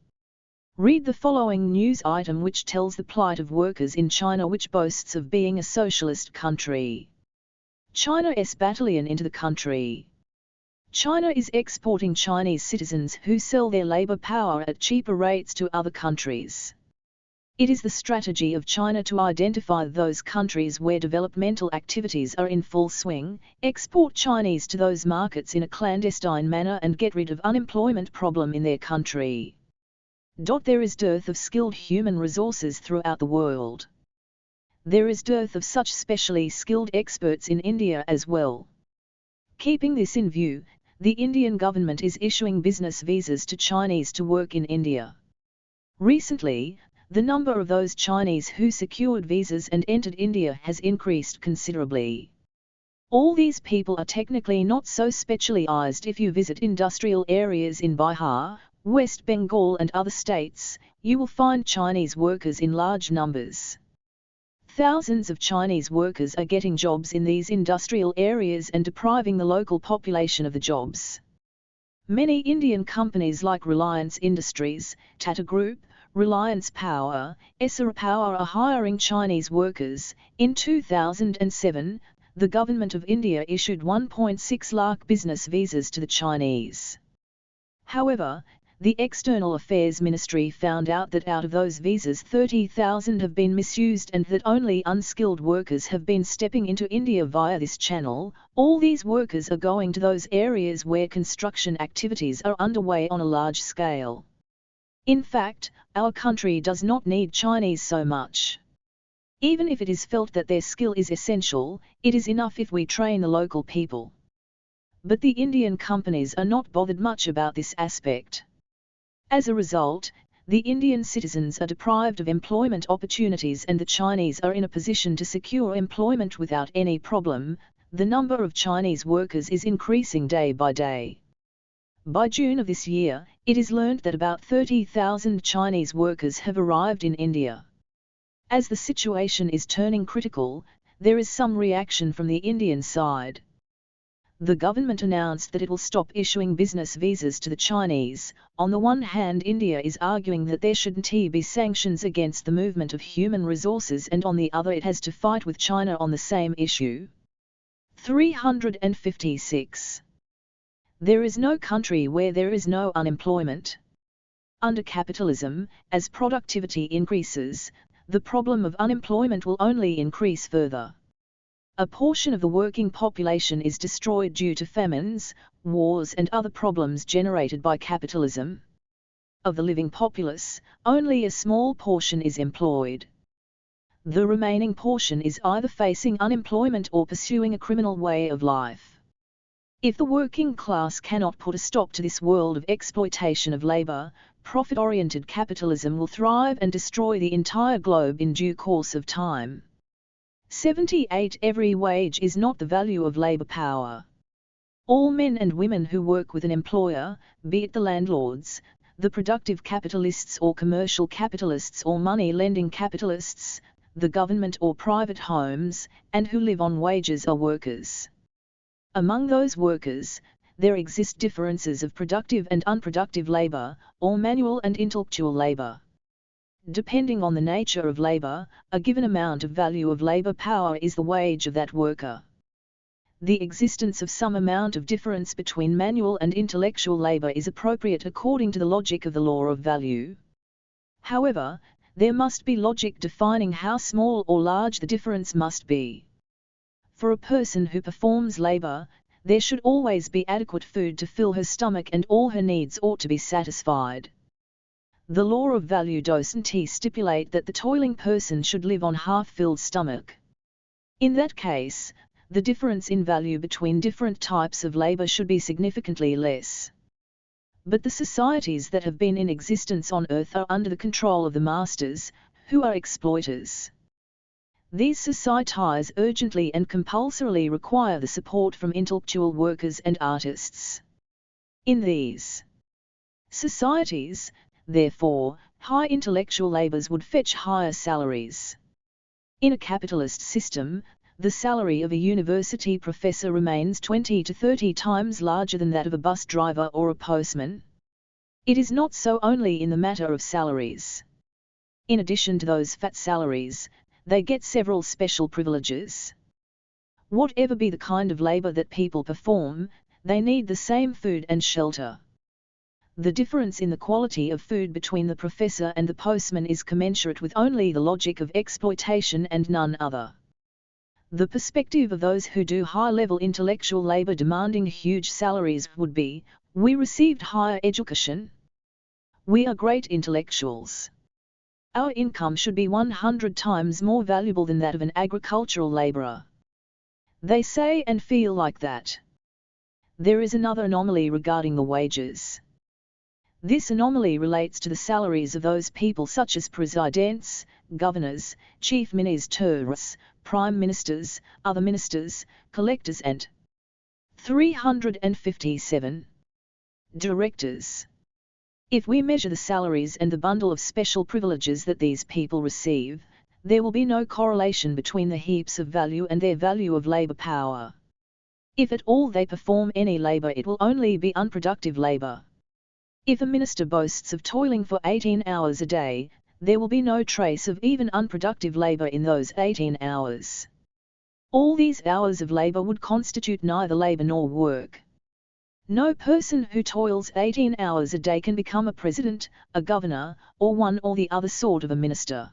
Read the following news item which tells the plight of workers in China, which boasts of being a socialist country. China's battalion into the country. China is exporting Chinese citizens who sell their labor power at cheaper rates to other countries. It is the strategy of China to identify those countries where developmental activities are in full swing, export Chinese to those markets in a clandestine manner and get rid of unemployment problem in their country. There is dearth of skilled human resources throughout the world. There is dearth of such specially skilled experts in India as well. Keeping this in view, the Indian government is issuing business visas to Chinese to work in India. Recently, the number of those Chinese who secured visas and entered India has increased considerably. All these people are technically not so specialized. If you visit industrial areas in Bihar, West Bengal and other states, you will find Chinese workers in large numbers. Thousands of Chinese workers are getting jobs in these industrial areas and depriving the local population of the jobs. Many Indian companies like Reliance Industries, Tata Group, Reliance Power, Essar Power are hiring Chinese workers. In 2007, the government of India issued 1.6 lakh business visas to the Chinese. However, the External Affairs Ministry found out that out of those visas 30,000 have been misused and that only unskilled workers have been stepping into India via this channel. All these workers are going to those areas where construction activities are underway on a large scale. In fact, our country does not need Chinese so much. Even if it is felt that their skill is essential, it is enough if we train the local people. But the Indian companies are not bothered much about this aspect. As a result, the Indian citizens are deprived of employment opportunities and the Chinese are in a position to secure employment without any problem. The number of Chinese workers is increasing day by day. By June of this year, it is learned that about 30,000 Chinese workers have arrived in India. As the situation is turning critical, there is some reaction from the Indian side. The government announced that it will stop issuing business visas to the Chinese. On the one hand, India is arguing that there shouldn't be sanctions against the movement of human resources, and on the other it has to fight with China on the same issue. 356. There is no country where there is no unemployment. Under capitalism, as productivity increases, the problem of unemployment will only increase further. A portion of the working population is destroyed due to famines, wars and other problems generated by capitalism. Of the living populace, only a small portion is employed. The remaining portion is either facing unemployment or pursuing a criminal way of life. If the working class cannot put a stop to this world of exploitation of labor, profit-oriented capitalism will thrive and destroy the entire globe in due course of time. 78. Every wage is not the value of labor power. All men and women who work with an employer, be it the landlords, the productive capitalists or commercial capitalists or money-lending capitalists, the government or private homes, and who live on wages are workers. Among those workers, there exist differences of productive and unproductive labor, or manual and intellectual labor. Depending on the nature of labor, a given amount of value of labor power is the wage of that worker. The existence of some amount of difference between manual and intellectual labor is appropriate according to the logic of the law of value. However, there must be logic defining how small or large the difference must be. For a person who performs labor, there should always be adequate food to fill her stomach and all her needs ought to be satisfied. The law of value doesn't stipulate that the toiling person should live on half-filled stomach. In that case, the difference in value between different types of labor should be significantly less. But the societies that have been in existence on earth are under the control of the masters, who are exploiters. These societies urgently and compulsorily require the support from intellectual workers and artists. In these societies, therefore, high intellectual labours would fetch higher salaries. In a capitalist system, the salary of a university professor remains 20 to 30 times larger than that of a bus driver or a postman. It is not so only in the matter of salaries. In addition to those fat salaries, they get several special privileges. Whatever be the kind of labour that people perform, they need the same food and shelter. The difference in the quality of food between the professor and the postman is commensurate with only the logic of exploitation and none other. The perspective of those who do high-level intellectual labor demanding huge salaries would be, we received higher education. We are great intellectuals. Our income should be 100 times more valuable than that of an agricultural laborer. They say and feel like that. There is another anomaly regarding the wages. This anomaly relates to the salaries of those people such as presidents, governors, chief ministers, prime ministers, other ministers, collectors and 357 directors. If we measure the salaries and the bundle of special privileges that these people receive, there will be no correlation between the heaps of value and their value of labor power. If at all they perform any labor, it will only be unproductive labor. If a minister boasts of toiling for 18 hours a day, there will be no trace of even unproductive labor in those 18 hours. All these hours of labor would constitute neither labor nor work. No person who toils 18 hours a day can become a president, a governor, or one or the other sort of a minister.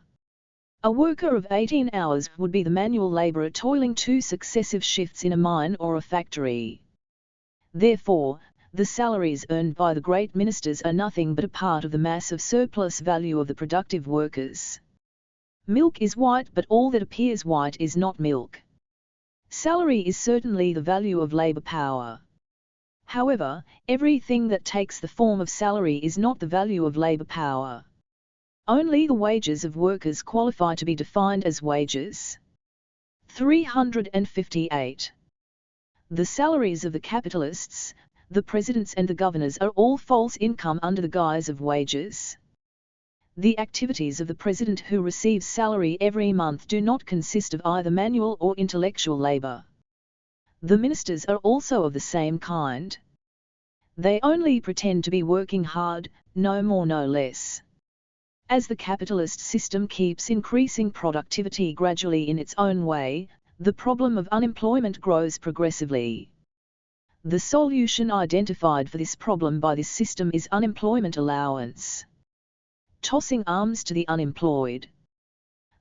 A worker of 18 hours would be the manual laborer toiling 2 successive shifts in a mine or a factory. Therefore, the salaries earned by the great ministers are nothing but a part of the mass of surplus value of the productive workers. Milk is white, but all that appears white is not milk. Salary is certainly the value of labor power. However, everything that takes the form of salary is not the value of labor power. Only the wages of workers qualify to be defined as wages. 358. The salaries of the capitalists, the presidents and the governors are all false income under the guise of wages. The activities of the president who receives salary every month do not consist of either manual or intellectual labor. The ministers are also of the same kind. They only pretend to be working hard, no more no less. As the capitalist system keeps increasing productivity gradually in its own way, the problem of unemployment grows progressively. The solution identified for this problem by this system is unemployment allowance. Tossing arms to the unemployed.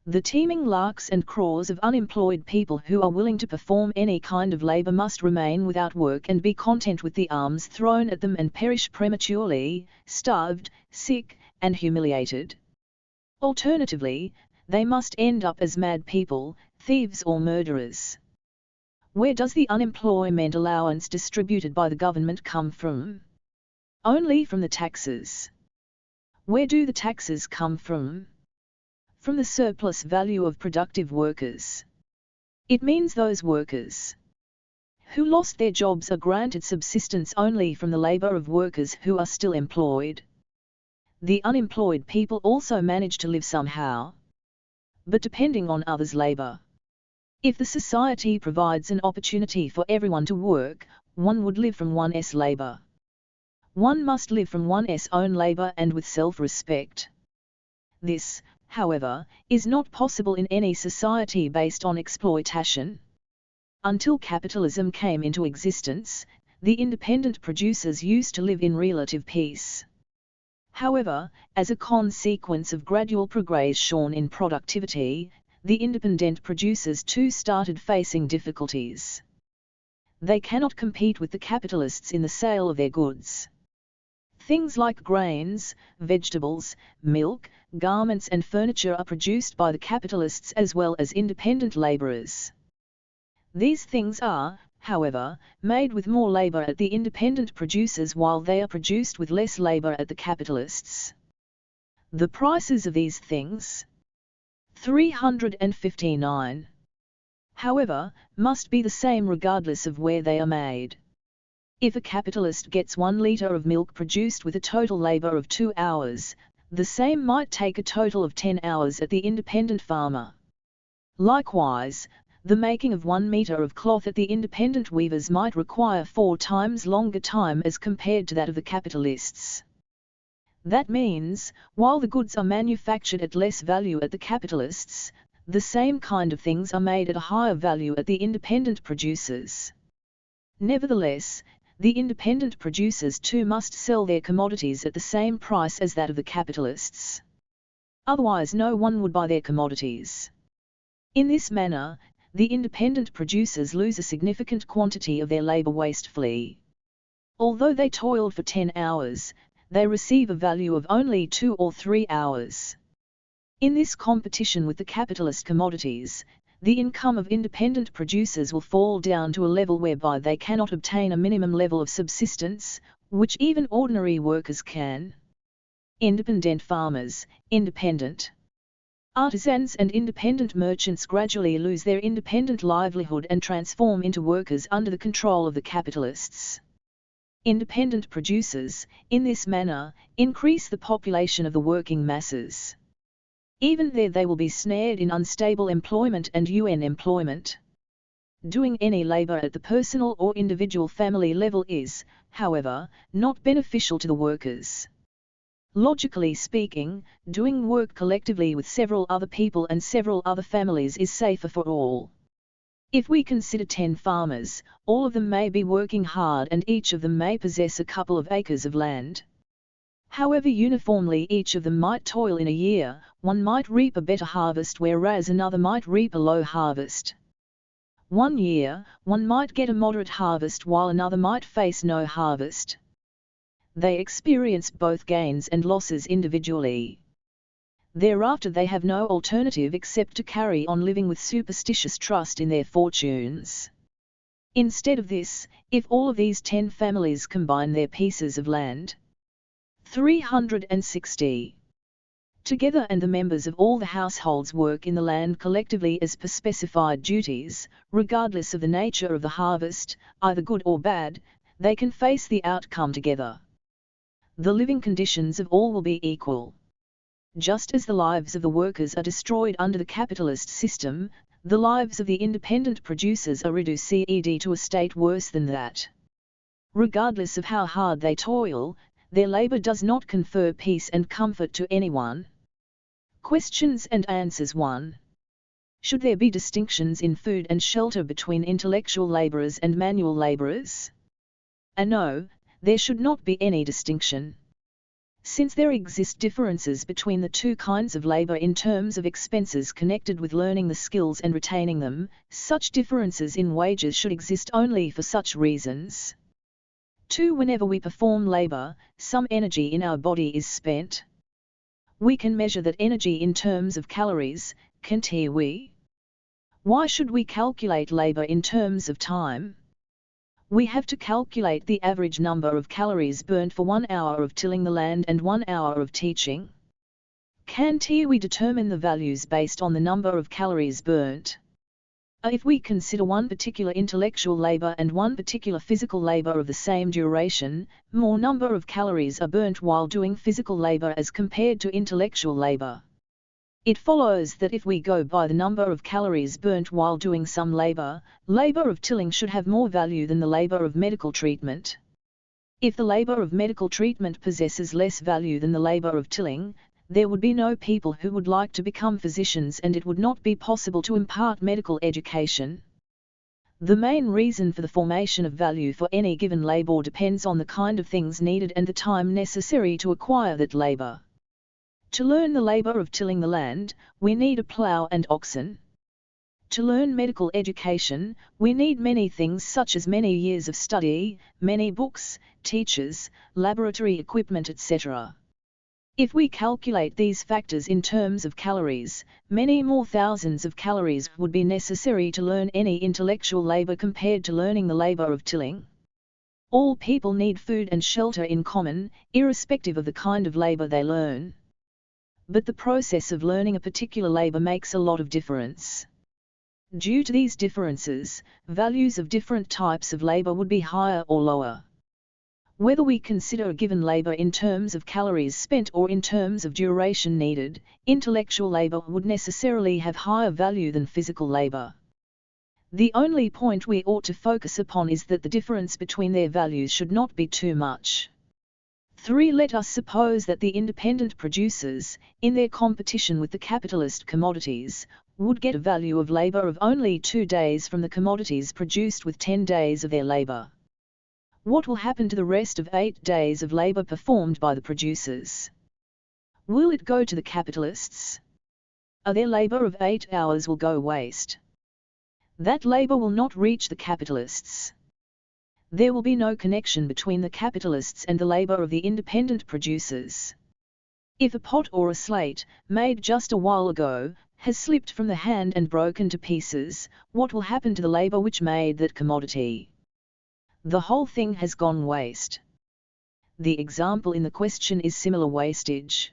The teeming larks and craws of unemployed people who are willing to perform any kind of labor must remain without work and be content with the arms thrown at them and perish prematurely, starved, sick, and humiliated. Alternatively, they must end up as mad people, thieves or murderers. Where does the unemployment allowance distributed by the government come from? Only from the taxes. Where do the taxes come from? From the surplus value of productive workers. It means those workers who lost their jobs are granted subsistence only from the labor of workers who are still employed. The unemployed people also manage to live somehow, but depending on others' labor. If the society provides an opportunity for everyone to work, one would live from one's labor. One must live from one's own labor and with self-respect. This, however, is not possible in any society based on exploitation. Until capitalism came into existence, the independent producers used to live in relative peace. However, as a consequence of gradual progression in productivity, the independent producers too started facing difficulties. They cannot compete with the capitalists in the sale of their goods. Things like grains, vegetables, milk, garments and furniture are produced by the capitalists as well as independent laborers. These things are, however, made with more labor at the independent producers while they are produced with less labor at the capitalists. The prices of these things, 359, however, must be the same regardless of where they are made. If a capitalist gets 1 liter of milk produced with a total labor of 2 hours, The same might take a total of 10 hours at the independent farmer. Likewise, the making of 1 meter of cloth at the independent weavers might require 4 times longer time as compared to that of the capitalists. That means, while the goods are manufactured at less value at the capitalists, the same kind of things are made at a higher value at the independent producers. Nevertheless, the independent producers too must sell their commodities at the same price as that of the capitalists. Otherwise no one would buy their commodities. In this manner, the independent producers lose a significant quantity of their labor wastefully. Although they toiled for 10 hours, they receive a value of only 2 or 3 hours. In this competition with the capitalist commodities, the income of independent producers will fall down to a level whereby they cannot obtain a minimum level of subsistence, which even ordinary workers can. Independent farmers, independent artisans and independent merchants gradually lose their independent livelihood and transform into workers under the control of the capitalists. Independent producers, in this manner, increase the population of the working masses. Even there they will be snared in unstable employment and UN employment. Doing any labor at the personal or individual family level is, however, not beneficial to the workers. Logically speaking, doing work collectively with several other people and several other families is safer for all. If we consider 10 farmers, all of them may be working hard and each of them may possess a couple of acres of land. However uniformly each of them might toil in a year, one might reap a better harvest whereas another might reap a low harvest. One year, one might get a moderate harvest while another might face no harvest. They experience both gains and losses individually. Thereafter they have no alternative except to carry on living with superstitious trust in their fortunes. Instead of this, if all of these 10 families combine their pieces of land, 360 together, and the members of all the households work in the land collectively as per specified duties, regardless of the nature of the harvest, either good or bad, they can face the outcome together. The living conditions of all will be equal. Just as the lives of the workers are destroyed under the capitalist system, the lives of the independent producers are reduced to a state worse than that. Regardless of how hard they toil, their labor does not confer peace and comfort to anyone. Questions and answers. 1. Should there be distinctions in food and shelter between intellectual laborers and manual laborers? No, there should not be any distinction. Since there exist differences between the two kinds of labor in terms of expenses connected with learning the skills and retaining them, such differences in wages should exist only for such reasons. 2. Whenever we perform labor, some energy in our body is spent. We can measure that energy in terms of calories, can't we? Why should we calculate labor in terms of time? We have to calculate the average number of calories burnt for 1 hour of tilling the land and 1 hour of teaching. Can't we determine the values based on the number of calories burnt? If we consider one particular intellectual labor and one particular physical labor of the same duration, more number of calories are burnt while doing physical labor as compared to intellectual labor. It follows that if we go by the number of calories burnt while doing some labor, labor of tilling should have more value than the labor of medical treatment. If the labor of medical treatment possesses less value than the labor of tilling, there would be no people who would like to become physicians and it would not be possible to impart medical education. The main reason for the formation of value for any given labor depends on the kind of things needed and the time necessary to acquire that labor. To learn the labor of tilling the land, we need a plough and oxen. To learn medical education, we need many things such as many years of study, many books, teachers, laboratory equipment, etc. If we calculate these factors in terms of calories, many more thousands of calories would be necessary to learn any intellectual labor compared to learning the labor of tilling. All people need food and shelter in common, irrespective of the kind of labor they learn. But the process of learning a particular labor makes a lot of difference. Due to these differences, values of different types of labor would be higher or lower. Whether we consider a given labor in terms of calories spent or in terms of duration needed, intellectual labor would necessarily have higher value than physical labor. The only point we ought to focus upon is that the difference between their values should not be too much. 3. Let us suppose that the independent producers, in their competition with the capitalist commodities, would get a value of labor of only 2 days from the commodities produced with 10 days of their labor. What will happen to the rest of 8 days of labor performed by the producers? Will it go to the capitalists? Their labor of 8 hours will go waste. That labor will not reach the capitalists. There will be no connection between the capitalists and the labor of the independent producers. If a pot or a slate, made just a while ago, has slipped from the hand and broken to pieces, what will happen to the labor which made that commodity? The whole thing has gone waste. The example in the question is similar wastage.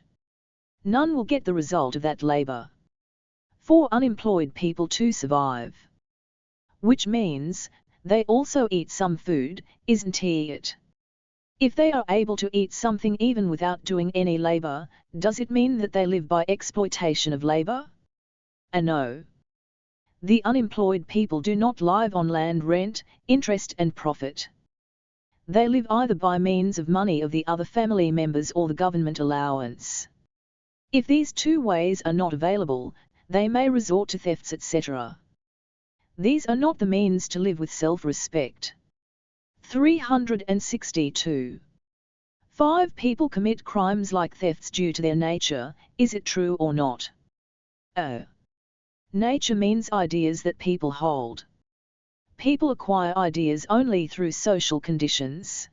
None will get the result of that labor. For unemployed people to survive. Which means, they also eat some food, isn't it? If they are able to eat something even without doing any labor, does it mean that they live by exploitation of labor? No. The unemployed people do not live on land rent, interest and profit. They live either by means of money of the other family members or the government allowance. If these 2 ways are not available, they may resort to thefts, etc. These are not the means to live with self-respect. 362. 5 people commit crimes like thefts due to their nature, is it true or not? Nature means ideas that people hold. People acquire ideas only through social conditions.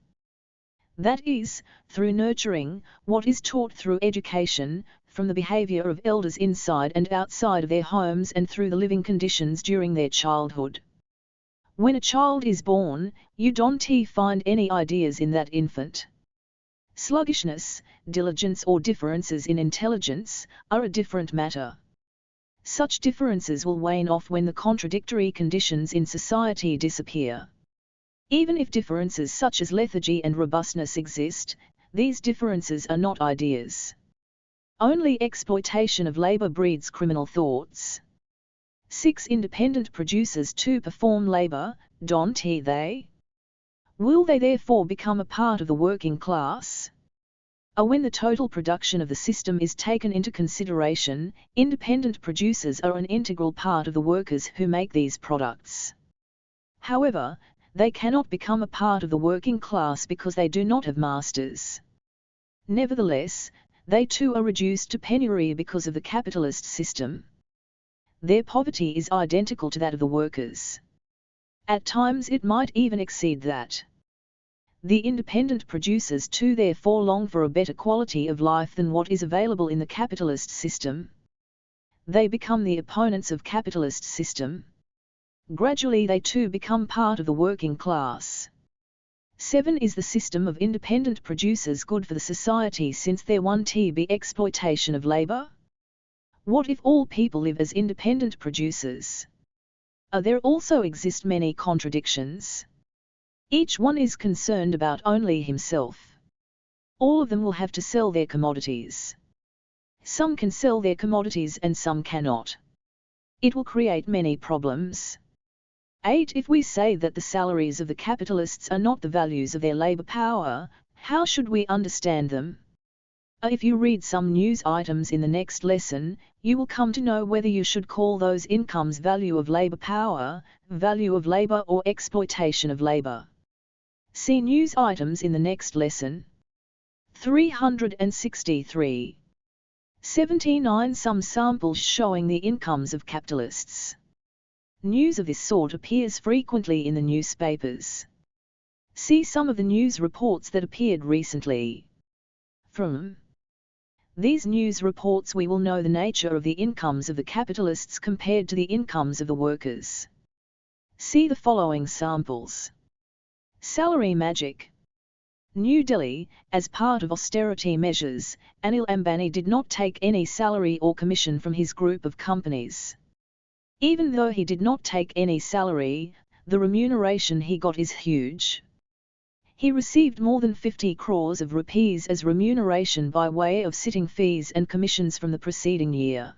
That is, through nurturing, what is taught through education, from the behavior of elders inside and outside of their homes and through the living conditions during their childhood. When a child is born, you don't find any ideas in that infant. Sluggishness, diligence or differences in intelligence, are a different matter. Such differences will wane off when the contradictory conditions in society disappear. Even if differences such as lethargy and robustness exist, these differences are not ideas. Only exploitation of labor breeds criminal thoughts. 6 independent producers to perform labor, don't they? Will they therefore become a part of the working class? When the total production of the system is taken into consideration, independent producers are an integral part of the workers who make these products. However, they cannot become a part of the working class because they do not have masters. Nevertheless, they too are reduced to penury because of the capitalist system. Their poverty is identical to that of the workers. At times it might even exceed that. The independent producers too therefore long for a better quality of life than what is available in the capitalist system. They become the opponents of capitalist system. Gradually they too become part of the working class. 7 Is the system of independent producers good for the society since there won't be exploitation of labor? What if all people live as independent producers? There also exist many contradictions. Each one is concerned about only himself. All of them will have to sell their commodities. Some can sell their commodities and some cannot. It will create many problems. 8 If we say that the salaries of the capitalists are not the values of their labor power, how should we understand them? If you read some news items in the next lesson, you will come to know whether you should call those incomes value of labor power, value of labor or exploitation of labor. See news items in the next lesson. 363. 79 Some samples showing the incomes of capitalists. News of this sort appears frequently in the newspapers. See some of the news reports that appeared recently. From these news reports we will know the nature of the incomes of the capitalists compared to the incomes of the workers. See the following samples. Salary magic. New Delhi, as part of austerity measures, Anil Ambani did not take any salary or commission from his group of companies. Even though he did not take any salary, the remuneration he got is huge. He received more than 50 crores of rupees as remuneration by way of sitting fees and commissions from the preceding year.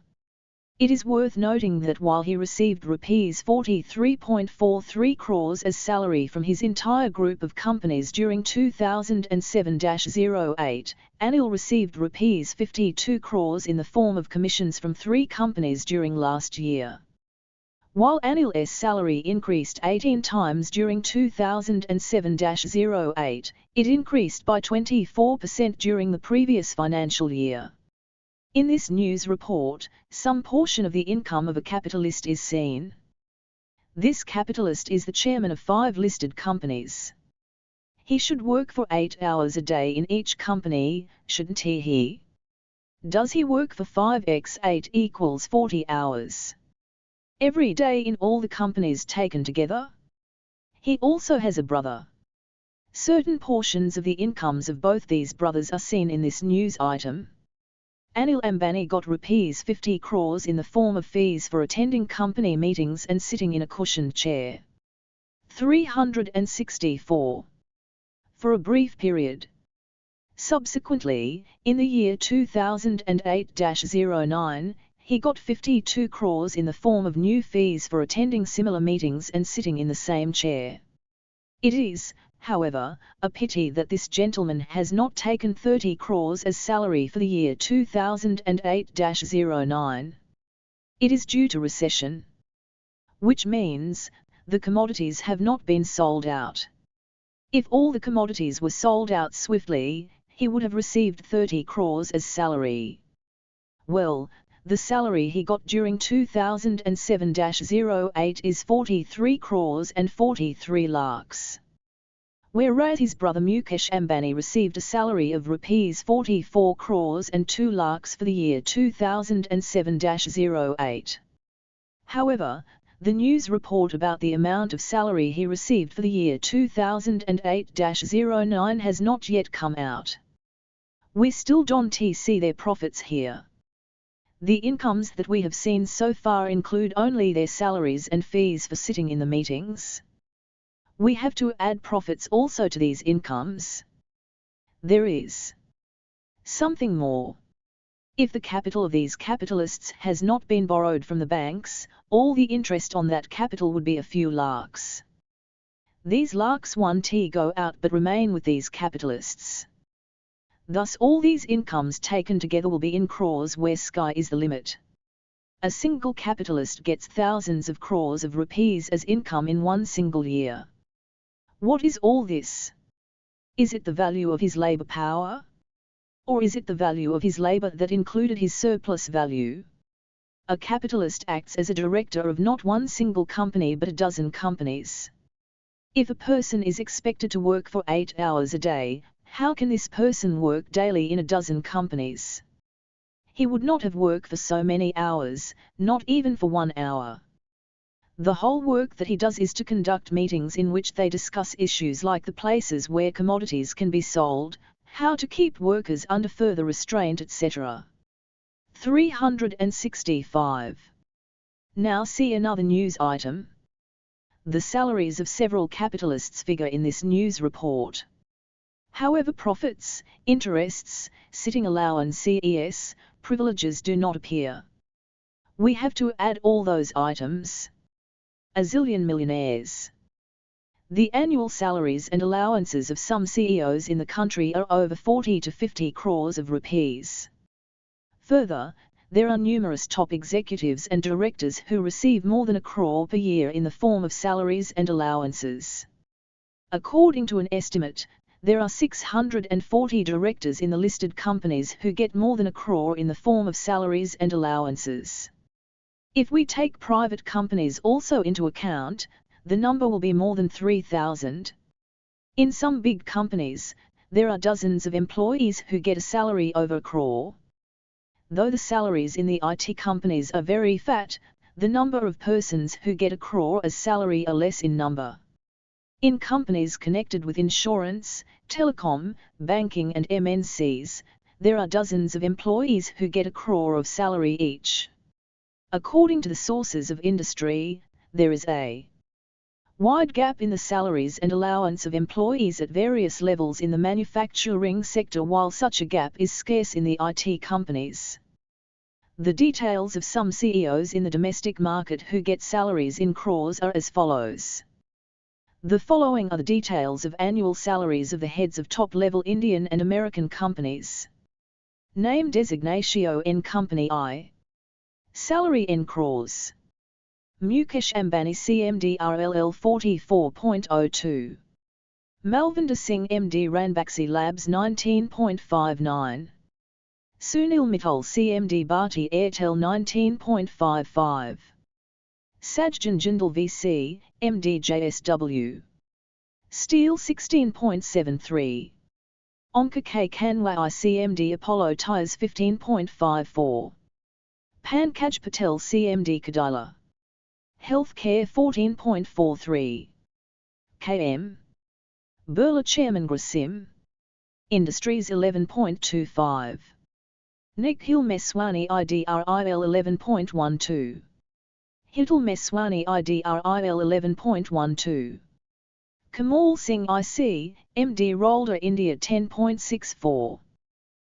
It is worth noting that while he received rupees 43.43 crores as salary from his entire group of companies during 2007-08, Anil received rupees 52 crores in the form of commissions from 3 companies during last year. While Anil's salary increased 18 times during 2007-08, it increased by 24% during the previous financial year. In this news report, some portion of the income of a capitalist is seen. This capitalist is the chairman of 5 listed companies. He should work for 8 hours a day in each company, shouldn't he? Does he work for 5x8 equals 40 hours? Every day in all the companies taken together? He also has a brother. Certain portions of the incomes of both these brothers are seen in this news item. Anil Ambani got rupees 50 crores in the form of fees for attending company meetings and sitting in a cushioned chair. 364. For a brief period. Subsequently, in the year 2008-09, he got 52 crores in the form of new fees for attending similar meetings and sitting in the same chair. It is, however, a pity that this gentleman has not taken 30 crores as salary for the year 2008-09. It is due to recession. Which means, the commodities have not been sold out. If all the commodities were sold out swiftly, he would have received 30 crores as salary. Well, the salary he got during 2007-08 is 43 crores and 43 lakhs. Whereas his brother Mukesh Ambani received a salary of rupees 44 crores and 2 lakhs for the year 2007-08. However, the news report about the amount of salary he received for the year 2008-09 has not yet come out. We still don't see their profits here. The incomes that we have seen so far include only their salaries and fees for sitting in the meetings. We have to add profits also to these incomes. There is something more. If the capital of these capitalists has not been borrowed from the banks, all the interest on that capital would be a few lakhs. These lakhs won't go out but remain with these capitalists. Thus all these incomes taken together will be in crores where sky is the limit. A single capitalist gets thousands of crores of rupees as income in one single year. What is all this? Is it the value of his labor power? Or is it the value of his labor that included his surplus value? A capitalist acts as a director of not one single company but a dozen companies. If a person is expected to work for 8 hours a day, how can this person work daily in a dozen companies? He would not have worked for so many hours, not even for 1 hour. The whole work that he does is to conduct meetings in which they discuss issues like the places where commodities can be sold, how to keep workers under further restraint, etc. 365. Now see another news item. The salaries of several capitalists figure in this news report. However, profits, interests, sitting allowance, privileges do not appear. We have to add all those items. A zillion millionaires. The annual salaries and allowances of some CEOs in the country are over 40 to 50 crores of rupees. Further, there are numerous top executives and directors who receive more than 1 crore per year in the form of salaries and allowances. According to an estimate, there are 640 directors in the listed companies who get more than 1 crore in the form of salaries and allowances. If we take private companies also into account, the number will be more than 3,000. In some big companies, there are dozens of employees who get a salary over 1 crore. Though the salaries in the IT companies are very fat, the number of persons who get 1 crore as salary are less in number. In companies connected with insurance, telecom, banking and MNCs, there are dozens of employees who get 1 crore of salary each. According to the sources of industry, there is a Wide gap in the salaries and allowance of employees at various levels in the manufacturing sector, while such a gap is scarce in the IT companies. The details of some CEOs in the domestic market who get salaries in crores are as follows. The following are the details of annual salaries of the heads of top-level Indian and American companies. Name designatio in Company I. Salary in crores. Mukesh Ambani CMD RLL 44.02. Malvinder Singh MD Ranbaxy Labs 19.59. Sunil Mittal CMD Bharti Airtel 19.55. Sajjan Jindal VC, MD JSW. Steel 16.73. Omkar K. Kanwai CMD Apollo Tyres 15.54. Pankaj Patel CMD Kadila. Healthcare 14.43. KM. Birla Chairman Grasim. Industries 11.25. Nikhil Meswani IDRIL 11.12. Hital Meswani IDRIL 11.12. Kamal Singh IC, MD Rolder India 10.64.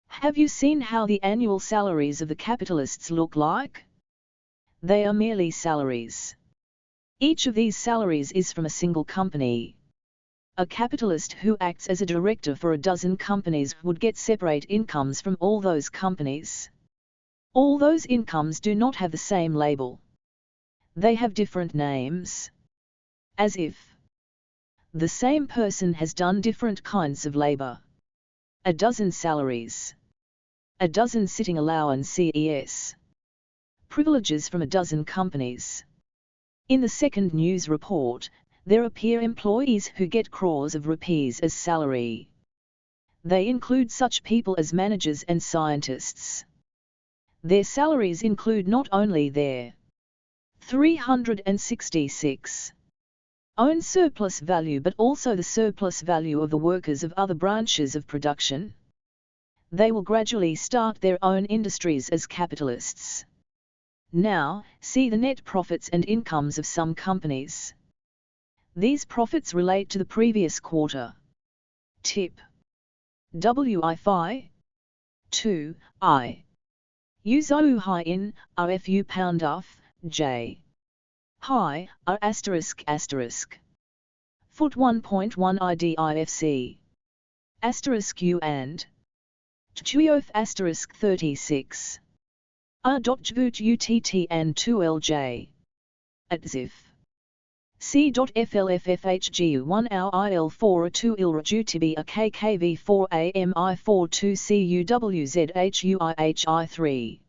Have you seen how the annual salaries of the capitalists look like? They are merely salaries. Each of these salaries is from a single company. A capitalist who acts as a director for a dozen companies would get separate incomes from all those companies. All those incomes do not have the same label. They have different names. As if the same person has done different kinds of labor. A dozen salaries. A dozen sitting allowance CES. Privileges from a dozen companies. In the second news report, there appear employees who get crores of rupees as salary. They include such people as managers and scientists. Their salaries include not only their 366 own surplus value but also the surplus value of the workers of other branches of production. They will gradually start their own industries as capitalists. Now, see the net profits and incomes of some companies. These profits relate to the previous quarter. Tip. WI-FI 2, I. Uzou high in, RFU pound off, J. High, R asterisk asterisk. Foot 1.1 IDIFC. Asterisk U and. Chuyof asterisk 36. R.Jvut UTT and 2LJ. At ZIF. C.FLFFHG1 hour IL4 2 ILRAJUTB a KKV4 AMI4 2 CUWZHUIHI3.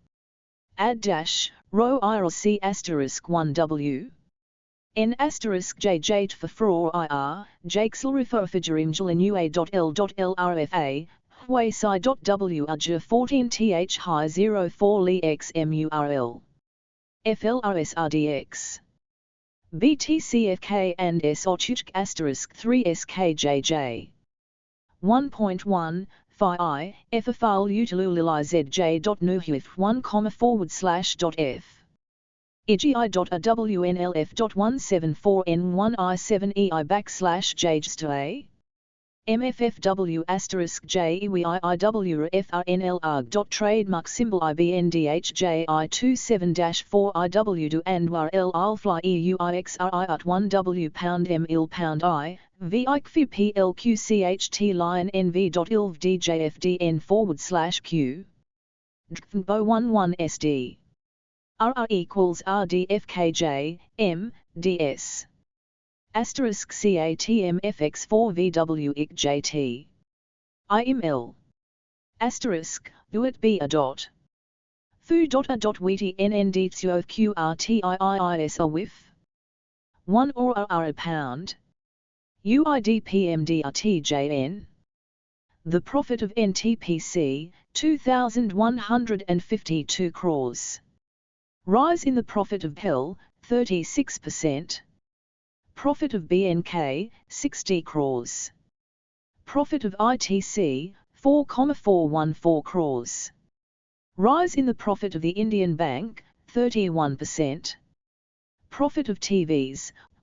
Add dash, row IRC asterisk 1W. N asterisk JJ for IR, JXLRIFOFIGERIMJLNUA.L.LRFA, Huaisai.W Ajur 14th high 04 Li X MURL. FLRSRDX. BTCFK and SOCHUK asterisk 3 SKJJ. 1.1, Phi I, FFL utilulili ZJ.nuhif 1,/f. IGI.AWNLF.174N1I7EI /JGSTA. MFFW asterisk JEWIIW Trademark symbol IBNDHJI27-4IW and WRL Alfly EUIXRI at 1W pound MIL pound I, VIQFU PLQCHT Lion NV.ILV DJFDN/Q. DFNBO 11SD. RR equals RDFKJ, M, DS. Asterisk CATM FX4VW ICJT. IML. Asterisk, UIT B a dot. Fu.a.witi NND QRTIIIS a whiff. 1 or R a pound. UIDPMDRTJN. The profit of NTPC, 2,152 crores. Rise in the profit of PEL, 36%. Profit of BNK, 60 crores. Profit of ITC, 4,414 crores. Rise in the profit of the Indian Bank, 31%. Profit of TVs,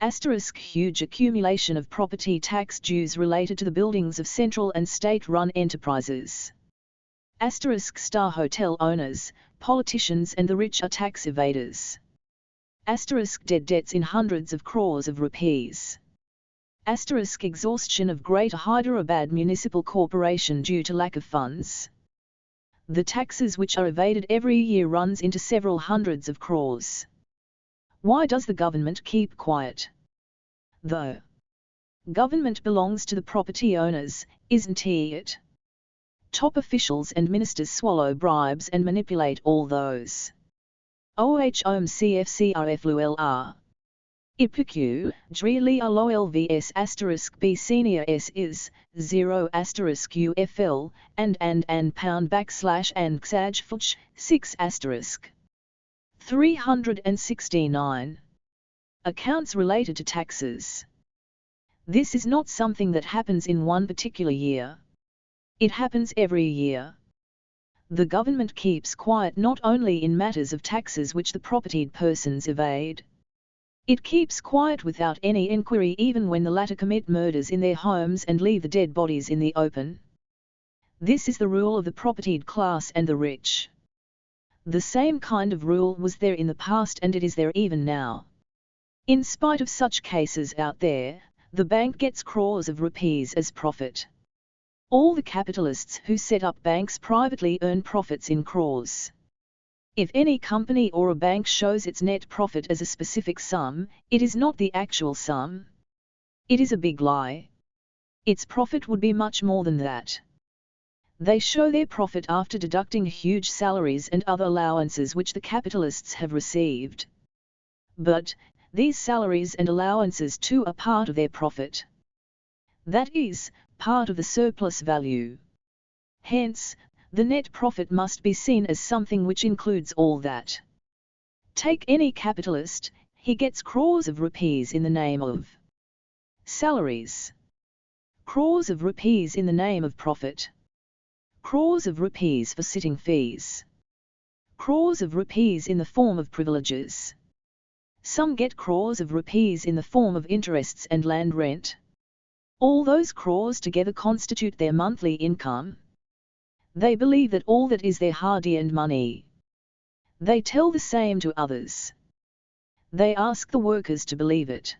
Huge accumulation of property tax dues related to the buildings of central and state-run enterprises. Star hotel owners, politicians and the rich are tax evaders. Dead debts in hundreds of crores of rupees. Exhaustion of Greater Hyderabad Municipal Corporation due to lack of funds. The taxes which are evaded every year runs into several hundreds of crores. Why does the government keep quiet? Though government belongs to the property owners, isn't it? Top officials and ministers swallow bribes and manipulate all those. CFCRFLULR. IPQ, Drili LOLVS B senior S is 0 UFL and &// and XAJ FUCH 6 369. Accounts related to taxes. This is not something that happens in one particular year. It happens every year. The government keeps quiet not only in matters of taxes which the propertied persons evade. It keeps quiet without any inquiry even when the latter commit murders in their homes and leave the dead bodies in the open. This is the rule of the propertied class and the rich. The same kind of rule was there in the past and it is there even now. In spite of such cases out there, the bank gets crores of rupees as profit. All the capitalists who set up banks privately earn profits in crores. If any company or a bank shows its net profit as a specific sum, it is not the actual sum. It is a big lie. Its profit would be much more than that. They show their profit after deducting huge salaries and other allowances which the capitalists have received. But these salaries and allowances too are part of their profit. That is, part of the surplus value. Hence, the net profit must be seen as something which includes all that. Take any capitalist, he gets crores of rupees in the name of salaries. Crores of rupees in the name of profit. Crores of rupees for sitting fees. Crores of rupees in the form of privileges. Some get crores of rupees in the form of interests and land rent. All those crores together constitute their monthly income. They believe that all that is their hard-earned money. They tell the same to others. They ask the workers to believe it.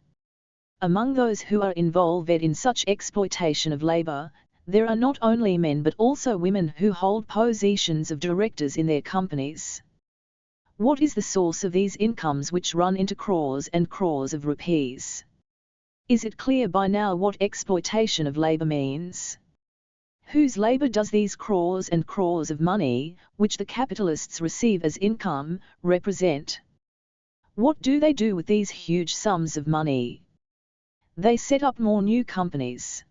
Among those who are involved in such exploitation of labor, there are not only men but also women who hold positions of directors in their companies. What is the source of these incomes which run into crores and crores of rupees? Is it clear by now what exploitation of labor means? Whose labor does these crores and crores of money, which the capitalists receive as income, represent? What do they do with these huge sums of money? They set up more new companies.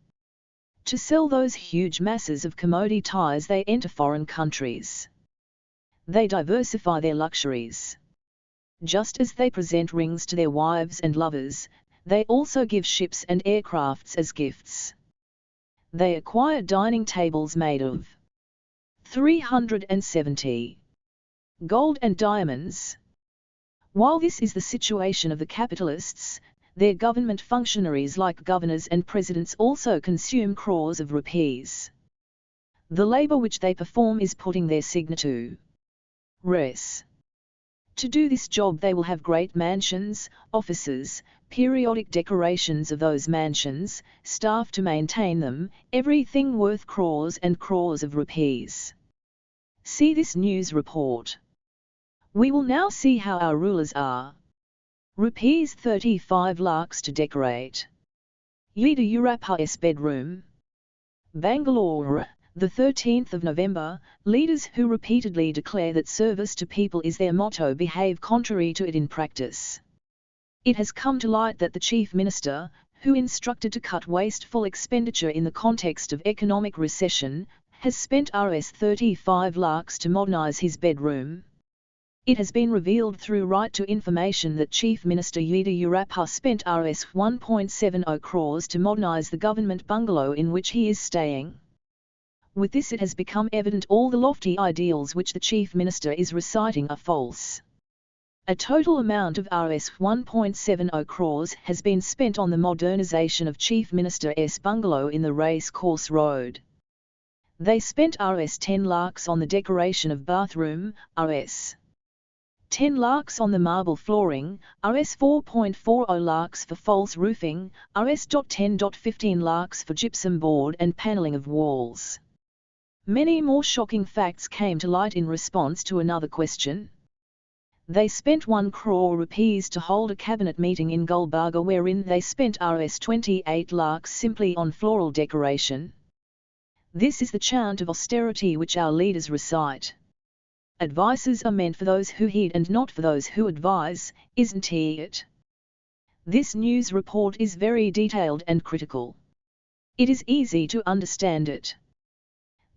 To sell those huge masses of commodities they enter foreign countries. They diversify their luxuries. Just as they present rings to their wives and lovers, they also give ships and aircrafts as gifts. They acquire dining tables made of 370 gold and diamonds. While this is the situation of the capitalists, their government functionaries like governors and presidents also consume crores of rupees. The labor which they perform is putting their signature. Res. To do this job they will have great mansions, offices, periodic decorations of those mansions, staff to maintain them, everything worth crores and crores of rupees. See this news report. We will now see how our rulers are. Rupees 35 lakhs to decorate Yediyurappa's bedroom. Bangalore, the 13th of November, leaders who repeatedly declare that service to people is their motto behave contrary to it in practice. It has come to light that the Chief Minister, who instructed to cut wasteful expenditure in the context of economic recession, has spent Rs 35 lakhs to modernize his bedroom. It has been revealed through Right to Information that Chief Minister Yediyurappa spent Rs 1.70 crores to modernize the government bungalow in which he is staying. With this it has become evident all the lofty ideals which the Chief Minister is reciting are false. A total amount of Rs 1.70 crores has been spent on the modernization of Chief Minister's bungalow in the Race Course Road. They spent Rs 10 lakhs on the decoration of bathroom, Rs 10 lakhs on the marble flooring, Rs 4.40 lakhs for false roofing, Rs 10.15 lakhs for gypsum board and panelling of walls. Many more shocking facts came to light in response to another question. They spent 1 crore rupees to hold a cabinet meeting in Gulbarga wherein they spent Rs 28 lakhs simply on floral decoration. This is the chant of austerity which our leaders recite. Advices are meant for those who heed and not for those who advise, isn't it? This news report is very detailed and critical. It is easy to understand it.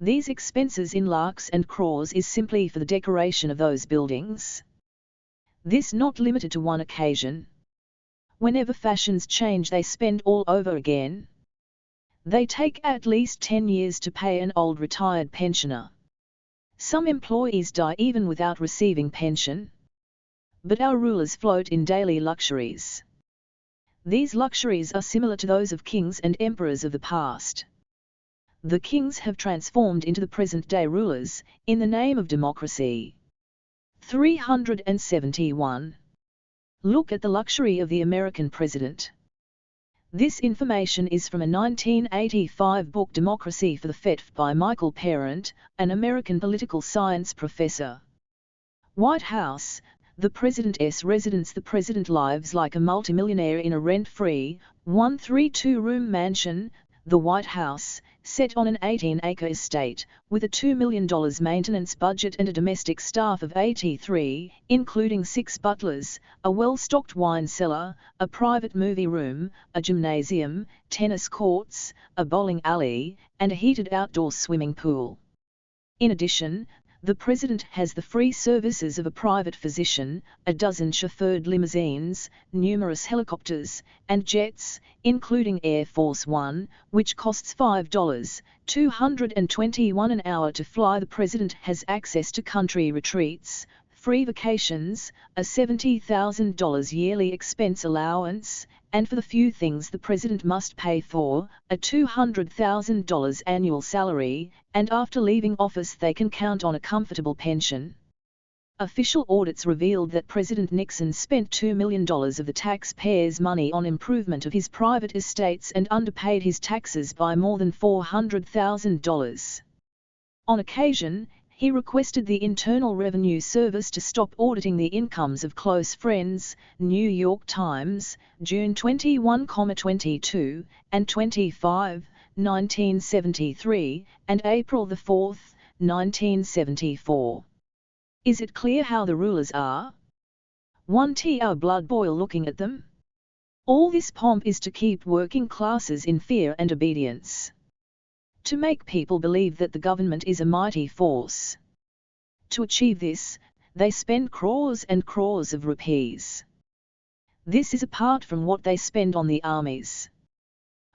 These expenses in lakhs and crores is simply for the decoration of those buildings. This not limited to one occasion. Whenever fashions change they spend all over again. They take at least 10 years to pay an old retired pensioner. Some employees die even without receiving pension. But our rulers float in daily luxuries. These luxuries are similar to those of kings and emperors of the past. The kings have transformed into the present-day rulers, in the name of democracy. 371. Look at the luxury of the American president. This information is from a 1985 book Democracy for the FETF by Michael Parent, an American political science professor. White House, the President's residence. The President lives like a multimillionaire in a rent-free, 132-room mansion, the White House, set on an 18-acre estate, with a $2 million maintenance budget and a domestic staff of 83, including 6 butlers, a well-stocked wine cellar, a private movie room, a gymnasium, tennis courts, a bowling alley, and a heated outdoor swimming pool. In addition, the President has the free services of a private physician, a dozen chauffeured limousines, numerous helicopters, and jets, including Air Force One, which costs $5.221 an hour to fly. The President has access to country retreats, free vacations, a $70,000 yearly expense allowance, and for the few things the President must pay for, a $200,000 annual salary, and after leaving office they can count on a comfortable pension. Official audits revealed that President Nixon spent $2 million of the taxpayers' money on improvement of his private estates and underpaid his taxes by more than $400,000. On occasion, he requested the Internal Revenue Service to stop auditing the incomes of close friends. New York Times, June 21, 22, and 25, 1973, and April 4, 1974. Is it clear how the rulers are? 1. Our blood boil looking at them. All this pomp is to keep working classes in fear and obedience. To make people believe that the government is a mighty force. To achieve this, they spend crores and crores of rupees. This is apart from what they spend on the armies.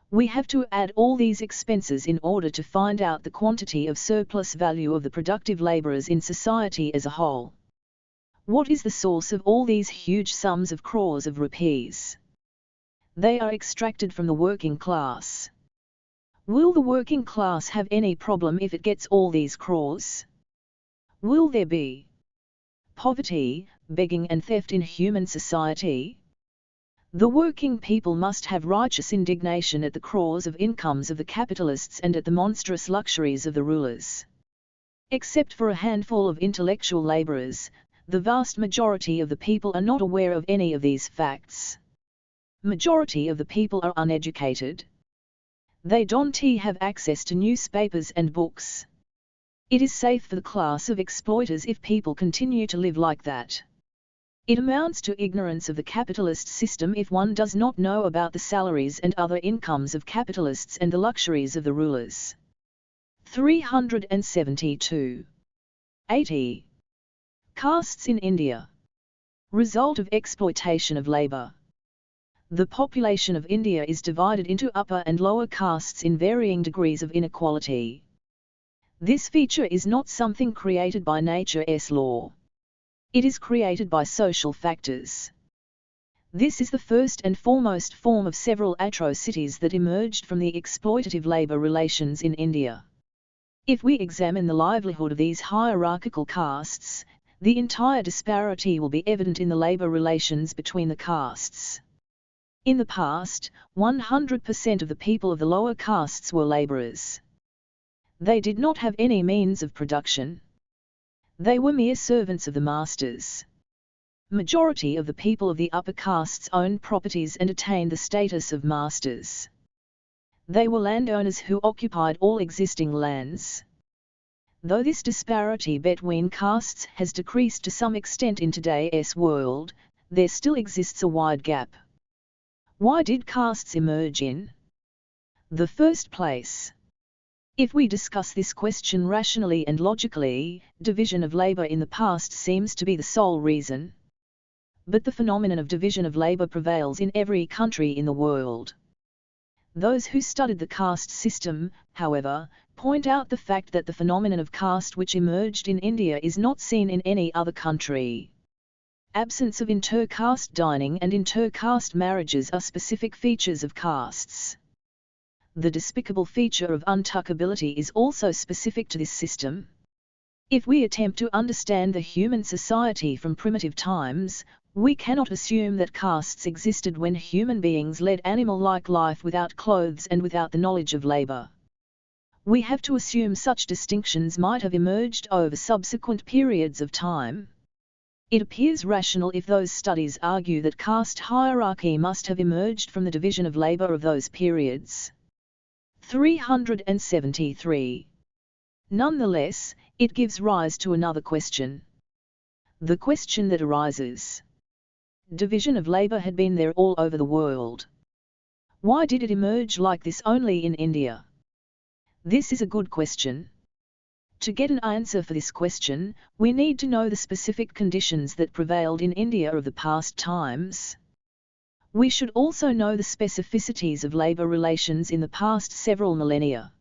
We have to add all these expenses in order to find out the quantity of surplus value of the productive laborers in society as a whole. What is the source of all these huge sums of crores of rupees? They are extracted from the working class. Will the working class have any problem if it gets all these crores? Will there be poverty, begging and theft in human society? The working people must have righteous indignation at the crores of incomes of the capitalists and at the monstrous luxuries of the rulers. Except for a handful of intellectual laborers, the vast majority of the people are not aware of any of these facts. Majority of the people are uneducated. They don't have access to newspapers and books. It is safe for the class of exploiters if people continue to live like that. It amounts to ignorance of the capitalist system if one does not know about the salaries and other incomes of capitalists and the luxuries of the rulers. 372. 80. Castes in India. Result of exploitation of labor. The population of India is divided into upper and lower castes in varying degrees of inequality. This feature is not something created by nature's law. It is created by social factors. This is the first and foremost form of several atrocities that emerged from the exploitative labour relations in India. If we examine the livelihood of these hierarchical castes, the entire disparity will be evident in the labour relations between the castes. In the past, 100% of the people of the lower castes were labourers. They did not have any means of production. They were mere servants of the masters. Majority of the people of the upper castes owned properties and attained the status of masters. They were landowners who occupied all existing lands. Though this disparity between castes has decreased to some extent in today's world, there still exists a wide gap. Why did castes emerge in the first place? If we discuss this question rationally and logically, division of labour in the past seems to be the sole reason. But the phenomenon of division of labour prevails in every country in the world. Those who studied the caste system, however, point out the fact that the phenomenon of caste which emerged in India is not seen in any other country. Absence of inter-caste dining and inter-caste marriages are specific features of castes. The despicable feature of untouchability is also specific to this system. If we attempt to understand the human society from primitive times, we cannot assume that castes existed when human beings led animal-like life without clothes and without the knowledge of labour. We have to assume such distinctions might have emerged over subsequent periods of time. It appears rational if those studies argue that caste hierarchy must have emerged from the division of labour of those periods. 373. Nonetheless, it gives rise to another question. The question that arises: division of labour had been there all over the world. Why did it emerge like this only in India? This is a good question. To get an answer for this question, we need to know the specific conditions that prevailed in India of the past times. We should also know the specificities of labour relations in the past several millennia.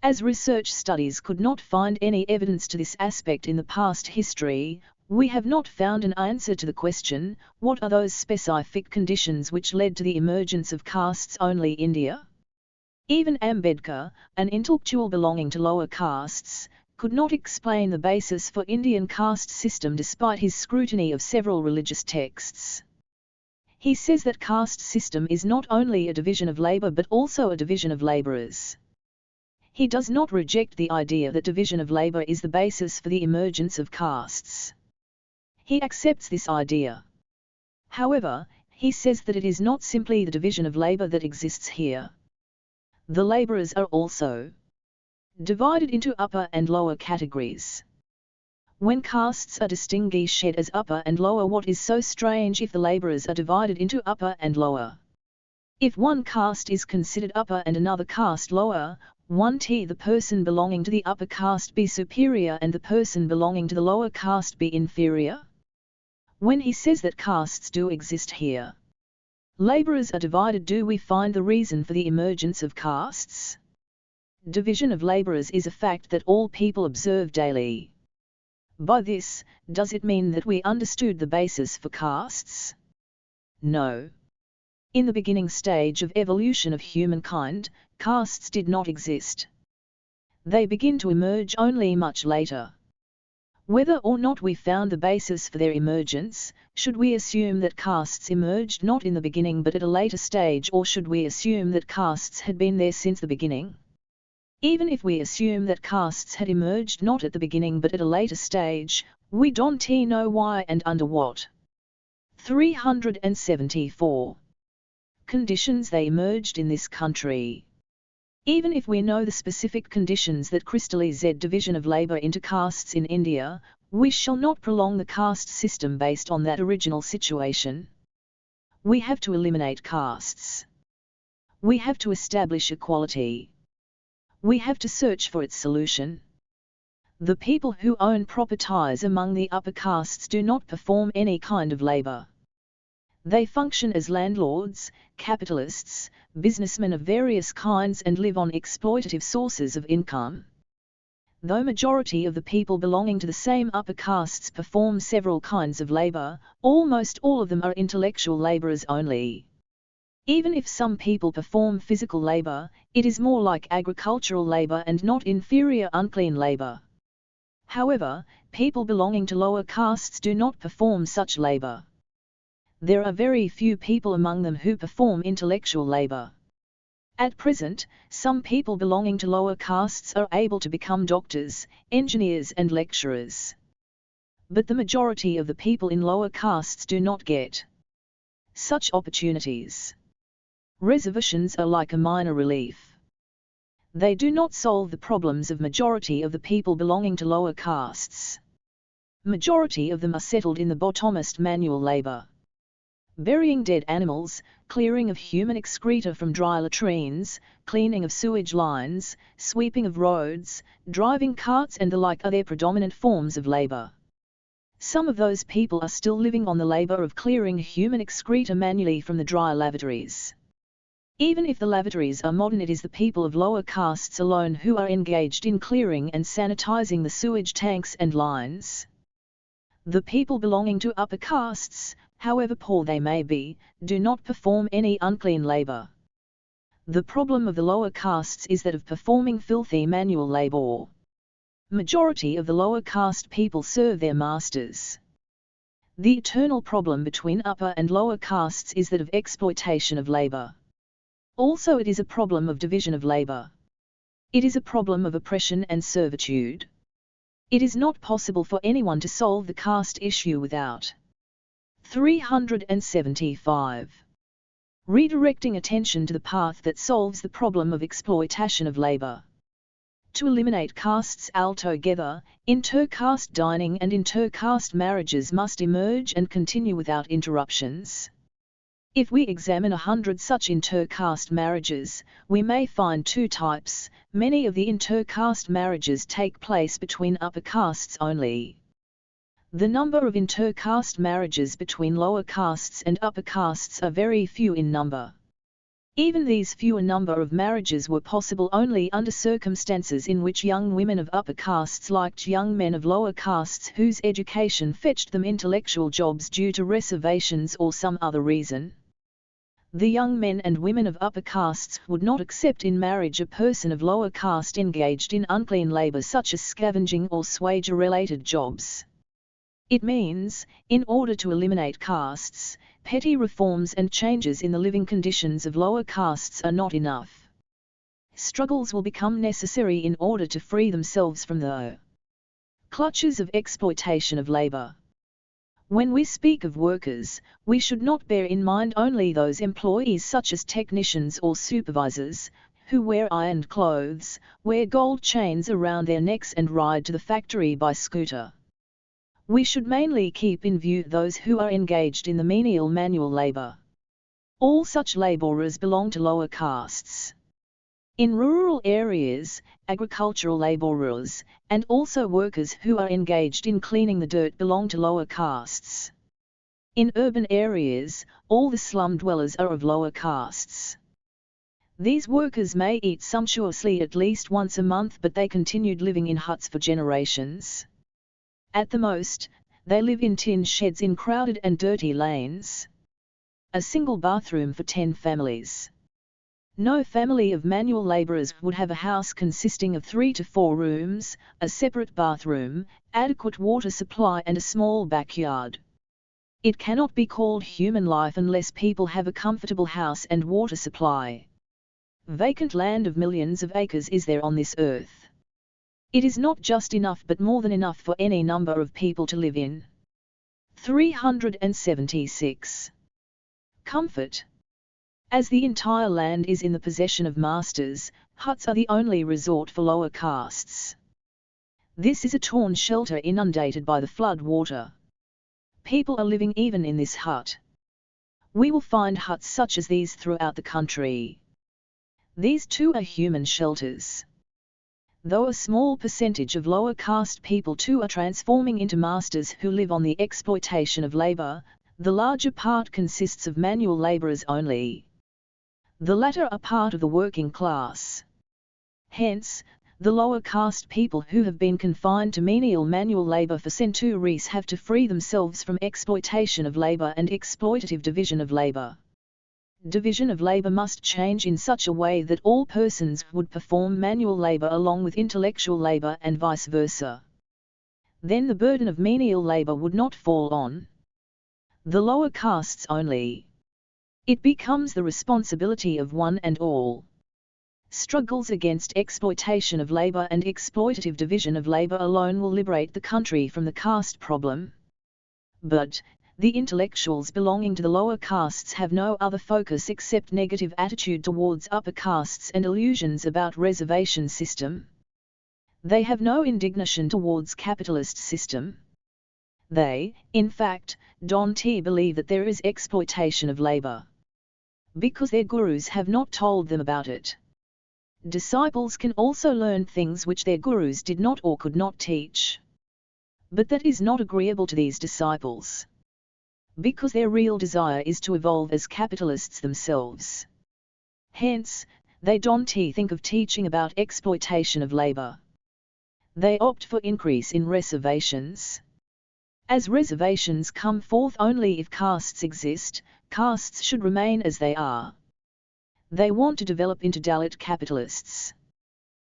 As research studies could not find any evidence to this aspect in the past history, we have not found an answer to the question, what are those specific conditions which led to the emergence of castes only India? Even Ambedkar, an intellectual belonging to lower castes, could not explain the basis for Indian caste system despite his scrutiny of several religious texts. He says that caste system is not only a division of labour but also a division of labourers. He does not reject the idea that division of labour is the basis for the emergence of castes. He accepts this idea. However, he says that it is not simply the division of labour that exists here. The labourers are also divided into upper and lower categories. When castes are distinguished as upper and lower, what is so strange if the labourers are divided into upper and lower? If one caste is considered upper and another caste lower, won't the person belonging to the upper caste be superior and the person belonging to the lower caste be inferior? When he says that castes do exist here, labourers are divided, do we find the reason for the emergence of castes? Division of labourers is a fact that all people observe daily. By this, does it mean that we understood the basis for castes? No. In the beginning stage of evolution of humankind, castes did not exist. They begin to emerge only much later. Whether or not we found the basis for their emergence, should we assume that castes emerged not in the beginning but at a later stage, or should we assume that castes had been there since the beginning? Even if we assume that castes had emerged not at the beginning but at a later stage, we don't know why and under what. 374. Conditions they emerged in this country. Even if we know the specific conditions that crystallize division of labour into castes in India, we shall not prolong the caste system based on that original situation. We have to eliminate castes. We have to establish equality. We have to search for its solution. The people who own properties among the upper castes do not perform any kind of labour. They function as landlords, capitalists, businessmen of various kinds and live on exploitative sources of income. Though majority of the people belonging to the same upper castes perform several kinds of labor, almost all of them are intellectual laborers only. Even if some people perform physical labor, it is more like agricultural labor and not inferior unclean labor. However, people belonging to lower castes do not perform such labor. There are very few people among them who perform intellectual labor. At present, some people belonging to lower castes are able to become doctors, engineers and lecturers. But the majority of the people in lower castes do not get such opportunities. Reservations are like a minor relief. They do not solve the problems of majority of the people belonging to lower castes. Majority of them are settled in the bottomest manual labor. Burying dead animals, clearing of human excreta from dry latrines, cleaning of sewage lines, sweeping of roads, driving carts and the like are their predominant forms of labor. Some of those people are still living on the labor of clearing human excreta manually from the dry lavatories. Even if the lavatories are modern, it is the people of lower castes alone who are engaged in clearing and sanitizing the sewage tanks and lines. The people belonging to upper castes, however poor they may be, do not perform any unclean labor. The problem of the lower castes is that of performing filthy manual labor. Majority of the lower caste people serve their masters. The eternal problem between upper and lower castes is that of exploitation of labor. Also, it is a problem of division of labor. It is a problem of oppression and servitude. It is not possible for anyone to solve the caste issue without 375. Redirecting attention to the path that solves the problem of exploitation of labor. To eliminate castes altogether, inter-caste dining and inter-caste marriages must emerge and continue without interruptions. If we examine 100 such inter-caste marriages, we may find two types. Many of the inter-caste marriages take place between upper castes only. The number of inter-caste marriages between lower castes and upper castes are very few in number. Even these fewer number of marriages were possible only under circumstances in which young women of upper castes liked young men of lower castes whose education fetched them intellectual jobs due to reservations or some other reason. The young men and women of upper castes would not accept in marriage a person of lower caste engaged in unclean labor such as scavenging or swage-related jobs. It means, in order to eliminate castes, petty reforms and changes in the living conditions of lower castes are not enough. Struggles will become necessary in order to free themselves from the clutches of exploitation of labor. When we speak of workers, we should not bear in mind only those employees such as technicians or supervisors, who wear ironed clothes, wear gold chains around their necks and ride to the factory by scooter. We should mainly keep in view those who are engaged in the menial manual labor. All such laborers belong to lower castes. In rural areas, agricultural laborers, and also workers who are engaged in cleaning the dirt belong to lower castes. In urban areas, all the slum dwellers are of lower castes. These workers may eat sumptuously at least once a month, but they continued living in huts for generations. At the most, they live in tin sheds in crowded and dirty lanes. A single bathroom for 10 families. No family of manual laborers would have a house consisting of 3 to 4 rooms, a separate bathroom, adequate water supply and a small backyard. It cannot be called human life unless people have a comfortable house and water supply. Vacant land of millions of acres is there on this earth. It is not just enough but more than enough for any number of people to live in. 376. Comfort. As the entire land is in the possession of masters, huts are the only resort for lower castes. This is a torn shelter inundated by the flood water. People are living even in this hut. We will find huts such as these throughout the country. These too are human shelters. Though a small percentage of lower caste people too are transforming into masters who live on the exploitation of labor, the larger part consists of manual laborers only. The latter are part of the working class. Hence, the lower caste people who have been confined to menial manual labor for centuries have to free themselves from exploitation of labor and exploitative division of labor. Division of labor must change in such a way that all persons would perform manual labor along with intellectual labor and vice versa. Then the burden of menial labor would not fall on the lower castes only. It becomes the responsibility of one and all. Struggles against exploitation of labor and exploitative division of labor alone will liberate the country from the caste problem. But the intellectuals belonging to the lower castes have no other focus except negative attitude towards upper castes and illusions about reservation system. They have no indignation towards capitalist system. They, in fact, don't believe that there is exploitation of labor, because their gurus have not told them about it. Disciples can also learn things which their gurus did not or could not teach. But that is not agreeable to these disciples, because their real desire is to evolve as capitalists themselves. Hence, they don't think of teaching about exploitation of labor. They opt for increase in reservations. As reservations come forth only if castes exist, castes should remain as they are. They want to develop into Dalit capitalists.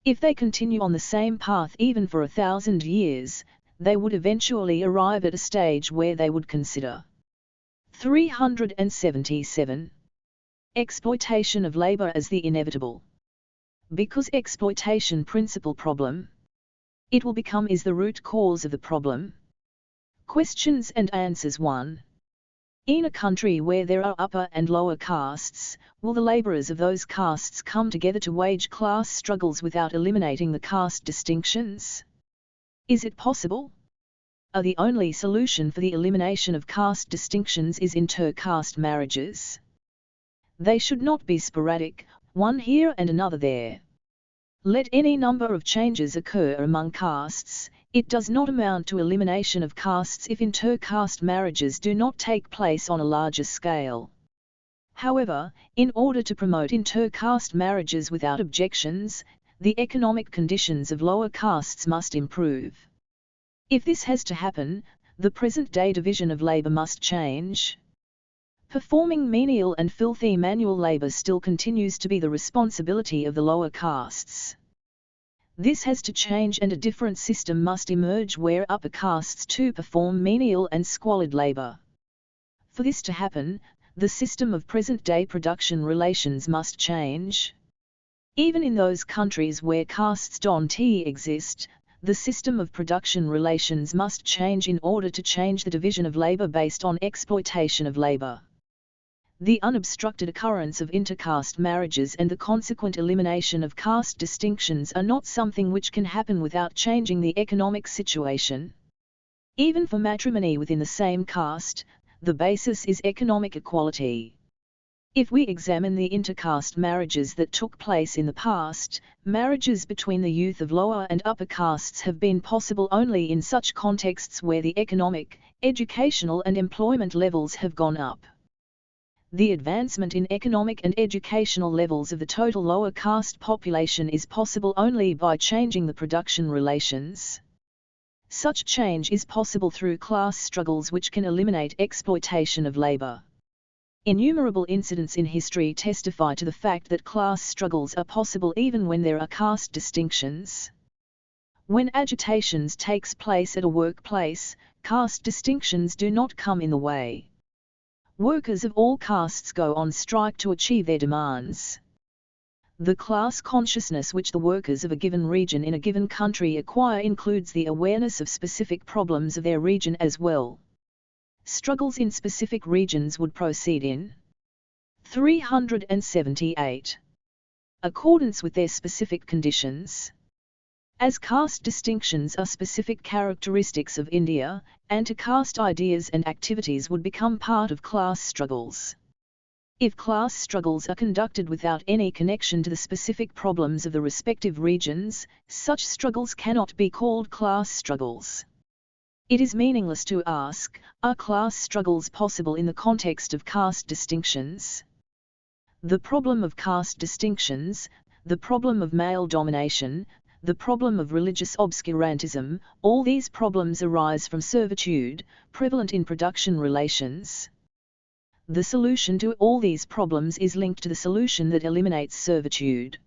If they continue on the same path even for 1,000 years, they would eventually arrive at a stage where they would consider 377. Exploitation of labor as the inevitable. Because exploitation principal problem, it will become is the root cause of the problem. Questions and answers 1. In a country where there are upper and lower castes, will the laborers of those castes come together to wage class struggles without eliminating the caste distinctions? Is it possible? The only solution for the elimination of caste distinctions is inter-caste marriages. They should not be sporadic, one here and another there. Let any number of changes occur among castes, it does not amount to elimination of castes if inter-caste marriages do not take place on a larger scale. However, in order to promote inter-caste marriages without objections, the economic conditions of lower castes must improve. If this has to happen, the present-day division of labor must change. Performing menial and filthy manual labor still continues to be the responsibility of the lower castes. This has to change and a different system must emerge where upper castes too perform menial and squalid labor. For this to happen, the system of present-day production relations must change. Even in those countries where castes don't exist, the system of production relations must change in order to change the division of labor based on exploitation of labor. The unobstructed occurrence of intercaste marriages and the consequent elimination of caste distinctions are not something which can happen without changing the economic situation. Even for matrimony within the same caste, the basis is economic equality. If we examine the intercaste marriages that took place in the past, marriages between the youth of lower and upper castes have been possible only in such contexts where the economic, educational and employment levels have gone up. The advancement in economic and educational levels of the total lower caste population is possible only by changing the production relations. Such change is possible through class struggles which can eliminate exploitation of labor. Innumerable incidents in history testify to the fact that class struggles are possible even when there are caste distinctions. When agitations takes place at a workplace, caste distinctions do not come in the way. Workers of all castes go on strike to achieve their demands. The class consciousness which the workers of a given region in a given country acquire includes the awareness of specific problems of their region as well. Struggles in specific regions would proceed in 378. Accordance with their specific conditions. As caste distinctions are specific characteristics of India, anti-caste ideas and activities would become part of class struggles. If class struggles are conducted without any connection to the specific problems of the respective regions, such struggles cannot be called class struggles. It is meaningless to ask, are class struggles possible in the context of caste distinctions? The problem of caste distinctions, the problem of male domination, the problem of religious obscurantism, all these problems arise from servitude, prevalent in production relations. The solution to all these problems is linked to the solution that eliminates servitude.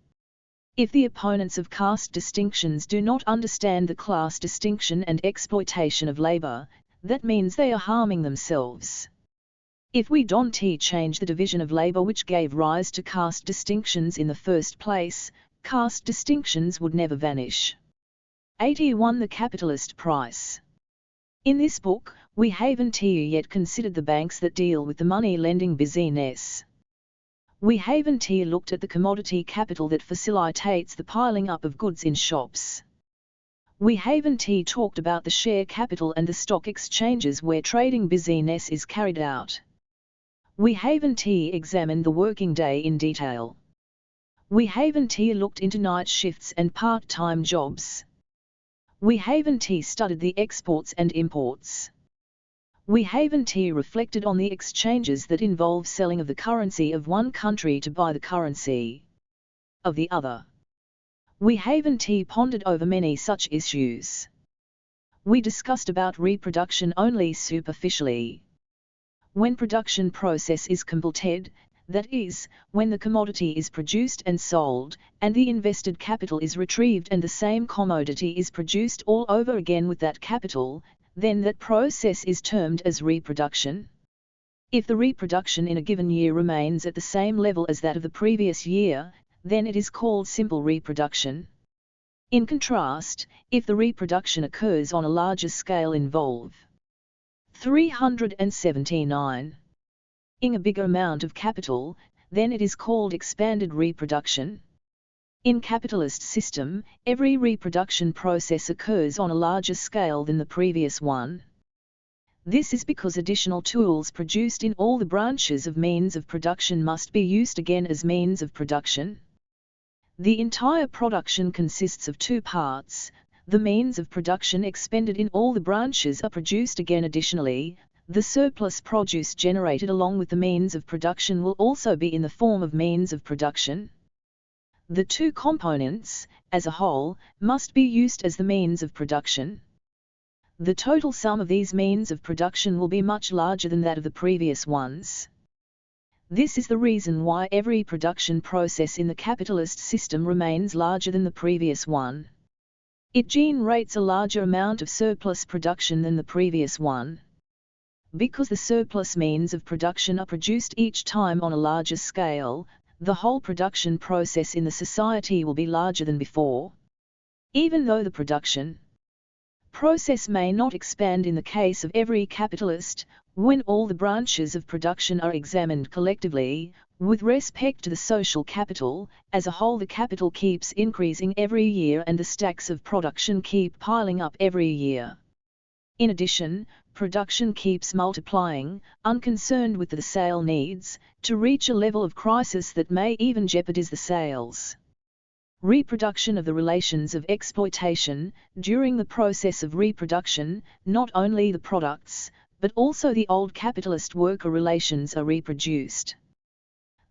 If the opponents of caste distinctions do not understand the class distinction and exploitation of labor, that means they are harming themselves. If we don't change the division of labor which gave rise to caste distinctions in the first place, caste distinctions would never vanish. 81. The capitalist price. In this book, we haven't yet considered the banks that deal with the money-lending business. We haven't looked at the commodity capital that facilitates the piling up of goods in shops. We haven't talked about the share capital and the stock exchanges where trading business is carried out. We haven't examined the working day in detail. We haven't looked into night shifts and part-time jobs. We haven't studied the exports and imports. We haven't reflected on the exchanges that involve selling of the currency of one country to buy the currency of the other. We haven't pondered over many such issues. We discussed about reproduction only superficially. When production process is completed, that is, when the commodity is produced and sold, and the invested capital is retrieved and the same commodity is produced all over again with that capital, then that process is termed as reproduction. If the reproduction in a given year remains at the same level as that of the previous year, then it is called simple reproduction. In contrast, if the reproduction occurs on a larger scale involve 379 in a bigger amount of capital, then it is called expanded reproduction. In capitalist system, every reproduction process occurs on a larger scale than the previous one. This is because additional tools produced in all the branches of means of production must be used again as means of production. The entire production consists of two parts. The means of production expended in all the branches are produced again additionally. The surplus produce generated along with the means of production will also be in the form of means of production. The two components, as a whole, must be used as the means of production. The total sum of these means of production will be much larger than that of the previous ones. This is the reason why every production process in the capitalist system remains larger than the previous one. It generates a larger amount of surplus production than the previous one. Because the surplus means of production are produced each time on a larger scale, the whole production process in the society will be larger than before. Even though the production process may not expand in the case of every capitalist, when all the branches of production are examined collectively, with respect to the social capital, as a whole the capital keeps increasing every year and the stacks of production keep piling up every year. In addition, production keeps multiplying, unconcerned with the sale needs, to reach a level of crisis that may even jeopardize the sales. Reproduction of the relations of exploitation. During the process of reproduction, not only the products, but also the old capitalist-worker relations are reproduced.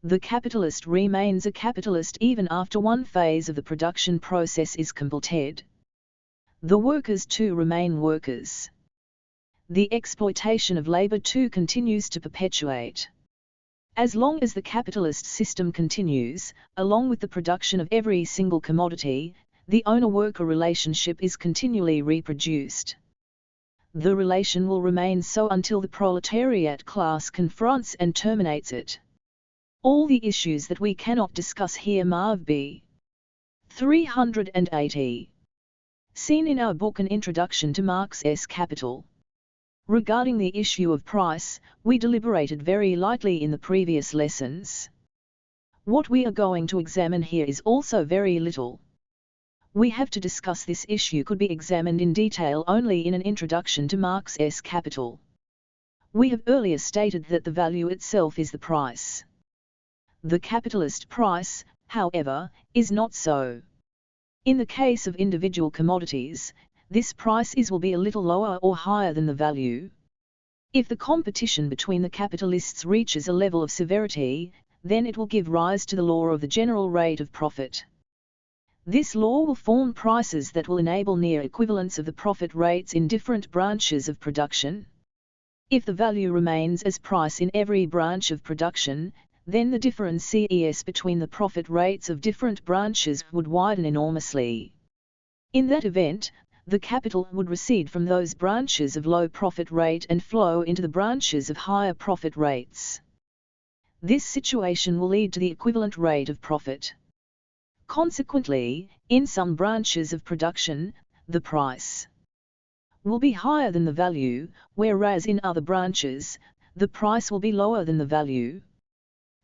The capitalist remains a capitalist even after one phase of the production process is completed. The workers too remain workers. The exploitation of labor too continues to perpetuate. As long as the capitalist system continues, along with the production of every single commodity, the owner-worker relationship is continually reproduced. The relation will remain so until the proletariat class confronts and terminates it. All the issues that we cannot discuss here may be 380. Seen in our book An Introduction to Marx's Capital. Regarding the issue of price, we deliberated very lightly in the previous lessons. What we are going to examine here is also very little. We have to discuss this issue could be examined in detail only in an introduction to Marx's Capital. We have earlier stated that the value itself is the price. The capitalist price, however, is not so. In the case of individual commodities, this price will be a little lower or higher than the value. If the competition between the capitalists reaches a level of severity, then it will give rise to the law of the general rate of profit. This law will form prices that will enable near equivalence of the profit rates in different branches of production. If the value remains as price in every branch of production, then the difference between the profit rates of different branches would widen enormously. In that event, the capital would recede from those branches of low profit rate and flow into the branches of higher profit rates. This situation will lead to the equivalent rate of profit. Consequently, in some branches of production, the price will be higher than the value, whereas in other branches, the price will be lower than the value.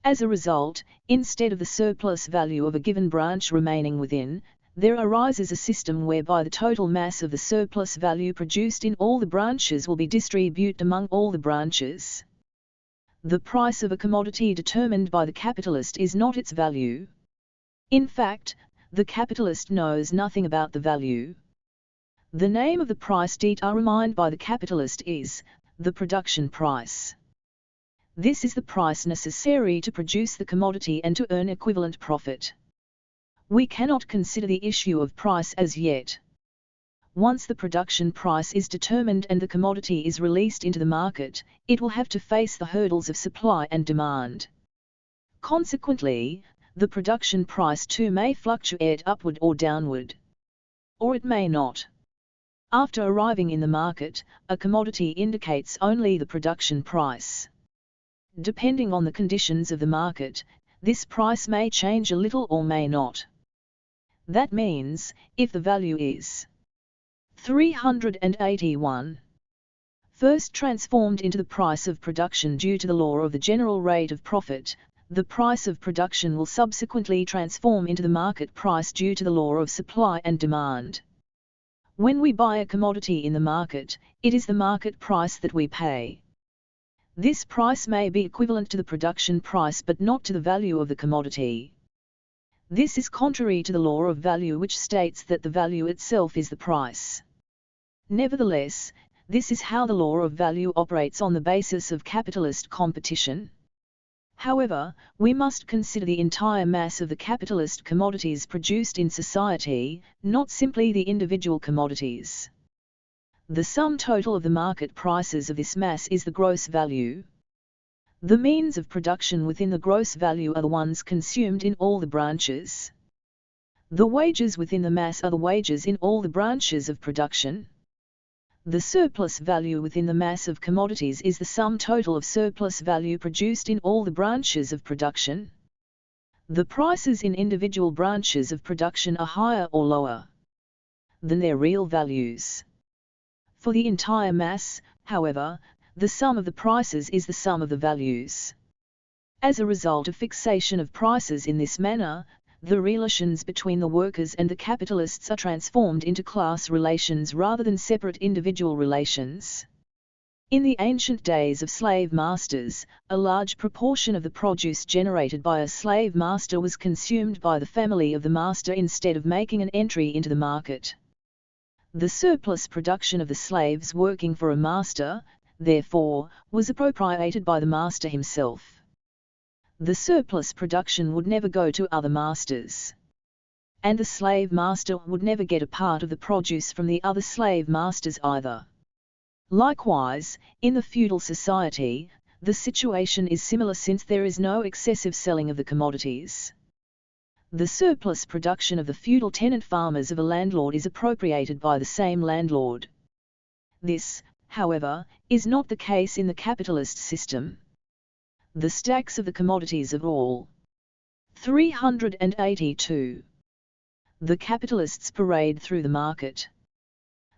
As a result, instead of the surplus value of a given branch remaining within, there arises a system whereby the total mass of the surplus value produced in all the branches will be distributed among all the branches. The price of a commodity determined by the capitalist is not its value. In fact, the capitalist knows nothing about the value. The name of the price determined by the capitalist is the production price. This is the price necessary to produce the commodity and to earn equivalent profit. We cannot consider the issue of price as yet. Once the production price is determined and the commodity is released into the market, it will have to face the hurdles of supply and demand. Consequently, the production price too may fluctuate upward or downward. Or it may not. After arriving in the market, a commodity indicates only the production price. Depending on the conditions of the market, this price may change a little or may not. That means, if the value is 381, first transformed into the price of production due to the law of the general rate of profit, the price of production will subsequently transform into the market price due to the law of supply and demand. When we buy a commodity in the market, it is the market price that we pay. This price may be equivalent to the production price but not to the value of the commodity. This is contrary to the law of value, which states that the value itself is the price. Nevertheless, this is how the law of value operates on the basis of capitalist competition. However, we must consider the entire mass of the capitalist commodities produced in society, not simply the individual commodities. The sum total of the market prices of this mass is the gross value. The means of production within the gross value are the ones consumed in all the branches. The wages within the mass are the wages in all the branches of production. The surplus value within the mass of commodities is the sum total of surplus value produced in all the branches of production. The prices in individual branches of production are higher or lower than their real values. For the entire mass, however, the sum of the prices is the sum of the values. As a result of fixation of prices in this manner, the relations between the workers and the capitalists are transformed into class relations rather than separate individual relations. In the ancient days of slave masters, a large proportion of the produce generated by a slave master was consumed by the family of the master instead of making an entry into the market. The surplus production of the slaves working for a master, therefore, was appropriated by the master himself. The surplus production would never go to other masters. And the slave master would never get a part of the produce from the other slave masters either. Likewise, in the feudal society, the situation is similar since there is no excessive selling of the commodities. The surplus production of the feudal tenant farmers of a landlord is appropriated by the same landlord. This, however, is not the case in the capitalist system. The stacks of the commodities of all 382. The capitalists parade through the market.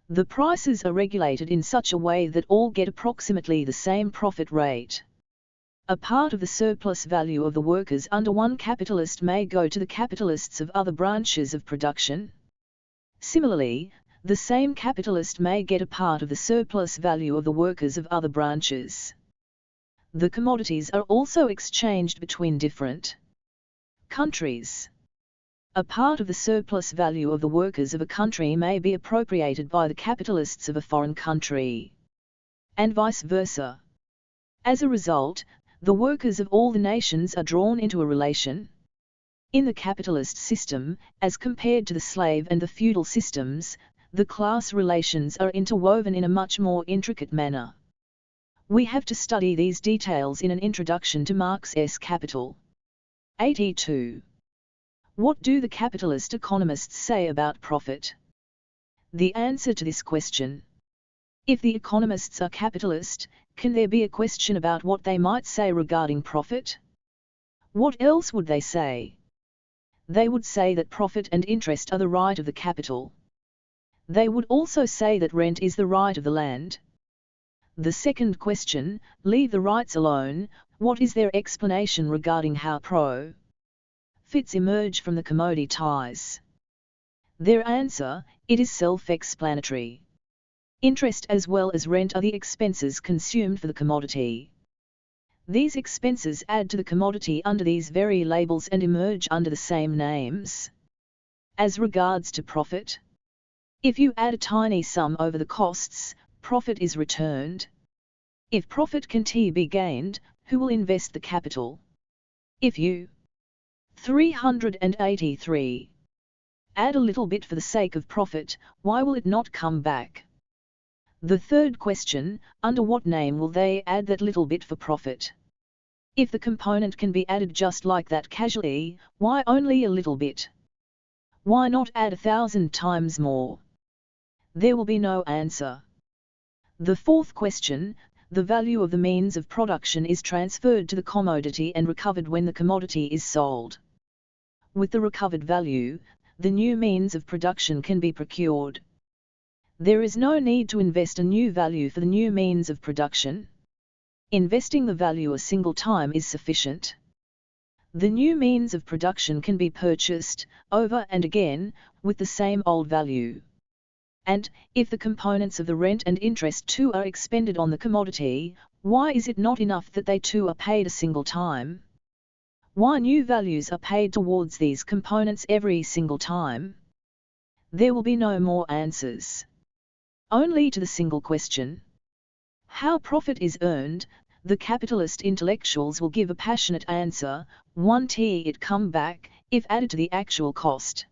The prices are regulated in such a way that all get approximately the same profit rate. A part of the surplus value of the workers under one capitalist may go to the capitalists of other branches of production. Similarly, the same capitalist may get a part of the surplus value of the workers of other branches. The commodities are also exchanged between different countries. A part of the surplus value of the workers of a country may be appropriated by the capitalists of a foreign country, and vice versa. As a result, the workers of all the nations are drawn into a relation. In the capitalist system, as compared to the slave and the feudal systems, the class relations are interwoven in a much more intricate manner. We have to study these details in an introduction to Marx's Capital. 82. What do the capitalist economists say about profit? The answer to this question. If the economists are capitalist, can there be a question about what they might say regarding profit? What else would they say? They would say that profit and interest are the right of the capital. They would also say that rent is the right of the land. The second question, leave the rights alone, what is their explanation regarding how profits emerge from the commodity ties? Their answer, it is self-explanatory. Interest as well as rent are the expenses consumed for the commodity. These expenses add to the commodity under these very labels and emerge under the same names. As regards to profit, if you add a tiny sum over the costs, profit is returned. If profit can be gained, who will invest the capital? If you 383 add a little bit for the sake of profit, why will it not come back? The third question, under what name will they add that little bit for profit? If the component can be added just like that casually, why only a little bit? Why not add 1,000 times more? There will be no answer. The fourth question, the value of the means of production is transferred to the commodity and recovered when the commodity is sold. With the recovered value, the new means of production can be procured. There is no need to invest a new value for the new means of production. Investing the value a single time is sufficient. The new means of production can be purchased, over and again, with the same old value. And, if the components of the rent and interest too are expended on the commodity, why is it not enough that they too are paid a single time? Why new values are paid towards these components every single time? There will be no more answers. Only to the single question. How profit is earned, the capitalist intellectuals will give a passionate answer, 1t it come back, if added to the actual cost.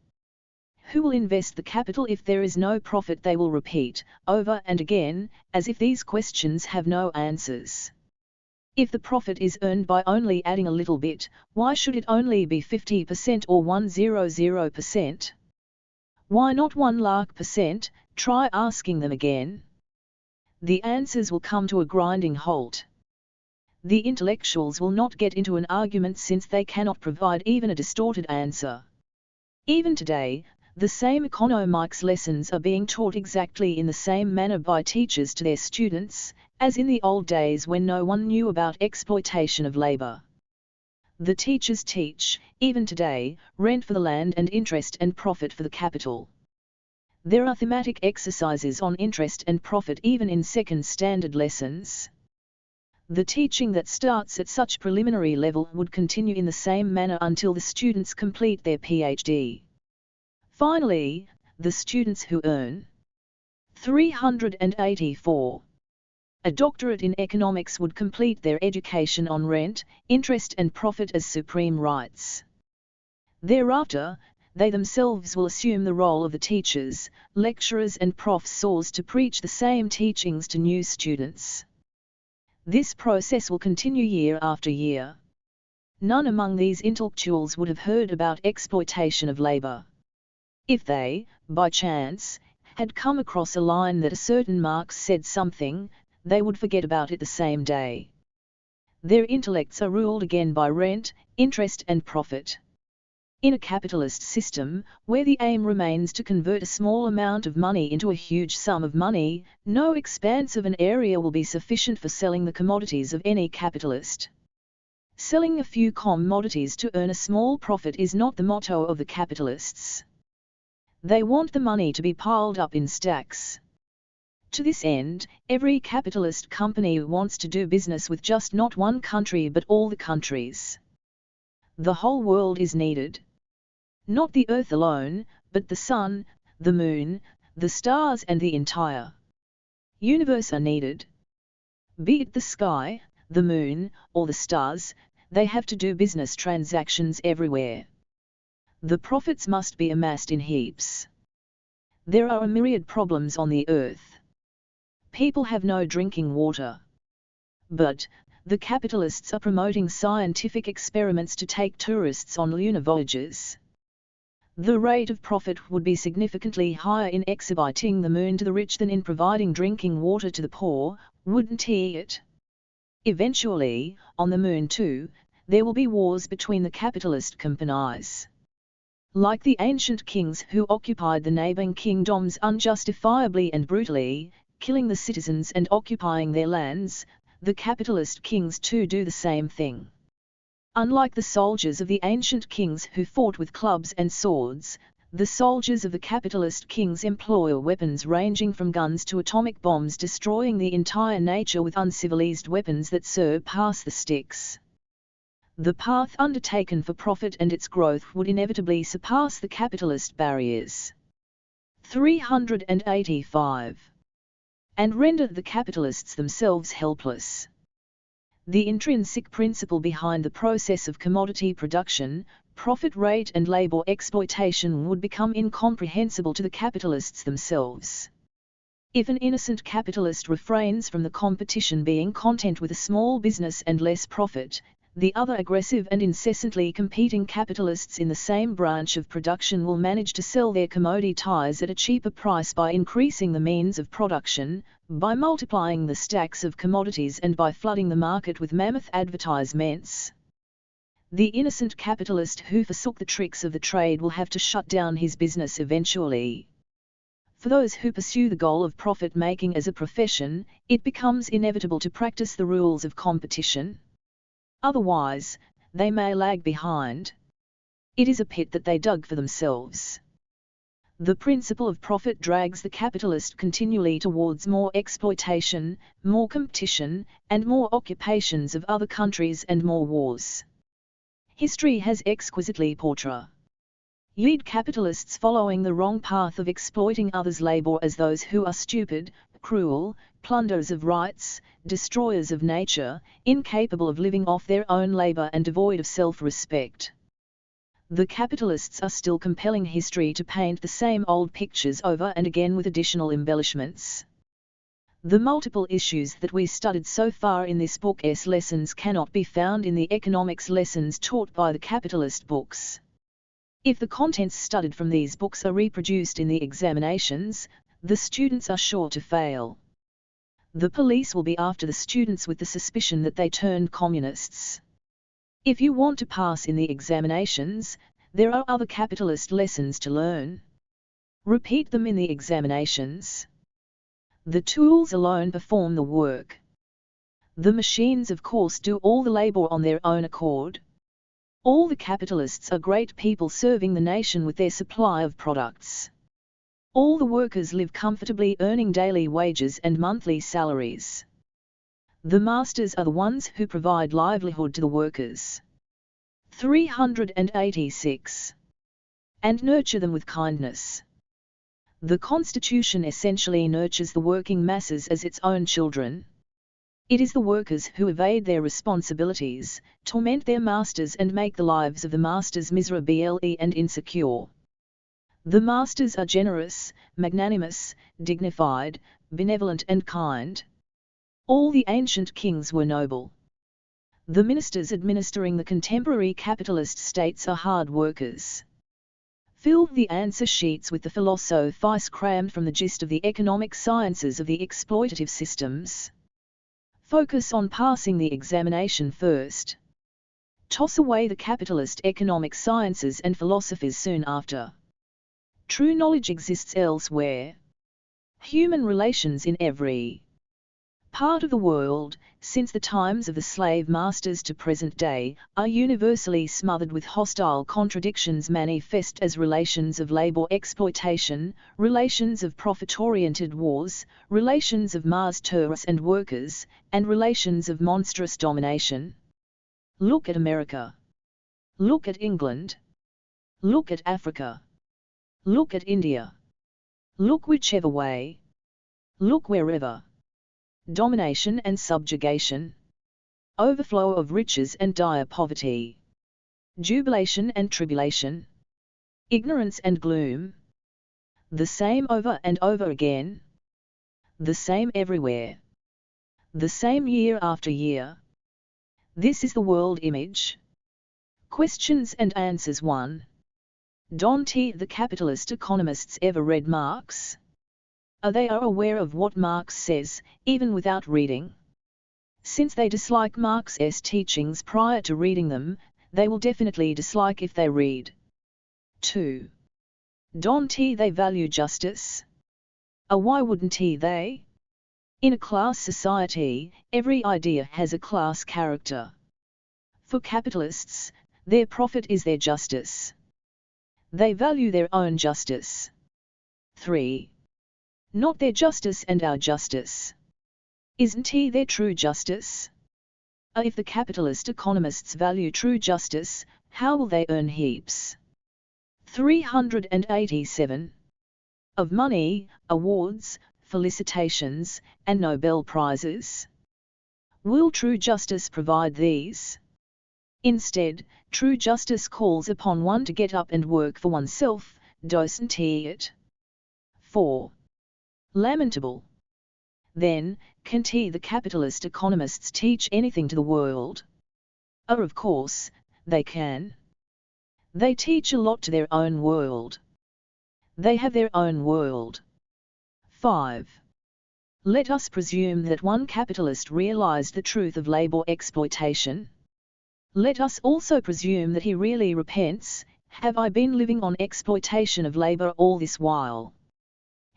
Who will invest the capital if there is no profit? They will repeat, over and again, as if these questions have no answers. If the profit is earned by only adding a little bit, why should it only be 50% or 100%? Why not 1,00,000%? Try asking them again. The answers will come to a grinding halt. The intellectuals will not get into an argument since they cannot provide even a distorted answer. Even today, the same economics lessons are being taught exactly in the same manner by teachers to their students, as in the old days when no one knew about exploitation of labor. The teachers teach, even today, rent for the land and interest and profit for the capital. There are thematic exercises on interest and profit even in second standard lessons. The teaching that starts at such preliminary level would continue in the same manner until the students complete their PhD. Finally, the students who earn 384 a doctorate in economics would complete their education on rent, interest and profit as supreme rights. Thereafter, they themselves will assume the role of the teachers, lecturers and professors to preach the same teachings to new students. This process will continue year after year. None among these intellectuals would have heard about exploitation of labor. If they, by chance, had come across a line that a certain Marx said something, they would forget about it the same day. Their intellects are ruled again by rent, interest and profit. In a capitalist system, where the aim remains to convert a small amount of money into a huge sum of money, no expanse of an area will be sufficient for selling the commodities of any capitalist. Selling a few commodities to earn a small profit is not the motto of the capitalists. They want the money to be piled up in stacks. To this end, every capitalist company wants to do business with just not one country but all the countries. The whole world is needed. Not the earth alone, but the sun, the moon, the stars and the entire universe are needed. Be it the sky, the moon, or the stars, they have to do business transactions everywhere. The profits must be amassed in heaps. There are a myriad problems on the earth. People have no drinking water. But the capitalists are promoting scientific experiments to take tourists on lunar voyages. The rate of profit would be significantly higher in exhibiting the moon to the rich than in providing drinking water to the poor, wouldn't it? Eventually, on the moon too, there will be wars between the capitalist companies. Like the ancient kings who occupied the neighboring kingdoms unjustifiably and brutally, killing the citizens and occupying their lands, the capitalist kings too do the same thing. Unlike the soldiers of the ancient kings who fought with clubs and swords, the soldiers of the capitalist kings employ weapons ranging from guns to atomic bombs, destroying the entire nature with uncivilized weapons that surpass the sticks. The path undertaken for profit and its growth would inevitably surpass the capitalist barriers. 385. And render the capitalists themselves helpless. The intrinsic principle behind the process of commodity production, profit rate and labor exploitation would become incomprehensible to the capitalists themselves. If an innocent capitalist refrains from the competition, being content with a small business and less profit, the other aggressive and incessantly competing capitalists in the same branch of production will manage to sell their commodities at a cheaper price by increasing the means of production, by multiplying the stacks of commodities and by flooding the market with mammoth advertisements. The innocent capitalist who forsook the tricks of the trade will have to shut down his business eventually. For those who pursue the goal of profit-making as a profession, it becomes inevitable to practice the rules of competition. Otherwise, they may lag behind. It is a pit that they dug for themselves. The principle of profit drags the capitalist continually towards more exploitation, more competition, and more occupations of other countries and more wars. History has exquisitely portrayed capitalists following the wrong path of exploiting others' labor as those who are stupid, cruel, plunderers of rights, destroyers of nature, incapable of living off their own labor and devoid of self-respect. The capitalists are still compelling history to paint the same old pictures over and again with additional embellishments. The multiple issues that we studied so far in this book's lessons cannot be found in the economics lessons taught by the capitalist books. If the contents studied from these books are reproduced in the examinations, the students are sure to fail. The police will be after the students with the suspicion that they turned communists. If you want to pass in the examinations, there are other capitalist lessons to learn. Repeat them in the examinations. The tools alone perform the work. The machines, of course, do all the labor on their own accord. All the capitalists are great people serving the nation with their supply of products. All the workers live comfortably, earning daily wages and monthly salaries. The masters are the ones who provide livelihood to the workers. 386. And nurture them with kindness. The Constitution essentially nurtures the working masses as its own children. It is the workers who evade their responsibilities, torment their masters and make the lives of the masters miserable and insecure. The masters are generous, magnanimous, dignified, benevolent and kind. All the ancient kings were noble. The ministers administering the contemporary capitalist states are hard workers. Fill the answer sheets with the philosophies crammed from the gist of the economic sciences of the exploitative systems. Focus on passing the examination first. Toss away the capitalist economic sciences and philosophies soon after. True knowledge exists elsewhere. Human relations in every part of the world, since the times of the slave masters to present day, are universally smothered with hostile contradictions manifest as relations of labor exploitation, relations of profit-oriented wars, relations of masters and workers, and relations of monstrous domination. Look at America. Look at England. Look at Africa. Look at India. Look whichever way. Look wherever. Domination and subjugation. Overflow of riches and dire poverty. Jubilation and tribulation. Ignorance and gloom. The same over and over again. The same everywhere. The same year after year. This is the world image. Questions and answers 1. Don't the capitalist economists ever read Marx? They are aware of what Marx says, even without reading. Since they dislike Marx's teachings prior to reading them, they will definitely dislike if they read. 2. Don't they value justice? Why wouldn't they? In a class society, every idea has a class character. For capitalists, their profit is their justice. They value their own justice. 3. Not their justice and our justice. Isn't their true justice? If the capitalist economists value true justice, how will they earn heaps? 387. Of money, awards, felicitations, and Nobel Prizes? Will true justice provide these? Instead, true justice calls upon one to get up and work for oneself, doesn't it? 4. Lamentable. Then, can't the capitalist economists teach anything to the world? Of course, they can. They teach a lot to their own world. They have their own world. 5. Let us presume that one capitalist realized the truth of labor exploitation. Let us also presume that he really repents. Have I been living on exploitation of labor all this while?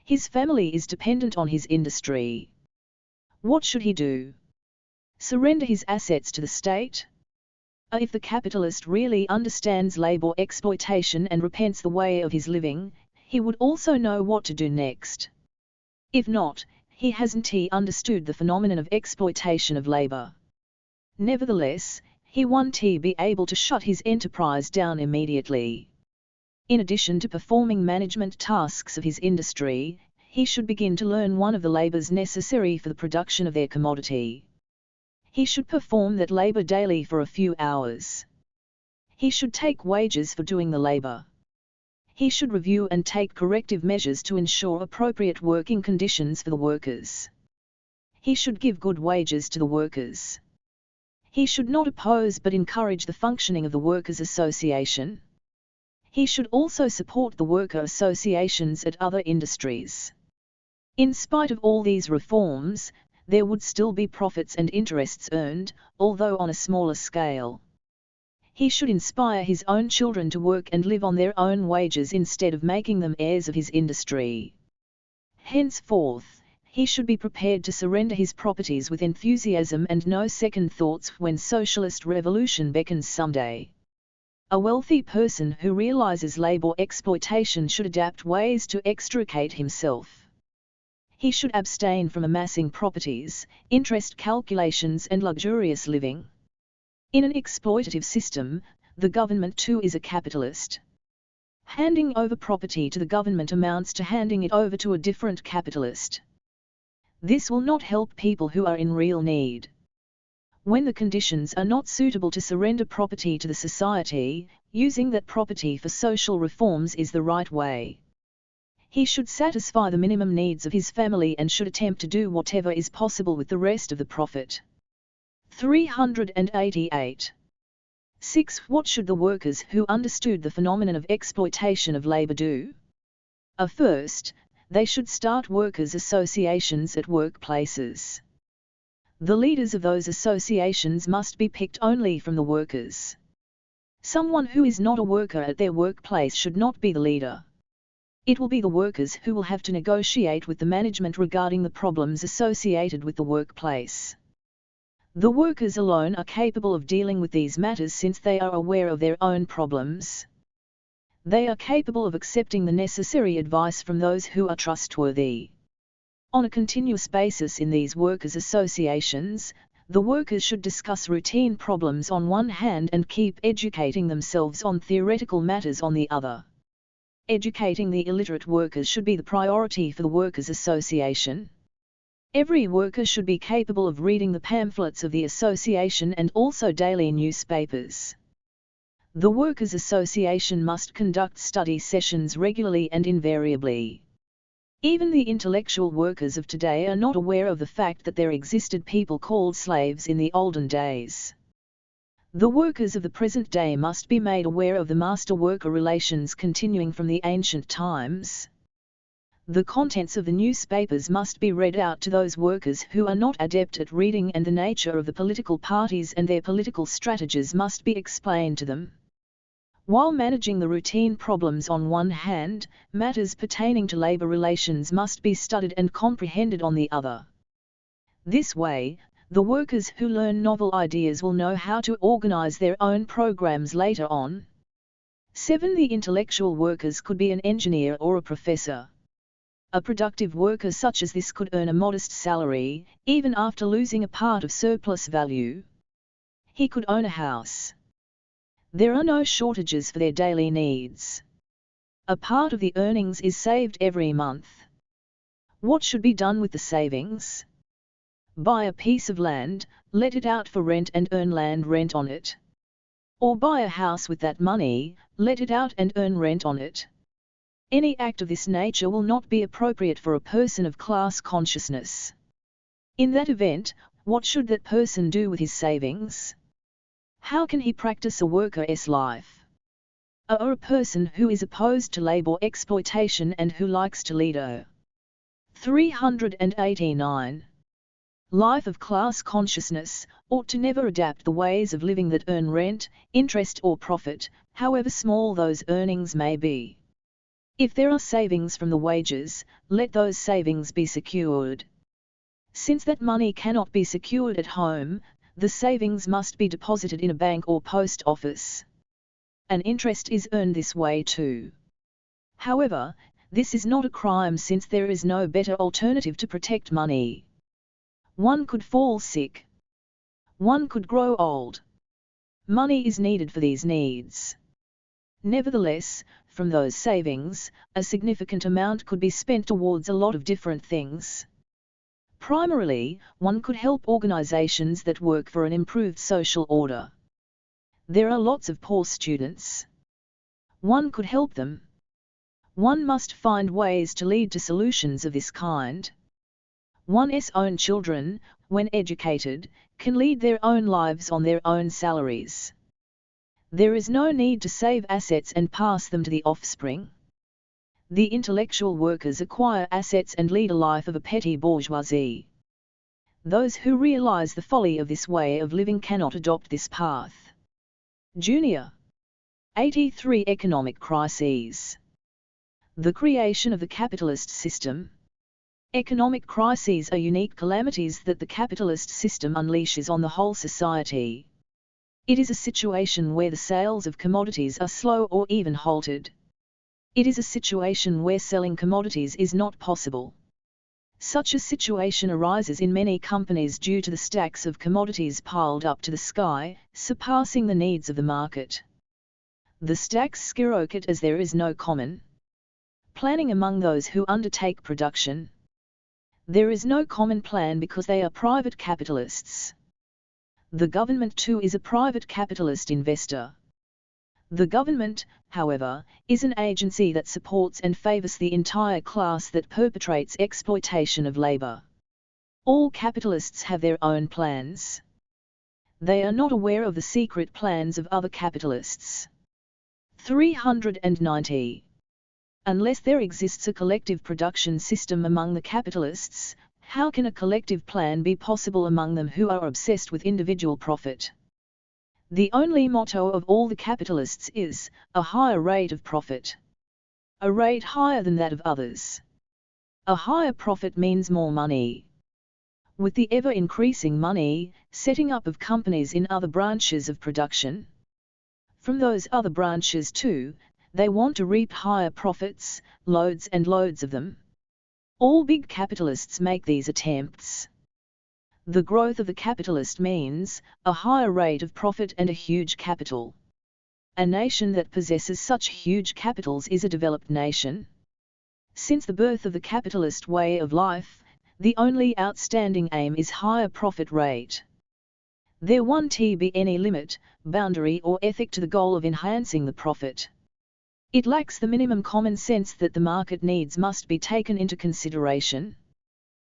His family is dependent on his industry. What should he do? Surrender his assets to the state? If the capitalist really understands labor exploitation and repents the way of his living, he would also know what to do next. If not, he hasn't understood the phenomenon of exploitation of labor. Nevertheless, he won't be able to shut his enterprise down immediately. In addition to performing management tasks of his industry, he should begin to learn one of the labors necessary for the production of their commodity. He should perform that labor daily for a few hours. He should take wages for doing the labor. He should review and take corrective measures to ensure appropriate working conditions for the workers. He should give good wages to the workers. He should not oppose but encourage the functioning of the workers' association. He should also support the worker associations at other industries. In spite of all these reforms, there would still be profits and interests earned, although on a smaller scale. He should inspire his own children to work and live on their own wages instead of making them heirs of his industry. Henceforth, he should be prepared to surrender his properties with enthusiasm and no second thoughts when socialist revolution beckons someday. A wealthy person who realizes labor exploitation should adapt ways to extricate himself. He should abstain from amassing properties, interest calculations and luxurious living. In an exploitative system, the government too is a capitalist. Handing over property to the government amounts to handing it over to a different capitalist. This will not help people who are in real need. When the conditions are not suitable to surrender property to the society, using that property for social reforms is the right way. He should satisfy the minimum needs of his family and should attempt to do whatever is possible with the rest of the profit. 388. 6. What should the workers who understood the phenomenon of exploitation of labor do? First, they should start workers' associations at workplaces. The leaders of those associations must be picked only from the workers. Someone who is not a worker at their workplace should not be the leader. It will be the workers who will have to negotiate with the management regarding the problems associated with the workplace. The workers alone are capable of dealing with these matters since they are aware of their own problems. They are capable of accepting the necessary advice from those who are trustworthy. On a continuous basis in these workers' associations, the workers should discuss routine problems on one hand and keep educating themselves on theoretical matters on the other. Educating the illiterate workers should be the priority for the workers' association. Every worker should be capable of reading the pamphlets of the association and also daily newspapers. The Workers' Association must conduct study sessions regularly and invariably. Even the intellectual workers of today are not aware of the fact that there existed people called slaves in the olden days. The workers of the present day must be made aware of the master-worker relations continuing from the ancient times. The contents of the newspapers must be read out to those workers who are not adept at reading, and the nature of the political parties and their political strategies must be explained to them. While managing the routine problems on one hand, matters pertaining to labor relations must be studied and comprehended on the other. This way, the workers who learn novel ideas will know how to organize their own programs later on. 7. The intellectual workers could be an engineer or a professor. A productive worker such as this could earn a modest salary, even after losing a part of surplus value. He could own a house. There are no shortages for their daily needs. A part of the earnings is saved every month. What should be done with the savings? Buy a piece of land, let it out for rent and earn land rent on it. Or buy a house with that money, let it out and earn rent on it. Any act of this nature will not be appropriate for a person of class consciousness. In that event, what should that person do with his savings? How can he practice a worker's life? Or a person who is opposed to labor exploitation and who likes to lead a 389 life of class consciousness, ought to never adapt the ways of living that earn rent, interest or profit, however small those earnings may be. If there are savings from the wages, let those savings be secured. Since that money cannot be secured at home, the savings must be deposited in a bank or post office. An interest is earned this way too. However, this is not a crime, since there is no better alternative to protect money. One could fall sick. One could grow old. Money is needed for these needs. Nevertheless, from those savings, a significant amount could be spent towards a lot of different things. Primarily, one could help organizations that work for an improved social order. There are lots of poor students. One could help them. One must find ways to lead to solutions of this kind. One's own children, when educated, can lead their own lives on their own salaries. There is no need to save assets and pass them to the offspring. The intellectual workers acquire assets and lead a life of a petty bourgeoisie. Those who realize the folly of this way of living cannot adopt this path. Junior. 83. Economic crises. The creation of the capitalist system. Economic crises are unique calamities that the capitalist system unleashes on the whole society. It is a situation where the sales of commodities are slow or even halted. It is a situation where selling commodities is not possible. Such a situation arises in many companies due to the stacks of commodities piled up to the sky, surpassing the needs of the market. The stacks skyrocket as there is no common planning among those who undertake production. There is no common plan because they are private capitalists. The government too is a private capitalist investor. The government, however, is an agency that supports and favors the entire class that perpetrates exploitation of labor. All capitalists have their own plans. They are not aware of the secret plans of other capitalists. 390. Unless there exists a collective production system among the capitalists, how can a collective plan be possible among them who are obsessed with individual profit? The only motto of all the capitalists is, a higher rate of profit. A rate higher than that of others. A higher profit means more money. With the ever-increasing money, setting up of companies in other branches of production. From those other branches too, they want to reap higher profits, loads and loads of them. All big capitalists make these attempts. The growth of the capitalist means a higher rate of profit and a huge capital. A nation that possesses such huge capitals is a developed nation. Since the birth of the capitalist way of life, the only outstanding aim is higher profit rate. There won't be any limit, boundary or ethic to the goal of enhancing the profit. It lacks the minimum common sense that the market needs must be taken into consideration.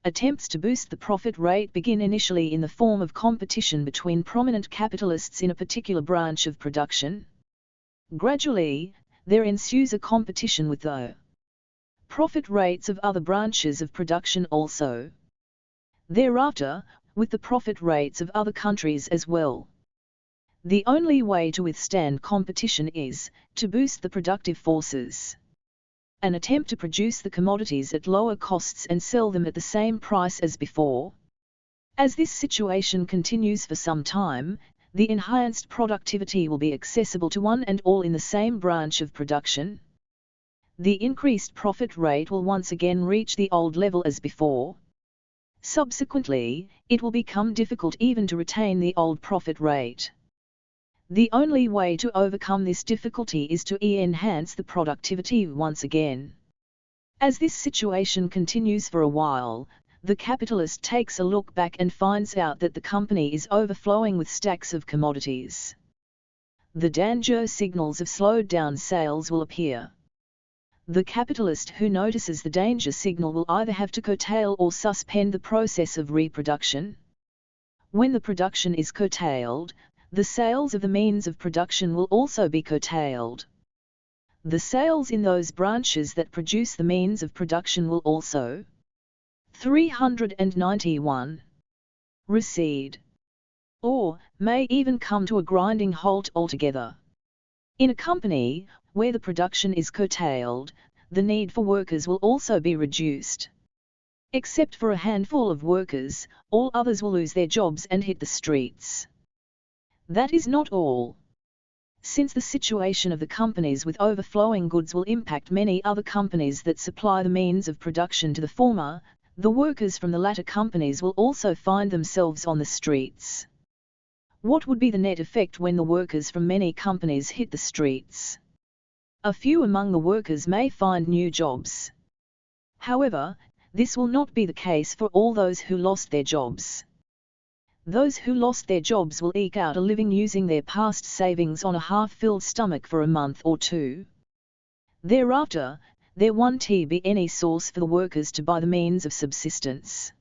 Attempts to boost the profit rate begin initially in the form of competition between prominent capitalists in a particular branch of production. Gradually, there ensues a competition with the profit rates of other branches of production also. Thereafter, with the profit rates of other countries as well. The only way to withstand competition is to boost the productive forces. An attempt to produce the commodities at lower costs and sell them at the same price as before. As this situation continues for some time, the enhanced productivity will be accessible to one and all in the same branch of production. The increased profit rate will once again reach the old level as before. Subsequently, it will become difficult even to retain the old profit rate. The only way to overcome this difficulty is to enhance the productivity once again. As this situation continues for a while, the capitalist takes a look back and finds out that the company is overflowing with stacks of commodities. The danger signals of slowed down sales will appear. The capitalist who notices the danger signal will either have to curtail or suspend the process of reproduction. When the production is curtailed, the sales of the means of production will also be curtailed. The sales in those branches that produce the means of production will also 391 recede, or may even come to a grinding halt altogether. In a company where the production is curtailed, the need for workers will also be reduced. Except for a handful of workers, all others will lose their jobs and hit the streets. That is not all. Since the situation of the companies with overflowing goods will impact many other companies that supply the means of production to the former, the workers from the latter companies will also find themselves on the streets. What would be the net effect when the workers from many companies hit the streets? A few among the workers may find new jobs. However, this will not be the case for all those who lost their jobs. Those who lost their jobs will eke out a living using their past savings on a half-filled stomach for a month or two. Thereafter, there won't be any source for the workers to buy the means of subsistence.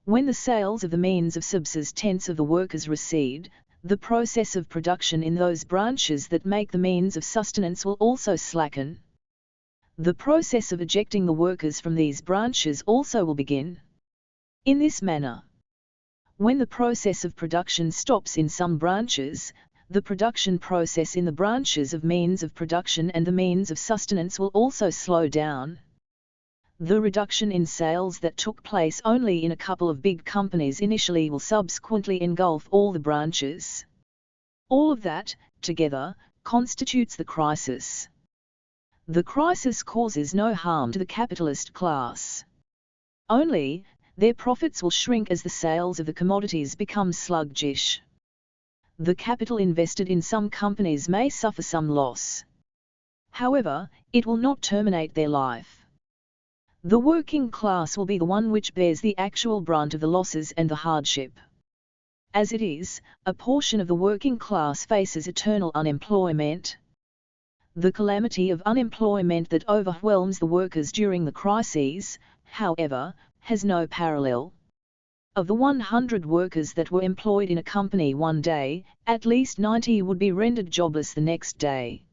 When the sales of the means of subsistence of the workers recede, the process of production in those branches that make the means of sustenance will also slacken. The process of ejecting the workers from these branches also will begin. In this manner, when the process of production stops in some branches, the production process in the branches of means of production and the means of sustenance will also slow down. The reduction in sales that took place only in a couple of big companies initially will subsequently engulf all the branches. All of that, together, constitutes the crisis. The crisis causes no harm to the capitalist class. Only, their profits will shrink as the sales of the commodities become sluggish. The capital invested in some companies may suffer some loss. However, it will not terminate their life. The working class will be the one which bears the actual brunt of the losses and the hardship. As it is, a portion of the working class faces eternal unemployment. The calamity of unemployment that overwhelms the workers during the crises, however, has no parallel. Of the 100 workers that were employed in a company one day, at least 90 would be rendered jobless the next day.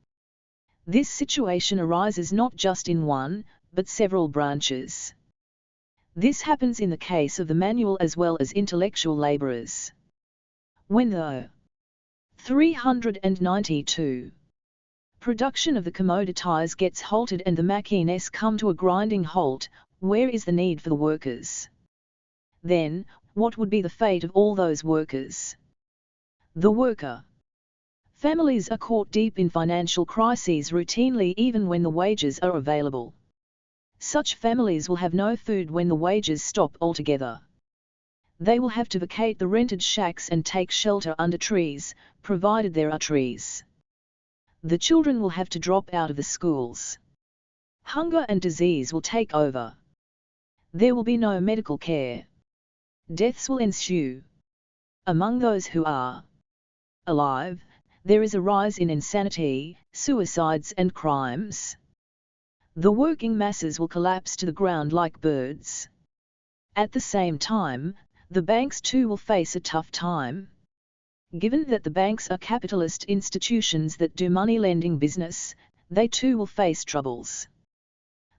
This situation arises not just in one, but several branches. This happens in the case of the manual as well as intellectual laborers. When the 392 production of the commodities gets halted and the machines come to a grinding halt, where is the need for the workers? Then, what would be the fate of all those workers? The worker. Families are caught deep in financial crises routinely even when the wages are available. Such families will have no food when the wages stop altogether. They will have to vacate the rented shacks and take shelter under trees, provided there are trees. The children will have to drop out of the schools. Hunger and disease will take over. There will be no medical care. Deaths will ensue. Among those who are alive, there is a rise in insanity, suicides and crimes. The working masses will collapse to the ground like birds. At the same time, the banks too will face a tough time. Given that the banks are capitalist institutions that do money lending business, they too will face troubles.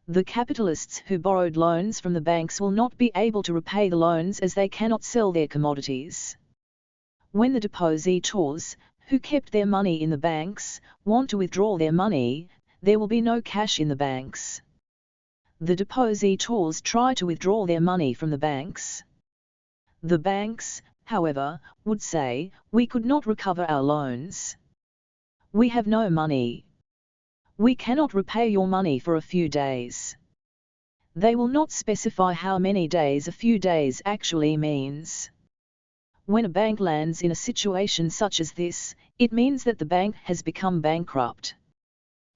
The capitalists who borrowed loans from the banks will not be able to repay the loans as they cannot sell their commodities. When the depositors, who kept their money in the banks, want to withdraw their money, there will be no cash in the banks. The depositors try to withdraw their money from the banks. The banks, however, would say, "We could not recover our loans. We have no money. We cannot repay your money for a few days." They will not specify how many days a few days actually means. When a bank lands in a situation such as this, it means that the bank has become bankrupt.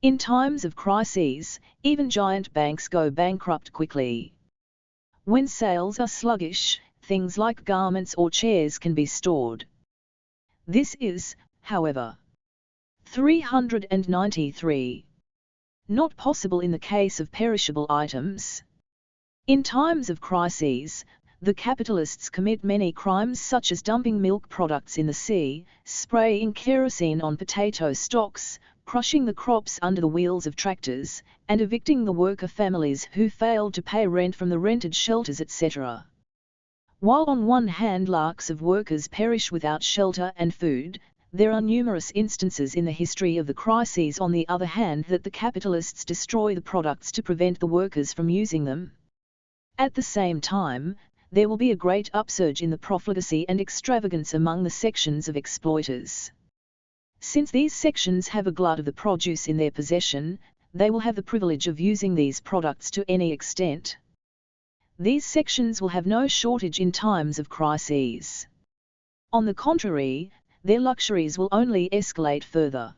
In times of crises, even giant banks go bankrupt quickly. When sales are sluggish, things like garments or chairs can be stored. This is, however, 393. Not possible in the case of perishable items. In times of crises, the capitalists commit many crimes such as dumping milk products in the sea, spraying kerosene on potato stalks, crushing the crops under the wheels of tractors, and evicting the worker families who failed to pay rent from the rented shelters, etc. While on one hand lakhs of workers perish without shelter and food, there are numerous instances in the history of the crises on the other hand that the capitalists destroy the products to prevent the workers from using them. At the same time, there will be a great upsurge in the profligacy and extravagance among the sections of exploiters. Since these sections have a glut of the produce in their possession, they will have the privilege of using these products to any extent. These sections will have no shortage in times of crises. On the contrary, their luxuries will only escalate further.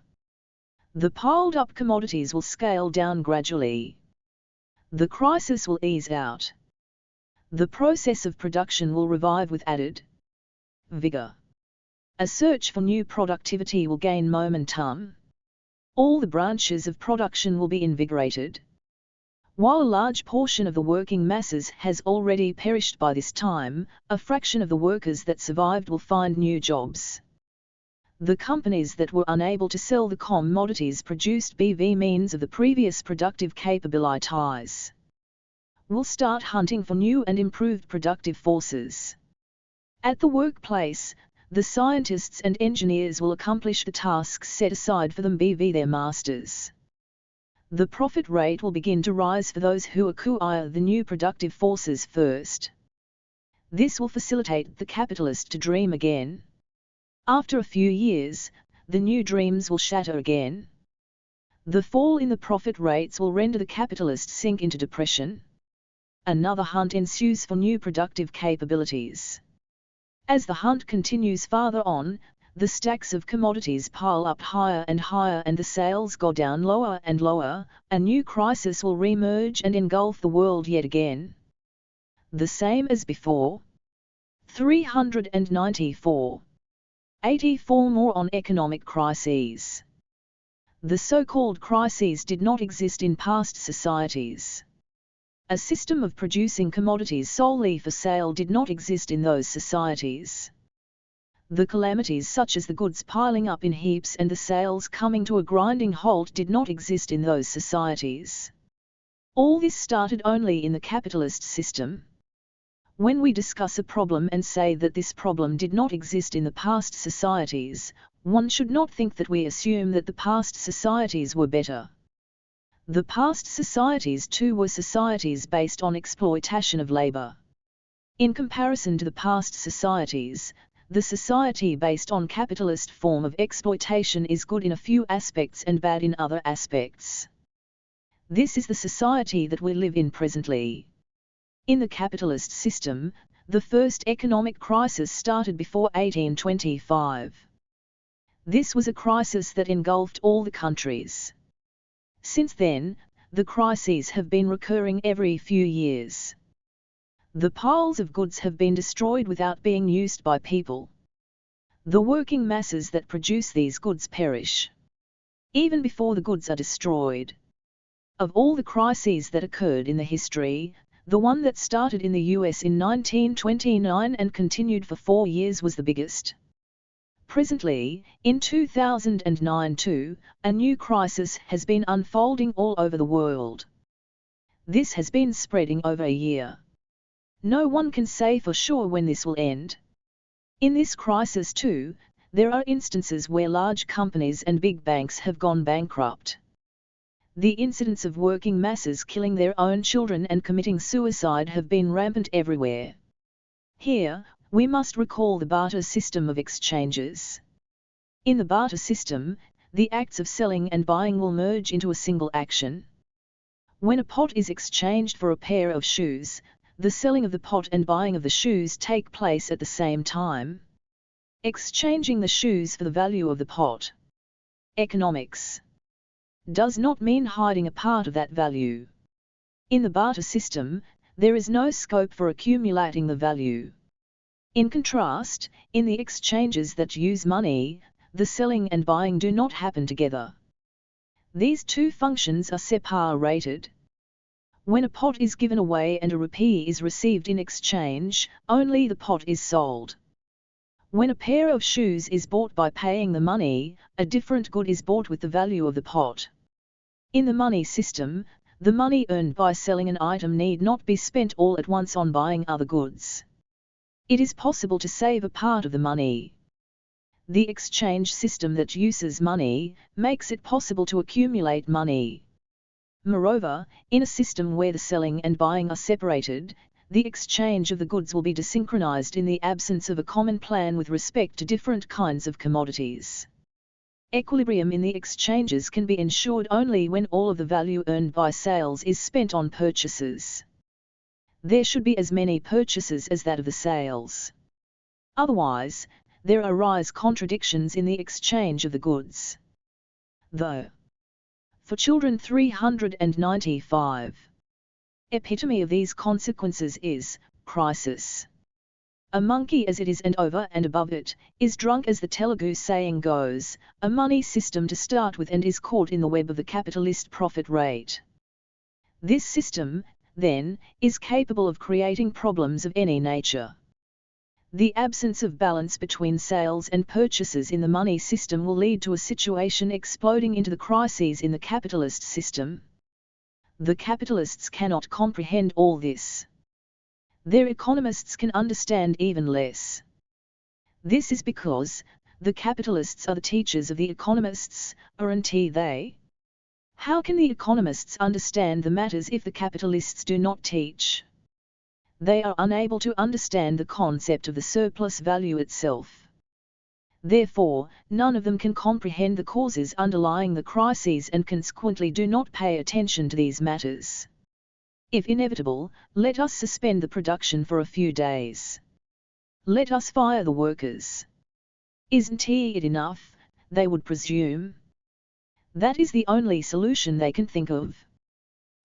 The piled-up commodities will scale down gradually. The crisis will ease out. The process of production will revive with added vigor. A search for new productivity will gain momentum. All the branches of production will be invigorated. While a large portion of the working masses has already perished by this time, a fraction of the workers that survived will find new jobs. The companies that were unable to sell the commodities produced by means of the previous productive capabilities will start hunting for new and improved productive forces. At the workplace, the scientists and engineers will accomplish the tasks set aside for them by their masters. The profit rate will begin to rise for those who acquire the new productive forces first. This will facilitate the capitalist to dream again. After a few years, the new dreams will shatter again. The fall in the profit rates will render the capitalist sink into depression. Another hunt ensues for new productive capabilities. As the hunt continues farther on, the stacks of commodities pile up higher and higher and the sales go down lower and lower, a new crisis will re-emerge and engulf the world yet again. The same as before. 394. 84 more on economic crises. The so-called crises did not exist in past societies. A system of producing commodities solely for sale did not exist in those societies. The calamities such as the goods piling up in heaps and the sales coming to a grinding halt did not exist in those societies. All this started only in the capitalist system. When we discuss a problem and say that this problem did not exist in the past societies, one should not think that we assume that the past societies were better. The past societies too were societies based on exploitation of labor. In comparison to the past societies, the society based on capitalist form of exploitation is good in a few aspects and bad in other aspects. This is the society that we live in presently. In the capitalist system, the first economic crisis started before 1825. This was a crisis that engulfed all the countries. Since then, the crises have been recurring every few years. The piles of goods have been destroyed without being used by people. The working masses that produce these goods perish even before the goods are destroyed. Of all the crises that occurred in the history, the one that started in the US in 1929 and continued for 4 years was the biggest. Presently, in 2009 too, a new crisis has been unfolding all over the world. This has been spreading over a year. No one can say for sure when this will end. In this crisis too, there are instances where large companies and big banks have gone bankrupt. The incidents of working masses killing their own children and committing suicide have been rampant everywhere. Here, we must recall the barter system of exchanges. In the barter system, the acts of selling and buying will merge into a single action. When a pot is exchanged for a pair of shoes, the selling of the pot and buying of the shoes take place at the same time. Exchanging the shoes for the value of the pot. Economics does not mean hiding a part of that value. In the barter system, there is no scope for accumulating the value. In contrast, in the exchanges that use money, the selling and buying do not happen together. These two functions are separated. When a pot is given away and a rupee is received in exchange, only the pot is sold. When a pair of shoes is bought by paying the money, a different good is bought with the value of the pot. In the money system, the money earned by selling an item need not be spent all at once on buying other goods. It is possible to save a part of the money. The exchange system that uses money makes it possible to accumulate money. Moreover, in a system where the selling and buying are separated, the exchange of the goods will be desynchronized in the absence of a common plan with respect to different kinds of commodities. Equilibrium in the exchanges can be ensured only when all of the value earned by sales is spent on purchases. There should be as many purchases as that of the sales. Otherwise, there arise contradictions in the exchange of the goods. Though. For children 395. Epitome of these consequences is, crisis. A monkey as it is and over and above it, is drunk as the Telugu saying goes, a money system to start with and is caught in the web of the capitalist profit rate. This system, then, is capable of creating problems of any nature. The absence of balance between sales and purchases in the money system will lead to a situation exploding into the crises in the capitalist system. The capitalists cannot comprehend all this. Their economists can understand even less. This is because the capitalists are the teachers of the economists, aren't they? How can the economists understand the matters if the capitalists do not teach? They are unable to understand the concept of the surplus value itself. Therefore, none of them can comprehend the causes underlying the crises and consequently do not pay attention to these matters. If inevitable, let us suspend the production for a few days. Let us fire the workers. Isn't it enough, they would presume? That is the only solution they can think of.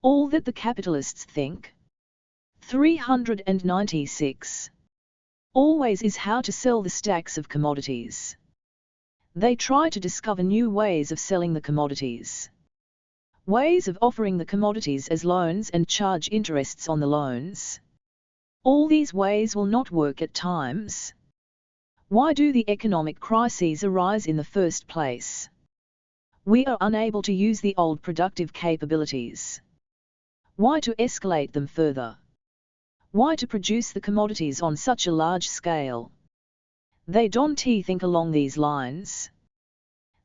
All that the capitalists think. 396. Always is how to sell the stacks of commodities. They try to discover new ways of selling the commodities. Ways of offering the commodities as loans and charge interests on the loans. All these ways will not work at times. Why do the economic crises arise in the first place? We are unable to use the old productive capabilities. Why to escalate them further? Why to produce the commodities on such a large scale? They don't think along these lines.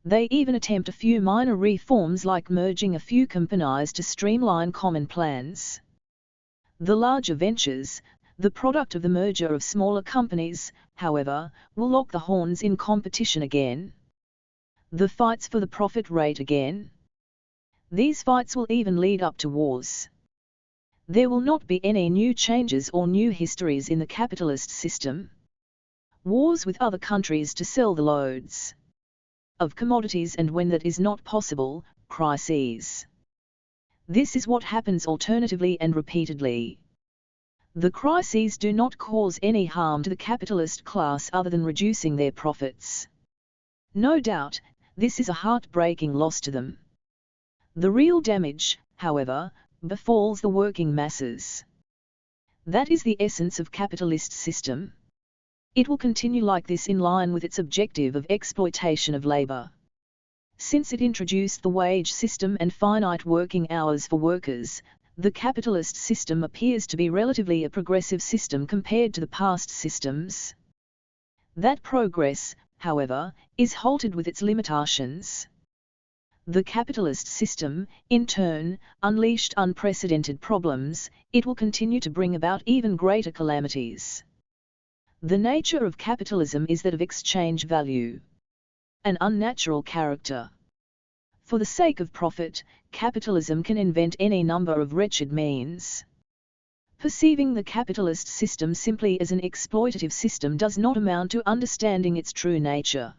They even attempt a few minor reforms like merging a few companies to streamline common plans. The larger ventures, the product of the merger of smaller companies, however, will lock the horns in competition again. The fights for the profit rate again. These fights will even lead up to wars. There will not be any new changes or new histories in the capitalist system. Wars with other countries to sell the loads of commodities, and when that is not possible, crises. This is what happens alternatively and repeatedly. The crises do not cause any harm to the capitalist class other than reducing their profits. No doubt, this is a heartbreaking loss to them. The real damage, however, befalls the working masses. That is the essence of capitalist system. It will continue like this in line with its objective of exploitation of labor. Since it introduced the wage system and finite working hours for workers, the capitalist system appears to be relatively a progressive system compared to the past systems. That progress, however, is halted with its limitations. The capitalist system, in turn, unleashed unprecedented problems. It will continue to bring about even greater calamities. The nature of capitalism is that of exchange value. An unnatural character. For the sake of profit, capitalism can invent any number of wretched means. Perceiving the capitalist system simply as an exploitative system does not amount to understanding its true nature.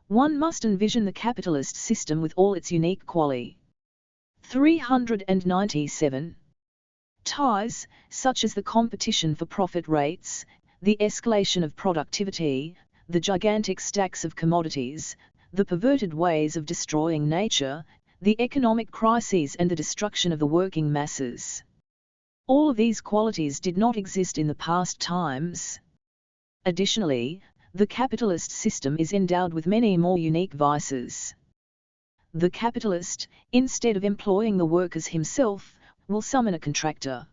One must envision the capitalist system with all its unique quality. 397. Ties, such as the competition for profit rates, the escalation of productivity, the gigantic stacks of commodities, the perverted ways of destroying nature, the economic crises and the destruction of the working masses. All of these qualities did not exist in the past times. Additionally, the capitalist system is endowed with many more unique vices. The capitalist, instead of employing the workers himself, will summon a contractor.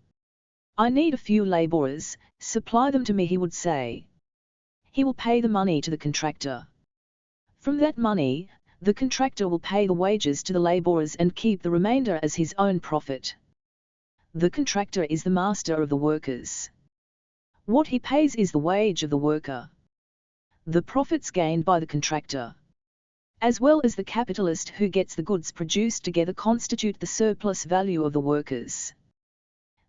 "I need a few laborers, supply them to me," he would say. He will pay the money to the contractor. From that money, the contractor will pay the wages to the laborers and keep the remainder as his own profit. The contractor is the master of the workers. What he pays is the wage of the worker. The profits gained by the contractor, as well as the capitalist who gets the goods produced together, constitute the surplus value of the workers.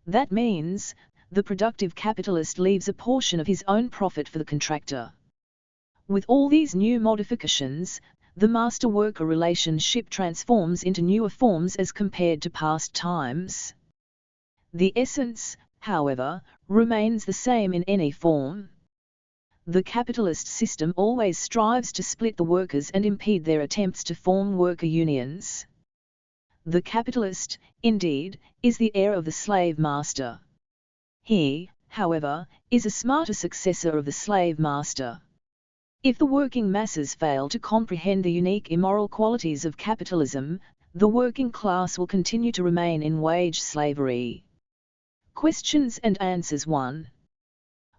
That means, the productive capitalist leaves a portion of his own profit for the contractor. With all these new modifications, the master-worker relationship transforms into newer forms as compared to past times. The essence, however, remains the same in any form. The capitalist system always strives to split the workers and impede their attempts to form worker unions. The capitalist, indeed, is the heir of the slave master. He, however, is a smarter successor of the slave master. If the working masses fail to comprehend the unique immoral qualities of capitalism, the working class will continue to remain in wage slavery. Questions and answers. 1.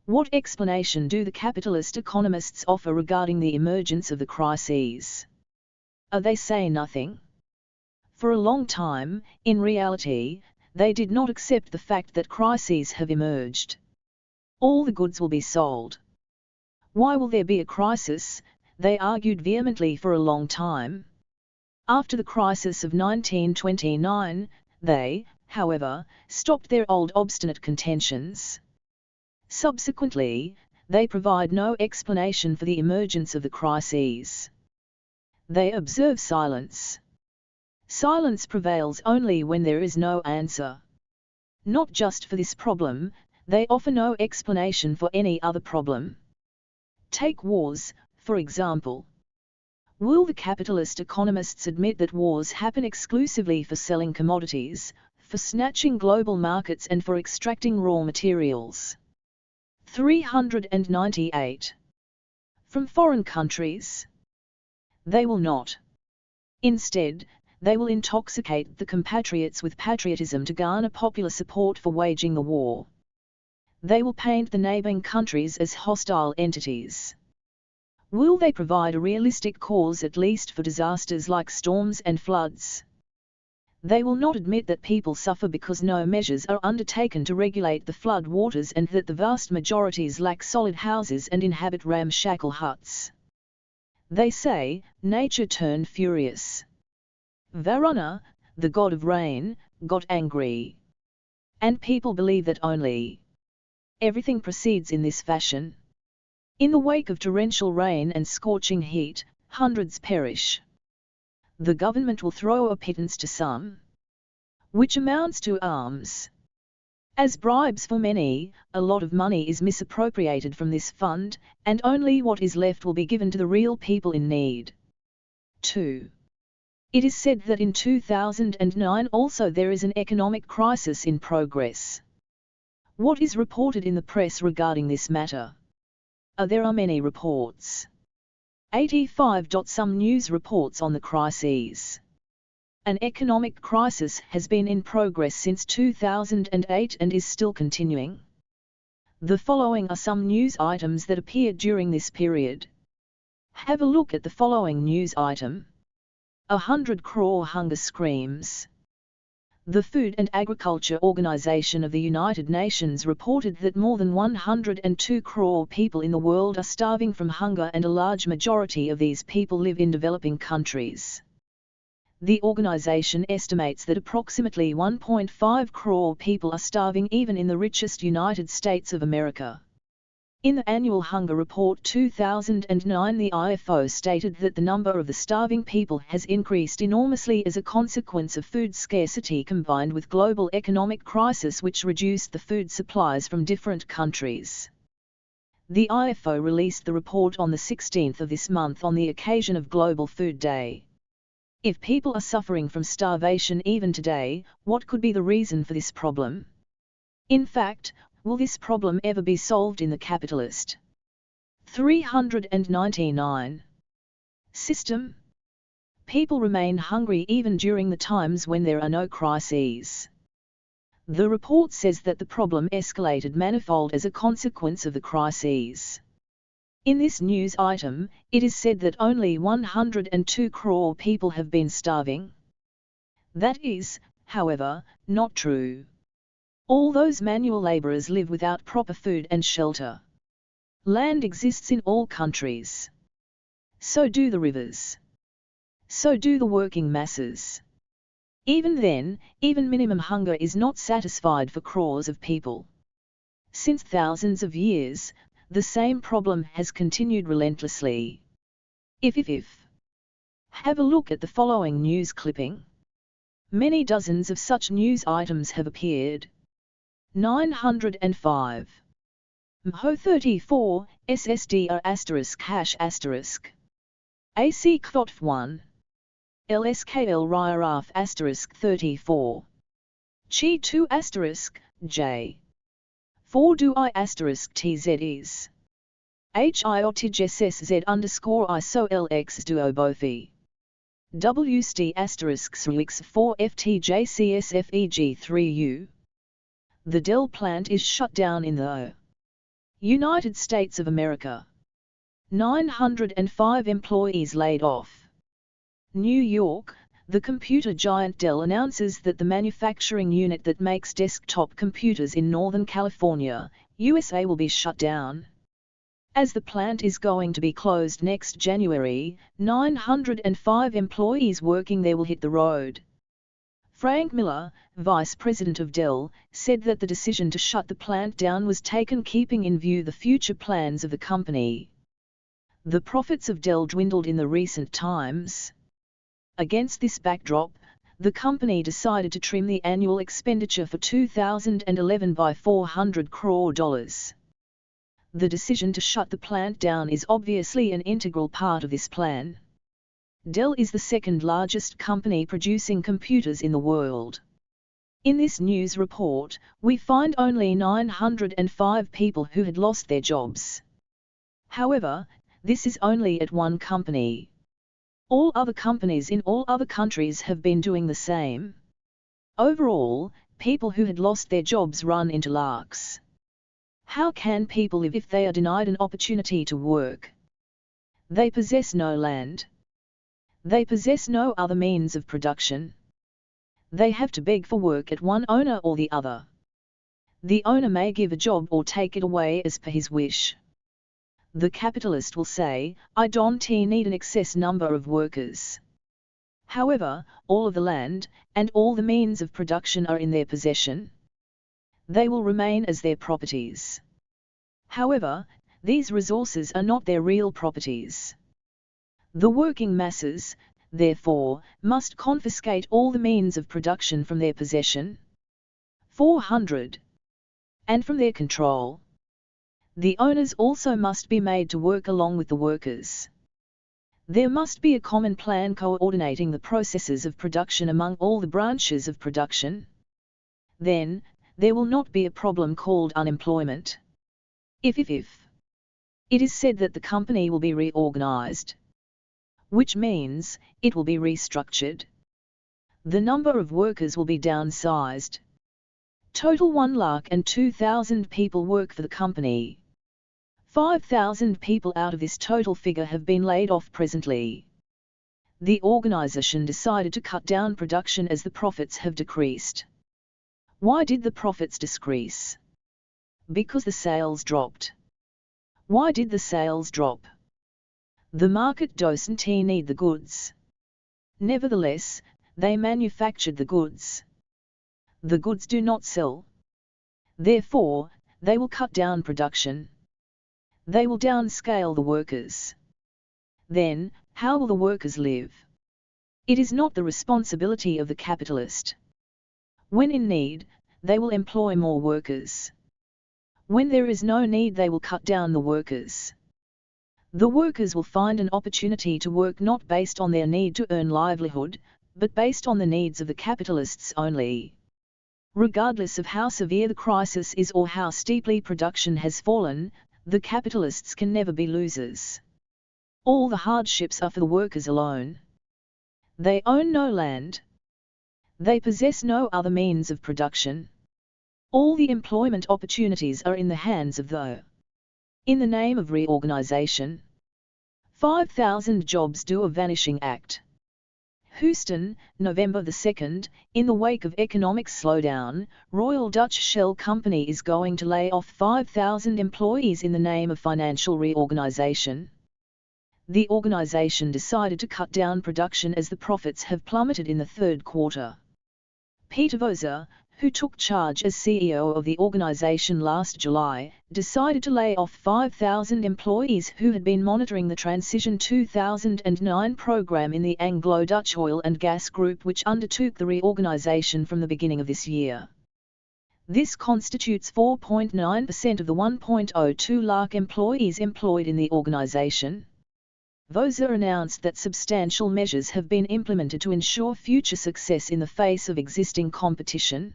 What explanation do the capitalist economists offer regarding the emergence of the crises? They say nothing. For a long time, in reality, they did not accept the fact that crises have emerged. All the goods will be sold. Why will there be a crisis? They argued vehemently for a long time. After the crisis of 1929, they, however, stopped their old obstinate contentions. Subsequently, they provide no explanation for the emergence of the crises. They observe silence. Silence prevails only when there is no answer. Not just for this problem, they offer no explanation for any other problem. Take wars, for example. Will the capitalist economists admit that wars happen exclusively for selling commodities, for snatching global markets and for extracting raw materials? 398. From foreign countries? They will not. Instead, they will intoxicate the compatriots with patriotism to garner popular support for waging the war. They will paint the neighboring countries as hostile entities. Will they provide a realistic cause at least for disasters like storms and floods? They will not admit that people suffer because no measures are undertaken to regulate the flood waters and that the vast majorities lack solid houses and inhabit ramshackle huts. They say, nature turned furious. Varuna, the god of rain, got angry. And people believe that only. Everything proceeds in this fashion. In the wake of torrential rain and scorching heat, hundreds perish. The government will throw a pittance to some, which amounts to alms. As bribes for many, a lot of money is misappropriated from this fund, and only what is left will be given to the real people in need. 2. It is said that in 2009 also there is an economic crisis in progress. What is reported in the press regarding this matter? There are many reports. 85. Some news reports on the crises. An economic crisis has been in progress since 2008 and is still continuing. The following are some news items that appeared during this period. Have a look at the following news item. 100 crore hunger screams. The Food and Agriculture Organization of the United Nations reported that more than 102 crore people in the world are starving from hunger, and a large majority of these people live in developing countries. The organization estimates that approximately 1.5 crore people are starving even in the richest United States of America. In the Annual Hunger Report 2009, the IFO stated that the number of the starving people has increased enormously as a consequence of food scarcity combined with global economic crisis, which reduced the food supplies from different countries. The IFO released the report on the 16th of this month on the occasion of Global Food Day. If people are suffering from starvation even today, what could be the reason for this problem? In fact, will this problem ever be solved in the capitalist 399 system? People remain hungry even during the times when there are no crises. The report says that the problem escalated manifold as a consequence of the crises. In this news item, it is said that only 102 crore people have been starving. That is, however, not true. All those manual laborers live without proper food and shelter. Land exists in all countries. So do the rivers. So do the working masses. Even then, even minimum hunger is not satisfied for crores of people. Since thousands of years, the same problem has continued relentlessly. If. Have a look at the following news clipping. Many dozens of such news items have appeared. 905. Mho 34, SSDR *hash *. AC Kvotf 1. LSKL Ryaraf *34. Chi 2 J. 4 do I TZ is. HIOTIGSSZ _ISO LX duo bofi. WST *6 4 FTJCSFEG3U. The Dell plant is shut down in the United States of America. 905 employees laid off. New York, the computer giant Dell announces that the manufacturing unit that makes desktop computers in Northern California, USA will be shut down. As the plant is going to be closed next January, 905 employees working there will hit the road. Frank Miller, vice president of Dell, said that the decision to shut the plant down was taken keeping in view the future plans of the company. The profits of Dell dwindled in the recent times. Against this backdrop, the company decided to trim the annual expenditure for 2011 by $400 crore. The decision to shut the plant down is obviously an integral part of this plan. Dell is the second largest company producing computers in the world. In this news report, we find only 905 people who had lost their jobs. However, this is only at one company. All other companies in all other countries have been doing the same. Overall, people who had lost their jobs run into lakhs. How can people live if they are denied an opportunity to work? They possess no land. They possess no other means of production. They have to beg for work at one owner or the other. The owner may give a job or take it away as per his wish. The capitalist will say, I don't need an excess number of workers. However, all of the land, and all the means of production are in their possession. They will remain as their properties. However, these resources are not their real properties. The working masses, therefore, must confiscate all the means of production from their possession. 400. and from their control. The owners also must be made to work along with the workers. There must be a common plan coordinating the processes of production among all the branches of production. Then, there will not be a problem called unemployment. If it is said that the company will be reorganized, which means it will be restructured. The number of workers will be downsized. Total 1,02,000 people work for the company. 5,000 people out of this total figure have been laid off presently. The organization decided to cut down production as the profits have decreased. Why did the profits decrease? Because the sales dropped. Why did the sales drop? The market doesn't need the goods. Nevertheless, they manufactured the goods. The goods do not sell. Therefore, they will cut down production. They will downscale the workers. Then, how will the workers live? It is not the responsibility of the capitalist. When in need, they will employ more workers. When there is no need, they will cut down the workers. The workers will find an opportunity to work not based on their need to earn livelihood, but based on the needs of the capitalists only. Regardless of how severe the crisis is or how steeply production has fallen, the capitalists can never be losers. All the hardships are for the workers alone. They own no land. They possess no other means of production. All the employment opportunities are in the hands of the. In the name of reorganization, 5,000 jobs do a vanishing act. Houston, November 2nd, in the wake of economic slowdown, Royal Dutch Shell Company is going to lay off 5,000 employees in the name of financial reorganization. The organization decided to cut down production as the profits have plummeted in the third quarter. Peter Voser, who took charge as CEO of the organization last July, decided to lay off 5,000 employees who had been monitoring the Transition 2009 program in the Anglo-Dutch Oil and Gas Group, which undertook the reorganization from the beginning of this year. This constitutes 4.9% of the 1.02 lakh employees employed in the organization. Voser announced that substantial measures have been implemented to ensure future success in the face of existing competition.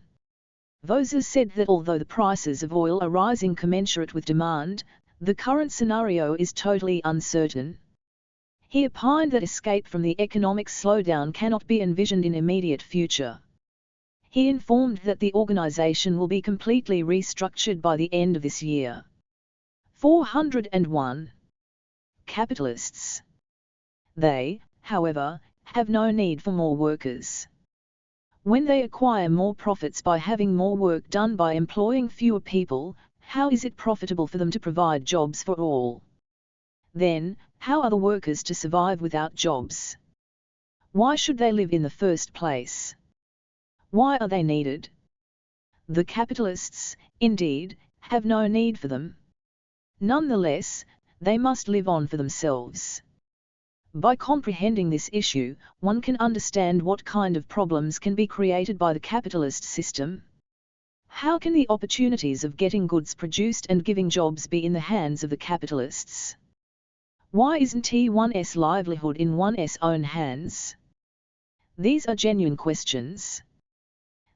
Voser said that although the prices of oil are rising commensurate with demand, the current scenario is totally uncertain. He opined that escape from the economic slowdown cannot be envisioned in immediate future. He informed that the organization will be completely restructured by the end of this year. 401. Capitalists. They, however, have no need for more workers. When they acquire more profits by having more work done by employing fewer people, how is it profitable for them to provide jobs for all? Then, how are the workers to survive without jobs? Why should they live in the first place? Why are they needed? The capitalists, indeed, have no need for them. Nonetheless, they must live on for themselves. By comprehending this issue, one can understand what kind of problems can be created by the capitalist system. How can the opportunities of getting goods produced and giving jobs be in the hands of the capitalists? Why isn't one's livelihood in one's own hands? These are genuine questions.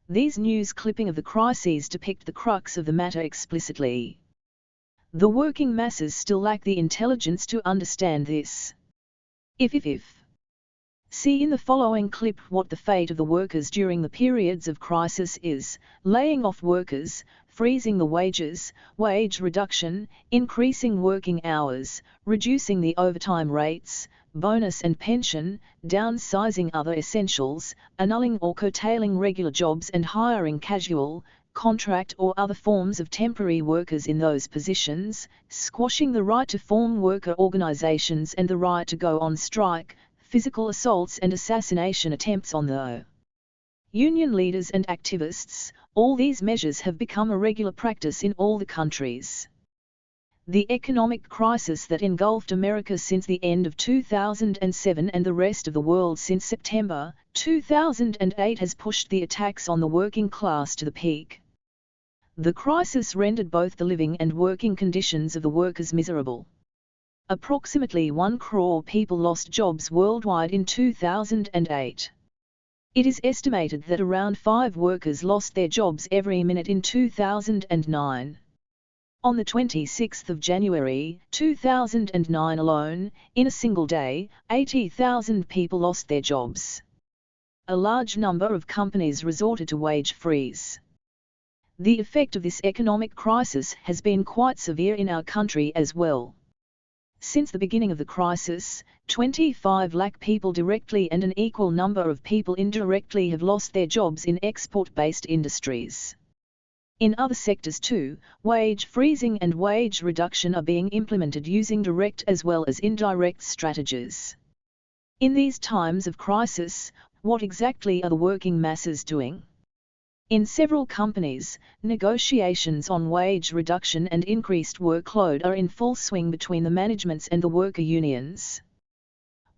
These news clipping of the crises depict the crux of the matter explicitly. The working masses still lack the intelligence to understand this. See in the following clip what the fate of the workers during the periods of crisis is: laying off workers, freezing the wages, wage reduction, increasing working hours, reducing the overtime rates, bonus and pension, downsizing other essentials, annulling or curtailing regular jobs and hiring casual, contract or other forms of temporary workers in those positions, squashing the right to form worker organizations and the right to go on strike, physical assaults and assassination attempts on the union leaders and activists. All these measures have become a regular practice in all the countries. The economic crisis that engulfed America since the end of 2007 and the rest of the world since September 2008 has pushed the attacks on the working class to the peak. The crisis rendered both the living and working conditions of the workers miserable. Approximately 1 crore people lost jobs worldwide in 2008. It is estimated that around 5 workers lost their jobs every minute in 2009. On the 26th of January, 2009 alone, in a single day, 80,000 people lost their jobs. A large number of companies resorted to wage freeze. The effect of this economic crisis has been quite severe in our country as well. Since the beginning of the crisis, 25 lakh people directly and an equal number of people indirectly have lost their jobs in export-based industries. In other sectors too, wage freezing and wage reduction are being implemented using direct as well as indirect strategies. In these times of crisis, what exactly are the working masses doing? In several companies, negotiations on wage reduction and increased workload are in full swing between the managements and the worker unions.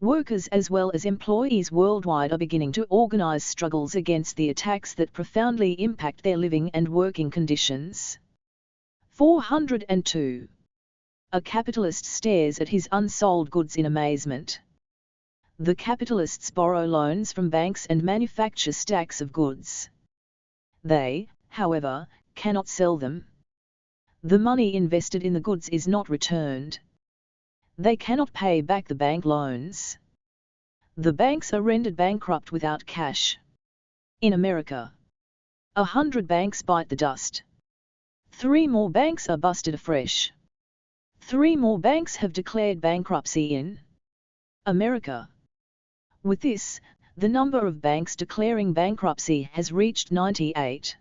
Workers as well as employees worldwide are beginning to organize struggles against the attacks that profoundly impact their living and working conditions. 402. A capitalist stares at his unsold goods in amazement. The capitalists borrow loans from banks and manufacture stacks of goods. They, however, cannot sell them. The money invested in the goods is not returned. They cannot pay back the bank loans. The banks are rendered bankrupt without cash. In America, 100 banks bite the dust. 3 more banks are busted afresh. 3 more banks have declared bankruptcy in America. With this, the number of banks declaring bankruptcy has reached 98.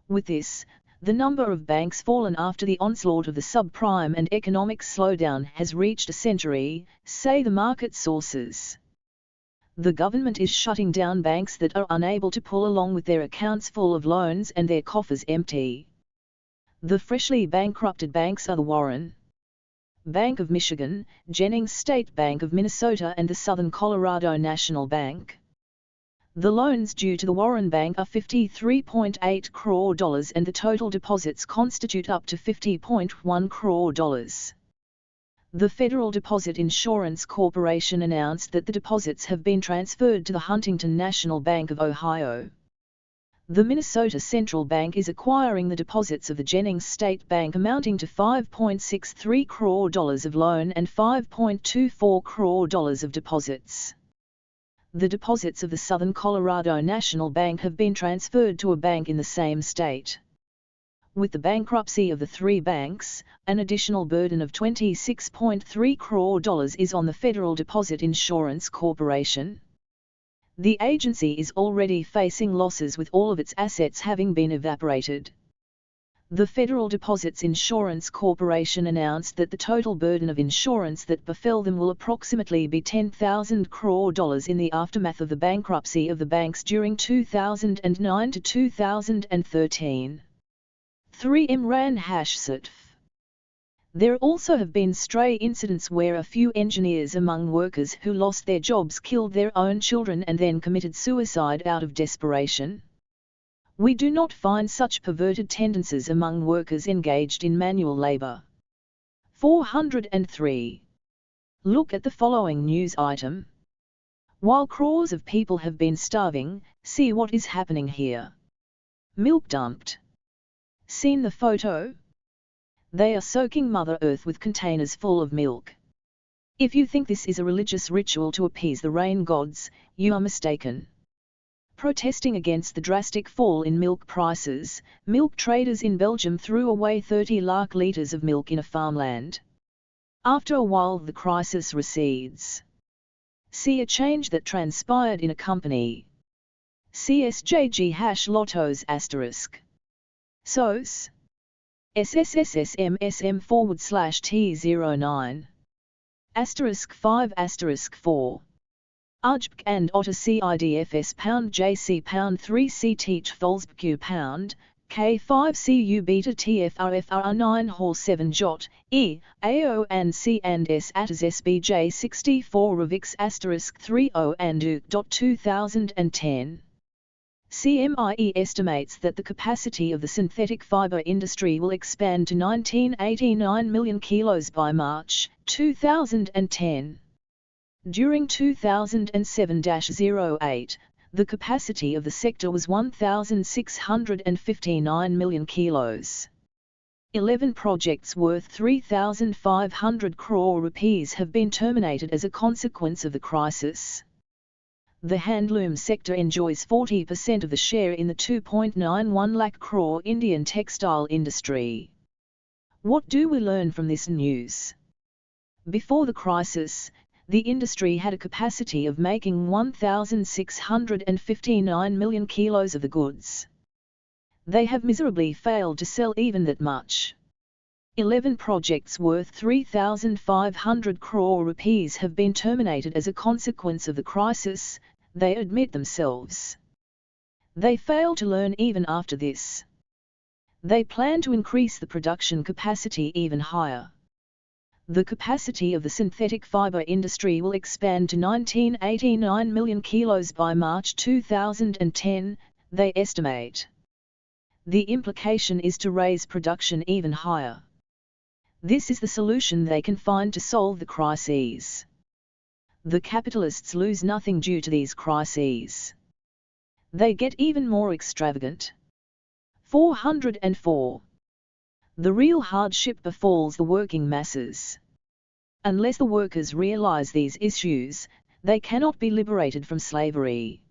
With this, the number of banks fallen after the onslaught of the subprime and economic slowdown has reached a century, say the market sources. The government is shutting down banks that are unable to pull along with their accounts full of loans and their coffers empty. The freshly bankrupted banks are the Warren Bank of Michigan, Jennings State Bank of Minnesota and the Southern Colorado National Bank. The loans due to the Warren Bank are $53.8 crore and the total deposits constitute up to $50.1 crore. The Federal Deposit Insurance Corporation announced that the deposits have been transferred to the Huntington National Bank of Ohio. The Minnesota Central Bank is acquiring the deposits of the Jennings State Bank amounting to $5.63 crore of loan and $5.24 crore of deposits. The deposits of the Southern Colorado National Bank have been transferred to a bank in the same state. With the bankruptcy of the 3 banks, an additional burden of $26.3 crore is on the Federal Deposit Insurance Corporation. The agency is already facing losses with all of its assets having been evaporated. The Federal Deposits Insurance Corporation announced that the total burden of insurance that befell them will approximately be $10,000 crore in the aftermath of the bankruptcy of the banks during 2009 to 2013. 3M ran #Certf. There also have been stray incidents where a few engineers among workers who lost their jobs killed their own children and then committed suicide out of desperation. We do not find such perverted tendencies among workers engaged in manual labor. 403. Look at the following news item. While crores of people have been starving, see what is happening here. Milk dumped. Seen the photo? They are soaking Mother Earth with containers full of milk. If you think this is a religious ritual to appease the rain gods, you are mistaken. Protesting against the drastic fall in milk prices, milk traders in Belgium threw away 30 lakh litres of milk in a farmland. After a while the crisis recedes. See a change that transpired in a company. CSJG #Lottos *. SOS. SSSSMSM/T09. *5*4. Ujbk and Otter CIDFS #JC #3C Teach Volsbq K5 CU beta TFRFR9 Hall 7 Jot, E, AO and C and S ATAS SBJ 64 Revix *30 and U. 2010. CMIE estimates that the capacity of the synthetic fiber industry will expand to 1989 million kilos by March 2010. During 2007-08, the capacity of the sector was 1,659 million kilos. 11 projects worth 3,500 crore rupees have been terminated as a consequence of the crisis. The handloom sector enjoys 40% of the share in the 2.91 lakh crore Indian textile industry. What do we learn from this news? Before the crisis, the industry had a capacity of making 1,659 million kilos of the goods. They have miserably failed to sell even that much. 11 projects worth 3,500 crore rupees have been terminated as a consequence of the crisis, they admit themselves. They fail to learn even after this. They plan to increase the production capacity even higher. The capacity of the synthetic fiber industry will expand to 1989 million kilos by March 2010, they estimate. The implication is to raise production even higher. This is the solution they can find to solve the crises. The capitalists lose nothing due to these crises. They get even more extravagant. 404. The real hardship befalls the working masses. Unless the workers realize these issues, they cannot be liberated from slavery.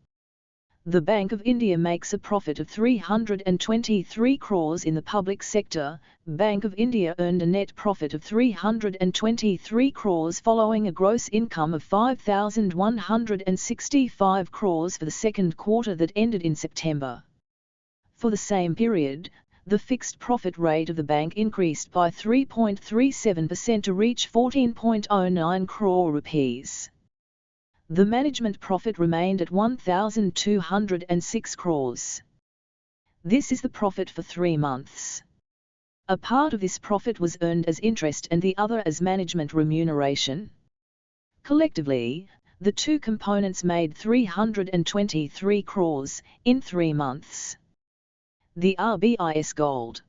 The Bank of India makes a profit of 323 crores in the public sector. Bank of India earned a net profit of 323 crores following a gross income of 5,165 crores for the second quarter that ended in September. For the same period, the fixed profit rate of the bank increased by 3.37% to reach 14.09 crore rupees. The management profit remained at 1,206 crores. This is the profit for 3 months. A part of this profit was earned as interest and the other as management remuneration. Collectively, the two components made 323 crores in 3 months. The RBI's gold.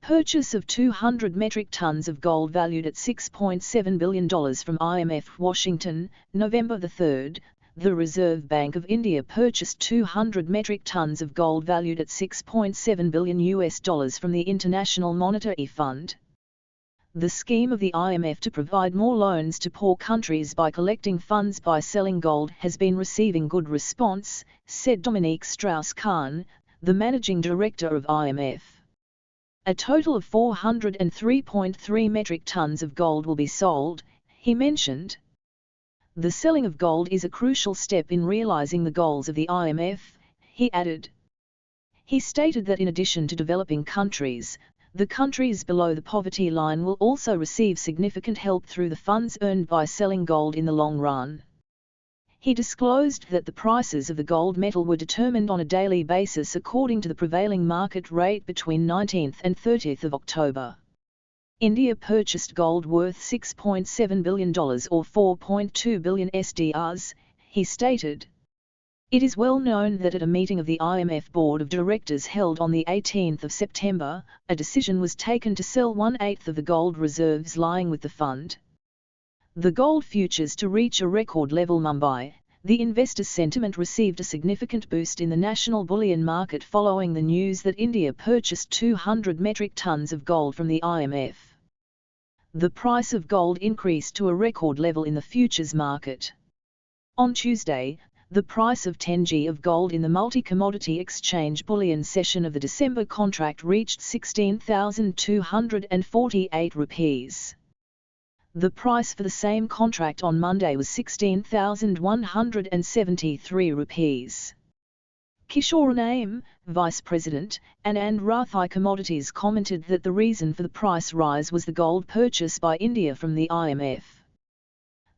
Purchase of 200 metric tons of gold valued at $6.7 billion from IMF Washington, November 3. The Reserve Bank of India purchased 200 metric tons of gold valued at $6.7 billion from the International Monetary Fund. The scheme of the IMF to provide more loans to poor countries by collecting funds by selling gold has been receiving good response, said Dominique Strauss-Kahn, the managing director of IMF. A total of 403.3 metric tons of gold will be sold, he mentioned. The selling of gold is a crucial step in realizing the goals of the IMF, he added. He stated that in addition to developing countries, the countries below the poverty line will also receive significant help through the funds earned by selling gold in the long run. He disclosed that the prices of the gold metal were determined on a daily basis according to the prevailing market rate between 19th and 30th of October. India purchased gold worth $6.7 billion or 4.2 billion SDRs, he stated. It is well known that at a meeting of the IMF Board of Directors held on the 18th of September, a decision was taken to sell 1/8 of the gold reserves lying with the fund. The gold futures to reach a record level. Mumbai, the investors' sentiment received a significant boost in the national bullion market following the news that India purchased 200 metric tons of gold from the IMF. The price of gold increased to a record level in the futures market. On Tuesday, the price of 10g of gold in the multi-commodity exchange bullion session of the December contract reached 16,248 rupees. The price for the same contract on Monday was 16,173 rupees. Kishore Naim, Vice President, and Rathi Commodities commented that the reason for the price rise was the gold purchase by India from the IMF.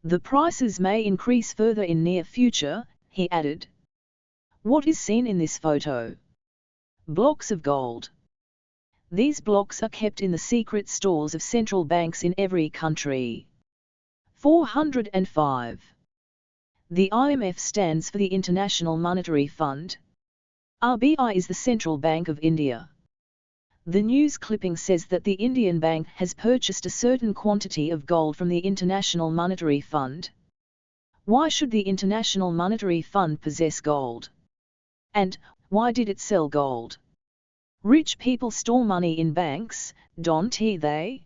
The prices may increase further in near future, he added. What is seen in this photo? Blocks of gold. These blocks are kept in the secret stores of central banks in every country. 405. The IMF stands for the International Monetary Fund. RBI is the Central Bank of India. The news clipping says that the Indian Bank has purchased a certain quantity of gold from the International Monetary Fund. Why should the International Monetary Fund possess gold? And why did it sell gold? Rich people store money in banks, don't they?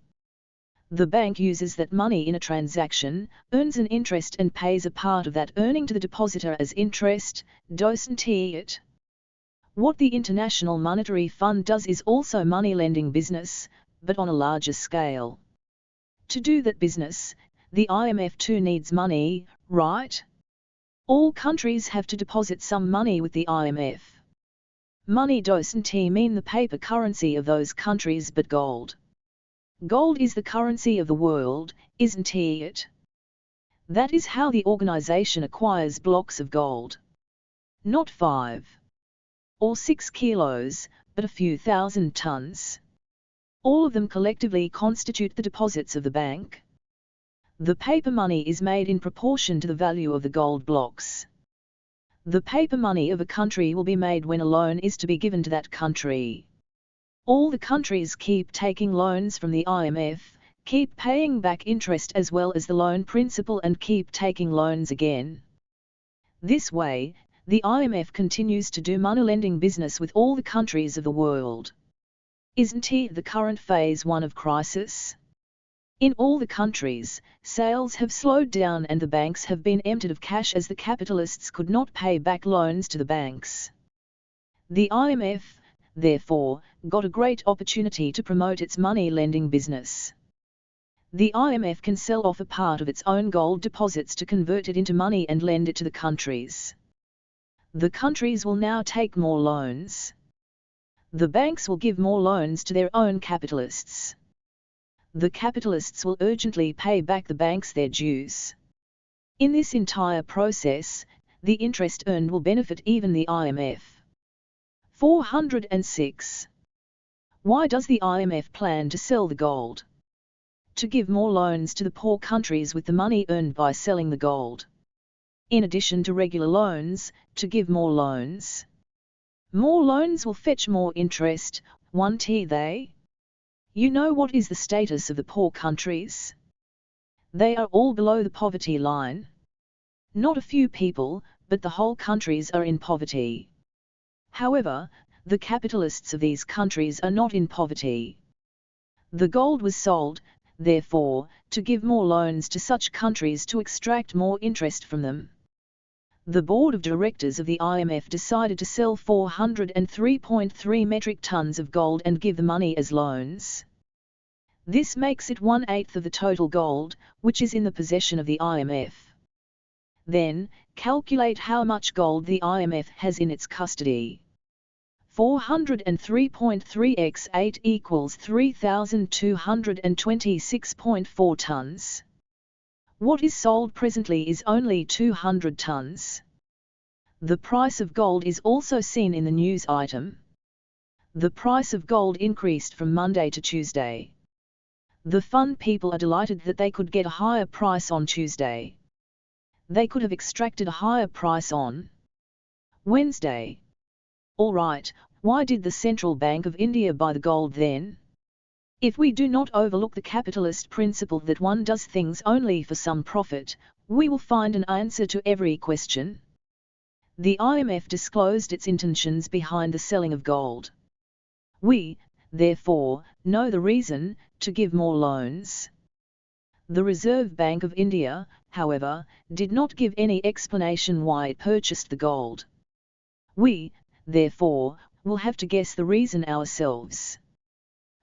The bank uses that money in a transaction, earns an interest and pays a part of that earning to the depositor as interest, doesn't it? What the International Monetary Fund does is also money-lending business, but on a larger scale. To do that business, the IMF too needs money, right? All countries have to deposit some money with the IMF. Money doesn't mean the paper currency of those countries but gold. Gold is the currency of the world, isn't it? That is how the organization acquires blocks of gold. Not 5 or 6 kilos, but a few thousand tons. All of them collectively constitute the deposits of the bank. The paper money is made in proportion to the value of the gold blocks. The paper money of a country will be made when a loan is to be given to that country. All the countries keep taking loans from the IMF, keep paying back interest as well as the loan principal and keep taking loans again. This way, the IMF continues to do money-lending business with all the countries of the world. Isn't it the current phase 1 of crisis? In all the countries, sales have slowed down and the banks have been emptied of cash as the capitalists could not pay back loans to the banks. The IMF, therefore, got a great opportunity to promote its money-lending business. The IMF can sell off a part of its own gold deposits to convert it into money and lend it to the countries. The countries will now take more loans. The banks will give more loans to their own capitalists. The capitalists will urgently pay back the banks their dues. In this entire process, the interest earned will benefit even the IMF. 406. Why does the IMF plan to sell the gold? To give more loans to the poor countries with the money earned by selling the gold. In addition to regular loans, to give more loans. More loans will fetch more interest, won't they? You know what is the status of the poor countries? They are all below the poverty line. Not a few people, but the whole countries are in poverty. However, the capitalists of these countries are not in poverty. The gold was sold, therefore, to give more loans to such countries to extract more interest from them. The board of directors of the IMF decided to sell 403.3 metric tons of gold and give the money as loans. This makes it 1/8 of the total gold, which is in the possession of the IMF. Then, calculate how much gold the IMF has in its custody. 403.3 x 8 equals 3,226.4 tons. What is sold presently is only 200 tons. The price of gold is also seen in the news item. The price of gold increased from Monday to Tuesday. The fund people are delighted that they could get a higher price on Tuesday. They could have extracted a higher price on Wednesday. All right, why did the Central Bank of India buy the gold then? If we do not overlook the capitalist principle that one does things only for some profit, we will find an answer to every question. The IMF disclosed its intentions behind the selling of gold. We, therefore, know the reason: to give more loans. The Reserve Bank of India, however, did not give any explanation why it purchased the gold. We, therefore, will have to guess the reason ourselves.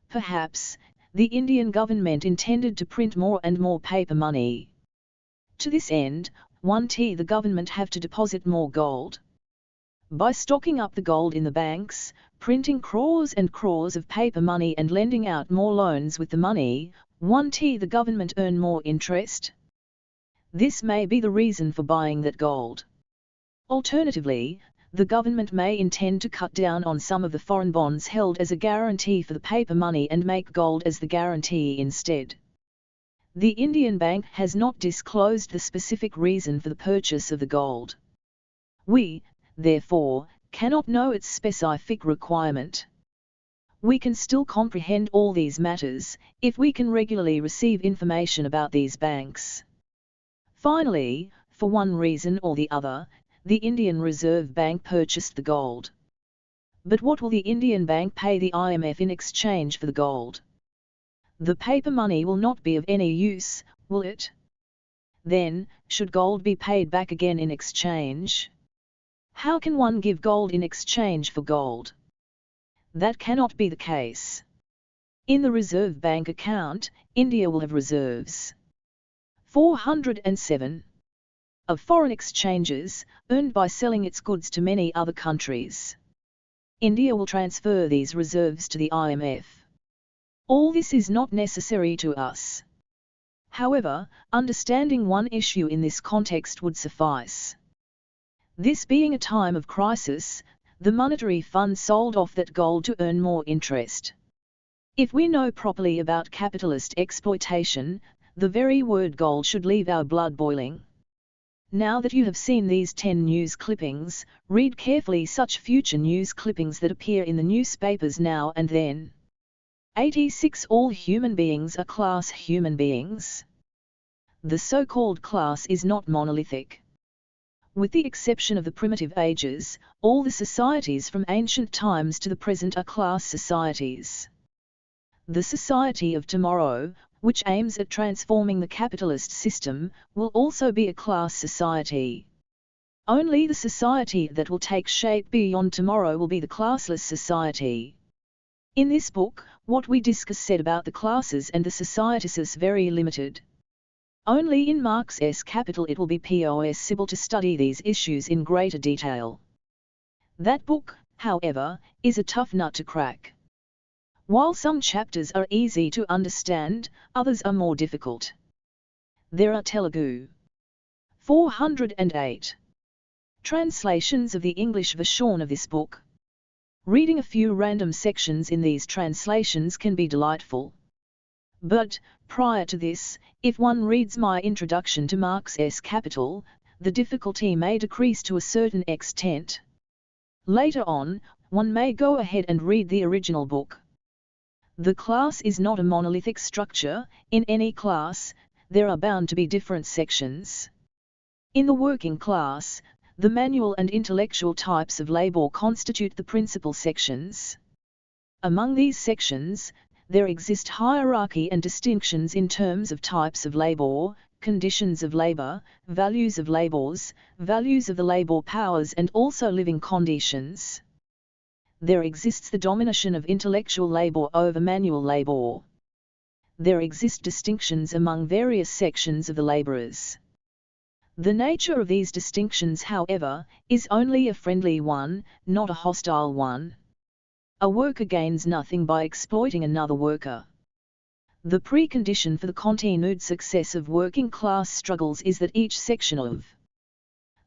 Perhaps, the Indian government intended to print more and more paper money. To this end, the government have to deposit more gold. By stocking up the gold in the banks, printing crores and crores of paper money and lending out more loans with the money, the government earn more interest. This may be the reason for buying that gold. Alternatively, the government may intend to cut down on some of the foreign bonds held as a guarantee for the paper money and make gold as the guarantee instead. The Indian Bank has not disclosed the specific reason for the purchase of the gold. We, therefore, cannot know its specific requirement. We can still comprehend all these matters, if we can regularly receive information about these banks. Finally, for one reason or the other, the Indian Reserve Bank purchased the gold. But what will the Indian Bank pay the IMF in exchange for the gold? The paper money will not be of any use, will it? Then, should gold be paid back again in exchange? How can one give gold in exchange for gold? That cannot be the case. In the Reserve Bank account, India will have reserves. 407. Of foreign exchanges, earned by selling its goods to many other countries. India will transfer these reserves to the IMF. All this is not necessary to us. However, understanding one issue in this context would suffice. This being a time of crisis, the monetary fund sold off that gold to earn more interest. If we know properly about capitalist exploitation, the very word gold should leave our blood boiling. Now that you have seen these 10 news clippings, read carefully such future news clippings that appear in the newspapers now and then. 86. All human beings are class human beings. The so-called class is not monolithic. With the exception of the primitive ages, all the societies from ancient times to the present are class societies. The society of tomorrow, which aims at transforming the capitalist system, will also be a class society. Only the society that will take shape beyond tomorrow will be the classless society. In this book, what we discuss said about the classes and the societies is very limited. Only in Marx's Capital it will be possible to study these issues in greater detail. That book, however, is a tough nut to crack. While some chapters are easy to understand, others are more difficult. There are Telugu. 408. Translations of the English version of this book. Reading a few random sections in these translations can be delightful. But, prior to this, if one reads my introduction to Marx's Capital, the difficulty may decrease to a certain extent. Later on, one may go ahead and read the original book. The class is not a monolithic structure. In any class, there are bound to be different sections. In the working class, the manual and intellectual types of labor constitute the principal sections. Among these sections, there exist hierarchy and distinctions in terms of types of labor, conditions of labor, values of labors, values of the labor powers, and also living conditions. There exists the domination of intellectual labor over manual labor. There exist distinctions among various sections of the laborers. The nature of these distinctions, however, is only a friendly one, not a hostile one. A worker gains nothing by exploiting another worker. The precondition for the continued success of working class struggles is that each section of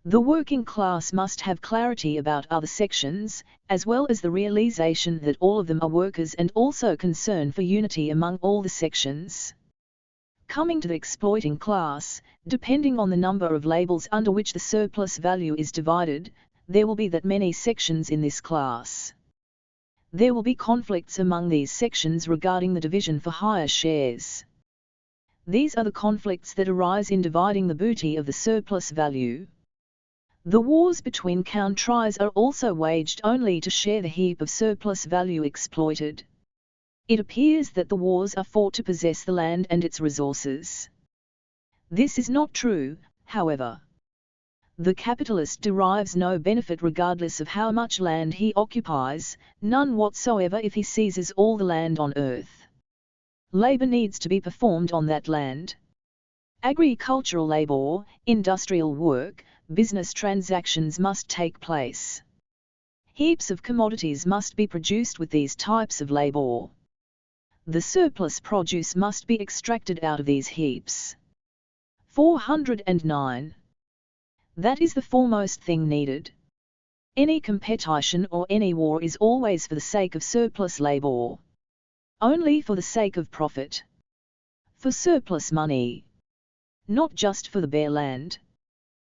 the working class must have clarity about other sections, as well as the realization that all of them are workers and also concern for unity among all the sections. Coming to the exploiting class, depending on the number of labels under which the surplus value is divided, there will be that many sections in this class. There will be conflicts among these sections regarding the division for higher shares. These are the conflicts that arise in dividing the booty of the surplus value. The wars between countries are also waged only to share the heap of surplus value exploited. It appears that the wars are fought to possess the land and its resources. This is not true, however. The capitalist derives no benefit regardless of how much land he occupies, none whatsoever if he seizes all the land on earth. Labor needs to be performed on that land. Agricultural labor, industrial work, business transactions must take place. Heaps of commodities must be produced with these types of labor. The surplus produce must be extracted out of these heaps. 409. That is the foremost thing needed. Any competition or any war is always for the sake of surplus labor. Only for the sake of profit. For surplus money. Not just for the bare land.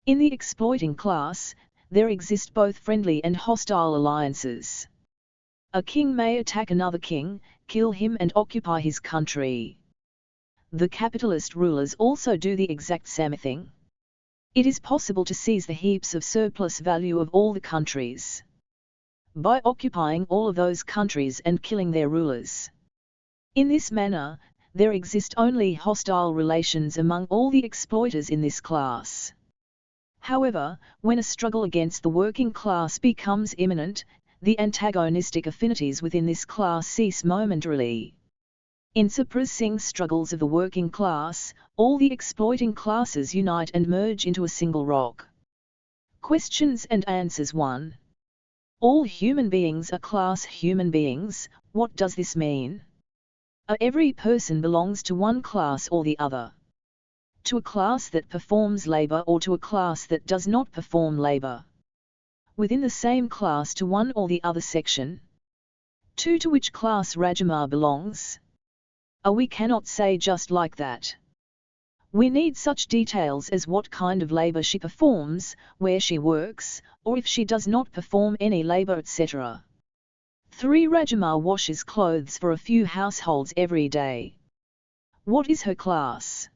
In the exploiting class, there exist both friendly and hostile alliances. A king may attack another king, kill him and occupy his country. The capitalist rulers also do the exact same thing. It is possible to seize the heaps of surplus value of all the countries by occupying all of those countries and killing their rulers. In this manner, there exist only hostile relations among all the exploiters in this class. However, when a struggle against the working class becomes imminent, the antagonistic affinities within this class cease momentarily. In suppressing struggles of the working class, all the exploiting classes unite and merge into a single rock. Questions and answers 1. All human beings are class human beings. What does this mean? Every person belongs to one class or the other. To a class that performs labor or to a class that does not perform labor. Within the same class to one or the other section. 2. To which class Rajama belongs? We cannot say just like that. We need such details as what kind of labor she performs, where she works, or if she does not perform any labor, etc. 3. Rajama washes clothes for a few households every day. What is her class?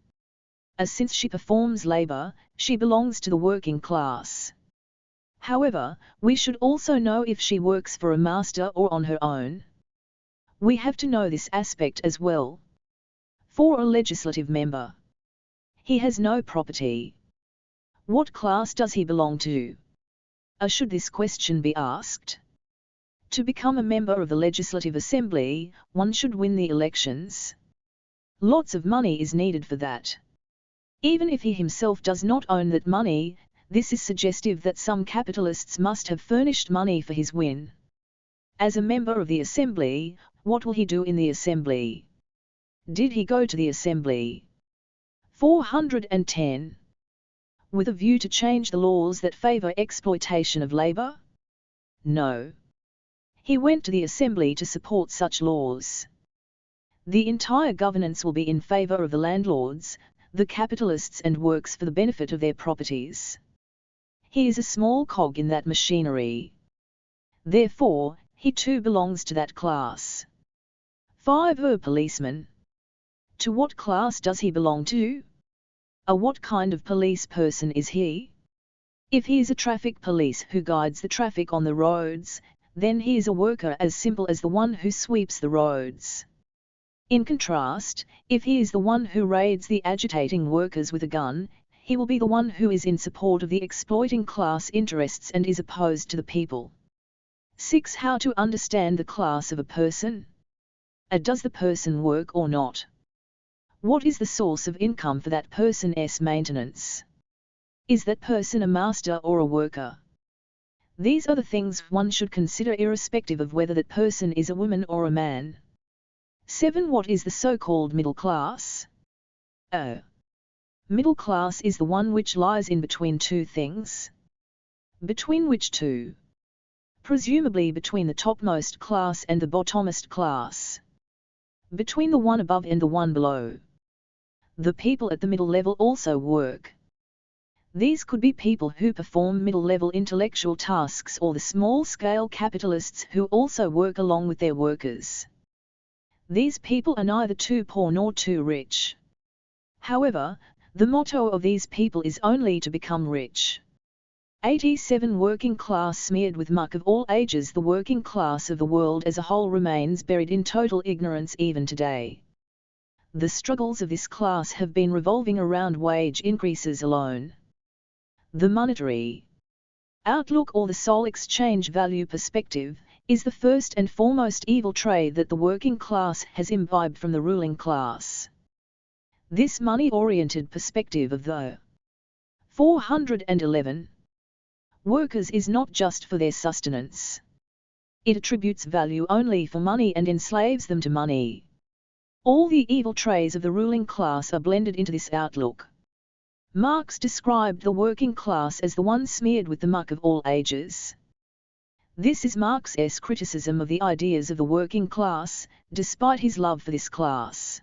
Since she performs labor, she belongs to the working class. However, we should also know if she works for a master or on her own. We have to know this aspect as well. 4. A legislative member. He has no property. What class does he belong to? Should this question be asked? To become a member of the Legislative Assembly, one should win the elections. Lots of money is needed for that. Even if he himself does not own that money, this is suggestive that some capitalists must have furnished money for his win. As a member of the Assembly, what will he do in the Assembly? Did he go to the Assembly? 410. With a view to change the laws that favor exploitation of labor? No. He went to the Assembly to support such laws. The entire governance will be in favor of the landlords, the capitalists, and works for the benefit of their properties. He is a small cog in that machinery. Therefore, he too belongs to that class. 5. A policeman. To what class does he belong to? What kind of police person is he? If he is a traffic police who guides the traffic on the roads, then he is a worker as simple as the one who sweeps the roads. In contrast, if he is the one who raids the agitating workers with a gun, he will be the one who is in support of the exploiting class interests and is opposed to the people. 6. How to understand the class of a person? Does the person work or not? What is the source of income for that person's maintenance? Is that person a master or a worker? These are the things one should consider irrespective of whether that person is a woman or a man. 7. What is the so-called middle class? Middle class is the one which lies in between two things. Between which two? Presumably between the topmost class and the bottommost class. Between the one above and the one below. The people at the middle level also work. These could be people who perform middle-level intellectual tasks or the small-scale capitalists who also work along with their workers. These people are neither too poor nor too rich. However, the motto of these people is only to become rich. 87. Working class smeared with muck of all ages. The working class of the world as a whole remains buried in total ignorance even today. The struggles of this class have been revolving around wage increases alone. The monetary outlook or the sole exchange value perspective is the first and foremost evil trait that the working class has imbibed from the ruling class. This money-oriented perspective of the 411 workers is not just for their sustenance. It attributes value only for money and enslaves them to money. All the evil traits of the ruling class are blended into this outlook. Marx described the working class as the one smeared with the muck of all ages. This is Marx's criticism of the ideas of the working class, despite his love for this class.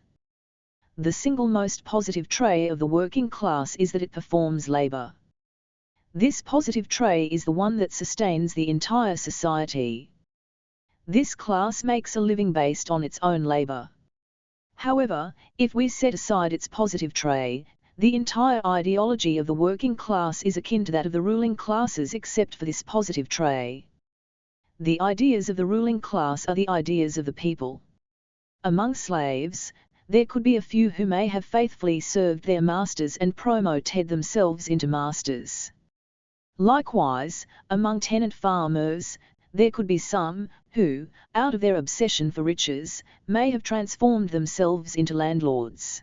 The single most positive trait of the working class is that it performs labor. This positive trait is the one that sustains the entire society. This class makes a living based on its own labor. However, if we set aside its positive trait, the entire ideology of the working class is akin to that of the ruling classes except for this positive trait. The ideas of the ruling class are the ideas of the people. Among slaves, there could be a few who may have faithfully served their masters and promoted themselves into masters. Likewise, among tenant farmers, there could be some who, out of their obsession for riches, may have transformed themselves into landlords.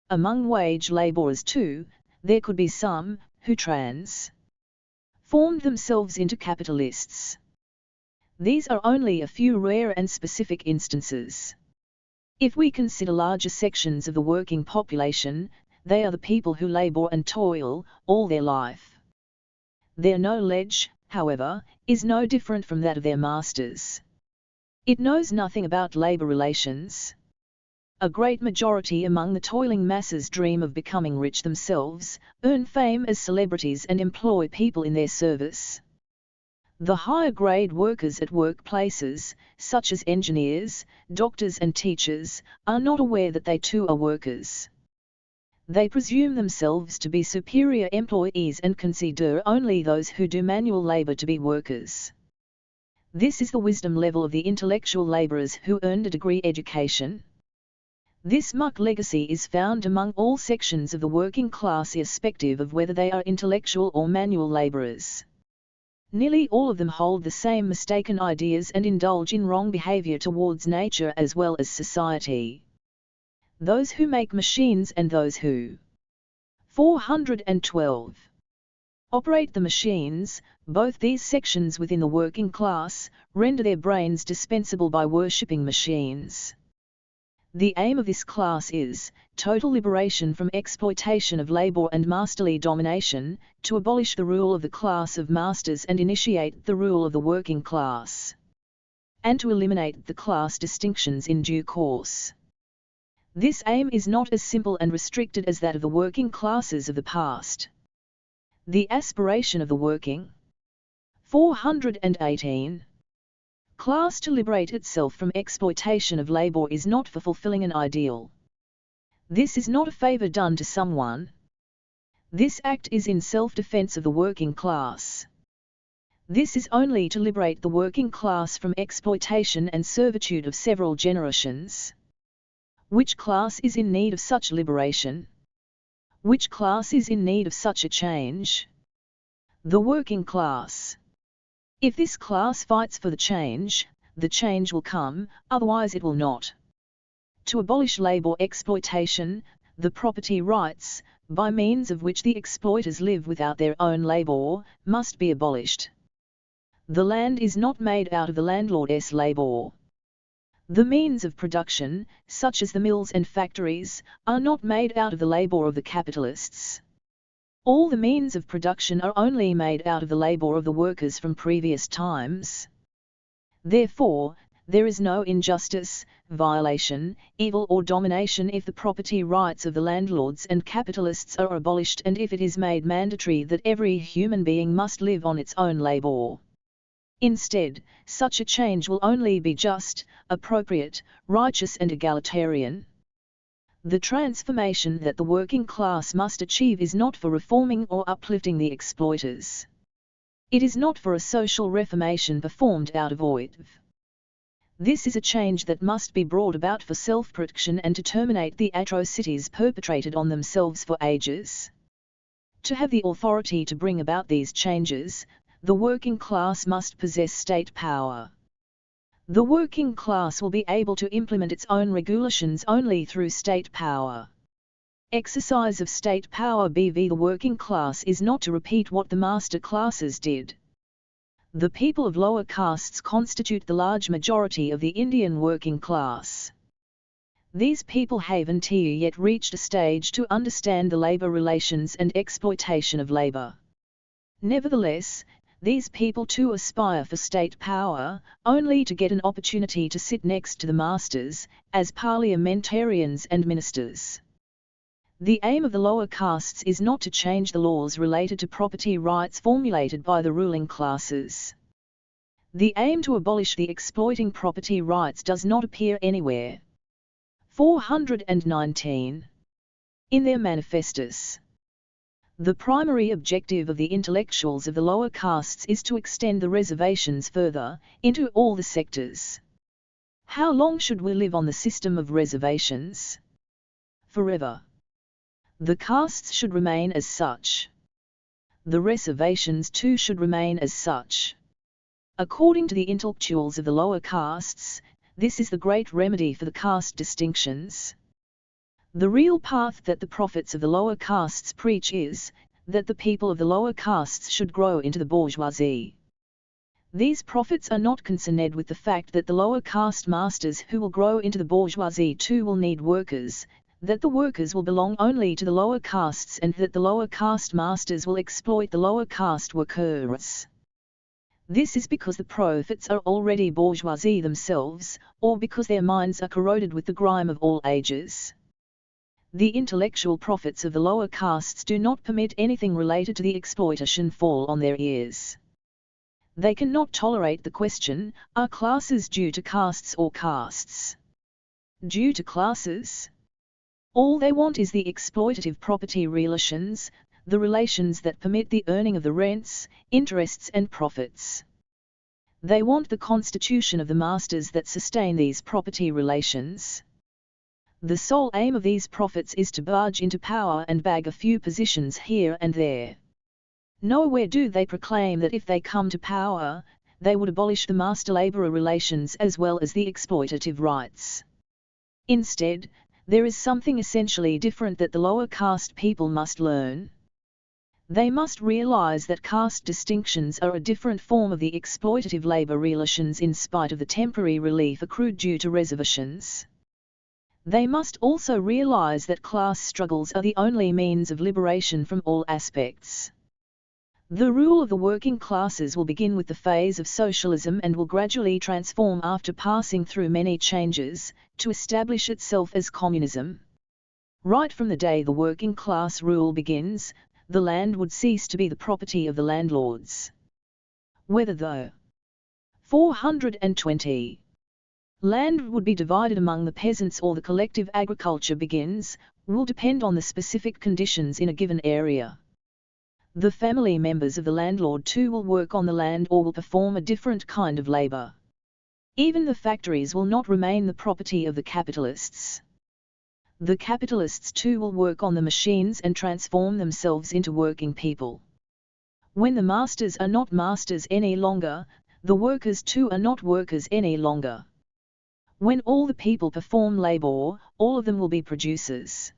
Among wage laborers too, there could be some who transformed themselves into capitalists. These are only a few rare and specific instances. If we consider larger sections of the working population, they are the people who labor and toil all their life. Their knowledge, however, is no different from that of their masters. It knows nothing about labor relations. A great majority among the toiling masses dream of becoming rich themselves, earn fame as celebrities and employ people in their service. The higher grade workers at workplaces, such as engineers, doctors and teachers, are not aware that they too are workers. They presume themselves to be superior employees and consider only those who do manual labor to be workers. This is the wisdom level of the intellectual laborers who earned a degree education. This muck legacy is found among all sections of the working class irrespective of whether they are intellectual or manual laborers. Nearly all of them hold the same mistaken ideas and indulge in wrong behavior towards nature as well as society. Those who make machines and those who 412 operate the machines, both these sections within the working class, render their brains dispensable by worshipping machines. The aim of this class is total liberation from exploitation of labor and masterly domination, to abolish the rule of the class of masters and initiate the rule of the working class, and to eliminate the class distinctions in due course. This aim is not as simple and restricted as that of the working classes of the past. The aspiration of the working 418 class to liberate itself from exploitation of labor is not for fulfilling an ideal. This is not a favor done to someone. This act is in self-defense of the working class. This is only to liberate the working class from exploitation and servitude of several generations. Which class is in need of such liberation? Which class is in need of such a change? The working class. If this class fights for the change will come, otherwise it will not. To abolish labor exploitation, the property rights, by means of which the exploiters live without their own labor, must be abolished. The land is not made out of the landlord's labor. The means of production, such as the mills and factories, are not made out of the labor of the capitalists. All the means of production are only made out of the labor of the workers from previous times. Therefore, there is no injustice, violation, evil or domination if the property rights of the landlords and capitalists are abolished and if it is made mandatory that every human being must live on its own labor. Instead, such a change will only be just, appropriate, righteous and egalitarian. The transformation that the working class must achieve is not for reforming or uplifting the exploiters. It is not for a social reformation performed out of oive. This is a change that must be brought about for self-protection and to terminate the atrocities perpetrated on themselves for ages. To have the authority to bring about these changes, the working class must possess state power. The working class will be able to implement its own regulations only through state power. Exercise of state power bv the working class is not to repeat what the master classes did. The people of lower castes constitute the large majority of the Indian working class. These people haven't yet reached a stage to understand the labor relations and exploitation of labor. Nevertheless, these people too aspire for state power, only to get an opportunity to sit next to the masters, as parliamentarians and ministers. The aim of the lower castes is not to change the laws related to property rights formulated by the ruling classes. The aim to abolish the exploiting property rights does not appear anywhere. 419. In their manifestos. The primary objective of the intellectuals of the lower castes is to extend the reservations further, into all the sectors. How long should we live on the system of reservations? Forever. The castes should remain as such. The reservations too should remain as such. According to the intellectuals of the lower castes, this is the great remedy for the caste distinctions. The real path that the prophets of the lower castes preach is, that the people of the lower castes should grow into the bourgeoisie. These prophets are not concerned with the fact that the lower caste masters who will grow into the bourgeoisie too will need workers, that the workers will belong only to the lower castes and that the lower caste masters will exploit the lower caste workers. This is because the prophets are already bourgeoisie themselves, or because their minds are corroded with the grime of all ages. The intellectual prophets of the lower castes do not permit anything related to the exploitation fall on their ears. They cannot tolerate the question, are classes due to castes or castes due to classes? All they want is the exploitative property relations, the relations that permit the earning of the rents, interests and profits. They want the constitution of the masters that sustain these property relations. The sole aim of these prophets is to barge into power and bag a few positions here and there. Nowhere do they proclaim that if they come to power, they would abolish the master-labourer relations as well as the exploitative rights. Instead, there is something essentially different that the lower caste people must learn. They must realize that caste distinctions are a different form of the exploitative labour relations in spite of the temporary relief accrued due to reservations. They must also realize that class struggles are the only means of liberation from all aspects. The rule of the working classes will begin with the phase of socialism and will gradually transform after passing through many changes, to establish itself as communism. Right from the day the working class rule begins, the land would cease to be the property of the landlords. Whether though 420. Land would be divided among the peasants or the collective agriculture begins, will depend on the specific conditions in a given area. The family members of the landlord too will work on the land or will perform a different kind of labour. Even the factories will not remain the property of the capitalists. The capitalists too will work on the machines and transform themselves into working people. When the masters are not masters any longer, the workers too are not workers any longer. When all the people perform labour, all of them will be producers.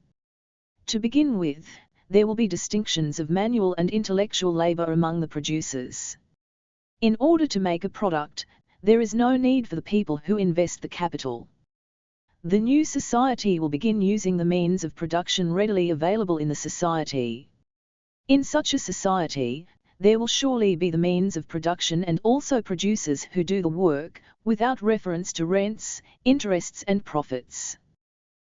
To begin with, there will be distinctions of manual and intellectual labour among the producers. In order to make a product, there is no need for the people who invest the capital. The new society will begin using the means of production readily available in the society. In such a society, there will surely be the means of production and also producers who do the work, without reference to rents, interests and profits.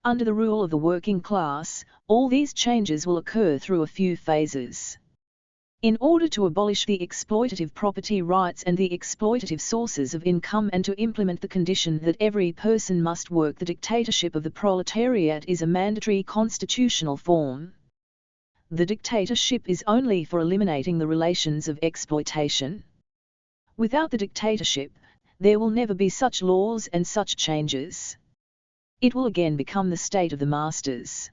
Under the rule of the working class, all these changes will occur through a few phases. In order to abolish the exploitative property rights and the exploitative sources of income and to implement the condition that every person must work, the dictatorship of the proletariat is a mandatory constitutional form. The dictatorship is only for eliminating the relations of exploitation. Without the dictatorship, there will never be such laws and such changes. It will again become the state of the masters.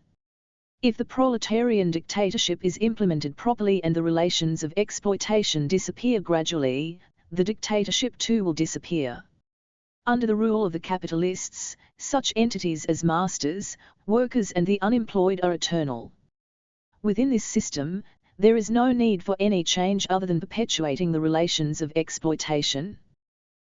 If the proletarian dictatorship is implemented properly and the relations of exploitation disappear gradually, the dictatorship too will disappear. Under the rule of the capitalists, such entities as masters, workers and the unemployed are eternal. Within this system, there is no need for any change other than perpetuating the relations of exploitation.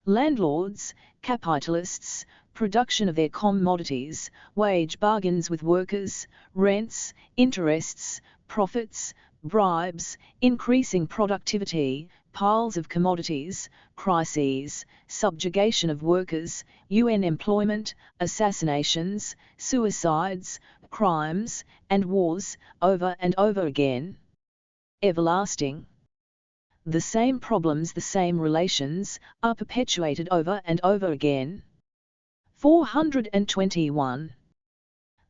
Landlords, capitalists, production of their commodities, wage bargains with workers, rents, interests, profits, bribes, increasing productivity, piles of commodities, crises, subjugation of workers, UN employment, assassinations, suicides, crimes, and wars, over and over again. Everlasting. The same problems, the same relations, are perpetuated over and over again. 421.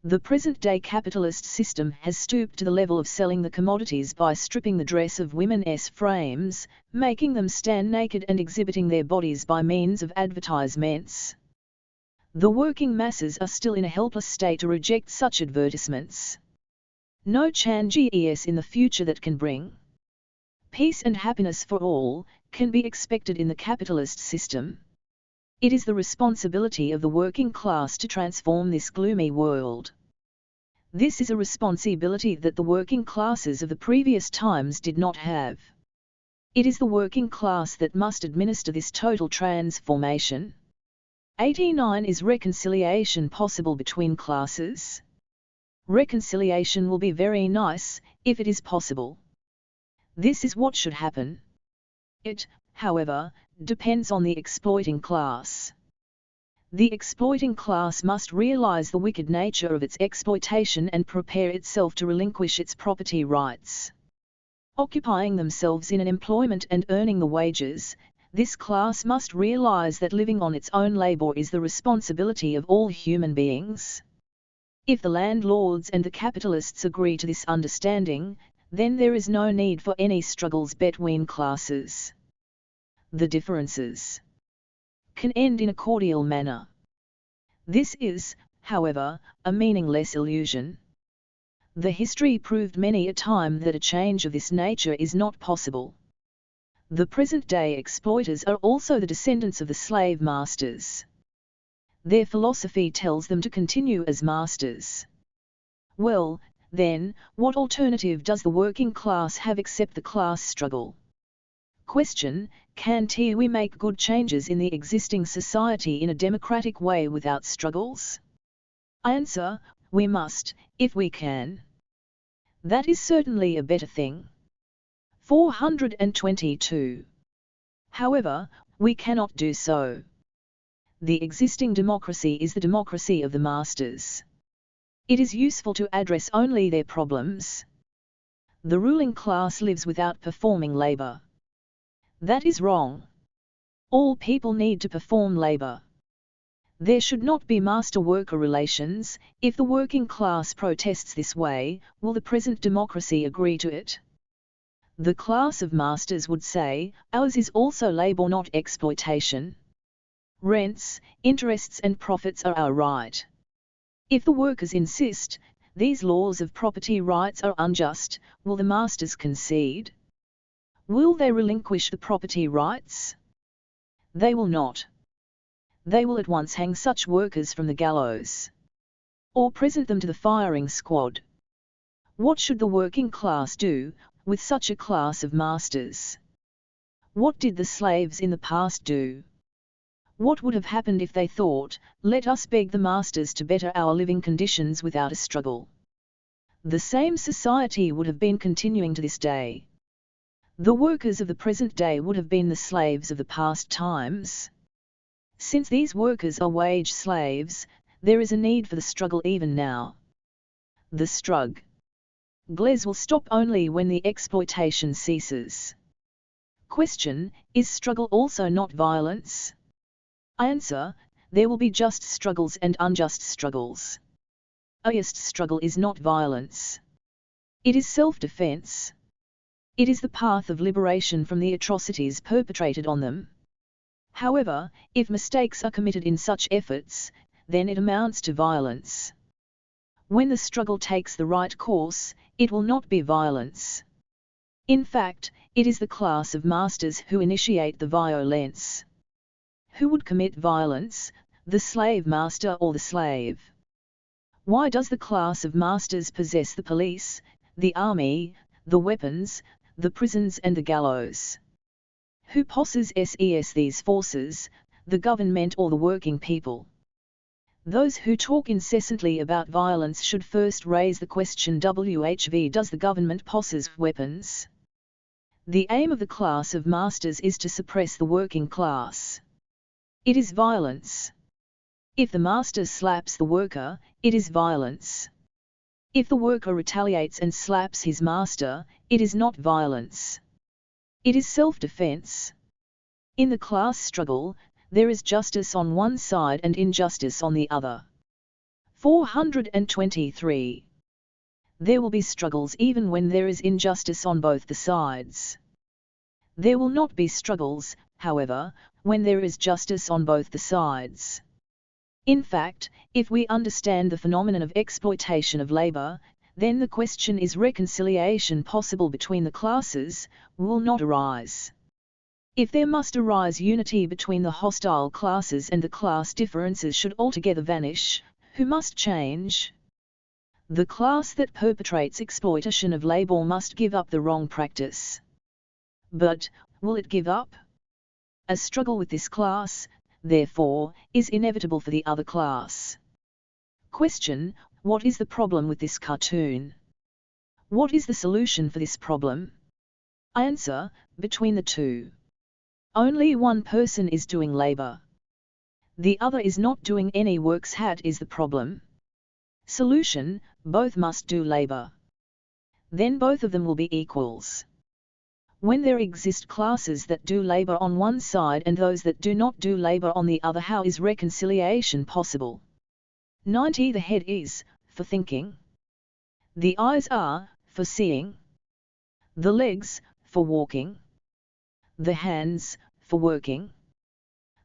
The present-day capitalist system has stooped to the level of selling the commodities by stripping the dress of women's frames, making them stand naked and exhibiting their bodies by means of advertisements. The working masses are still in a helpless state to reject such advertisements. No changes in the future that can bring peace and happiness for all can be expected in the capitalist system. It is the responsibility of the working class to transform this gloomy world. This is a responsibility that the working classes of the previous times did not have. It is the working class that must administer this total transformation. 89. Is reconciliation possible between classes? Reconciliation will be very nice, if it is possible. This is what should happen. It, however, depends on the exploiting class. The exploiting class must realize the wicked nature of its exploitation and prepare itself to relinquish its property rights. Occupying themselves in an employment and earning the wages, this class must realize that living on its own labor is the responsibility of all human beings. If the landlords and the capitalists agree to this understanding, then there is no need for any struggles between classes. The differences can end in a cordial manner. This is, however, a meaningless illusion. The history proved many a time that a change of this nature is not possible. The present-day exploiters are also the descendants of the slave masters. Their philosophy tells them to continue as masters. Well, then, what alternative does the working class have except the class struggle? Question: can't we make good changes in the existing society in a democratic way without struggles? Answer: we must, if we can. That is certainly a better thing. 422. However, we cannot do so. The existing democracy is the democracy of the masters. It is useful to address only their problems. The ruling class lives without performing labor. That is wrong. All people need to perform labor. There should not be master-worker relations. If the working class protests this way, will the present democracy agree to it? The class of masters would say, ours is also labor, not exploitation. Rents, interests and profits are our right. If the workers insist, these laws of property rights are unjust, will the masters concede? Will they relinquish the property rights? They will not. They will at once hang such workers from the gallows, or present them to the firing squad. What should the working class do with such a class of masters? What did the slaves in the past do? What would have happened if they thought, let us beg the masters to better our living conditions without a struggle? The same society would have been continuing to this day. The workers of the present day would have been the slaves of the past times. Since these workers are wage slaves, there is a need for the struggle even now. The struggles will stop only when the exploitation ceases. Question: is struggle also not violence? Answer: there will be just struggles and unjust struggles. A just struggle is not violence. It is self-defense. It is the path of liberation from the atrocities perpetrated on them. However, if mistakes are committed in such efforts, then it amounts to violence. When the struggle takes the right course, it will not be violence. In fact, it is the class of masters who initiate the violence. Who would commit violence, the slave master or the slave? Why does the class of masters possess the police, the army, the weapons, the prisons and the gallows? Who possesses these forces, the government or the working people? Those who talk incessantly about violence should first raise the question: WHV, does the government possess weapons? The aim of the class of masters is to suppress the working class. It is violence. If the master slaps the worker, it is violence. If the worker retaliates and slaps his master, it is not violence. It is self-defense. In the class struggle, there is justice on one side and injustice on the other. 423. There will be struggles even when there is injustice on both the sides. There will not be struggles, however, when there is justice on both the sides. In fact, if we understand the phenomenon of exploitation of labor, then the question is reconciliation possible between the classes will not arise. If there must arise unity between the hostile classes and the class differences should altogether vanish, who must change? The class that perpetrates exploitation of labor must give up the wrong practice. But, will it give up? A struggle with this class, therefore, is inevitable for the other class. Question: what is the problem with this cartoon? What is the solution for this problem? Answer: between the two. Only one person is doing labor. The other is not doing any works. Hat is the problem. Solution: both must do labor. Then both of them will be equals. When there exist classes that do labor on one side and those that do not do labor on the other, how is reconciliation possible? 90. The head is for thinking. The eyes are for seeing. The legs for walking. The hands for working.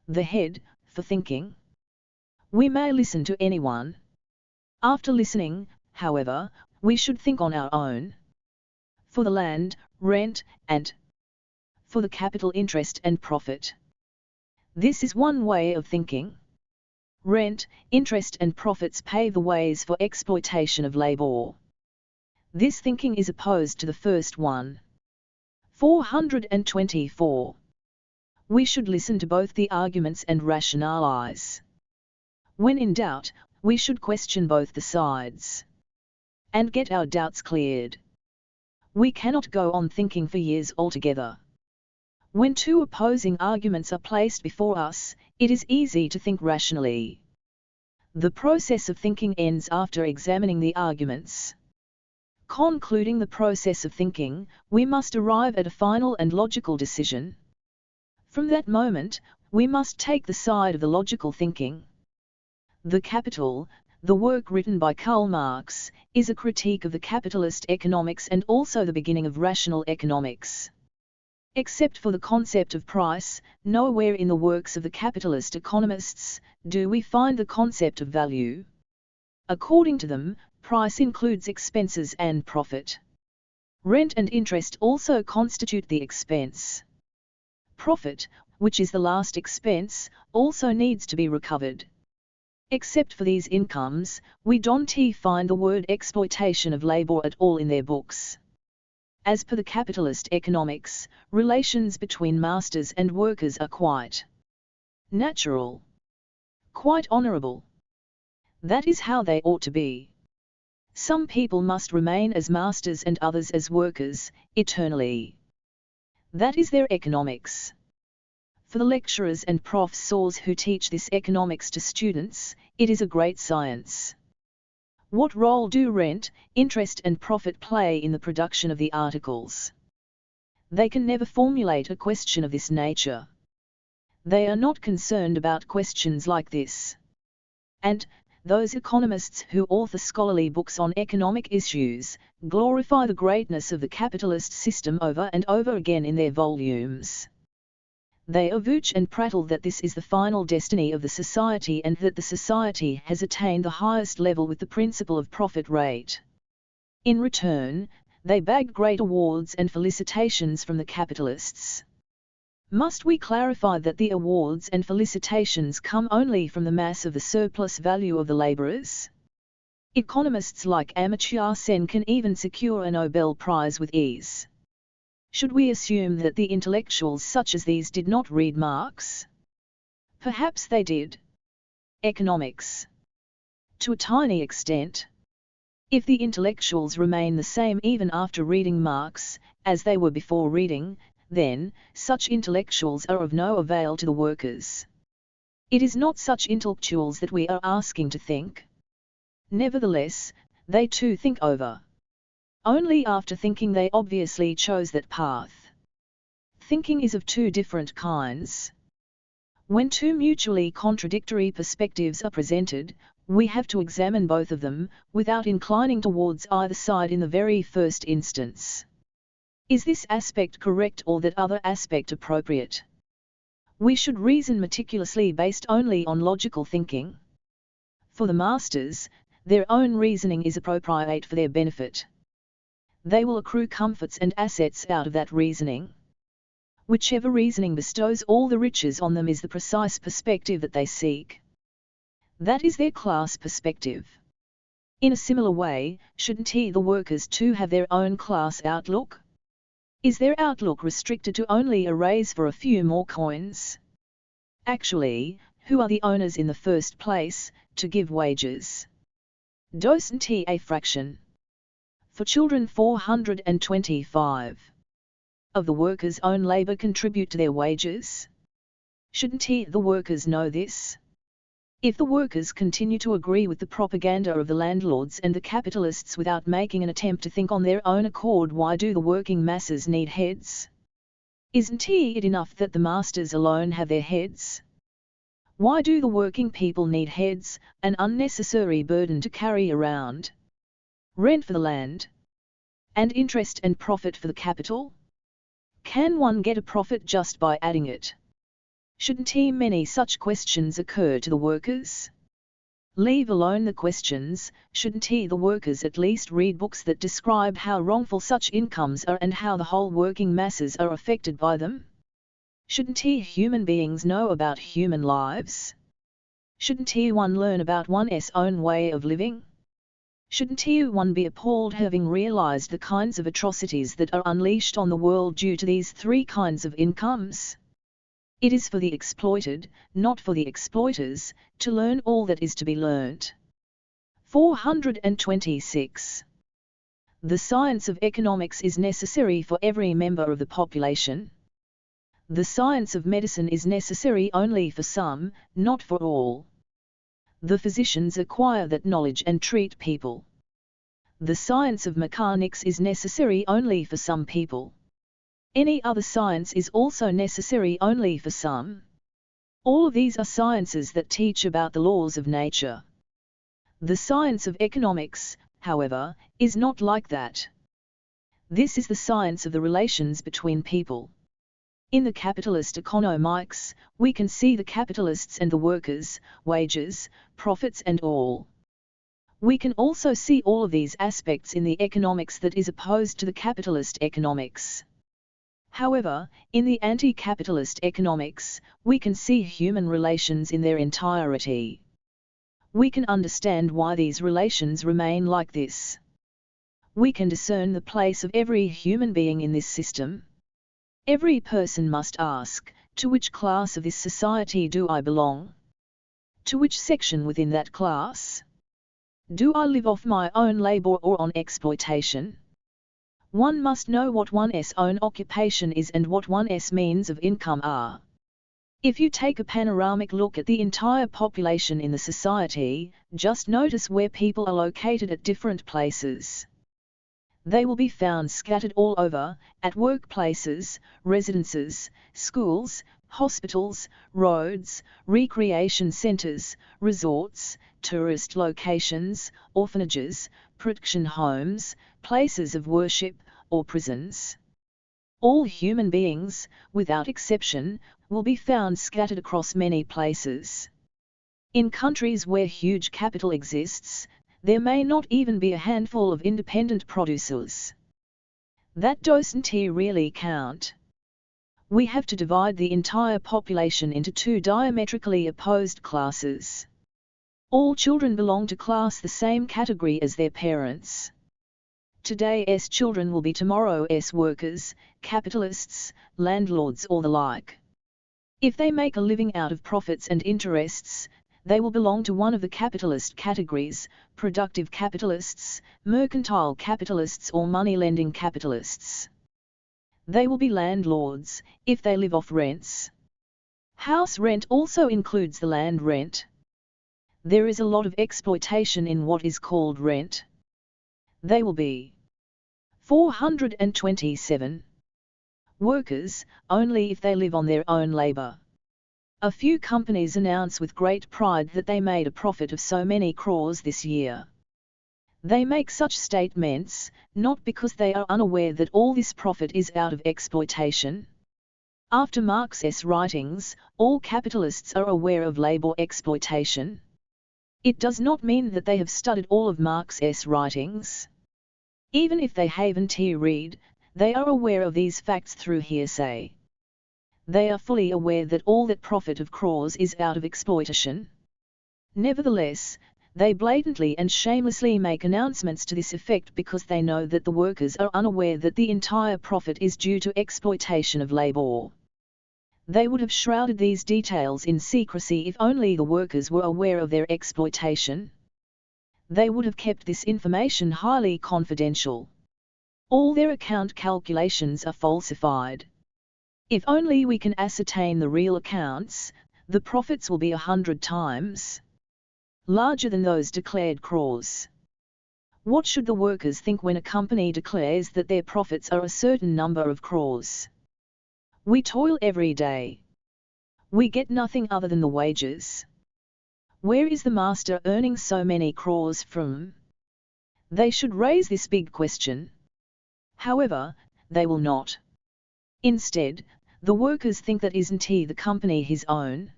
The head for thinking. We may listen to anyone. After listening, however, we should think on our own. For the land, rent, and for the capital, interest and profit. This is one way of thinking. Rent, interest and profits pave the ways for exploitation of labor. This thinking is opposed to the first one. 424. We should listen to both the arguments and rationalize. When in doubt, we should question both the sides and get our doubts cleared. We cannot go on thinking for years altogether. When two opposing arguments are placed before us, it is easy to think rationally. The process of thinking ends after examining the arguments. Concluding the process of thinking, we must arrive at a final and logical decision. From that moment, we must take the side of the logical thinking. The Capital, the work written by Karl Marx, is a critique of the capitalist economics and also the beginning of rational economics. Except for the concept of price, nowhere in the works of the capitalist economists do we find the concept of value. According to them, price includes expenses and profit. Rent and interest also constitute the expense. Profit, which is the last expense, also needs to be recovered. Except for these incomes, we don't find the word exploitation of labor at all in their books. As per the capitalist economics, relations between masters and workers are quite natural, quite honorable. That is how they ought to be. Some people must remain as masters and others as workers, eternally. That is their economics. For the lecturers and professors who teach this economics to students, it is a great science. What role do rent, interest and profit play in the production of the articles? They can never formulate a question of this nature. They are not concerned about questions like this. And those economists who author scholarly books on economic issues glorify the greatness of the capitalist system over and over again in their volumes. They avouch and prattle that this is the final destiny of the society and that the society has attained the highest level with the principle of profit rate. In return, they beg great awards and felicitations from the capitalists. Must we clarify that the awards and felicitations come only from the mass of the surplus value of the laborers? Economists like Amartya Sen can even secure a Nobel Prize with ease. Should we assume that the intellectuals such as these did not read Marx? Perhaps they did. Economics. To a tiny extent. If the intellectuals remain the same even after reading Marx, as they were before reading, then, such intellectuals are of no avail to the workers. It is not such intellectuals that we are asking to think. Nevertheless, they too think over. Only after thinking they obviously chose that path. Thinking is of two different kinds. When two mutually contradictory perspectives are presented, we have to examine both of them, without inclining towards either side in the very first instance. Is this aspect correct or that other aspect appropriate? We should reason meticulously based only on logical thinking. For the masters, their own reasoning is appropriate for their benefit. They will accrue comforts and assets out of that reasoning. Whichever reasoning bestows all the riches on them is the precise perspective that they seek. That is their class perspective. In a similar way, shouldn't the workers too have their own class outlook? Is their outlook restricted to only a raise for a few more coins? Actually, who are the owners in the first place, to give wages? Doesn't a fraction? For children 425 of the workers' own labour contribute to their wages? Shouldn't the workers know this? If the workers continue to agree with the propaganda of the landlords and the capitalists without making an attempt to think on their own accord, why do the working masses need heads? Isn't it enough that the masters alone have their heads? Why do the working people need heads, an unnecessary burden to carry around? Rent for the land? And interest and profit for the capital? Can one get a profit just by adding it? Shouldn't many such questions occur to the workers? Leave alone the questions, shouldn't the workers at least read books that describe how wrongful such incomes are and how the whole working masses are affected by them? Shouldn't human beings know about human lives? Shouldn't one learn about one's own way of living? Shouldn't one be appalled having realized the kinds of atrocities that are unleashed on the world due to these three kinds of incomes? It is for the exploited, not for the exploiters, to learn all that is to be learnt. 426. The science of economics is necessary for every member of the population. The science of medicine is necessary only for some, not for all. The physicians acquire that knowledge and treat people. The science of mechanics is necessary only for some people. Any other science is also necessary only for some. All of these are sciences that teach about the laws of nature. The science of economics, however, is not like that. This is the science of the relations between people. In the capitalist economics, we can see the capitalists and the workers, wages, profits and all. We can also see all of these aspects in the economics that is opposed to the capitalist economics. However, in the anti-capitalist economics, we can see human relations in their entirety. We can understand why these relations remain like this. We can discern the place of every human being in this system. Every person must ask, to which class of this society do I belong? To which section within that class? Do I live off my own labor or on exploitation? One must know what one's own occupation is and what one's means of income are. If you take a panoramic look at the entire population in the society, just notice where people are located at different places. They will be found scattered all over, at workplaces, residences, schools, hospitals, roads, recreation centers, resorts, tourist locations, orphanages, production homes, places of worship, or prisons. All human beings, without exception, will be found scattered across many places. In countries where huge capital exists, there may not even be a handful of independent producers. That doesn't really count. We have to divide the entire population into two diametrically opposed classes. All children belong to class the same category as their parents. Today's children will be tomorrow's workers, capitalists, landlords or the like. If they make a living out of profits and interests, they will belong to one of the capitalist categories, productive capitalists, mercantile capitalists or money-lending capitalists. They will be landlords, if they live off rents. House rent also includes the land rent. There is a lot of exploitation in what is called rent. They will be 427. Workers, only if they live on their own labor. A few companies announce with great pride that they made a profit of so many crores this year. They make such statements, not because they are unaware that all this profit is out of exploitation. After Marx's writings, all capitalists are aware of labor exploitation. It does not mean that they have studied all of Marx's writings. Even if they haven't read, they are aware of these facts through hearsay. They are fully aware that all that profit of crores is out of exploitation. Nevertheless, they blatantly and shamelessly make announcements to this effect because they know that the workers are unaware that the entire profit is due to exploitation of labor. They would have shrouded these details in secrecy if only the workers were aware of their exploitation. They would have kept this information highly confidential. All their account calculations are falsified. If only we can ascertain the real accounts, the profits will be 100 times larger than those declared crores. What should the workers think when a company declares that their profits are a certain number of crores? We toil every day. We get nothing other than the wages. Where is the master earning so many crores from? They should raise this big question. However, they will not. Instead, the workers think that isn't the company his own?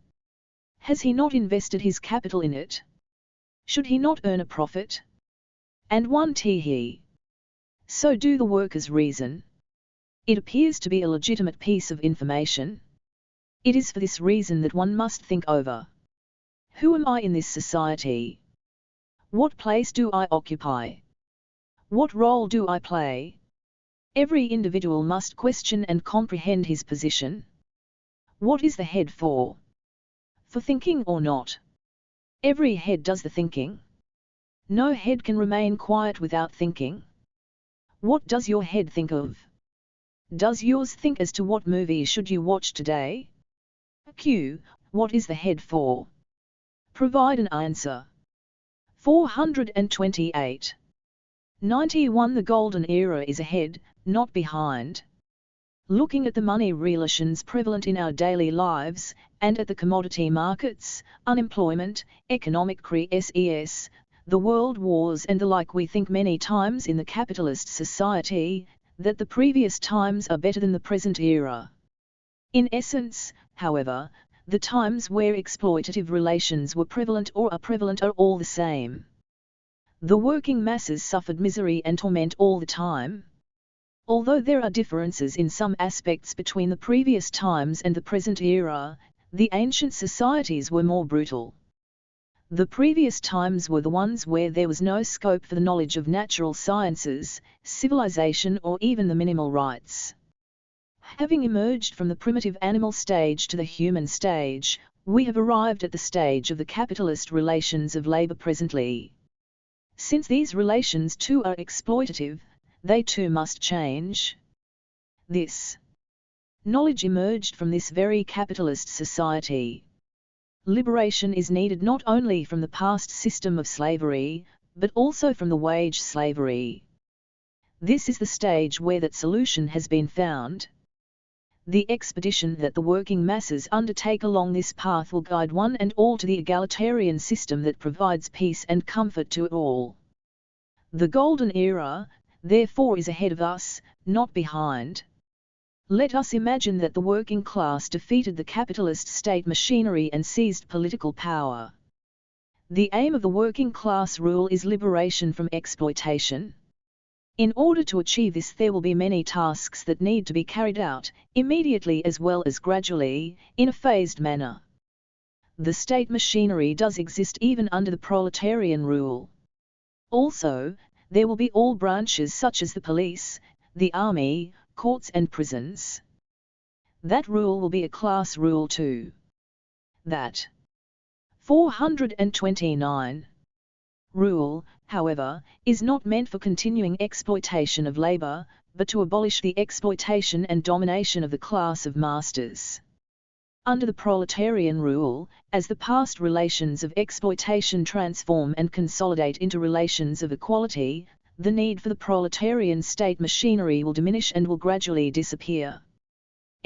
Has he not invested his capital in it? Should he not earn a profit? And won't he? So do the workers reason. It appears to be a legitimate piece of information. It is for this reason that one must think over. Who am I in this society? What place do I occupy? What role do I play? Every individual must question and comprehend his position. What is the head for? For thinking or not? Every head does the thinking. No head can remain quiet without thinking. What does your head think of? Does yours think as to what movie should you watch today? Q. What is the head for? Provide an answer. 428. 91. The golden era is ahead, not behind. Looking at the money relations prevalent in our daily lives, and at the commodity markets, unemployment, economic crises, the world wars and the like, we think many times in the capitalist society, that the previous times are better than the present era. In essence, however, the times where exploitative relations were prevalent or are prevalent are all the same. The working masses suffered misery and torment all the time. Although there are differences in some aspects between the previous times and the present era, the ancient societies were more brutal. The previous times were the ones where there was no scope for the knowledge of natural sciences, civilization, or even the minimal rights. Having emerged from the primitive animal stage to the human stage, we have arrived at the stage of the capitalist relations of labor presently. Since these relations too are exploitative, they too must change. This knowledge emerged from this very capitalist society. Liberation is needed not only from the past system of slavery, but also from the wage slavery. This is the stage where that solution has been found. The expedition that the working masses undertake along this path will guide one and all to the egalitarian system that provides peace and comfort to all. The golden era, therefore, is ahead of us, not behind. Let us imagine that the working class defeated the capitalist state machinery and seized political power. The aim of the working class rule is liberation from exploitation. In order to achieve this, there will be many tasks that need to be carried out, immediately as well as gradually, in a phased manner. The state machinery does exist even under the proletarian rule. Also, there will be all branches such as the police, the army, courts and prisons. That rule will be a class rule too. That 429. Rule, however, is not meant for continuing exploitation of labor, but to abolish the exploitation and domination of the class of masters. Under the proletarian rule, as the past relations of exploitation transform and consolidate into relations of equality, the need for the proletarian state machinery will diminish and will gradually disappear.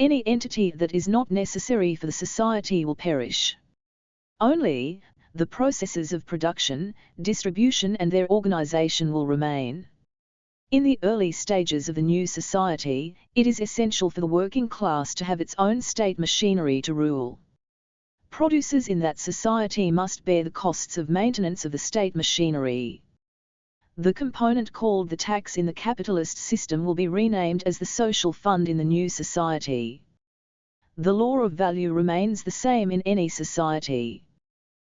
Any entity that is not necessary for the society will perish. Only the processes of production, distribution and their organization will remain. In the early stages of the new society, it is essential for the working class to have its own state machinery to rule. Producers in that society must bear the costs of maintenance of the state machinery. The component called the tax in the capitalist system will be renamed as the social fund in the new society. The law of value remains the same in any society.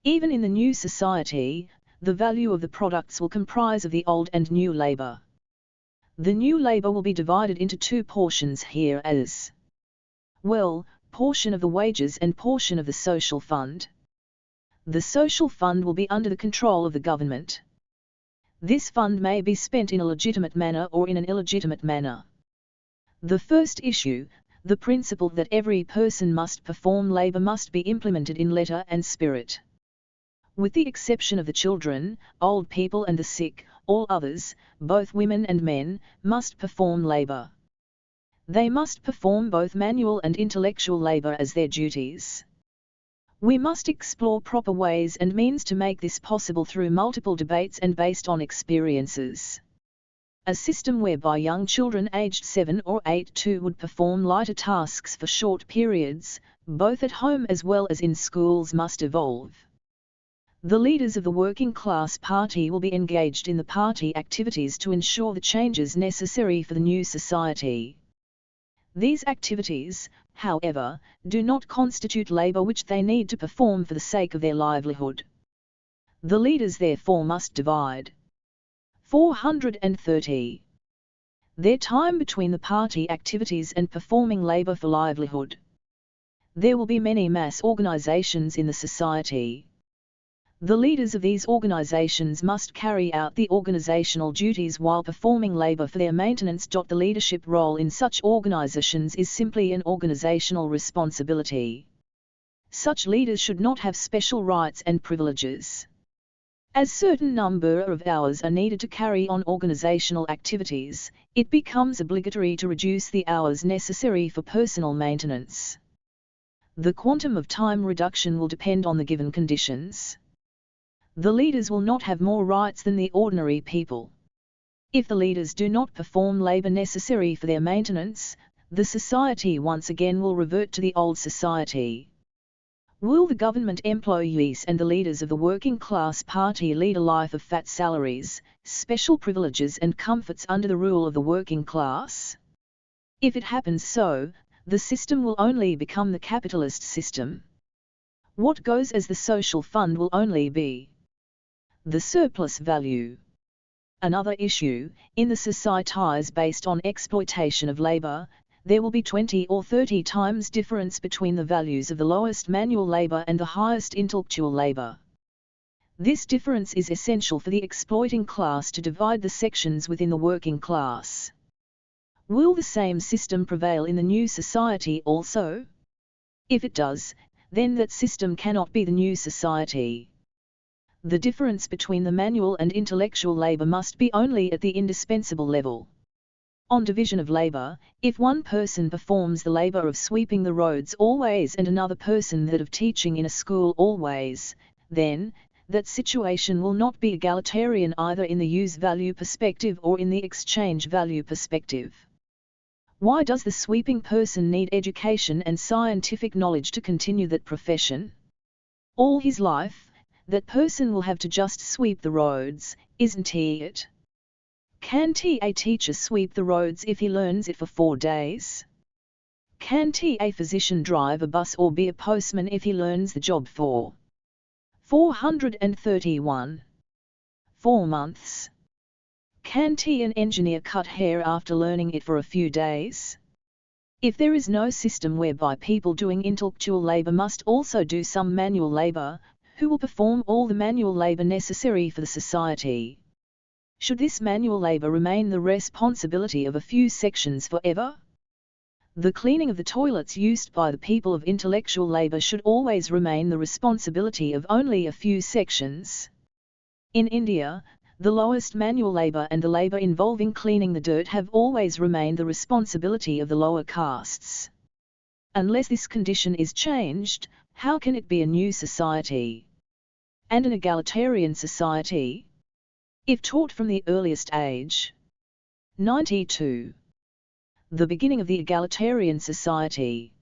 Even in the new society, the value of the products will comprise of the old and new labor. The new labor will be divided into two portions here as well, portion of the wages and portion of the social fund. The social fund will be under the control of the government. This fund may be spent in a legitimate manner or in an illegitimate manner. The first issue, the principle that every person must perform labor must be implemented in letter and spirit. With the exception of the children, old people and the sick, all others, both women and men, must perform labor. They must perform both manual and intellectual labor as their duties. We must explore proper ways and means to make this possible through multiple debates and based on experiences. A system whereby young children aged 7 or 8 too would perform lighter tasks for short periods, both at home as well as in schools, must evolve. The leaders of the working class party will be engaged in the party activities to ensure the changes necessary for the new society. These activities, however, do not constitute labor which they need to perform for the sake of their livelihood. The leaders therefore must divide 430 their time between the party activities and performing labor for livelihood. There will be many mass organizations in the society. The leaders of these organizations must carry out the organizational duties while performing labor for their maintenance. The leadership role in such organizations is simply an organizational responsibility. Such leaders should not have special rights and privileges. As certain number of hours are needed to carry on organizational activities, it becomes obligatory to reduce the hours necessary for personal maintenance. The quantum of time reduction will depend on the given conditions. The leaders will not have more rights than the ordinary people. If the leaders do not perform labor necessary for their maintenance, the society once again will revert to the old society. Will the government employees and the leaders of the working class party lead a life of fat salaries, special privileges and comforts under the rule of the working class? If it happens so, the system will only become the capitalist system. What goes as the social fund will only be the surplus value. Another issue, in the societies based on exploitation of labor, there will be 20 or 30 times difference between the values of the lowest manual labor and the highest intellectual labor. This difference is essential for the exploiting class to divide the sections within the working class. Will the same system prevail in the new society also? If it does, then that system cannot be the new society. The difference between the manual and intellectual labor must be only at the indispensable level. On division of labor, if one person performs the labor of sweeping the roads always and another person that of teaching in a school always, then that situation will not be egalitarian either in the use value perspective or in the exchange value perspective. Why does the sweeping person need education and scientific knowledge to continue that profession? All his life, that person will have to just sweep the roads, isn't he it? Can't a teacher sweep the roads if he learns it for 4 days? Can't a physician drive a bus or be a postman if he learns the job for 431 4 months? Can't an engineer cut hair after learning it for a few days? If there is no system whereby people doing intellectual labor must also do some manual labor, who will perform all the manual labor necessary for the society? Should this manual labor remain the responsibility of a few sections forever? The cleaning of the toilets used by the people of intellectual labor should always remain the responsibility of only a few sections. In India, the lowest manual labor and the labor involving cleaning the dirt have always remained the responsibility of the lower castes. Unless this condition is changed, how can it be a new society? And an egalitarian society? If taught from the earliest age. 92. The beginning of the egalitarian society.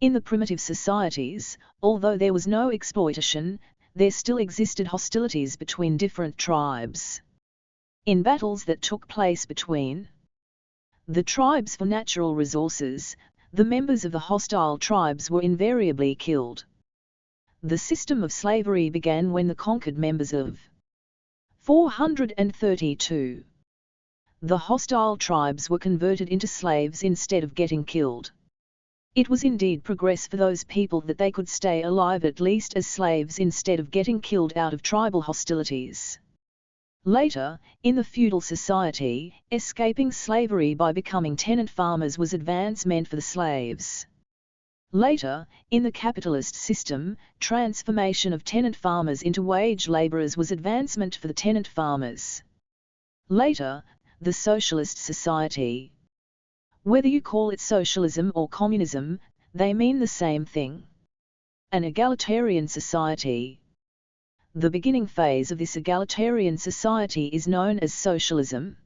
In the primitive societies, although there was no exploitation, there still existed hostilities between different tribes. In battles that took place between the tribes for natural resources, the members of the hostile tribes were invariably killed. The system of slavery began when the conquered members of 432. The hostile tribes were converted into slaves instead of getting killed. It was indeed progress for those people that they could stay alive at least as slaves instead of getting killed out of tribal hostilities. Later, in the feudal society, escaping slavery by becoming tenant farmers was advancement for the slaves. Later, in the capitalist system, transformation of tenant farmers into wage laborers was advancement for the tenant farmers. Later, the socialist society. Whether you call it socialism or communism, they mean the same thing. An egalitarian society. The beginning phase of this egalitarian society is known as socialism.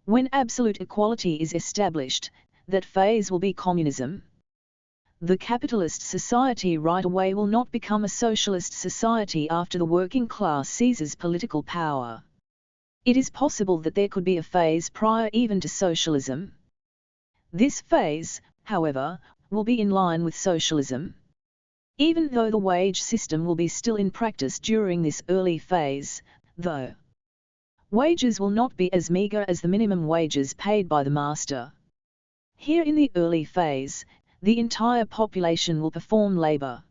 When absolute equality is established, that phase will be communism. The capitalist society right away will not become a socialist society after the working class seizes political power. It is possible that there could be a phase prior even to socialism. This phase, however, will be in line with socialism. Even though the wage system will be still in practice during this early phase, though wages will not be as meager as the minimum wages paid by the master. Here in the early phase, the entire population will perform labor.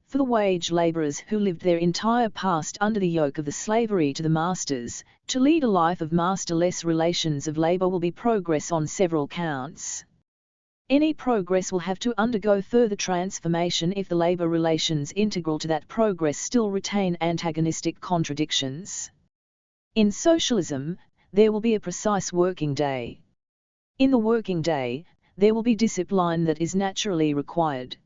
For the wage laborers who lived their entire past under the yoke of the slavery to the masters, to lead a life of masterless relations of labor will be progress on several counts. Any progress will have to undergo further transformation if the labor relations integral to that progress still retain antagonistic contradictions. In socialism, there will be a precise working day. In the working day, there will be discipline that is naturally required.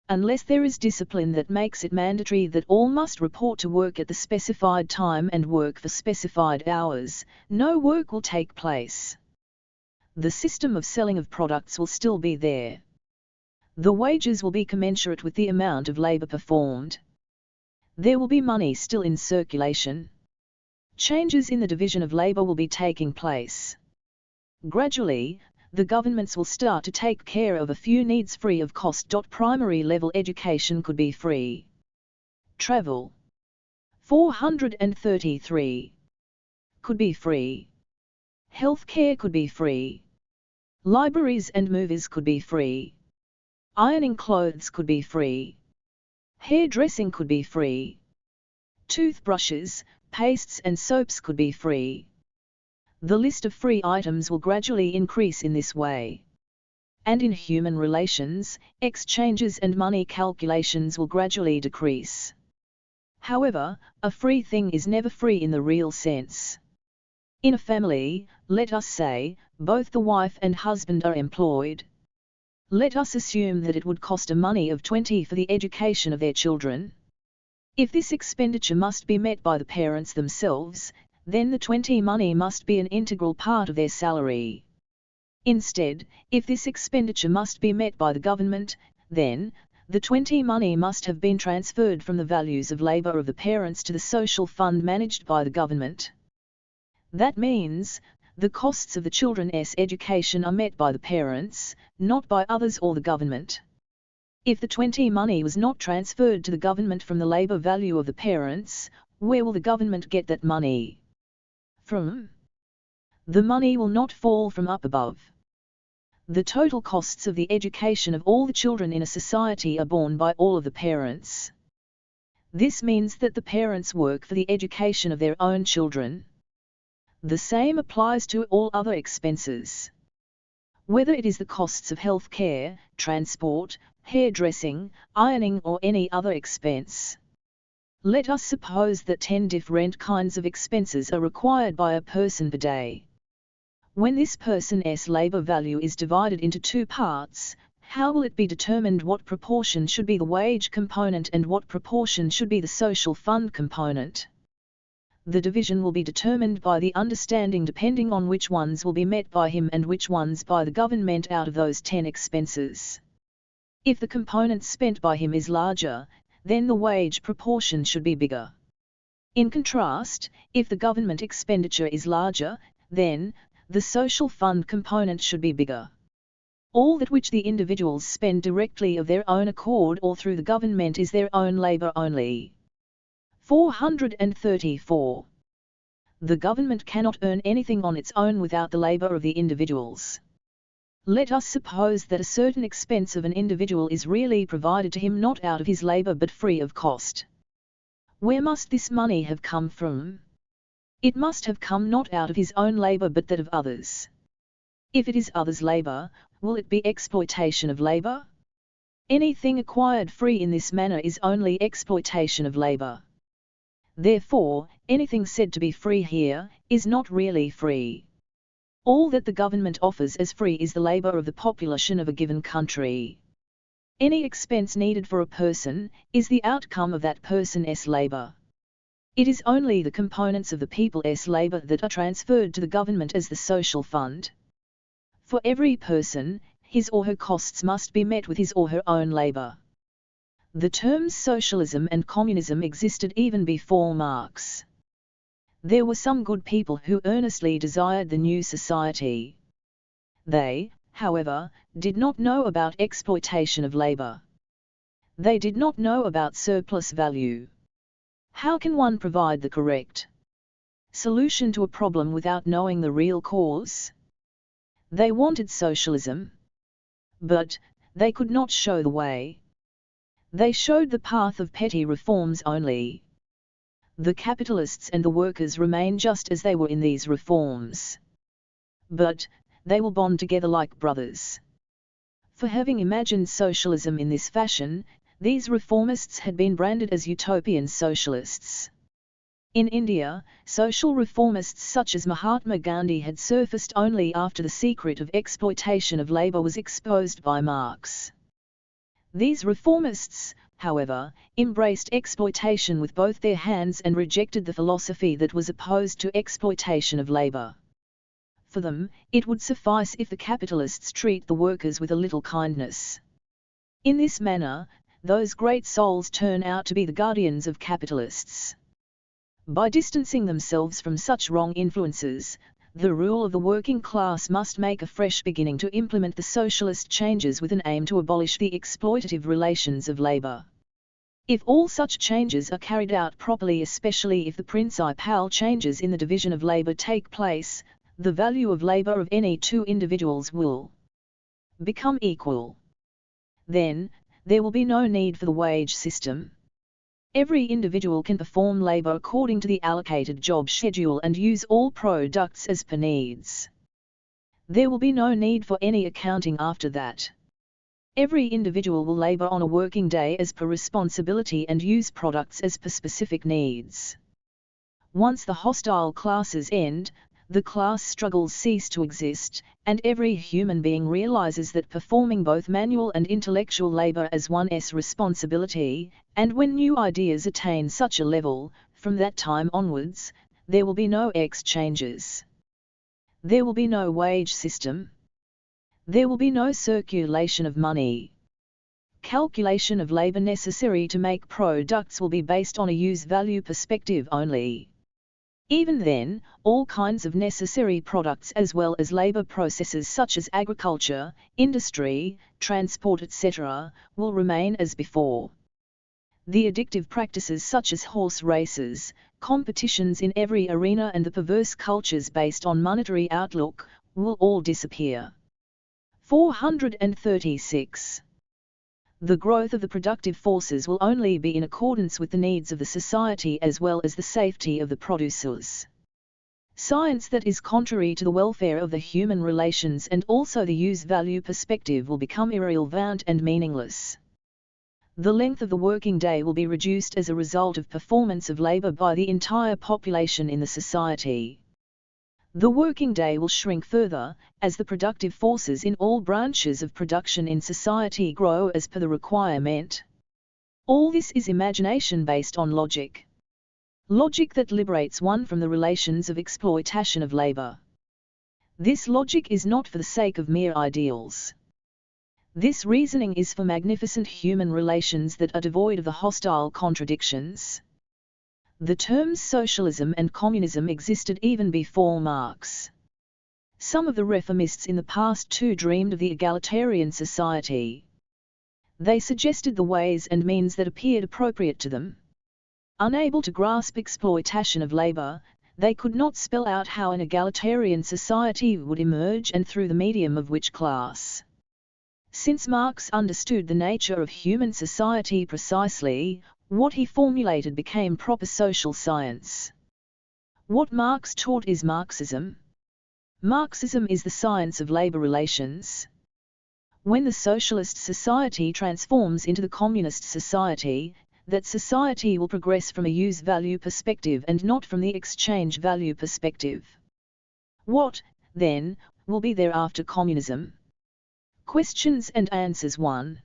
Unless there is discipline that makes it mandatory that all must report to work at the specified time and work for specified hours, no work will take place. The system of selling of products will still be there. The wages will be commensurate with the amount of labor performed. There will be money still in circulation. Changes in the division of labor will be taking place. Gradually, the governments will start to take care of a few needs free of cost. Primary level education could be free. Travel 433 could be free. Healthcare could be free. Libraries and movies could be free. Ironing clothes could be free. Hairdressing could be free. Toothbrushes, pastes and soaps could be free. The list of free items will gradually increase in this way. And in human relations, exchanges and money calculations will gradually decrease. However, a free thing is never free in the real sense. In a family, let us say, both the wife and husband are employed. Let us assume that it would cost a money of 20 for the education of their children. If this expenditure must be met by the parents themselves, then the 20 money must be an integral part of their salary. Instead, if this expenditure must be met by the government, then the 20 money must have been transferred from the values of labor of the parents to the social fund managed by the government. That means, the costs of the children's education are met by the parents, not by others or the government. If the 20 money was not transferred to the government from the labor value of the parents, where will the government get that money from? The money will not fall from up above. The total costs of the education of all the children in a society are borne by all of the parents. This means that the parents work for the education of their own children. The same applies to all other expenses. Whether it is the costs of health care, transport, hairdressing, ironing or any other expense. Let us suppose that 10 different kinds of expenses are required by a person per day. When this person's labor value is divided into two parts, how will it be determined what proportion should be the wage component and what proportion should be the social fund component? The division will be determined by the understanding depending on which ones will be met by him and which ones by the government out of those 10 expenses. If the component spent by him is larger, then the wage proportion should be bigger. In contrast, if the government expenditure is larger, then the social fund component should be bigger. All that which the individuals spend directly of their own accord or through the government is their own labor only. 434. The government cannot earn anything on its own without the labor of the individuals. Let us suppose that a certain expense of an individual is really provided to him not out of his labor but free of cost. Where must this money have come from? It must have come not out of his own labor but that of others. If it is others' labor, will it be exploitation of labor? Anything acquired free in this manner is only exploitation of labor. Therefore, anything said to be free here is not really free. All that the government offers as free is the labor of the population of a given country. Any expense needed for a person is the outcome of that person's labor. It is only the components of the people's labor that are transferred to the government as the social fund. For every person, his or her costs must be met with his or her own labor. The terms socialism and communism existed even before Marx. There were some good people who earnestly desired the new society. They, however, did not know about exploitation of labor. They did not know about surplus value. How can one provide the correct solution to a problem without knowing the real cause? They wanted socialism, but they could not show the way. They showed the path of petty reforms only. The capitalists and the workers remain just as they were in these reforms. But they will bond together like brothers. For having imagined socialism in this fashion, these reformists had been branded as utopian socialists. In India, social reformists such as Mahatma Gandhi had surfaced only after the secret of exploitation of labor was exposed by Marx. These reformists, however, embraced exploitation with both their hands and rejected the philosophy that was opposed to exploitation of labor. For them, it would suffice if the capitalists treat the workers with a little kindness. In this manner, those great souls turn out to be the guardians of capitalists. By distancing themselves from such wrong influences, the rule of the working class must make a fresh beginning to implement the socialist changes with an aim to abolish the exploitative relations of labor. If all such changes are carried out properly, especially if the principal changes in the division of labor take place, the value of labor of any two individuals will become equal. Then, there will be no need for the wage system. Every individual can perform labor according to the allocated job schedule and use all products as per needs. There will be no need for any accounting after that. Every individual will labor on a working day as per responsibility and use products as per specific needs. Once the hostile classes end, the class struggles cease to exist, and every human being realizes that performing both manual and intellectual labor as one's responsibility, and when new ideas attain such a level, from that time onwards, there will be no exchanges. There will be no wage system. There will be no circulation of money. Calculation of labor necessary to make products will be based on a use-value perspective only. Even then, all kinds of necessary products as well as labor processes such as agriculture, industry, transport etc., will remain as before. The addictive practices such as horse races, competitions in every arena and the perverse cultures based on monetary outlook, will all disappear. 436. The growth of the productive forces will only be in accordance with the needs of the society as well as the safety of the producers. Science that is contrary to the welfare of the human relations and also the use-value perspective will become irrelevant and meaningless. The length of the working day will be reduced as a result of performance of labor by the entire population in the society. The working day will shrink further, as the productive forces in all branches of production in society grow as per the requirement. All this is imagination based on logic. Logic that liberates one from the relations of exploitation of labor. This logic is not for the sake of mere ideals. This reasoning is for magnificent human relations that are devoid of the hostile contradictions. The terms socialism and communism existed even before Marx. Some of the reformists in the past too dreamed of the egalitarian society. They suggested the ways and means that appeared appropriate to them. Unable to grasp exploitation of labor, they could not spell out how an egalitarian society would emerge and through the medium of which class. Since Marx understood the nature of human society precisely, what he formulated became proper social science. What Marx taught is Marxism. Marxism is the science of labor relations. When the socialist society transforms into the communist society, that society will progress from a use-value perspective and not from the exchange-value perspective. What, then, will be thereafter communism? Questions and answers. 1.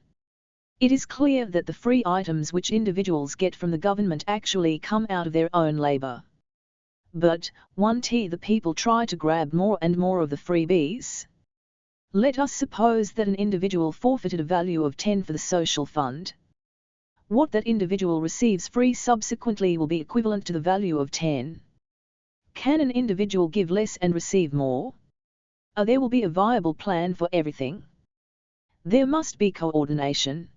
It is clear that the free items which individuals get from the government actually come out of their own labor. But, 1. The people try to grab more and more of the freebies. Let us suppose that an individual forfeited a value of 10 for the social fund. What that individual receives free subsequently will be equivalent to the value of 10. Can an individual give less and receive more? There will be a viable plan for everything. There must be coordination.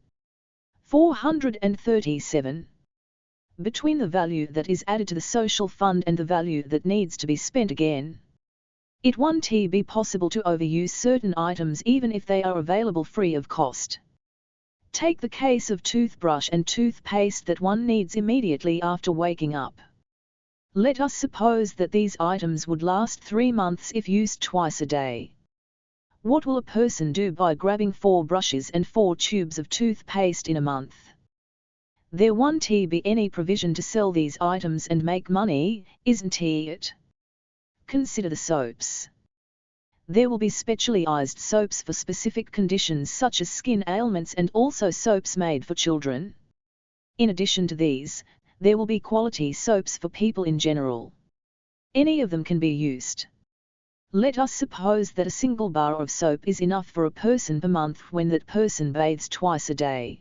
437. Between the value that is added to the social fund and the value that needs to be spent again. It won't be possible to overuse certain items even if they are available free of cost. Take the case of toothbrush and toothpaste that one needs immediately after waking up. Let us suppose that these items would last 3 months if used twice a day. What will a person do by grabbing 4 brushes and 4 tubes of toothpaste in a month? There won't be any provision to sell these items and make money, isn't it? Consider the soaps. There will be specialized soaps for specific conditions such as skin ailments and also soaps made for children. In addition to these, there will be quality soaps for people in general. Any of them can be used. Let us suppose that a single bar of soap is enough for a person per month when that person bathes twice a day.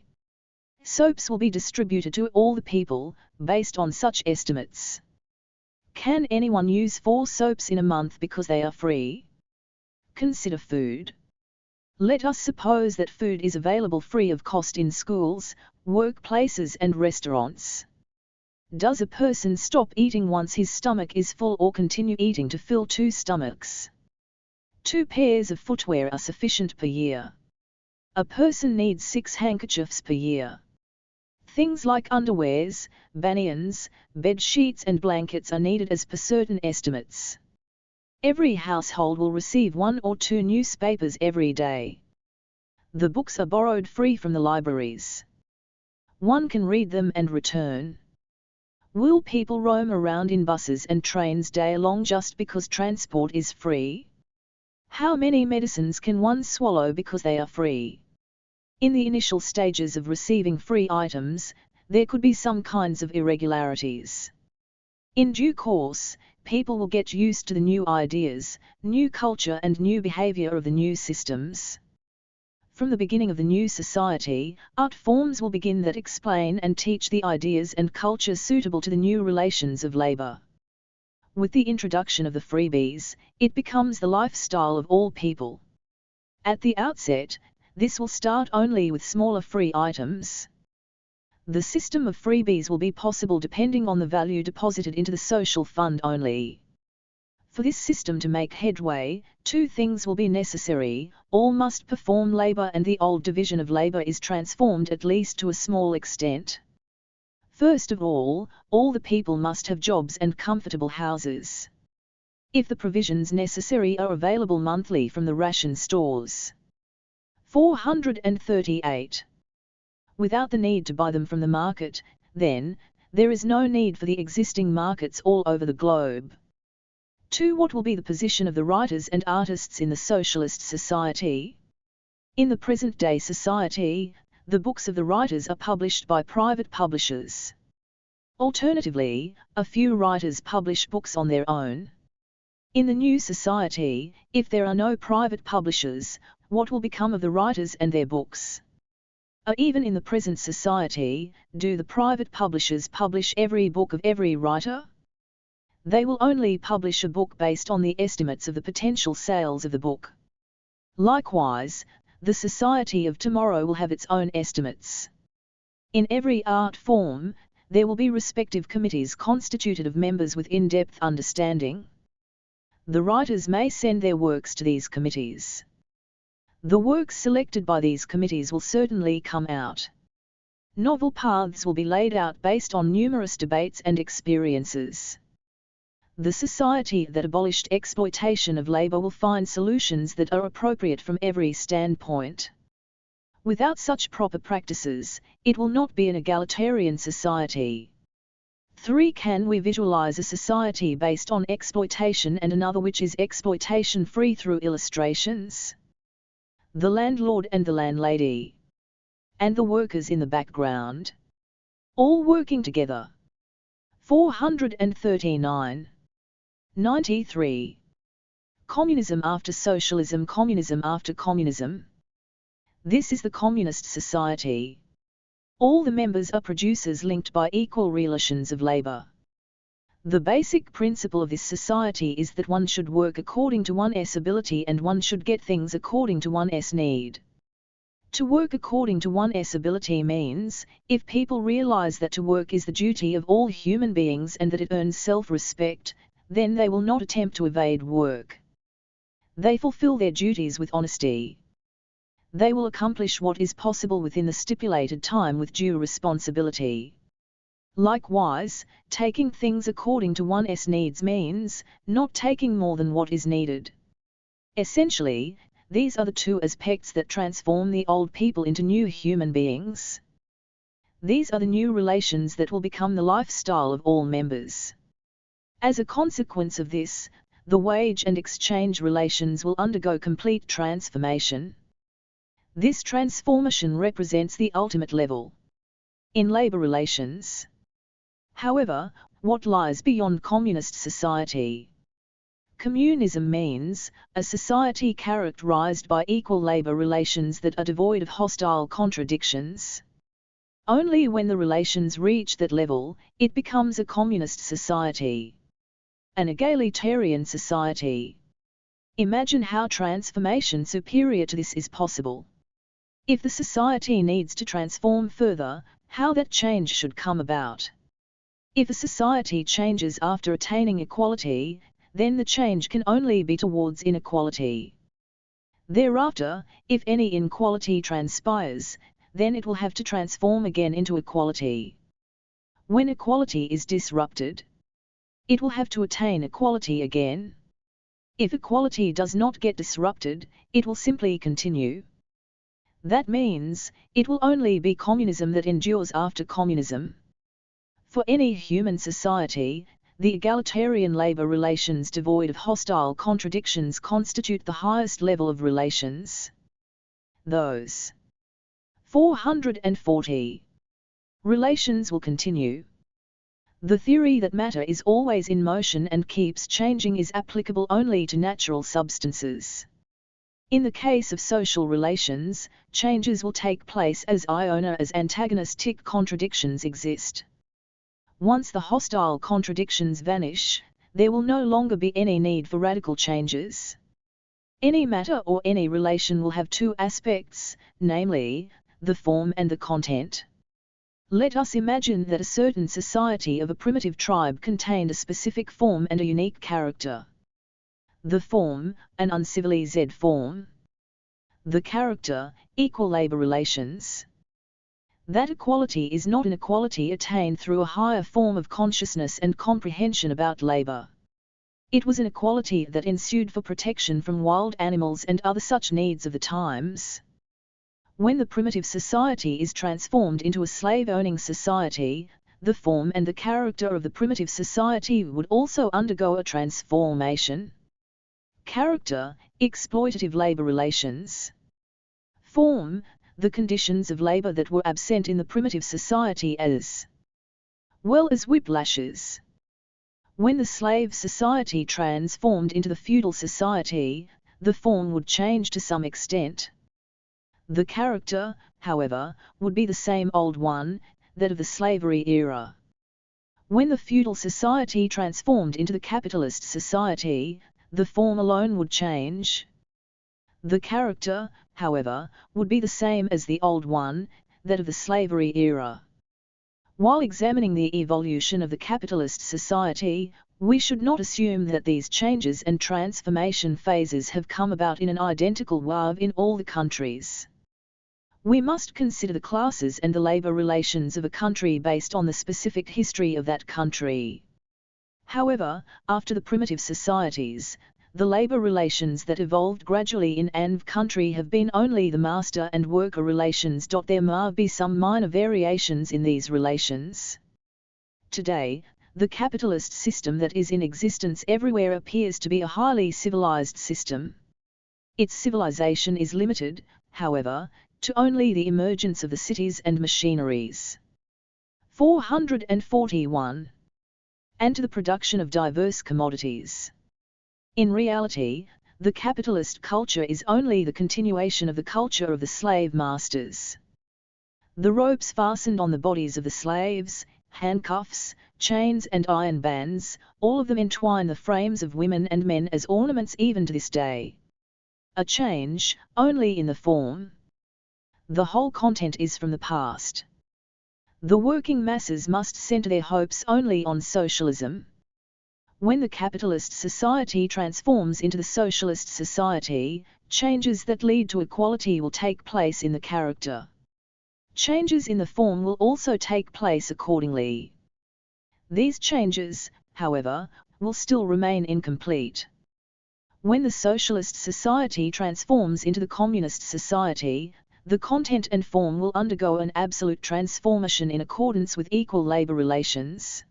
Soaps will be distributed to all the people, based on such estimates. Can anyone use 4 soaps in a month because they are free? Consider food. Let us suppose that food is available free of cost in schools, workplaces and restaurants. Does a person stop eating once his stomach is full or continue eating to fill 2 stomachs? 2 pairs of footwear are sufficient per year. A person needs 6 handkerchiefs per year. Things like underwears, banians, bed sheets and blankets are needed as per certain estimates. Every household will receive 1 or 2 newspapers every day. The books are borrowed free from the libraries. One can read them and return. Will people roam around in buses and trains day long just because transport is free? How many medicines can one swallow because they are free? In the initial stages of receiving free items, there could be some kinds of irregularities. In due course, people will get used to the new ideas, new culture and new behavior of the new systems. From the beginning of the new society, art forms will begin that explain and teach the ideas and culture suitable to the new relations of labor. With the introduction of the freebies, it becomes the lifestyle of all people. At the outset, this will start only with smaller free items. The system of freebies will be possible depending on the value deposited into the social fund only. For this system to make headway, 2 things will be necessary: all must perform labor and the old division of labor is transformed at least to a small extent. First of all the people must have jobs and comfortable houses. If the provisions necessary are available monthly from the ration stores. 438. Without the need to buy them from the market, then, there is no need for the existing markets all over the globe. 2. What will be the position of the writers and artists in the socialist society? In the present-day society, the books of the writers are published by private publishers. Alternatively, a few writers publish books on their own. In the new society, if there are no private publishers, what will become of the writers and their books? Or even in the present society, do the private publishers publish every book of every writer? They will only publish a book based on the estimates of the potential sales of the book. Likewise, the society of tomorrow will have its own estimates. In every art form, there will be respective committees constituted of members with in-depth understanding. The writers may send their works to these committees. The works selected by these committees will certainly come out. Novel paths will be laid out based on numerous debates and experiences. The society that abolished exploitation of labor will find solutions that are appropriate from every standpoint. Without such proper practices, it will not be an egalitarian society. 3. Can we visualize a society based on exploitation and another which is exploitation-free through illustrations? The landlord and the landlady, and the workers in the background, all working together. 439. 93. Communism after socialism. Communism after communism. This is the communist society. All the members are producers linked by equal relations of labor. The basic principle of this society is that one should work according to one's ability and one should get things according to one's need. To work according to one's ability means, if people realize that to work is the duty of all human beings and that it earns self-respect, then they will not attempt to evade work. They fulfill their duties with honesty. They will accomplish what is possible within the stipulated time with due responsibility. Likewise, taking things according to one's needs means not taking more than what is needed. Essentially, these are the two aspects that transform the old people into new human beings. These are the new relations that will become the lifestyle of all members. As a consequence of this, the wage and exchange relations will undergo complete transformation. This transformation represents the ultimate level in labor relations. However, what lies beyond communist society? Communism means a society characterized by equal labor relations that are devoid of hostile contradictions. Only when the relations reach that level, it becomes a communist society. An egalitarian society. Imagine how transformation superior to this is possible. If the society needs to transform further, how that change should come about. If a society changes after attaining equality, then the change can only be towards inequality. Thereafter, if any inequality transpires, then it will have to transform again into equality. When equality is disrupted, it will have to attain equality again. If equality does not get disrupted, it will simply continue. That means, it will only be communism that endures after communism. For any human society, the egalitarian labor relations devoid of hostile contradictions constitute the highest level of relations. Those 440 relations will continue. The theory that matter is always in motion and keeps changing is applicable only to natural substances. In the case of social relations, changes will take place as antagonistic contradictions exist. Once the hostile contradictions vanish, there will no longer be any need for radical changes. Any matter or any relation will have two aspects, namely, the form and the content. Let us imagine that a certain society of a primitive tribe contained a specific form and a unique character. The form, an uncivilized form. The character, equal labor relations. That equality is not an equality attained through a higher form of consciousness and comprehension about labor. It was an equality that ensued for protection from wild animals and other such needs of the times. When the primitive society is transformed into a slave-owning society, the form and the character of the primitive society would also undergo a transformation. Character, exploitative labor relations. Form, the conditions of labor that were absent in the primitive society as well as whiplashes. When the slave society transformed into the feudal society, the form would change to some extent. The character, however, would be the same old one, that of the slavery era. When the feudal society transformed into the capitalist society, the form alone would change. The character, however, would be the same as the old one, that of the slavery era. While examining the evolution of the capitalist society, we should not assume that these changes and transformation phases have come about in an identical way in all the countries. We must consider the classes and the labor relations of a country based on the specific history of that country. However, after the primitive societies, the labor relations that evolved gradually in an country have been only the master and worker relations. There may be some minor variations in these relations. Today, the capitalist system that is in existence everywhere appears to be a highly civilized system. Its civilization is limited, however, to only the emergence of the cities and machineries. 441. And to the production of diverse commodities. In reality, the capitalist culture is only the continuation of the culture of the slave masters. The ropes fastened on the bodies of the slaves, handcuffs, chains and iron bands, all of them entwine the frames of women and men as ornaments even to this day. A change, only in the form. The whole content is from the past. The working masses must center their hopes only on socialism. When the capitalist society transforms into the socialist society, changes that lead to equality will take place in the character. Changes in the form will also take place accordingly. These changes, however, will still remain incomplete. When the socialist society transforms into the communist society, the content and form will undergo an absolute transformation in accordance with equal labor relations.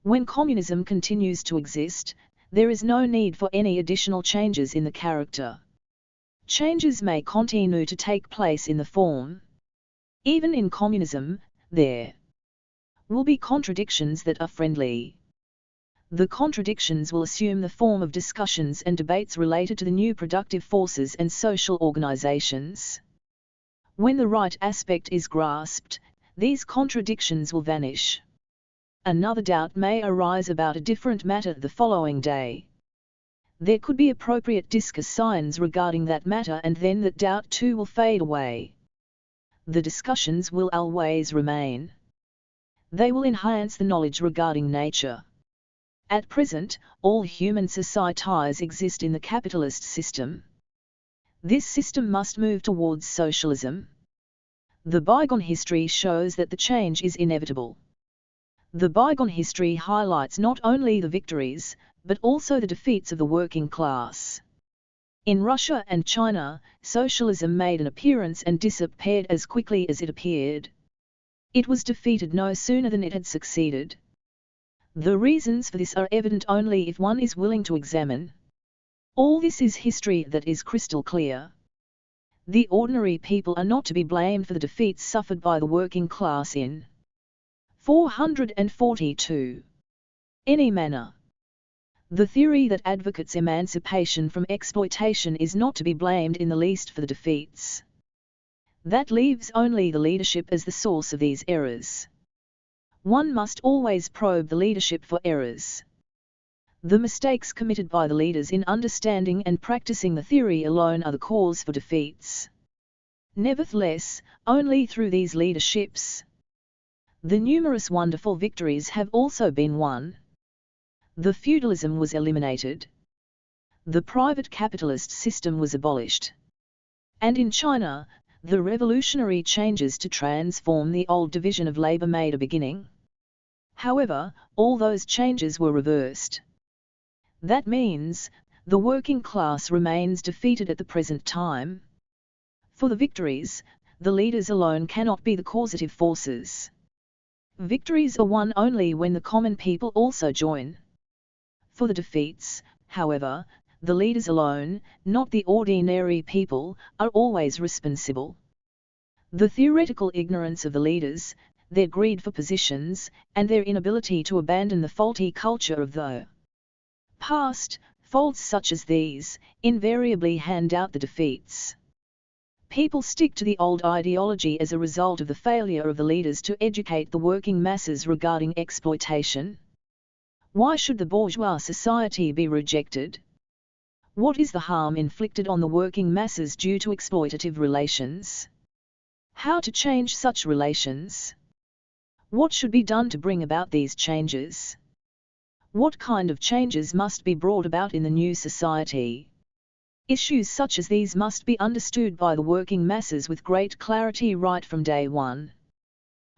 When communism continues to exist, there is no need for any additional changes in the character. Changes may continue to take place in the form. Even in communism, there will be contradictions that are friendly. The contradictions will assume the form of discussions and debates related to the new productive forces and social organizations. When the right aspect is grasped, these contradictions will vanish. Another doubt may arise about a different matter the following day. There could be appropriate discussions regarding that matter, and then that doubt too will fade away. The discussions will always remain. They will enhance the knowledge regarding nature. At present, all human societies exist in the capitalist system. This system must move towards socialism. The bygone history shows that the change is inevitable. The bygone history highlights not only the victories, but also the defeats of the working class. In Russia and China, socialism made an appearance and disappeared as quickly as it appeared. It was defeated no sooner than it had succeeded. The reasons for this are evident only if one is willing to examine. All this is history that is crystal clear. The ordinary people are not to be blamed for the defeats suffered by the working class in 442. Any manner. The theory that advocates emancipation from exploitation is not to be blamed in the least for the defeats. That leaves only the leadership as the source of these errors. One must always probe the leadership for errors. The mistakes committed by the leaders in understanding and practicing the theory alone are the cause for defeats. Nevertheless, only through these leaderships, the numerous wonderful victories have also been won. The feudalism was eliminated. The private capitalist system was abolished. And in China, the revolutionary changes to transform the old division of labor made a beginning. However, all those changes were reversed. That means, the working class remains defeated at the present time. For the victories, the leaders alone cannot be the causative forces. Victories are won only when the common people also join. For the defeats, however, the leaders alone, not the ordinary people, are always responsible. The theoretical ignorance of the leaders, their greed for positions, and their inability to abandon the faulty culture of the past, faults such as these, invariably hand out the defeats. People stick to the old ideology as a result of the failure of the leaders to educate the working masses regarding exploitation. Why should the bourgeois society be rejected? What is the harm inflicted on the working masses due to exploitative relations? How to change such relations? What should be done to bring about these changes? What kind of changes must be brought about in the new society? Issues such as these must be understood by the working masses with great clarity right from day one.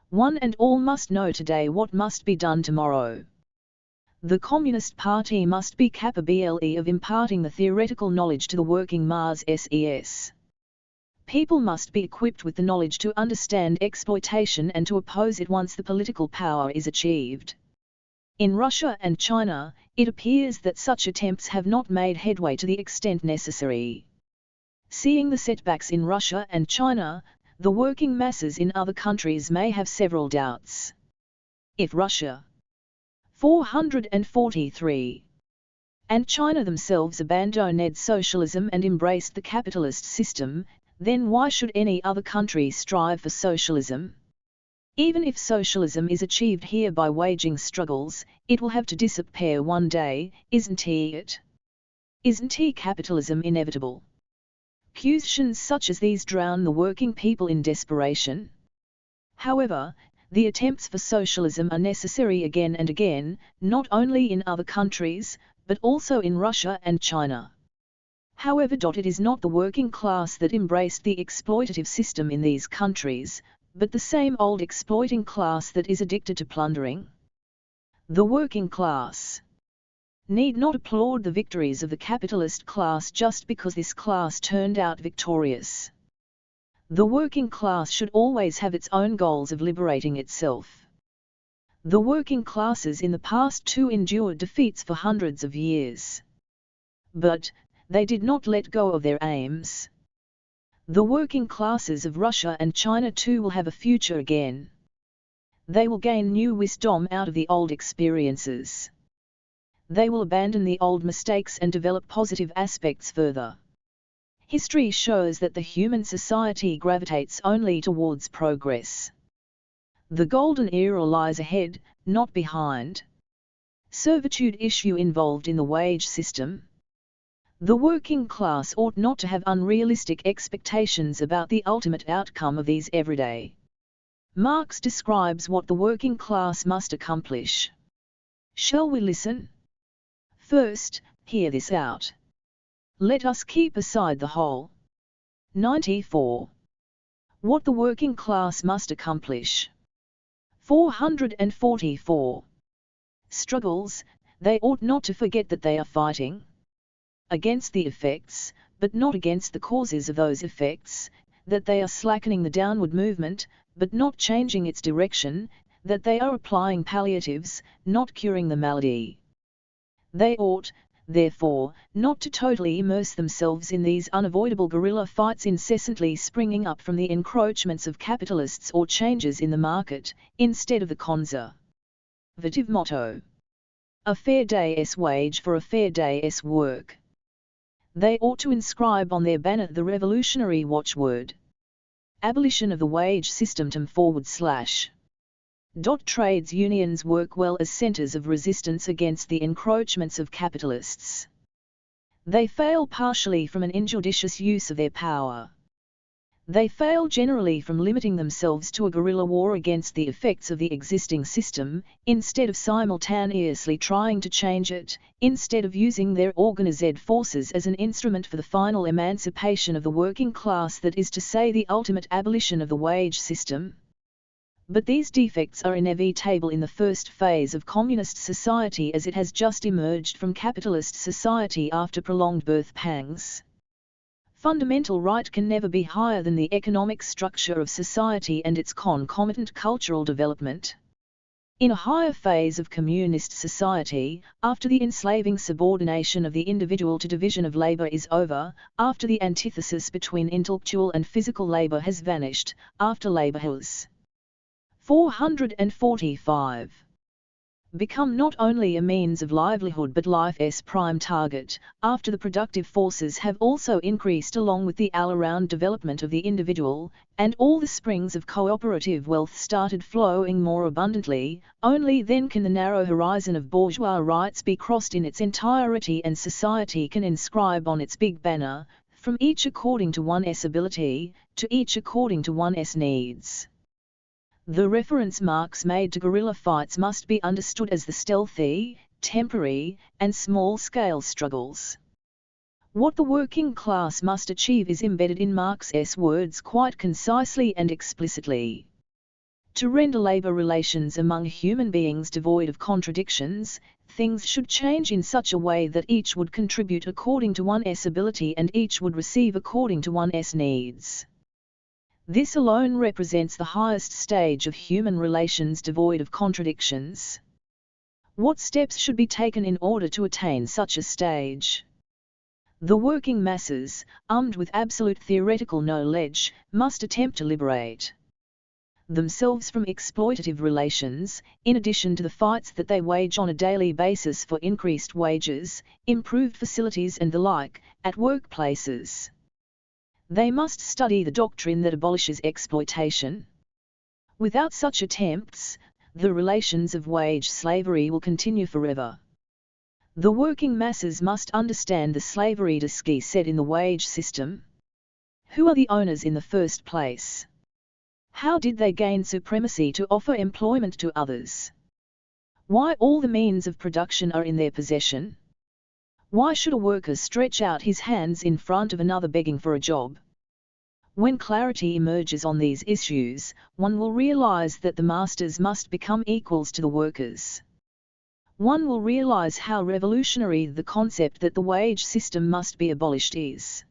One and all must know today what must be done tomorrow. The Communist Party must be capable of imparting the theoretical knowledge to the working masses. People must be equipped with the knowledge to understand exploitation and to oppose it once the political power is achieved. In Russia and China, it appears that such attempts have not made headway to the extent necessary. Seeing the setbacks in Russia and China, the working masses in other countries may have several doubts. If Russia 443 and China themselves abandoned socialism and embraced the capitalist system, then why should any other country strive for socialism? Even if socialism is achieved here by waging struggles, it will have to disappear one day, isn't it? Isn't capitalism inevitable? Questions such as these drown the working people in desperation. However, the attempts for socialism are necessary again and again, not only in other countries, but also in Russia and China. However, it is not the working class that embraced the exploitative system in these countries, but the same old exploiting class that is addicted to plundering. The working class need not applaud the victories of the capitalist class just because this class turned out victorious. The working class should always have its own goals of liberating itself. The working classes in the past too endured defeats for hundreds of years. But they did not let go of their aims. The working classes of Russia and China too will have a future again. They will gain new wisdom out of the old experiences. They will abandon the old mistakes and develop positive aspects further. History shows that the human society gravitates only towards progress. The golden era lies ahead, not behind. Servitude issue involved in the wage system. The working class ought not to have unrealistic expectations about the ultimate outcome of these everyday. Marx describes what the working class must accomplish. Shall we listen? First, hear this out. Let us keep aside the whole. 94. What the working class must accomplish. 444. Struggles, they ought not to forget that they are fighting against the effects, but not against the causes of those effects, that they are slackening the downward movement, but not changing its direction, that they are applying palliatives, not curing the malady. They ought, therefore, not to totally immerse themselves in these unavoidable guerrilla fights incessantly springing up from the encroachments of capitalists or changes in the market, instead of the conservative motto, a fair day's wage for a fair day's work. They ought to inscribe on their banner the revolutionary watchword, abolition of the wage system / Trades unions work well as centers of resistance against the encroachments of capitalists. They fail partially from an injudicious use of their power. They fail generally from limiting themselves to a guerrilla war against the effects of the existing system, instead of simultaneously trying to change it, instead of using their organized forces as an instrument for the final emancipation of the working class, that is to say, the ultimate abolition of the wage system. But these defects are inevitable in the first phase of communist society, as it has just emerged from capitalist society after prolonged birth pangs. Fundamental right can never be higher than the economic structure of society and its concomitant cultural development. In a higher phase of communist society, after the enslaving subordination of the individual to division of labor is over, after the antithesis between intellectual and physical labor has vanished, after labor has 445 become not only a means of livelihood but life's prime target, after the productive forces have also increased along with the all-around development of the individual, and all the springs of cooperative wealth started flowing more abundantly, only then can the narrow horizon of bourgeois rights be crossed in its entirety and society can inscribe on its big banner, from each according to one's ability, to each according to one's needs. The reference Marx made to guerrilla fights must be understood as the stealthy, temporary, and small-scale struggles. What the working class must achieve is embedded in Marx's words quite concisely and explicitly. To render labor relations among human beings devoid of contradictions, things should change in such a way that each would contribute according to one's ability and each would receive according to one's needs. This alone represents the highest stage of human relations devoid of contradictions. What steps should be taken in order to attain such a stage? The working masses, armed with absolute theoretical knowledge, must attempt to liberate themselves from exploitative relations, in addition to the fights that they wage on a daily basis for increased wages, improved facilities and the like, at workplaces. They must study the doctrine that abolishes exploitation. Without such attempts, the relations of wage slavery will continue forever. The working masses must understand the slavery disque set in the wage system. Who are the owners in the first place? How did they gain supremacy to offer employment to others? Why all the means of production are in their possession? Why should a worker stretch out his hands in front of another begging for a job? When clarity emerges on these issues, one will realize that the masters must become equals to the workers. One will realize how revolutionary the concept that the wage system must be abolished is.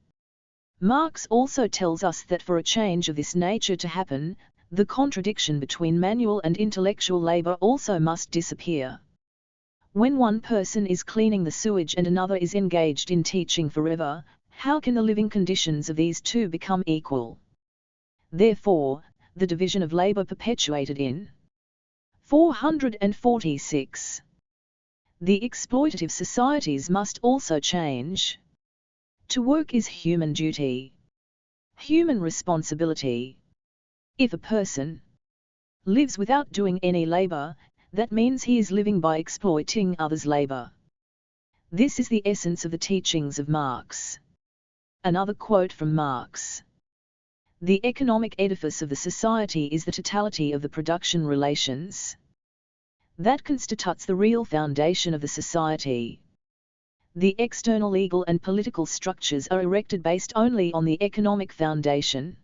Marx also tells us that for a change of this nature to happen, the contradiction between manual and intellectual labor also must disappear. When one person is cleaning the sewage and another is engaged in teaching forever, how can the living conditions of these two become equal? Therefore, the division of labor perpetuated in 446. The exploitative societies must also change. To work is human duty, human responsibility. If a person lives without doing any labor, that means he is living by exploiting others' labor. This is the essence of the teachings of Marx. Another quote from Marx. The economic edifice of the society is the totality of the production relations. That constitutes the real foundation of the society. The external legal and political structures are erected based only on the economic foundation.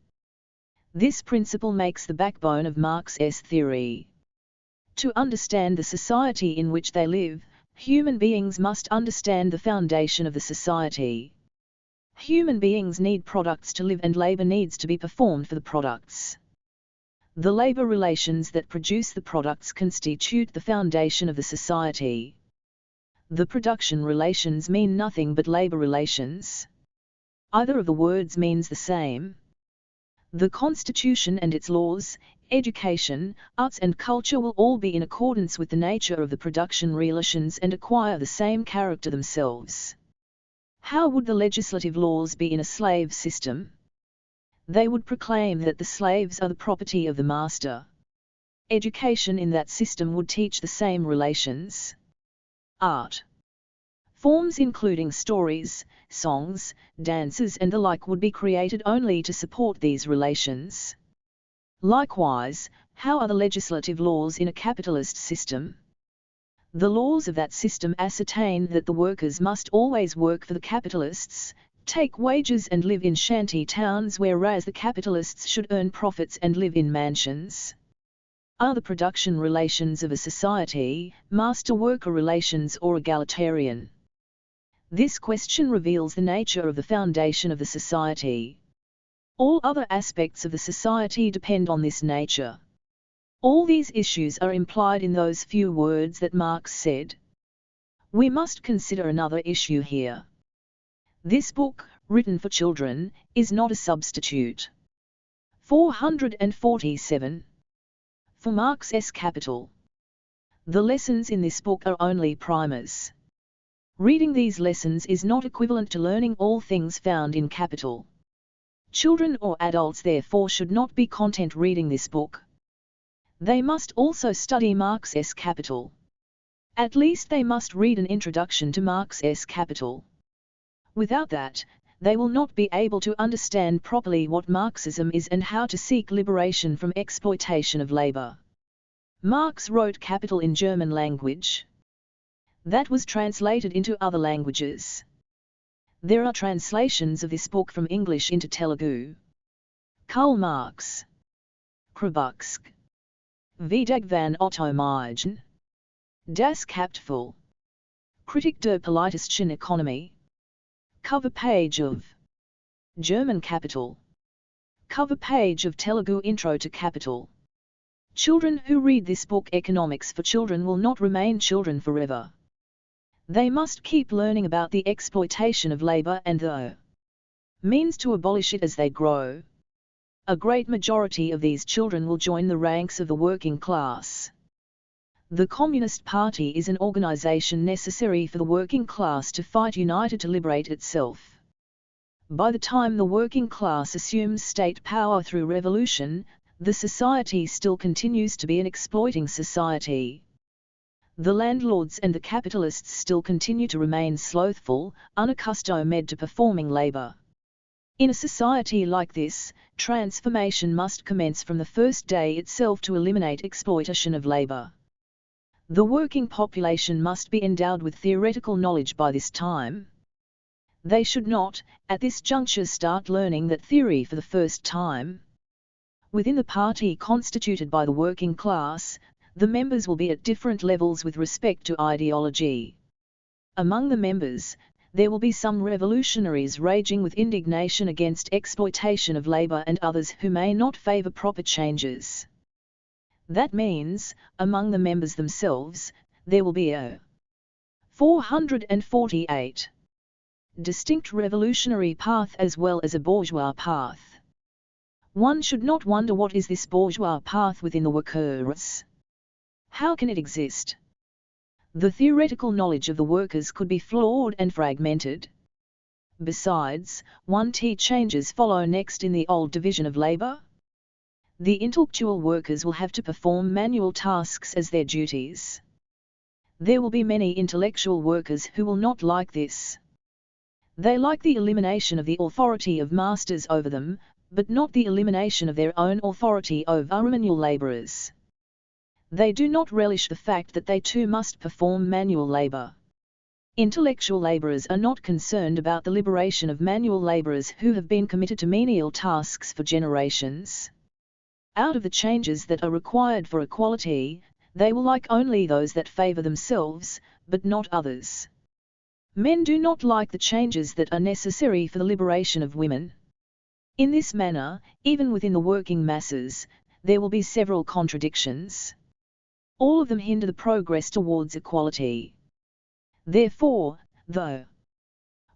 This principle makes the backbone of Marx's theory. To understand the society in which they live, human beings must understand the foundation of the society. Human beings need products to live and labor needs to be performed for the products. The labor relations that produce the products constitute the foundation of the society. The production relations mean nothing but labor relations. Either of the words means the same. The Constitution and its laws, education, arts and culture will all be in accordance with the nature of the production relations and acquire the same character themselves. How would the legislative laws be in a slave system? They would proclaim that the slaves are the property of the master. Education in that system would teach the same relations. Art forms including stories, songs, dances and the like would be created only to support these relations. Likewise, how are the legislative laws in a capitalist system? The laws of that system ascertain that the workers must always work for the capitalists, take wages and live in shanty towns, whereas the capitalists should earn profits and live in mansions. Are the production relations of a society master-worker relations or egalitarian? This question reveals the nature of the foundation of the society. All other aspects of the society depend on this nature. All these issues are implied in those few words that Marx said. We must consider another issue here. This book, written for children, is not a substitute. 447. For Marx's Capital. The lessons in this book are only primers. Reading these lessons is not equivalent to learning all things found in Capital. Children or adults therefore should not be content reading this book. They must also study Marx's Capital. At least they must read an introduction to Marx's Capital. Without that, they will not be able to understand properly what Marxism is and how to seek liberation from exploitation of labor. Marx wrote Capital in German language. That was translated into other languages. There are translations of this book from English into Telugu. Karl Marx. Krabuksk. Vidag van Ottomijgen. Das Kapital. Kritik der politischen Economy. Cover page of German Capital. Cover page of Telugu Intro to Capital. Children who read this book Economics for Children will not remain children forever. They must keep learning about the exploitation of labor and the means to abolish it as they grow. A great majority of these children will join the ranks of the working class. The Communist Party is an organization necessary for the working class to fight united to liberate itself. By the time the working class assumes state power through revolution, the society still continues to be an exploiting society. The landlords and the capitalists still continue to remain slothful, unaccustomed to performing labor. In a society like this, transformation must commence from the first day itself to eliminate exploitation of labor. The working population must be endowed with theoretical knowledge by this time. They should not, at this juncture, start learning that theory for the first time. Within the party constituted by the working class, the members will be at different levels with respect to ideology. Among the members, there will be some revolutionaries raging with indignation against exploitation of labor and others who may not favor proper changes. That means, among the members themselves, there will be a 448 distinct revolutionary path as well as a bourgeois path. One should not wonder what is this bourgeois path within the workers. How can it exist? The theoretical knowledge of the workers could be flawed and fragmented. Besides, changes follow next in the old division of labor. The intellectual workers will have to perform manual tasks as their duties. There will be many intellectual workers who will not like this. They like the elimination of the authority of masters over them, but not the elimination of their own authority over manual laborers. They do not relish the fact that they too must perform manual labor. Intellectual laborers are not concerned about the liberation of manual laborers who have been committed to menial tasks for generations. Out of the changes that are required for equality, they will like only those that favor themselves, but not others. Men do not like the changes that are necessary for the liberation of women. In this manner, even within the working masses, there will be several contradictions. All of them hinder the progress towards equality. Therefore, the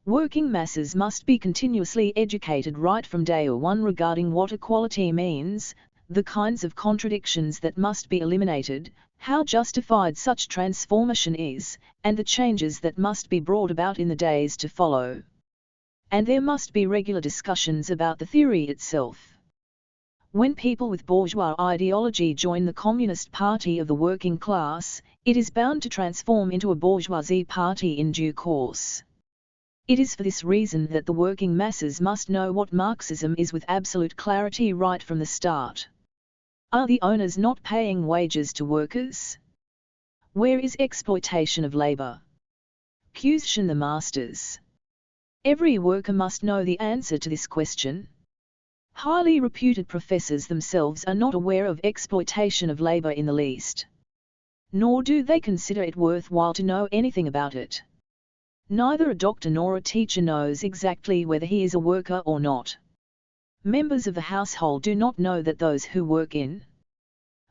working masses must be continuously educated right from day one regarding what equality means, the kinds of contradictions that must be eliminated, how justified such transformation is, and the changes that must be brought about in the days to follow. And there must be regular discussions about the theory itself. When people with bourgeois ideology join the Communist Party of the working class, it is bound to transform into a bourgeoisie party in due course. It is for this reason that the working masses must know what Marxism is with absolute clarity right from the start. Are the owners not paying wages to workers? Where is exploitation of labor? Question the masters. Every worker must know the answer to this question. Highly reputed professors themselves are not aware of exploitation of labor in the least. Nor do they consider it worthwhile to know anything about it. Neither a doctor nor a teacher knows exactly whether he is a worker or not. Members of the household do not know that those who work in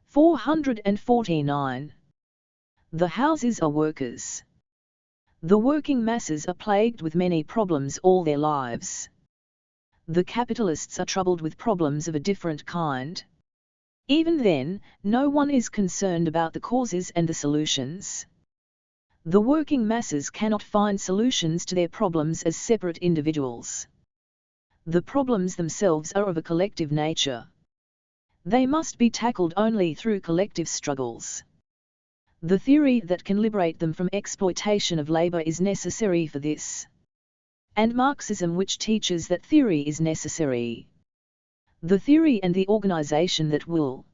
449. The houses are workers. The working masses are plagued with many problems all their lives. The capitalists are troubled with problems of a different kind. Even then, no one is concerned about the causes and the solutions. The working masses cannot find solutions to their problems as separate individuals. The problems themselves are of a collective nature. They must be tackled only through collective struggles. The theory that can liberate them from exploitation of labor is necessary for this. And Marxism which teaches that theory is necessary. The theory and the organization that will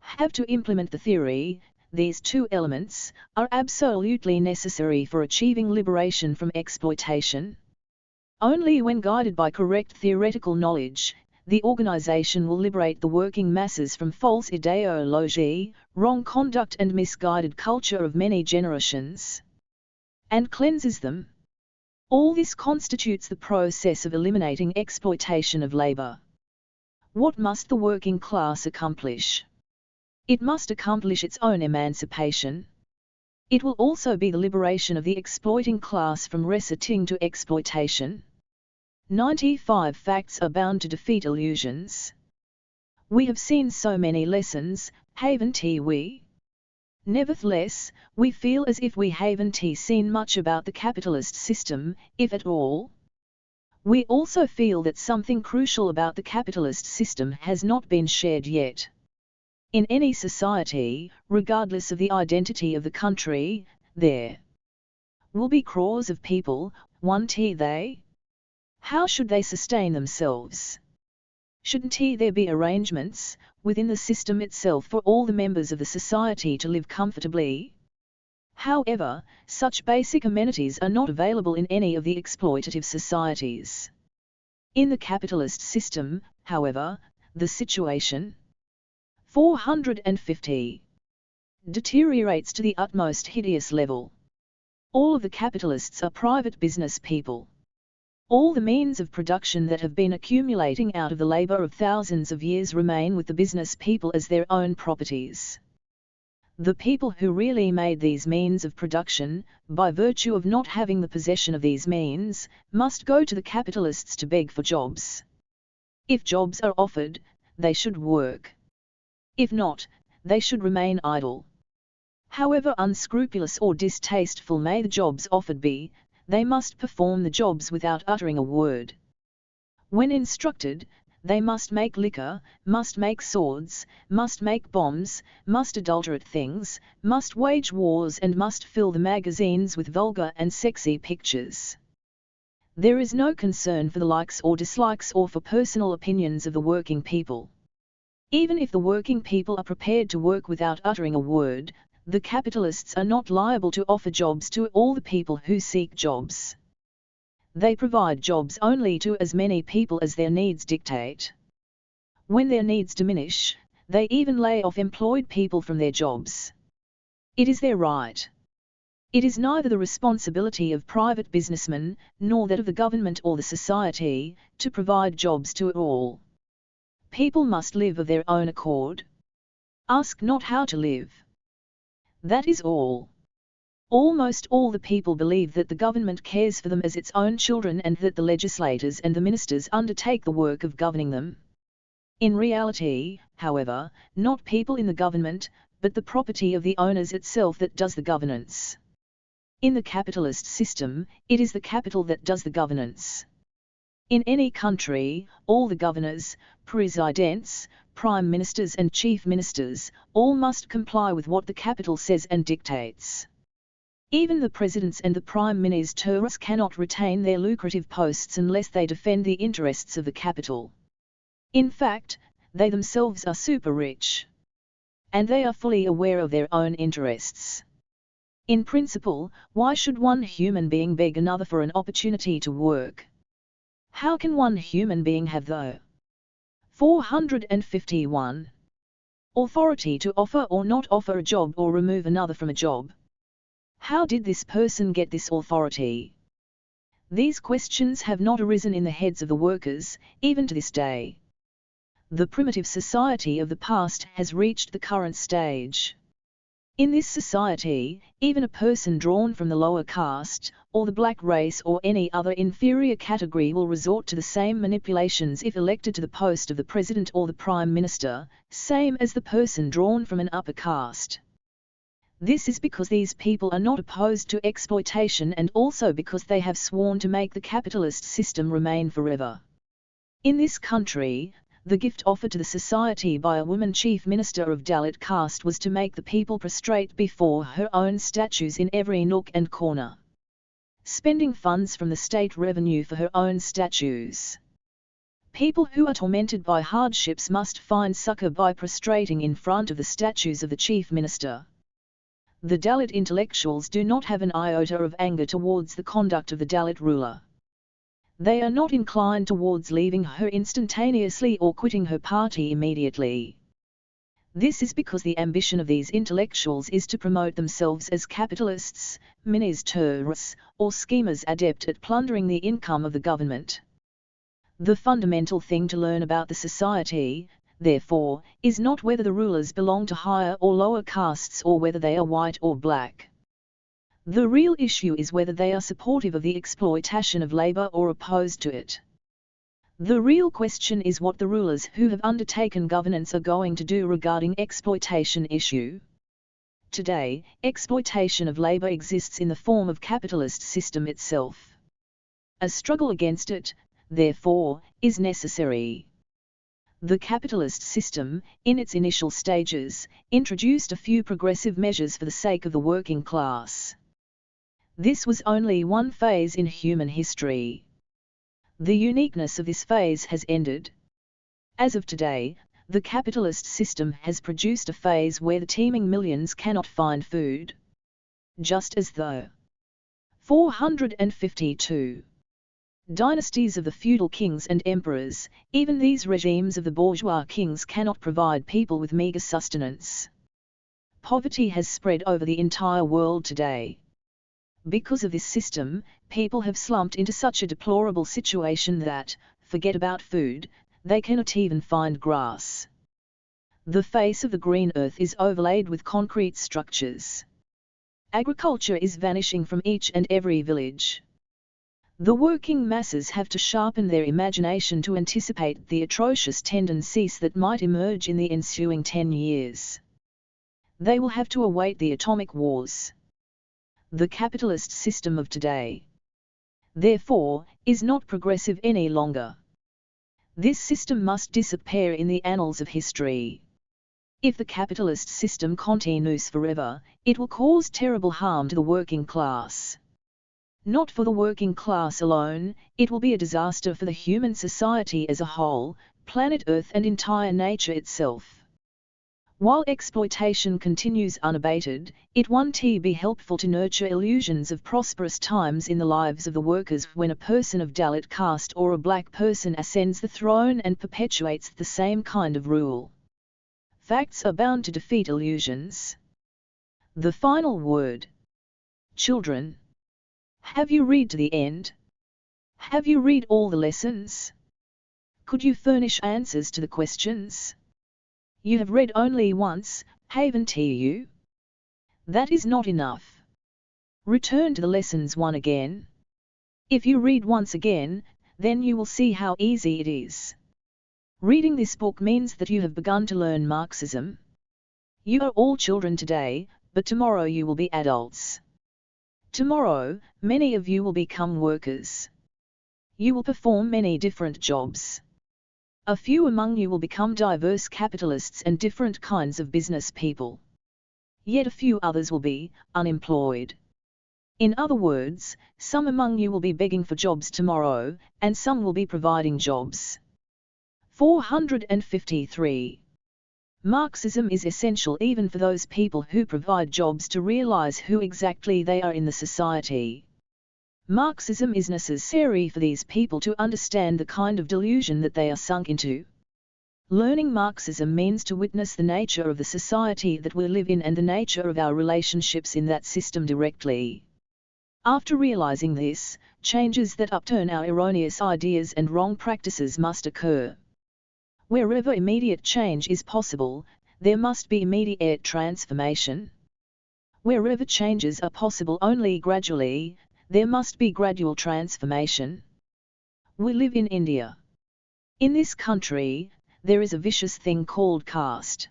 have to implement the theory, these two elements, are absolutely necessary for achieving liberation from exploitation. Only when guided by correct theoretical knowledge, the organization will liberate the working masses from false ideology, wrong conduct and misguided culture of many generations, and cleanses them. All this constitutes the process of eliminating exploitation of labor. What must the working class accomplish? It must accomplish its own emancipation. It will also be the liberation of the exploiting class from resorting to exploitation. 95 facts are bound to defeat illusions. We have seen so many lessons, haven't we? Nevertheless, we feel as if we haven't seen much about the capitalist system, if at all. We also feel that something crucial about the capitalist system has not been shared yet. In any society, regardless of the identity of the country, there will be crores of people, won't they? How should they sustain themselves? Shouldn't there be arrangements, within the system itself for all the members of the society to live comfortably? However, such basic amenities are not available in any of the exploitative societies. In the capitalist system, however, the situation 450 deteriorates to the utmost hideous level. All of the capitalists are private business people. All the means of production that have been accumulating out of the labor of thousands of years remain with the business people as their own properties. The people who really made these means of production, by virtue of not having the possession of these means, must go to the capitalists to beg for jobs. If jobs are offered, they should work. If not, they should remain idle. However unscrupulous or distasteful may the jobs offered be, they must perform the jobs without uttering a word. When instructed, they must make liquor, must make swords, must make bombs, must adulterate things, must wage wars and must fill the magazines with vulgar and sexy pictures. There is no concern for the likes or dislikes or for personal opinions of the working people. Even if the working people are prepared to work without uttering a word, the capitalists are not liable to offer jobs to all the people who seek jobs. They provide jobs only to as many people as their needs dictate. When their needs diminish, they even lay off employed people from their jobs. It is their right. It is neither the responsibility of private businessmen, nor that of the government or the society, to provide jobs to all. People must live of their own accord. Ask not how to live. That is all. Almost all the people believe that the government cares for them as its own children and that the legislators and the ministers undertake the work of governing them. In reality, however, not people in the government, but the property of the owners itself that does the governance. In the capitalist system, it is the capital that does the governance. In any country, all the governors, presidents, prime ministers and chief ministers, all must comply with what the capital says and dictates. Even the presidents and the prime ministers cannot retain their lucrative posts unless they defend the interests of the capital. In fact, they themselves are super rich. And they are fully aware of their own interests. In principle, why should one human being beg another for an opportunity to work? How can one human being have the 451 authority to offer or not offer a job or remove another from a job? How did this person get this authority? These questions have not arisen in the heads of the workers, even to this day. The primitive society of the past has reached the current stage. In this society, even a person drawn from the lower caste, or the black race or any other inferior category will resort to the same manipulations if elected to the post of the president or the prime minister, same as the person drawn from an upper caste. This is because these people are not opposed to exploitation and also because they have sworn to make the capitalist system remain forever. In this country, the gift offered to the society by a woman chief minister of Dalit caste was to make the people prostrate before her own statues in every nook and corner, spending funds from the state revenue for her own statues. People who are tormented by hardships must find succor by prostrating in front of the statues of the chief minister. The Dalit intellectuals do not have an iota of anger towards the conduct of the Dalit ruler. They are not inclined towards leaving her instantaneously or quitting her party immediately. This is because the ambition of these intellectuals is to promote themselves as capitalists, ministers, or schemers adept at plundering the income of the government. The fundamental thing to learn about the society, therefore, is not whether the rulers belong to higher or lower castes or whether they are white or black. The real issue is whether they are supportive of the exploitation of labor or opposed to it. The real question is what the rulers who have undertaken governance are going to do regarding exploitation issue. Today, exploitation of labor exists in the form of capitalist system itself. A struggle against it, therefore, is necessary. The capitalist system, in its initial stages, introduced a few progressive measures for the sake of the working class. This was only one phase in human history. The uniqueness of this phase has ended. As of today, the capitalist system has produced a phase where the teeming millions cannot find food. Just as though 452 dynasties of the feudal kings and emperors, even these regimes of the bourgeois kings cannot provide people with meager sustenance. Poverty has spread over the entire world today. Because of this system, people have slumped into such a deplorable situation that, forget about food, they cannot even find grass. The face of the green earth is overlaid with concrete structures. Agriculture is vanishing from each and every village. The working masses have to sharpen their imagination to anticipate the atrocious tendencies that might emerge in the ensuing 10 years. They will have to await the atomic wars. The capitalist system of today, therefore, is not progressive any longer. This system must disappear in the annals of history. If the capitalist system continues forever, it will cause terrible harm to the working class. Not for the working class alone, it will be a disaster for the human society as a whole, planet Earth and entire nature itself. While exploitation continues unabated, it won't be helpful to nurture illusions of prosperous times in the lives of the workers when a person of Dalit caste or a black person ascends the throne and perpetuates the same kind of rule. Facts are bound to defeat illusions. The final word. Children. Have you read to the end? Have you read all the lessons? Could you furnish answers to the questions? You have read only once, haven't you? That is not enough. Return to the lessons one again. If you read once again, then you will see how easy it is. Reading this book means that you have begun to learn Marxism. You are all children today, but tomorrow you will be adults. Tomorrow, many of you will become workers. You will perform many different jobs. A few among you will become diverse capitalists and different kinds of business people. Yet a few others will be unemployed. In other words, some among you will be begging for jobs tomorrow, and some will be providing jobs. 453. Marxism is essential even for those people who provide jobs to realize who exactly they are in the society. Marxism is necessary for these people to understand the kind of delusion that they are sunk into. Learning Marxism means to witness the nature of the society that we live in and the nature of our relationships in that system directly. After realizing this, changes that upturn our erroneous ideas and wrong practices must occur. Wherever immediate change is possible, there must be immediate transformation. Wherever changes are possible only gradually, there must be gradual transformation. We live in India. In this country, there is a vicious thing called caste.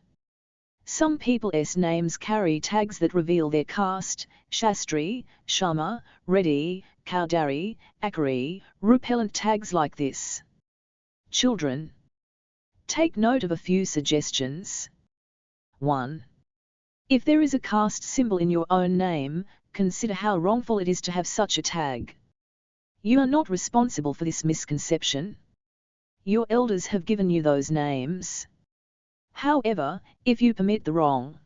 Some people's names carry tags that reveal their caste: Shastri, Sharma, Reddy, Kowdari, Akari, repellent tags like this. Children, take note of a few suggestions. 1. If there is a caste symbol in your own name, consider how wrongful it is to have such a tag. You are not responsible for this misconception. Your elders have given you those names. However, if you permit the wrong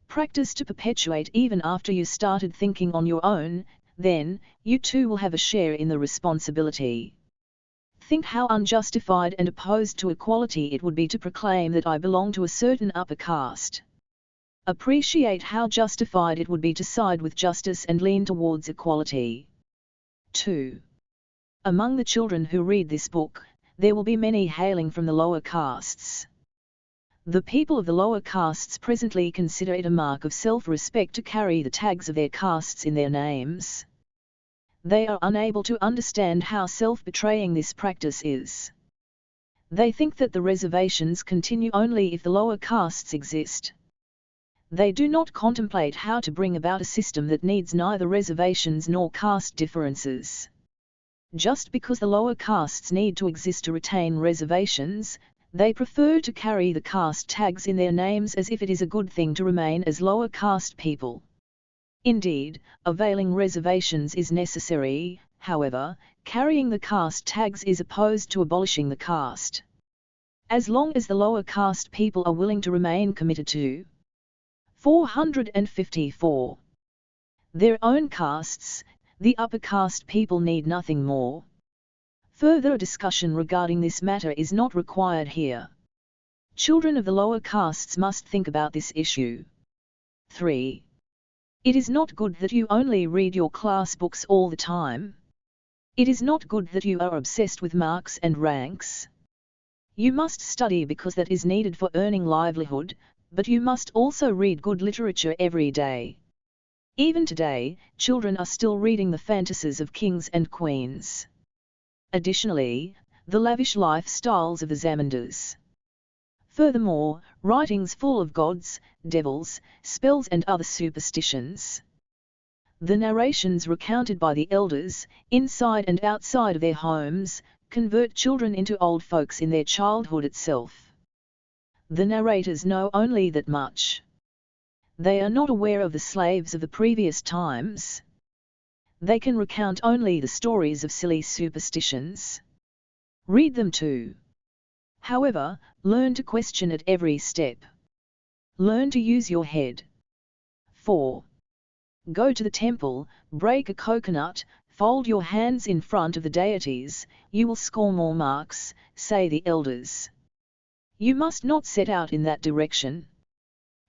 practice to perpetuate even after you started thinking on your own, then you too will have a share in the responsibility. Think how unjustified and opposed to equality it would be to proclaim that I belong to a certain upper caste. Appreciate how justified it would be to side with justice and lean towards equality. 2. Among the children who read this book, there will be many hailing from the lower castes. The people of the lower castes presently consider it a mark of self-respect to carry the tags of their castes in their names. They are unable to understand how self-betraying this practice is. They think that the reservations continue only if the lower castes exist. They do not contemplate how to bring about a system that needs neither reservations nor caste differences. Just because the lower castes need to exist to retain reservations, they prefer to carry the caste tags in their names as if it is a good thing to remain as lower caste people. Indeed, availing reservations is necessary, however, carrying the caste tags is opposed to abolishing the caste. As long as the lower caste people are willing to remain committed to 454. Their own castes, the upper caste people need nothing more. Further discussion regarding this matter is not required here. Children of the lower castes must think about this issue. 3. It is not good that you only read your class books all the time. It is not good that you are obsessed with marks and ranks. You must study because that is needed for earning livelihood, but you must also read good literature every day. Even today, children are still reading the fantasies of kings and queens. Additionally, the lavish lifestyles of the Zamindars. Furthermore, writings full of gods, devils, spells and other superstitions. The narrations recounted by the elders, inside and outside of their homes, convert children into old folks in their childhood itself. The narrators know only that much. They are not aware of the slaves of the previous times. They can recount only the stories of silly superstitions. Read them too. However, learn to question at every step. Learn to use your head. 4. Go to the temple, break a coconut, fold your hands in front of the deities, you will score more marks, say the elders. You must not set out in that direction.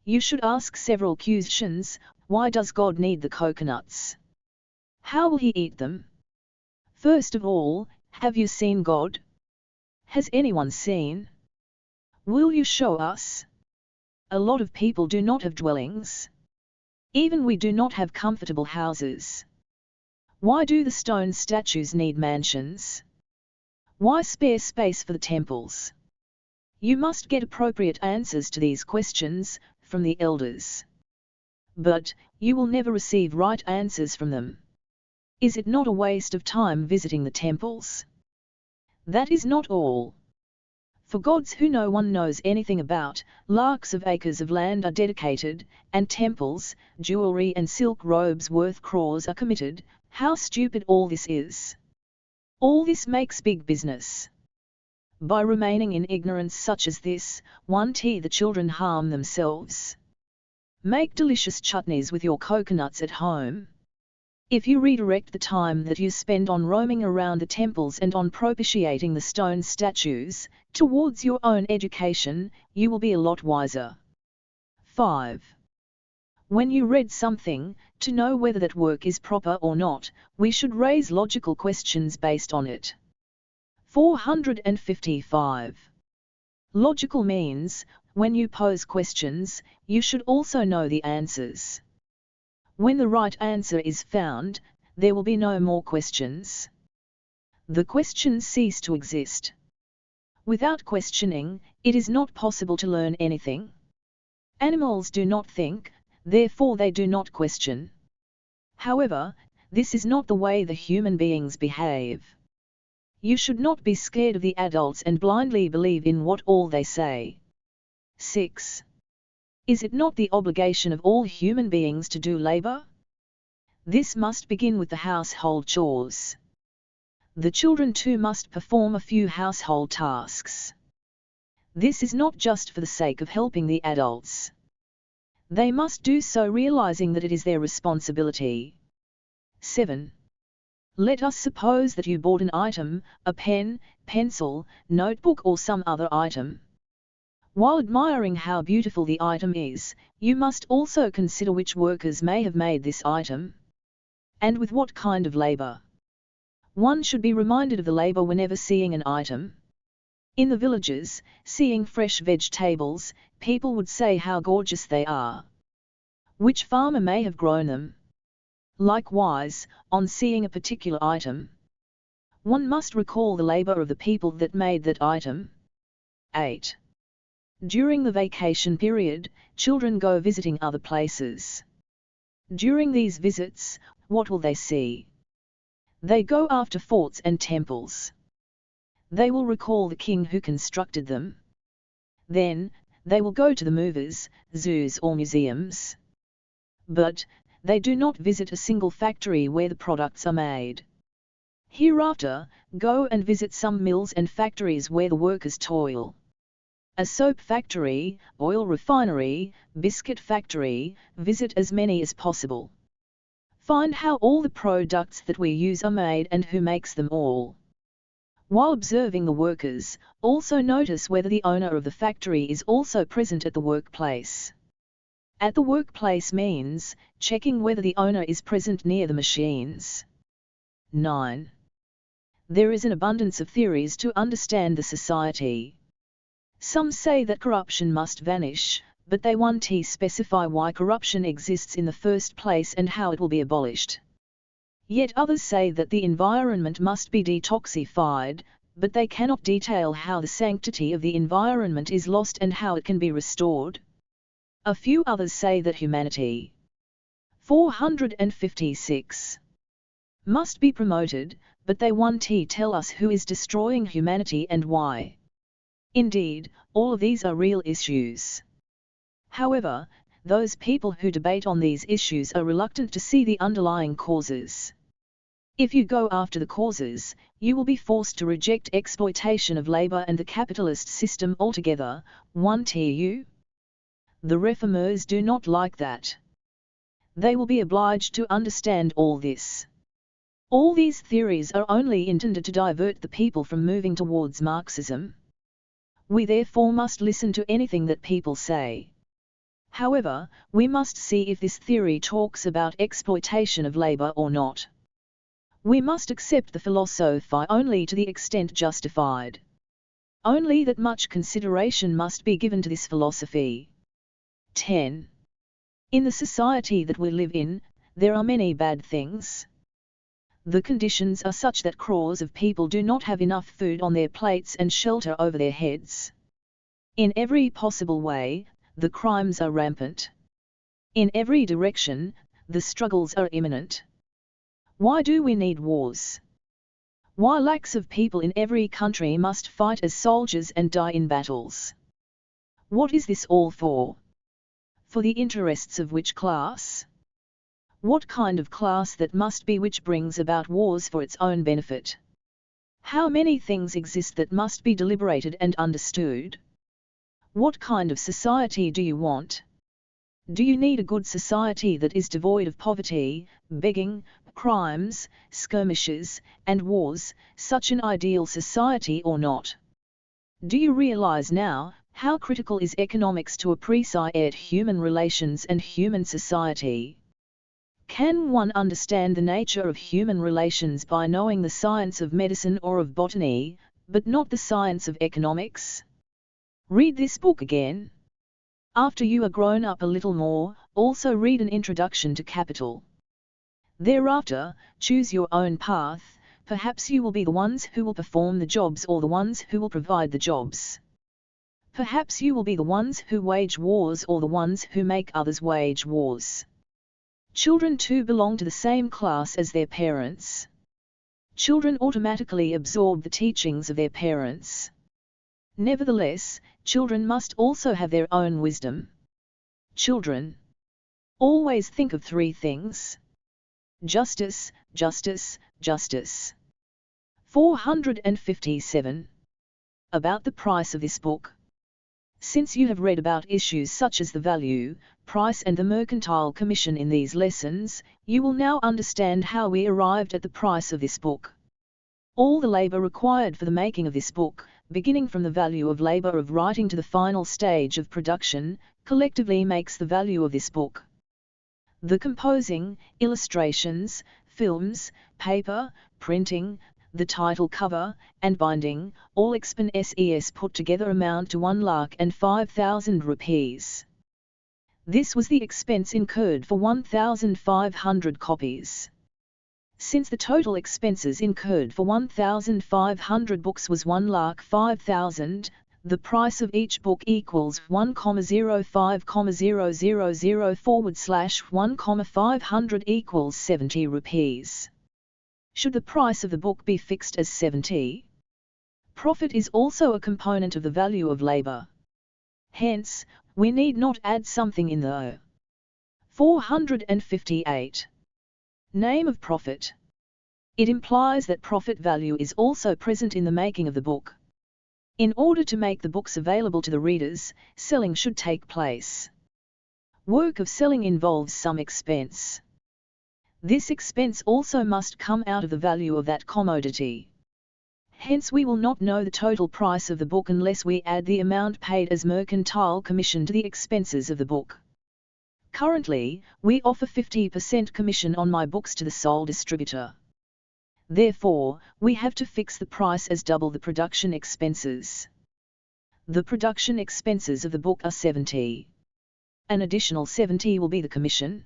You should ask several questions. Why does God need the coconuts? How will he eat them? First of all, have you seen God? Has anyone seen? Will you show us? A lot of people do not have dwellings. Even we do not have comfortable houses. Why do the stone statues need mansions? Why spare space for the temples? You must get appropriate answers to these questions from the elders. But you will never receive right answers from them. Is it not a waste of time visiting the temples? That is not all. For gods who no one knows anything about, lakhs of acres of land are dedicated, and temples, jewelry and silk robes worth crores are committed. How stupid all this is! All this makes big business. By remaining in ignorance such as this, the children harm themselves. Make delicious chutneys with your coconuts at home. If you redirect the time that you spend on roaming around the temples and on propitiating the stone statues, towards your own education, you will be a lot wiser. 5. When you read something, to know whether that work is proper or not, we should raise logical questions based on it. 455. Logical means, when you pose questions, you should also know the answers. When the right answer is found, there will be no more questions. The questions cease to exist. Without questioning, it is not possible to learn anything. Animals do not think, therefore they do not question. However, this is not the way the human beings behave. You should not be scared of the adults and blindly believe in what all they say. 6. Is it not the obligation of all human beings to do labor? This must begin with the household chores. The children too must perform a few household tasks. This is not just for the sake of helping the adults. They must do so realizing that it is their responsibility. 7. Let us suppose that you bought an item, a pen, pencil, notebook or some other item. While admiring how beautiful the item is, you must also consider which workers may have made this item, and with what kind of labor. One should be reminded of the labor whenever seeing an item. In the villages, seeing fresh vegetables, people would say how gorgeous they are. Which farmer may have grown them? Likewise, on seeing a particular item, one must recall the labor of the people that made that item. 8. During the vacation period, children go visiting other places. During these visits, what will they see? They go after forts and temples. They will recall the king who constructed them. Then, they will go to the movies, zoos or museums. But, they do not visit a single factory where the products are made. Hereafter, go and visit some mills and factories where the workers toil. A soap factory, oil refinery, biscuit factory, visit as many as possible. Find how all the products that we use are made and who makes them all. While observing the workers, also notice whether the owner of the factory is also present at the workplace. At the workplace means, checking whether the owner is present near the machines. 9. There is an abundance of theories to understand the society. Some say that corruption must vanish, but they want to specify why corruption exists in the first place and how it will be abolished. Yet others say that the environment must be detoxified, but they cannot detail how the sanctity of the environment is lost and how it can be restored. A few others say that humanity 456 must be promoted, but they want to tell us who is destroying humanity and why. Indeed, all of these are real issues. However, those people who debate on these issues are reluctant to see the underlying causes. If you go after the causes, you will be forced to reject exploitation of labor and the capitalist system altogether, won't you? The reformers do not like that. They will be obliged to understand all this. All these theories are only intended to divert the people from moving towards Marxism. We therefore must listen to anything that people say. However, we must see if this theory talks about exploitation of labor or not. We must accept the philosophy only to the extent justified. Only that much consideration must be given to this philosophy. 10. In the society that we live in, there are many bad things. The conditions are such that crores of people do not have enough food on their plates and shelter over their heads. In every possible way, the crimes are rampant. In every direction, the struggles are imminent. Why do we need wars? Why lakhs of people in every country must fight as soldiers and die in battles? What is this all for? For the interests of which class? What kind of class that must be which brings about wars for its own benefit? How many things exist that must be deliberated and understood? What kind of society do you want? Do you need a good society that is devoid of poverty, begging, crimes, skirmishes, and wars, such an ideal society or not? Do you realize now, How critical is economics to appreciate human relations and human society? Can one understand the nature of human relations by knowing the science of medicine or of botany, but not the science of economics? Read this book again. After you are grown up a little more, also read an introduction to Capital. Thereafter, choose your own path. Perhaps you will be the ones who will perform the jobs or the ones who will provide the jobs. Perhaps you will be the ones who wage wars or the ones who make others wage wars. Children too belong to the same class as their parents. Children automatically absorb the teachings of their parents. Nevertheless, children must also have their own wisdom. Children always think of three things: justice, justice, justice. 457. About the price of this book. Since you have read about issues such as the value, price and the mercantile commission in these lessons, you will now understand how we arrived at the price of this book. All the labor required for the making of this book, beginning from the value of labor of writing to the final stage of production, collectively makes the value of this book. The composing, illustrations, films, paper, printing, the title cover, and binding, all expenses put together amount to 1,05,000 rupees. This was the expense incurred for 1,500 copies. Since the total expenses incurred for 1,500 books was 1,05,000, the price of each book equals 1,05,000/1,500 equals 70 rupees. Should the price of the book be fixed as 70? Profit is also a component of the value of labor. Hence, we need not add something in the 458. Name of profit. It implies that profit value is also present in the making of the book. In order to make the books available to the readers, selling should take place. Work of selling involves some expense. This expense also must come out of the value of that commodity. Hence we will not know the total price of the book unless we add the amount paid as mercantile commission to the expenses of the book. Currently, we offer 50% commission on my books to the sole distributor. Therefore, we have to fix the price as double the production expenses. The production expenses of the book are 70. An additional 70 will be the commission.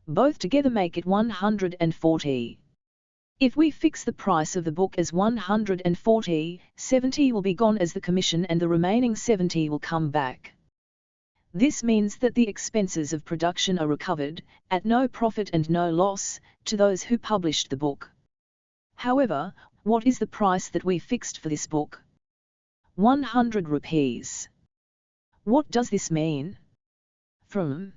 Both together make it 140. If we fix the price of the book as 140, 70 will be gone as the commission and the remaining 70 will come back. This means that the expenses of production are recovered, at no profit and no loss, to those who published the book. However, what is the price that we fixed for this book? 100 rupees. What does this mean? From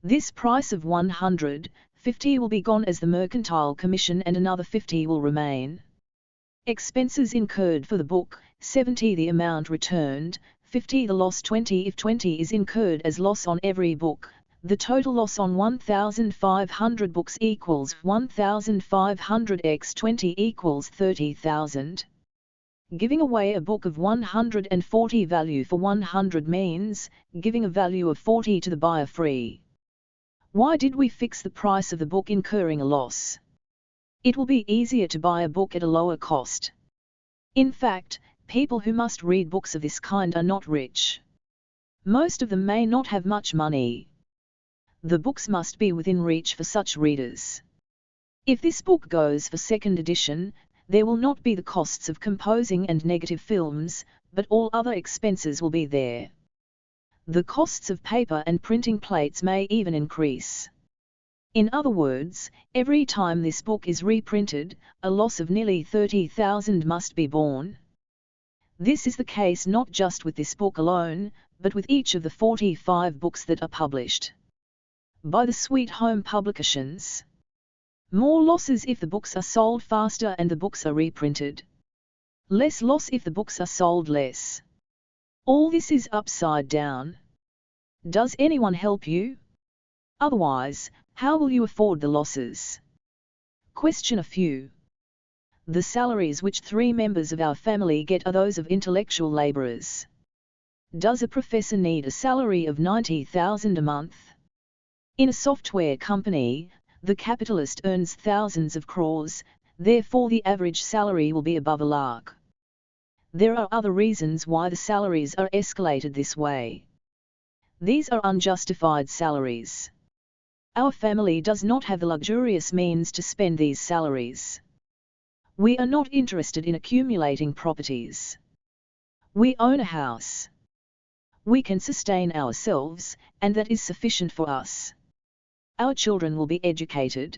this price of 100, 50 will be gone as the mercantile commission and another 50 will remain. Expenses incurred for the book, 70 the amount returned, 50 the loss. 20 if 20 is incurred as loss on every book, the total loss on 1,500 books equals 1,500 x 20 equals 30,000. Giving away a book of 140 value for 100 means giving a value of 40 to the buyer free. Why did we fix the price of the book incurring a loss? It will be easier to buy a book at a lower cost. In fact, people who must read books of this kind are not rich. Most of them may not have much money. The books must be within reach for such readers. If this book goes for second edition, there will not be the costs of composing and negative films, but all other expenses will be there. The costs of paper and printing plates may even increase. In other words, every time this book is reprinted, a loss of nearly 30,000 must be borne. This is the case not just with this book alone, but with each of the 45 books that are published by the Sweet Home Publications. More losses if the books are sold faster and the books are reprinted. Less loss if the books are sold less. All this is upside down. Does anyone help you? Otherwise, how will you afford the losses? Question a few. The salaries which 3 members of our family get are those of intellectual laborers. Does a professor need a salary of 90,000 a month? In a software company, the capitalist earns thousands of crores, therefore the average salary will be above a lakh. There are other reasons why the salaries are escalated this way. These are unjustified salaries. Our family does not have the luxurious means to spend these salaries. We are not interested in accumulating properties. We own a house. We can sustain ourselves, and that is sufficient for us. Our children will be educated.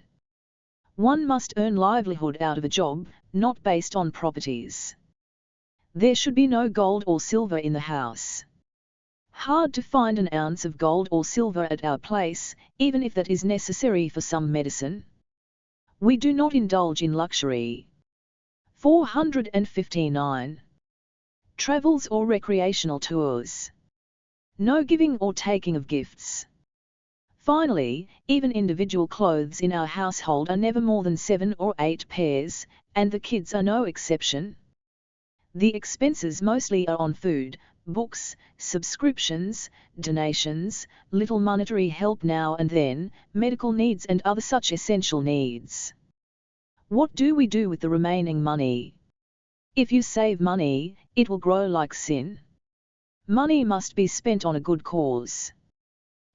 One must earn livelihood out of a job, not based on properties. There should be no gold or silver in the house. Hard to find an ounce of gold or silver at our place, even if that is necessary for some medicine. We do not indulge in luxury. 459. Travels or recreational tours. No giving or taking of gifts. Finally, even individual clothes in our household are never more than 7 or 8 pairs, and the kids are no exception. The expenses mostly are on food, books, subscriptions, donations, little monetary help now and then, medical needs and other such essential needs. What do we do with the remaining money? If you save money, it will grow like sin. Money must be spent on a good cause.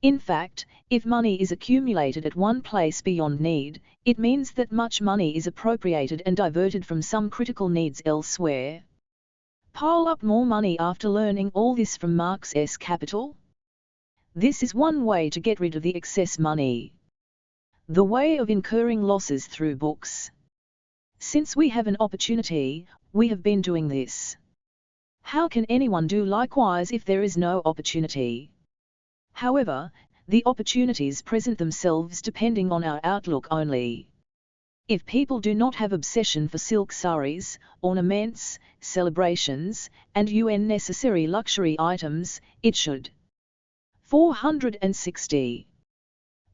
In fact, if money is accumulated at one place beyond need, it means that much money is appropriated and diverted from some critical needs elsewhere. Pile up more money after learning all this from Marx's Capital? This is one way to get rid of the excess money. The way of incurring losses through books. Since we have an opportunity, we have been doing this. How can anyone do likewise if there is no opportunity? However, the opportunities present themselves depending on our outlook only. If people do not have obsession for silk saris, ornaments, celebrations, and necessary luxury items, it should 460.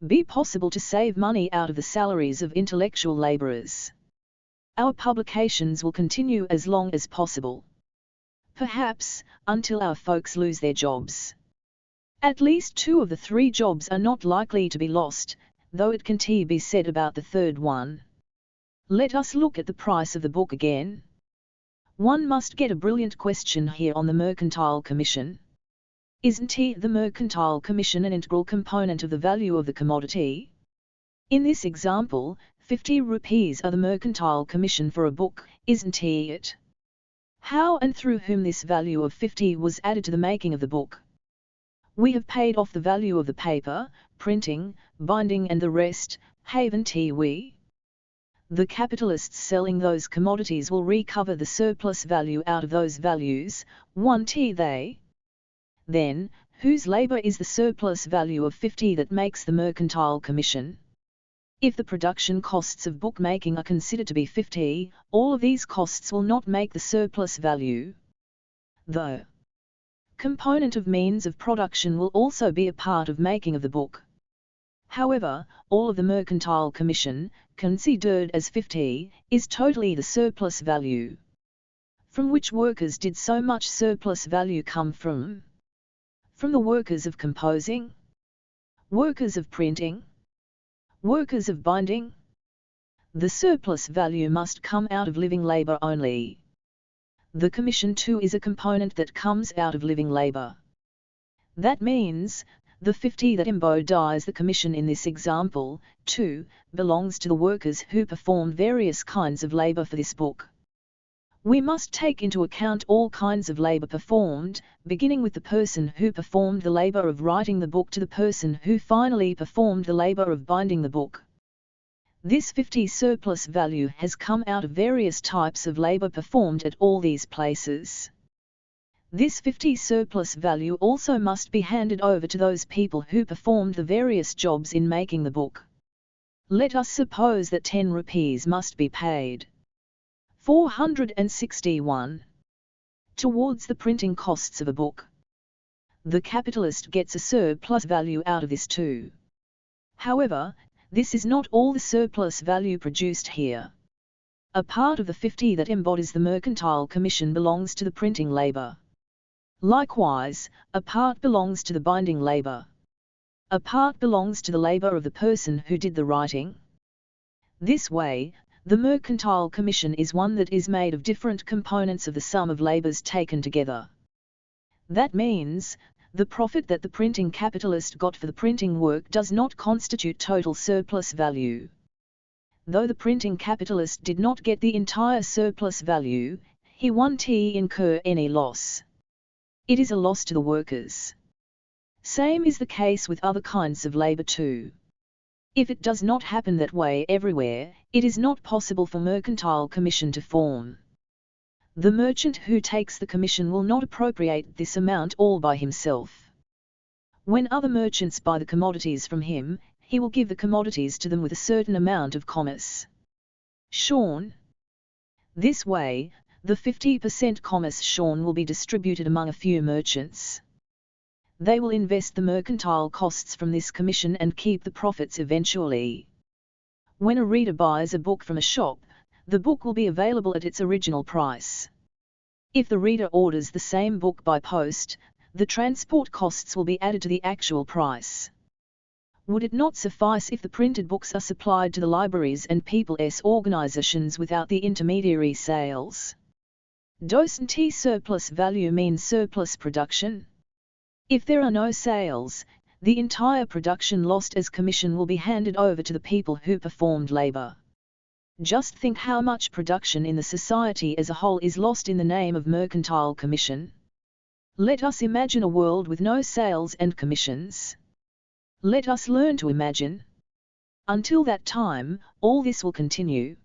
Be possible to save money out of the salaries of intellectual laborers. Our publications will continue as long as possible. Perhaps, until our folks lose their jobs. At least 2 of the 3 jobs are not likely to be lost, though it can be said about the third one. Let us look at the price of the book again. One must get a brilliant question here on the Mercantile Commission. Isn't the Mercantile Commission an integral component of the value of the commodity? In this example, 50 rupees are the Mercantile Commission for a book, isn't it? How and through whom this value of 50 was added to the making of the book? We have paid off the value of the paper, printing, binding and the rest, haven't we? The capitalists selling those commodities will recover the surplus value out of those values, won't they? Then, whose labour is the surplus value of 50 that makes the Mercantile Commission? If the production costs of bookmaking are considered to be 50, all of these costs will not make the surplus value. The component of means of production will also be a part of making of the book. However, all of the Mercantile Commission, considered as 50, is totally the surplus value. From which workers did so much surplus value come from? From the workers of composing? Workers of printing? Workers of binding? The surplus value must come out of living labour only. The commission too is a component that comes out of living labour. That means, the 50 that embodies the commission in this example, too, belongs to the workers who performed various kinds of labour for this book. We must take into account all kinds of labour performed, beginning with the person who performed the labour of writing the book to the person who finally performed the labour of binding the book. This 50 surplus value has come out of various types of labour performed at all these places. This 50 surplus value also must be handed over to those people who performed the various jobs in making the book. Let us suppose that 10 rupees must be paid. 461. Towards the printing costs of a book. The capitalist gets a surplus value out of this too. However, this is not all the surplus value produced here. A part of the 50 that embodies the Mercantile Commission belongs to the printing labour. Likewise, a part belongs to the binding labour. A part belongs to the labour of the person who did the writing. This way, the mercantile commission is one that is made of different components of the sum of labours taken together. That means, the profit that the printing capitalist got for the printing work does not constitute total surplus value. Though the printing capitalist did not get the entire surplus value, he won't incur any loss. It is a loss to the workers. Same is the case with other kinds of labour too. If it does not happen that way everywhere, it is not possible for mercantile commission to form. The merchant who takes the commission will not appropriate this amount all by himself. When other merchants buy the commodities from him, he will give the commodities to them with a certain amount of commerce shown. This way, the 50% commerce shown will be distributed among a few merchants. They will invest the mercantile costs from this commission and keep the profits eventually. When a reader buys a book from a shop, the book will be available at its original price. If the reader orders the same book by post, the transport costs will be added to the actual price. Would it not suffice if the printed books are supplied to the libraries and people's organizations without the intermediary sales? Doesn't surplus value mean surplus production? If there are no sales, the entire production lost as commission will be handed over to the people who performed labor. Just think how much production in the society as a whole is lost in the name of mercantile commission. Let us imagine a world with no sales and commissions. Let us learn to imagine. Until that time, all this will continue.